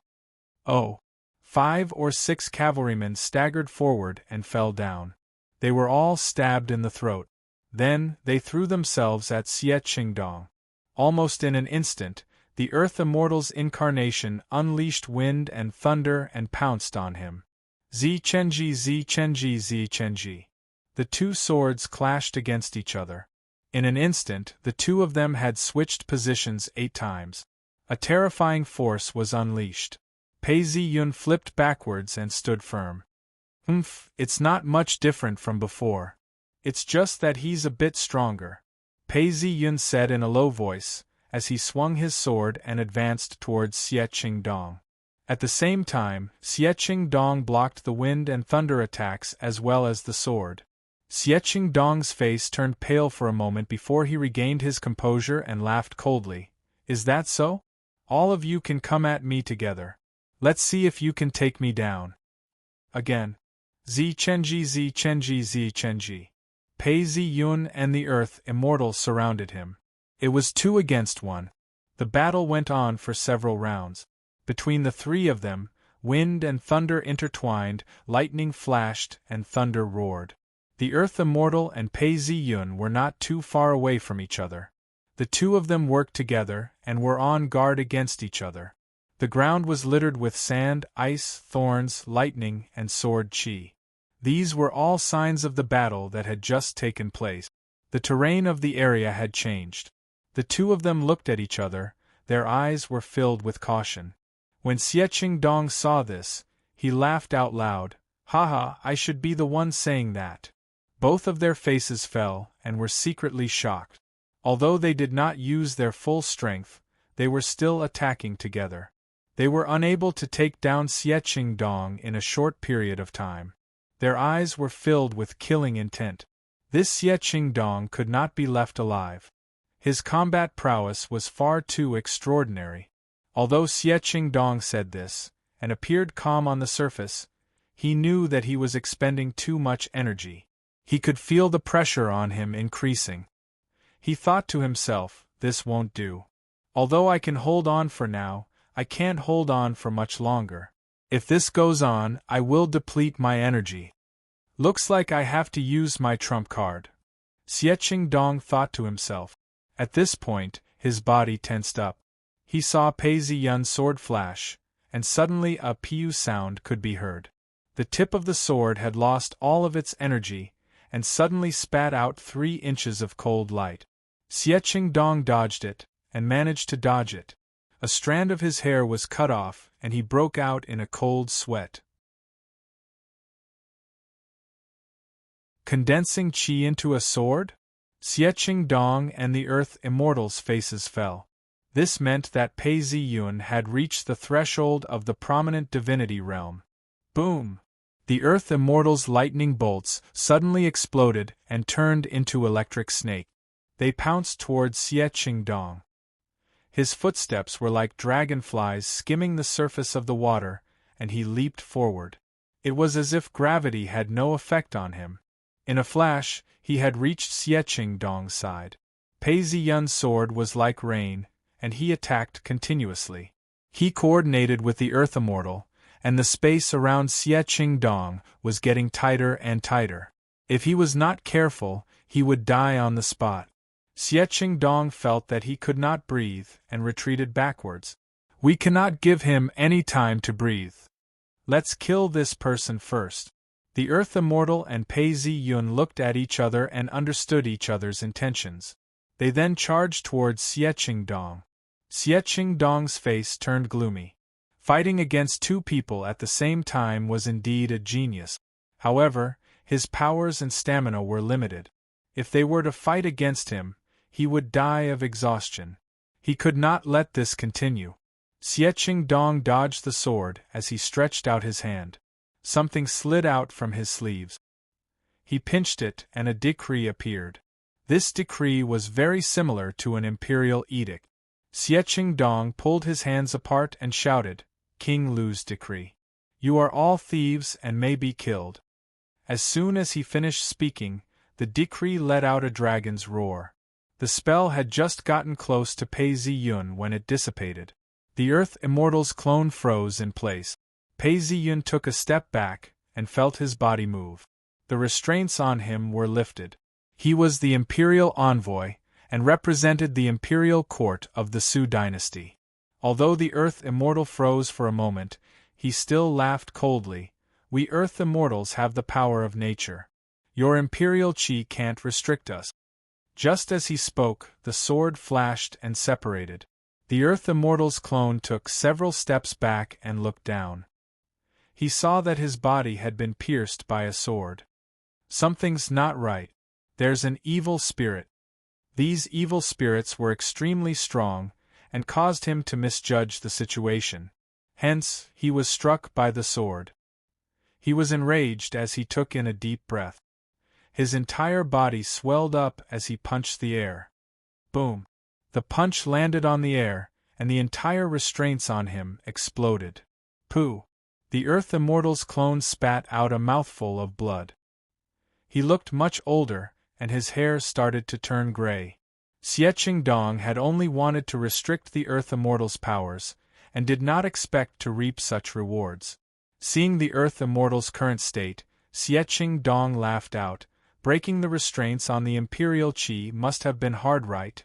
5 or 6 cavalrymen staggered forward and fell down. They were all stabbed in the throat. Then, they threw themselves at Xie Qingdong. Almost in an instant, the Earth Immortal's incarnation unleashed wind and thunder and pounced on him. Zi Chenji, Zi Chenji, Zi Chenji. The two swords clashed against each other. In an instant, the two of them had switched positions 8 times. A terrifying force was unleashed. Pei Ziyun flipped backwards and stood firm. It's not much different from before. It's just that he's a bit stronger, Pei Ziyun said in a low voice, as he swung his sword and advanced towards Xie Qingdong. At the same time, Xie Qingdong blocked the wind and thunder attacks as well as the sword. Xie Qingdong's face turned pale for a moment before he regained his composure and laughed coldly. "Is that so? All of you can come at me together. Let's see if you can take me down." Again. Zi Chenji, Zi Chenji, Zi Chenji. Pei Ziyun and the Earth Immortal surrounded him. It was 2 against 1. The battle went on for several rounds. Between the 3 of them, wind and thunder intertwined, lightning flashed, and thunder roared. The Earth Immortal and Pei Ziyun were not too far away from each other. The 2 of them worked together and were on guard against each other. The ground was littered with sand, ice, thorns, lightning, and sword chi. These were all signs of the battle that had just taken place. The terrain of the area had changed. The 2 of them looked at each other, their eyes were filled with caution. When Xie Qingdong saw this, he laughed out loud. "Haha, I should be the one saying that." Both of their faces fell, and were secretly shocked. Although they did not use their full strength, they were still attacking together. They were unable to take down Xie Qingdong in a short period of time. Their eyes were filled with killing intent. This Xie Qingdong could not be left alive. His combat prowess was far too extraordinary. Although Xie Qingdong said this, and appeared calm on the surface, he knew that he was expending too much energy. He could feel the pressure on him increasing. He thought to himself, "This won't do. Although I can hold on for now, I can't hold on for much longer. If this goes on, I will deplete my energy. Looks like I have to use my trump card." Xie Qingdong thought to himself. At this point, his body tensed up. He saw Pei Ziyun's sword flash, and suddenly a piu sound could be heard. The tip of the sword had lost all of its energy, and suddenly spat out 3 inches of cold light. Xie Qingdong dodged it, and managed to dodge it. A strand of his hair was cut off, and he broke out in a cold sweat. Condensing chi into a sword? Xie Qingdong and the Earth Immortal's faces fell. This meant that Pei Ziyun had reached the threshold of the prominent divinity realm. Boom! The Earth Immortal's lightning bolts suddenly exploded and turned into electric snake. They pounced towards Xie Qingdong. His footsteps were like dragonflies skimming the surface of the water, and he leaped forward. It was as if gravity had no effect on him. In a flash, he had reached Xie Qingdong's side. Pei Ziyun's sword was like rain, and he attacked continuously. He coordinated with the Earth Immortal, and the space around Xie Qingdong was getting tighter and tighter. If he was not careful, he would die on the spot. Xiecheng Dong felt that he could not breathe and retreated backwards. We cannot give him any time to breathe. Let's kill this person first. The Earth Immortal and Pei Zi Yun looked at each other and understood each other's intentions. They then charged towards Xiecheng Dong. Xiecheng Dong's face turned gloomy. Fighting against two people at the same time was indeed a genius. However, his powers and stamina were limited. If they were to fight against him, he would die of exhaustion. He could not let this continue. Xiecheng Dong dodged the sword as he stretched out his hand. Something slid out from his sleeves. He pinched it and a decree appeared. This decree was very similar to an imperial edict. Xiecheng Dong pulled his hands apart and shouted, "King Lu's decree. You are all thieves and may be killed." As soon as he finished speaking, the decree let out a dragon's roar. The spell had just gotten close to Pei Zi Yun when it dissipated. The Earth Immortal's clone froze in place. Pei Zi Yun took a step back and felt his body move. The restraints on him were lifted. He was the imperial envoy and represented the imperial court of the Su dynasty. Although the Earth Immortal froze for a moment, he still laughed coldly. We Earth Immortals have the power of nature. Your imperial chi can't restrict us. Just as he spoke, the sword flashed and separated. The Earth Immortal's clone took several steps back and looked down. He saw that his body had been pierced by a sword. Something's not right. There's an evil spirit. These evil spirits were extremely strong and caused him to misjudge the situation. Hence, he was struck by the sword. He was enraged as he took in a deep breath. His entire body swelled up as he punched the air. Boom! The punch landed on the air, and the entire restraints on him exploded. Pooh! The Earth Immortal's clone spat out a mouthful of blood. He looked much older, and his hair started to turn gray. Xiecheng Dong had only wanted to restrict the Earth Immortal's powers, and did not expect to reap such rewards. Seeing the Earth Immortal's current state, Xiecheng Dong laughed out. Breaking the restraints on the Imperial Chi must have been hard, right?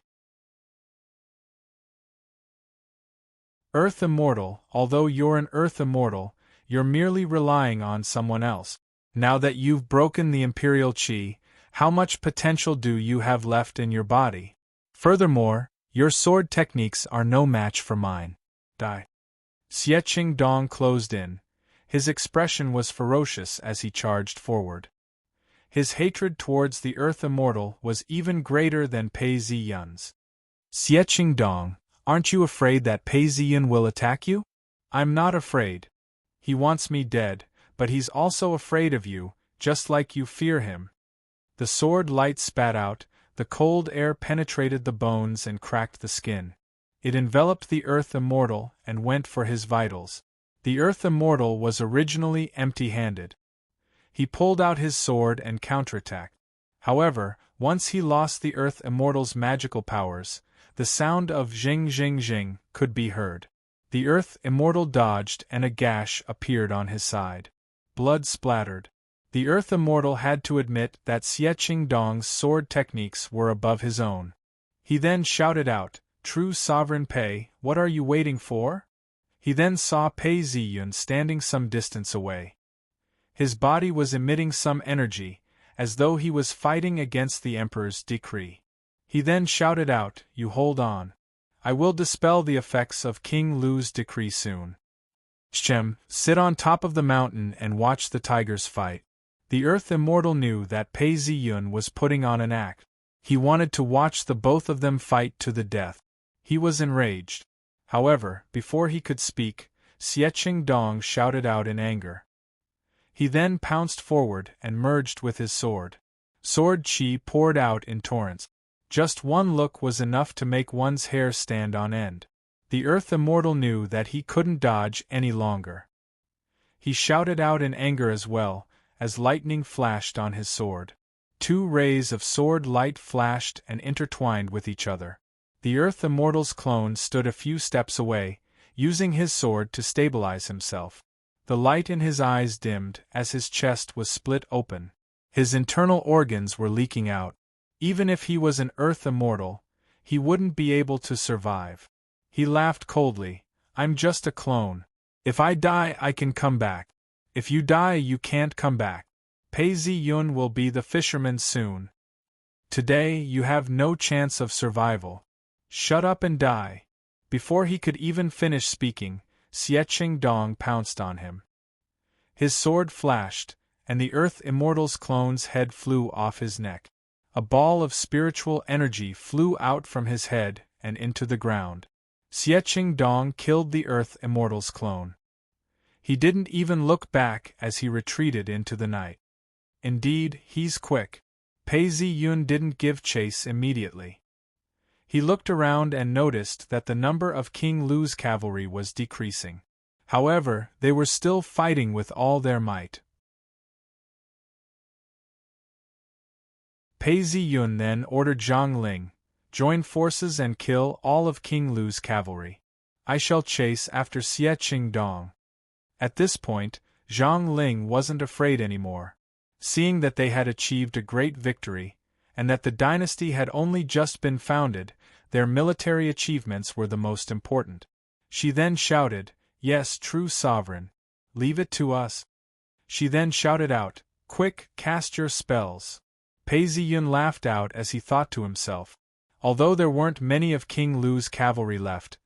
Earth Immortal, although you're an Earth Immortal, you're merely relying on someone else. Now that you've broken the Imperial Chi, how much potential do you have left in your body? Furthermore, your sword techniques are no match for mine. Die. Xiecheng Dong closed in. His expression was ferocious as he charged forward. His hatred towards the Earth Immortal was even greater than Pei Zi Yun's. Xiecheng Dong, aren't you afraid that Pei Zi Yun will attack you? I'm not afraid. He wants me dead, but he's also afraid of you, just like you fear him. The sword light spat out, the cold air penetrated the bones and cracked the skin. It enveloped the Earth Immortal and went for his vitals. The Earth Immortal was originally empty-handed. He pulled out his sword and counterattacked. However, once he lost the Earth Immortal's magical powers, the sound of zhing zhing zhing could be heard. The Earth Immortal dodged and a gash appeared on his side. Blood splattered. The Earth Immortal had to admit that Xiecheng Dong's sword techniques were above his own. He then shouted out, "True Sovereign Pei, what are you waiting for?" He then saw Pei Zi Yun standing some distance away. His body was emitting some energy, as though he was fighting against the Emperor's decree. He then shouted out, "You hold on. I will dispel the effects of King Lu's decree soon. Shem, sit on top of the mountain and watch the tigers fight." The Earth Immortal knew that Pei Zi Yun was putting on an act. He wanted to watch the both of them fight to the death. He was enraged. However, before he could speak, Xiecheng Dong shouted out in anger. He then pounced forward and merged with his sword. Sword chi poured out in torrents. Just one look was enough to make one's hair stand on end. The Earth Immortal knew that he couldn't dodge any longer. He shouted out in anger as well, as lightning flashed on his sword. Two rays of sword light flashed and intertwined with each other. The Earth Immortal's clone stood a few steps away, using his sword to stabilize himself. The light in his eyes dimmed as his chest was split open. His internal organs were leaking out. Even if he was an Earth immortal, he wouldn't be able to survive. He laughed coldly. I'm just a clone. If I die, I can come back. If you die, you can't come back. Pei Zi-yun will be the fisherman soon. Today, you have no chance of survival. Shut up and die. Before he could even finish speaking, Xiecheng Dong pounced on him. His sword flashed, and the Earth Immortal's clone's head flew off his neck. A ball of spiritual energy flew out from his head and into the ground. Xiecheng Dong killed the Earth Immortal's clone. He didn't even look back as he retreated into the night. Indeed, he's quick. Pei Zi-yun didn't give chase immediately. He looked around and noticed that the number of King Lu's cavalry was decreasing. However, they were still fighting with all their might. Pei Zi-yun then ordered Zhang Ling, join forces and kill all of King Lu's cavalry. I shall chase after Xiecheng Dong. At this point, Zhang Ling wasn't afraid anymore. Seeing that they had achieved a great victory, and that the dynasty had only just been founded, their military achievements were the most important. She then shouted, "Yes, true sovereign. Leave it to us." She then shouted out, "Quick, cast your spells." Pei Zi-yun laughed out as he thought to himself. Although there weren't many of King Lu's cavalry left,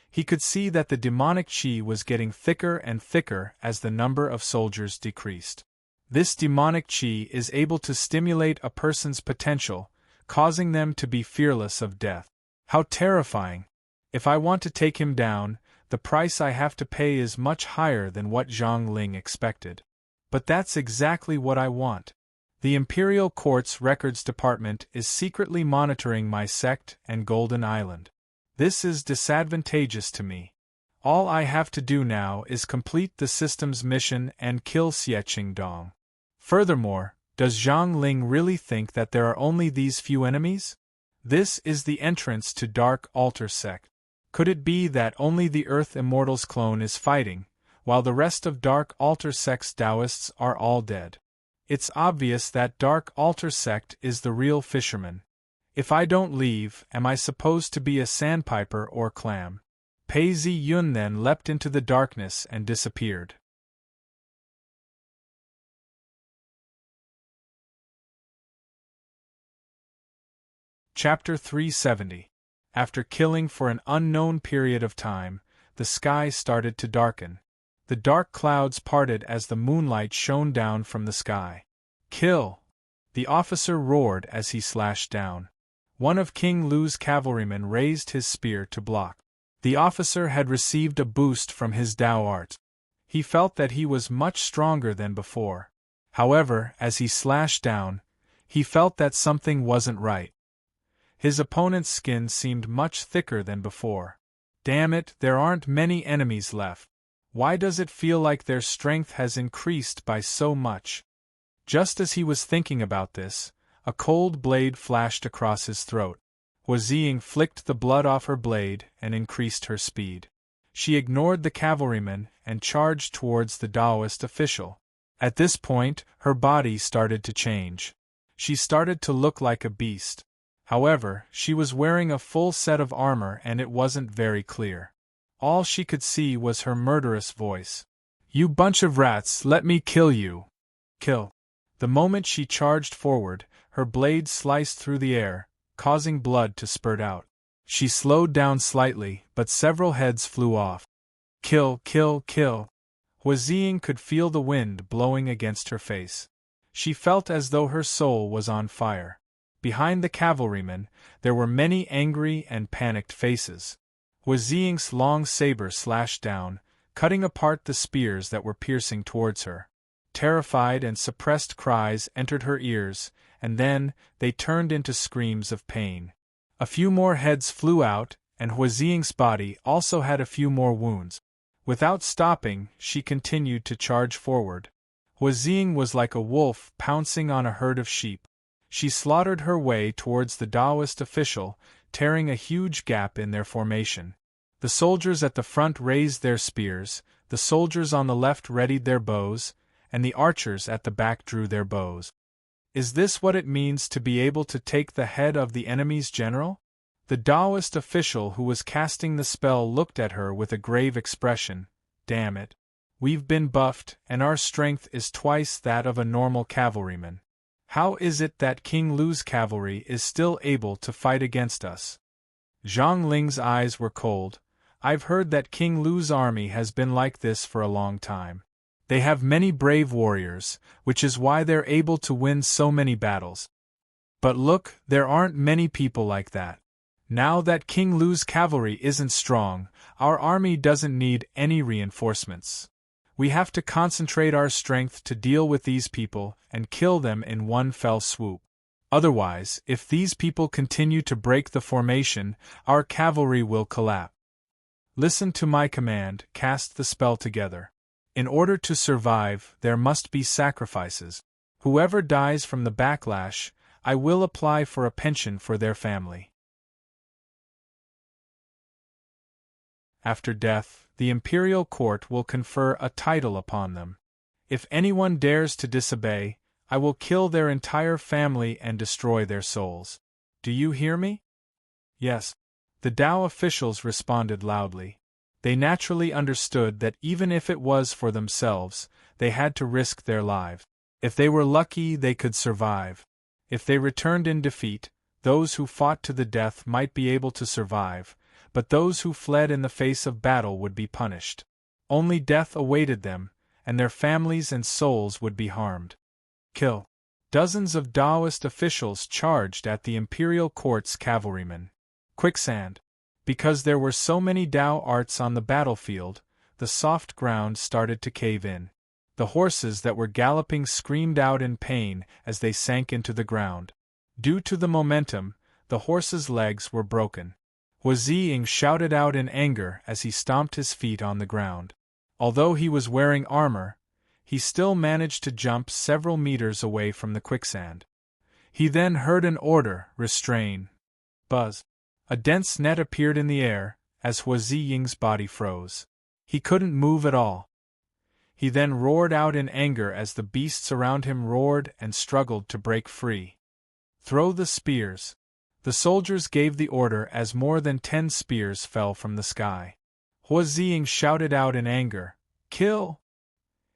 he could see that the demonic qi was getting thicker and thicker as the number of soldiers decreased. This demonic qi is able to stimulate a person's potential, causing them to be fearless of death. How terrifying! If I want to take him down, the price I have to pay is much higher than what Zhang Ling expected. But that's exactly what I want. The Imperial Court's Records Department is secretly monitoring my sect and Golden Island. This is disadvantageous to me. All I have to do now is complete the system's mission and kill Xiecheng Dong. Furthermore, does Zhang Ling really think that there are only these few enemies? This is the entrance to Dark Altar Sect. Could it be that only the Earth Immortal's clone is fighting, while the rest of Dark Altar Sect's Taoists are all dead? It's obvious that Dark Altar Sect is the real fisherman. If I don't leave, am I supposed to be a sandpiper or clam? Pei Zi-yun then leapt into the darkness and disappeared. Chapter 370. After killing for an unknown period of time, the sky started to darken. The dark clouds parted as the moonlight shone down from the sky. "Kill!" the officer roared as he slashed down. One of King Lu's cavalrymen raised his spear to block. The officer had received a boost from his Dao art. He felt that he was much stronger than before. However, as he slashed down, he felt that something wasn't right. His opponent's skin seemed much thicker than before. Damn it, there aren't many enemies left. Why does it feel like their strength has increased by so much? Just as he was thinking about this, a cold blade flashed across his throat. Huaziying flicked the blood off her blade and increased her speed. She ignored the cavalryman and charged towards the Taoist official. At this point, her body started to change. She started to look like a beast. However, she was wearing a full set of armor and it wasn't very clear. All she could see was her murderous voice. "You bunch of rats, let me kill you!" Kill. The moment she charged forward, her blade sliced through the air, causing blood to spurt out. She slowed down slightly, but several heads flew off. Kill, kill, kill. Huaziying could feel the wind blowing against her face. She felt as though her soul was on fire. Behind the cavalrymen, there were many angry and panicked faces. Huaziying's long saber slashed down, cutting apart the spears that were piercing towards her. Terrified and suppressed cries entered her ears, and then they turned into screams of pain. A few more heads flew out, and Huaziying's body also had a few more wounds. Without stopping, she continued to charge forward. Huaziying was like a wolf pouncing on a herd of sheep. She slaughtered her way towards the Taoist official, tearing a huge gap in their formation. The soldiers at the front raised their spears, the soldiers on the left readied their bows, and the archers at the back drew their bows. Is this what it means to be able to take the head of the enemy's general? The Taoist official who was casting the spell looked at her with a grave expression. Damn it. We've been buffed, and our strength is twice that of a normal cavalryman. How is it that King Lu's cavalry is still able to fight against us? Zhang Ling's eyes were cold. I've heard that King Lu's army has been like this for a long time. They have many brave warriors, which is why they're able to win so many battles. But look, there aren't many people like that. Now that King Lu's cavalry isn't strong, our army doesn't need any reinforcements. We have to concentrate our strength to deal with these people and kill them in one fell swoop. Otherwise, if these people continue to break the formation, our cavalry will collapse. Listen to my command, cast the spell together. In order to survive, there must be sacrifices. Whoever dies from the backlash, I will apply for a pension for their family. After death, the imperial court will confer a title upon them. If anyone dares to disobey, I will kill their entire family and destroy their souls. Do you hear me? Yes. The Tao officials responded loudly. They naturally understood that even if it was for themselves, they had to risk their lives. If they were lucky, they could survive. If they returned in defeat, those who fought to the death might be able to survive, but those who fled in the face of battle would be punished. Only death awaited them, and their families and souls would be harmed. Kill. Dozens of Taoist officials charged at the imperial court's cavalrymen. Quicksand. Because there were so many Tao arts on the battlefield, the soft ground started to cave in. The horses that were galloping screamed out in pain as they sank into the ground. Due to the momentum, the horses' legs were broken. Hua Ziying shouted out in anger as he stomped his feet on the ground. Although he was wearing armor, he still managed to jump several meters away from the quicksand. He then heard an order, restrain. Buzz. A dense net appeared in the air, as Hua Ziying's body froze. He couldn't move at all. He then roared out in anger as the beasts around him roared and struggled to break free. Throw the spears. The soldiers gave the order as more than 10 spears fell from the sky. Hua Ziying shouted out in anger, Kill!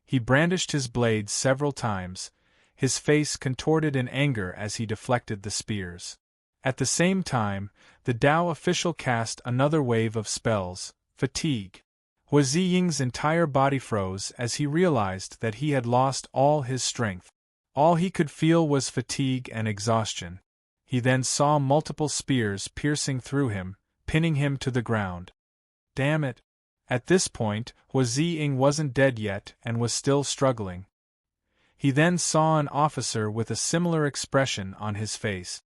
He brandished his blade several times, his face contorted in anger as he deflected the spears. At the same time, the Tao official cast another wave of spells, fatigue. Hua Ziying's entire body froze as he realized that he had lost all his strength. All he could feel was fatigue and exhaustion. He then saw multiple spears piercing through him, pinning him to the ground. Damn it! At this point, Hua Ziying wasn't dead yet and was still struggling. He then saw an officer with a similar expression on his face.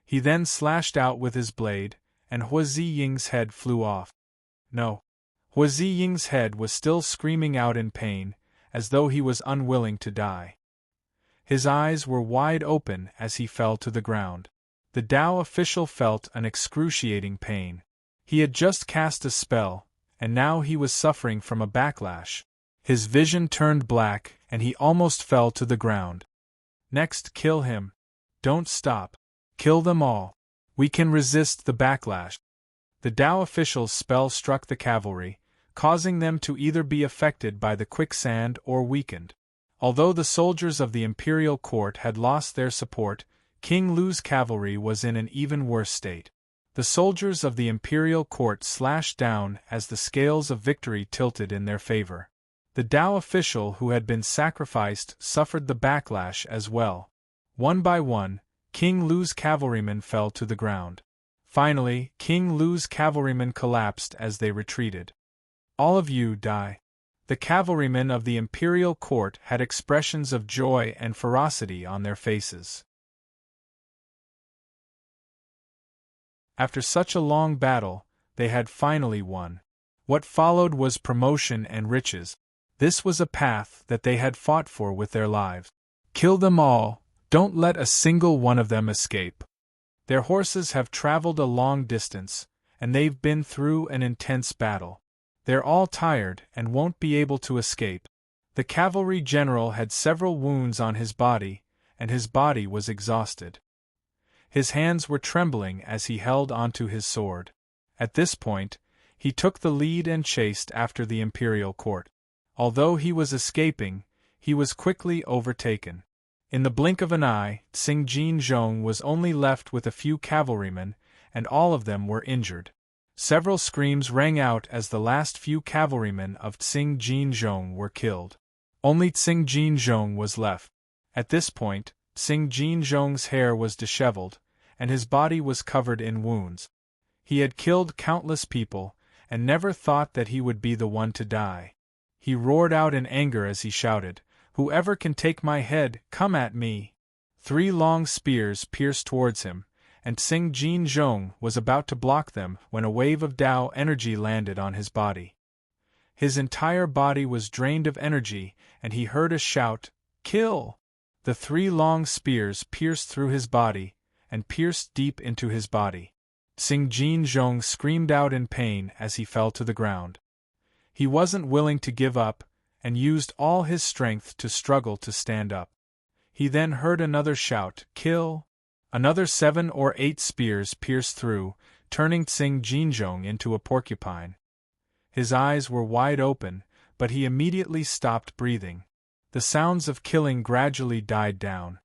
He then slashed out with his blade, and Hua Ziying's head flew off. No. Hua Ziying's head was still screaming out in pain, as though he was unwilling to die. His eyes were wide open as he fell to the ground. The Tao official felt an excruciating pain. He had just cast a spell, and now he was suffering from a backlash. His vision turned black, and he almost fell to the ground. Next, kill him. Don't stop. Kill them all. We can resist the backlash. The Tao official's spell struck the cavalry, causing them to either be affected by the quicksand or weakened. Although the soldiers of the imperial court had lost their support, King Lu's cavalry was in an even worse state. The soldiers of the imperial court slashed down as the scales of victory tilted in their favor. The Tao official who had been sacrificed suffered the backlash as well. One by one, King Lu's cavalrymen fell to the ground. Finally, King Lu's cavalrymen collapsed as they retreated. All of you die. The cavalrymen of the imperial court had expressions of joy and ferocity on their faces. After such a long battle, they had finally won. What followed was promotion and riches. This was a path that they had fought for with their lives. Kill them all, don't let a single one of them escape. Their horses have traveled a long distance, and they've been through an intense battle. They're all tired and won't be able to escape. The cavalry general had several wounds on his body, and his body was exhausted. His hands were trembling as he held onto his sword. At this point, he took the lead and chased after the imperial court. Although he was escaping, he was quickly overtaken. In the blink of an eye, Xing was only left with a few cavalrymen, and all of them were injured. Several screams rang out as the last few cavalrymen of Xing were killed. Only Xing was left. At this point, Xing hair was disheveled, and his body was covered in wounds. He had killed countless people, and never thought that he would be the one to die. He roared out in anger as he shouted, "Whoever can take my head, come at me!" 3 long spears pierced towards him, and Xing was about to block them when a wave of Tao energy landed on his body. His entire body was drained of energy, and he heard a shout, "Kill!" The 3 long spears pierced through his body, and pierced deep into his body. Xing screamed out in pain as he fell to the ground. He wasn't willing to give up, and used all his strength to struggle to stand up. He then heard another shout, "Kill!" Another 7 or 8 spears pierced through, turning Xing into a porcupine. His eyes were wide open, but he immediately stopped breathing. The sounds of killing gradually died down.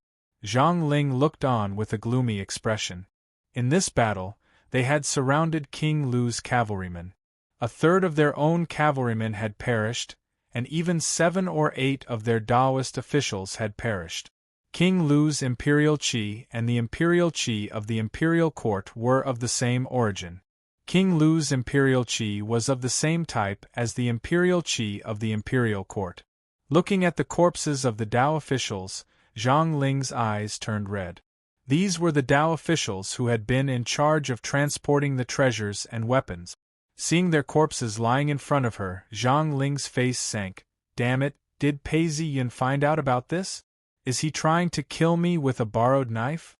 Zhang Ling looked on with a gloomy expression. In this battle, they had surrounded King Lu's cavalrymen. A third of their own cavalrymen had perished, and even 7 or 8 of their Taoist officials had perished. King Lu's imperial qi and the imperial qi of the imperial court were of the same origin. King Lu's imperial qi was of the same type as the imperial qi of the imperial court. Looking at the corpses of the Tao officials, Zhang Ling's eyes turned red. These were the Tao officials who had been in charge of transporting the treasures and weapons. Seeing their corpses lying in front of her, Zhang Ling's face sank. Damn it, did Pei Ziyun find out about this? Is he trying to kill me with a borrowed knife?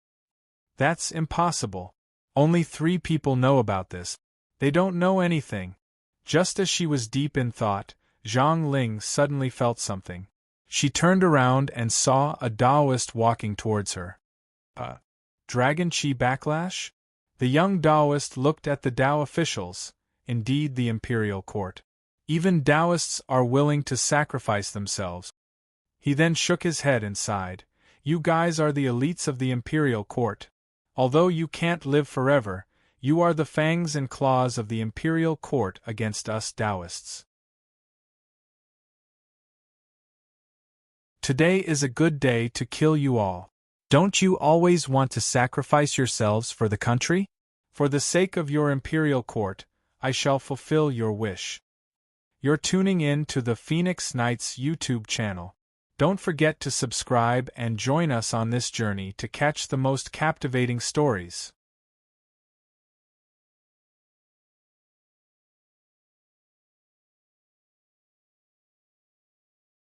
That's impossible. Only 3 people know about this. They don't know anything. Just as she was deep in thought, Zhang Ling suddenly felt something. She turned around and saw a Taoist walking towards her. A dragon chi backlash? The young Taoist looked at the Tao officials, indeed the imperial court. Even Taoists are willing to sacrifice themselves. He then shook his head and sighed. You guys are the elites of the imperial court. Although you can't live forever, you are the fangs and claws of the imperial court against us Taoists. Today is a good day to kill you all. Don't you always want to sacrifice yourselves for the country? For the sake of your imperial court, I shall fulfill your wish. You're tuning in to the Phoenix Knights YouTube channel. Don't forget to subscribe and join us on this journey to catch the most captivating stories.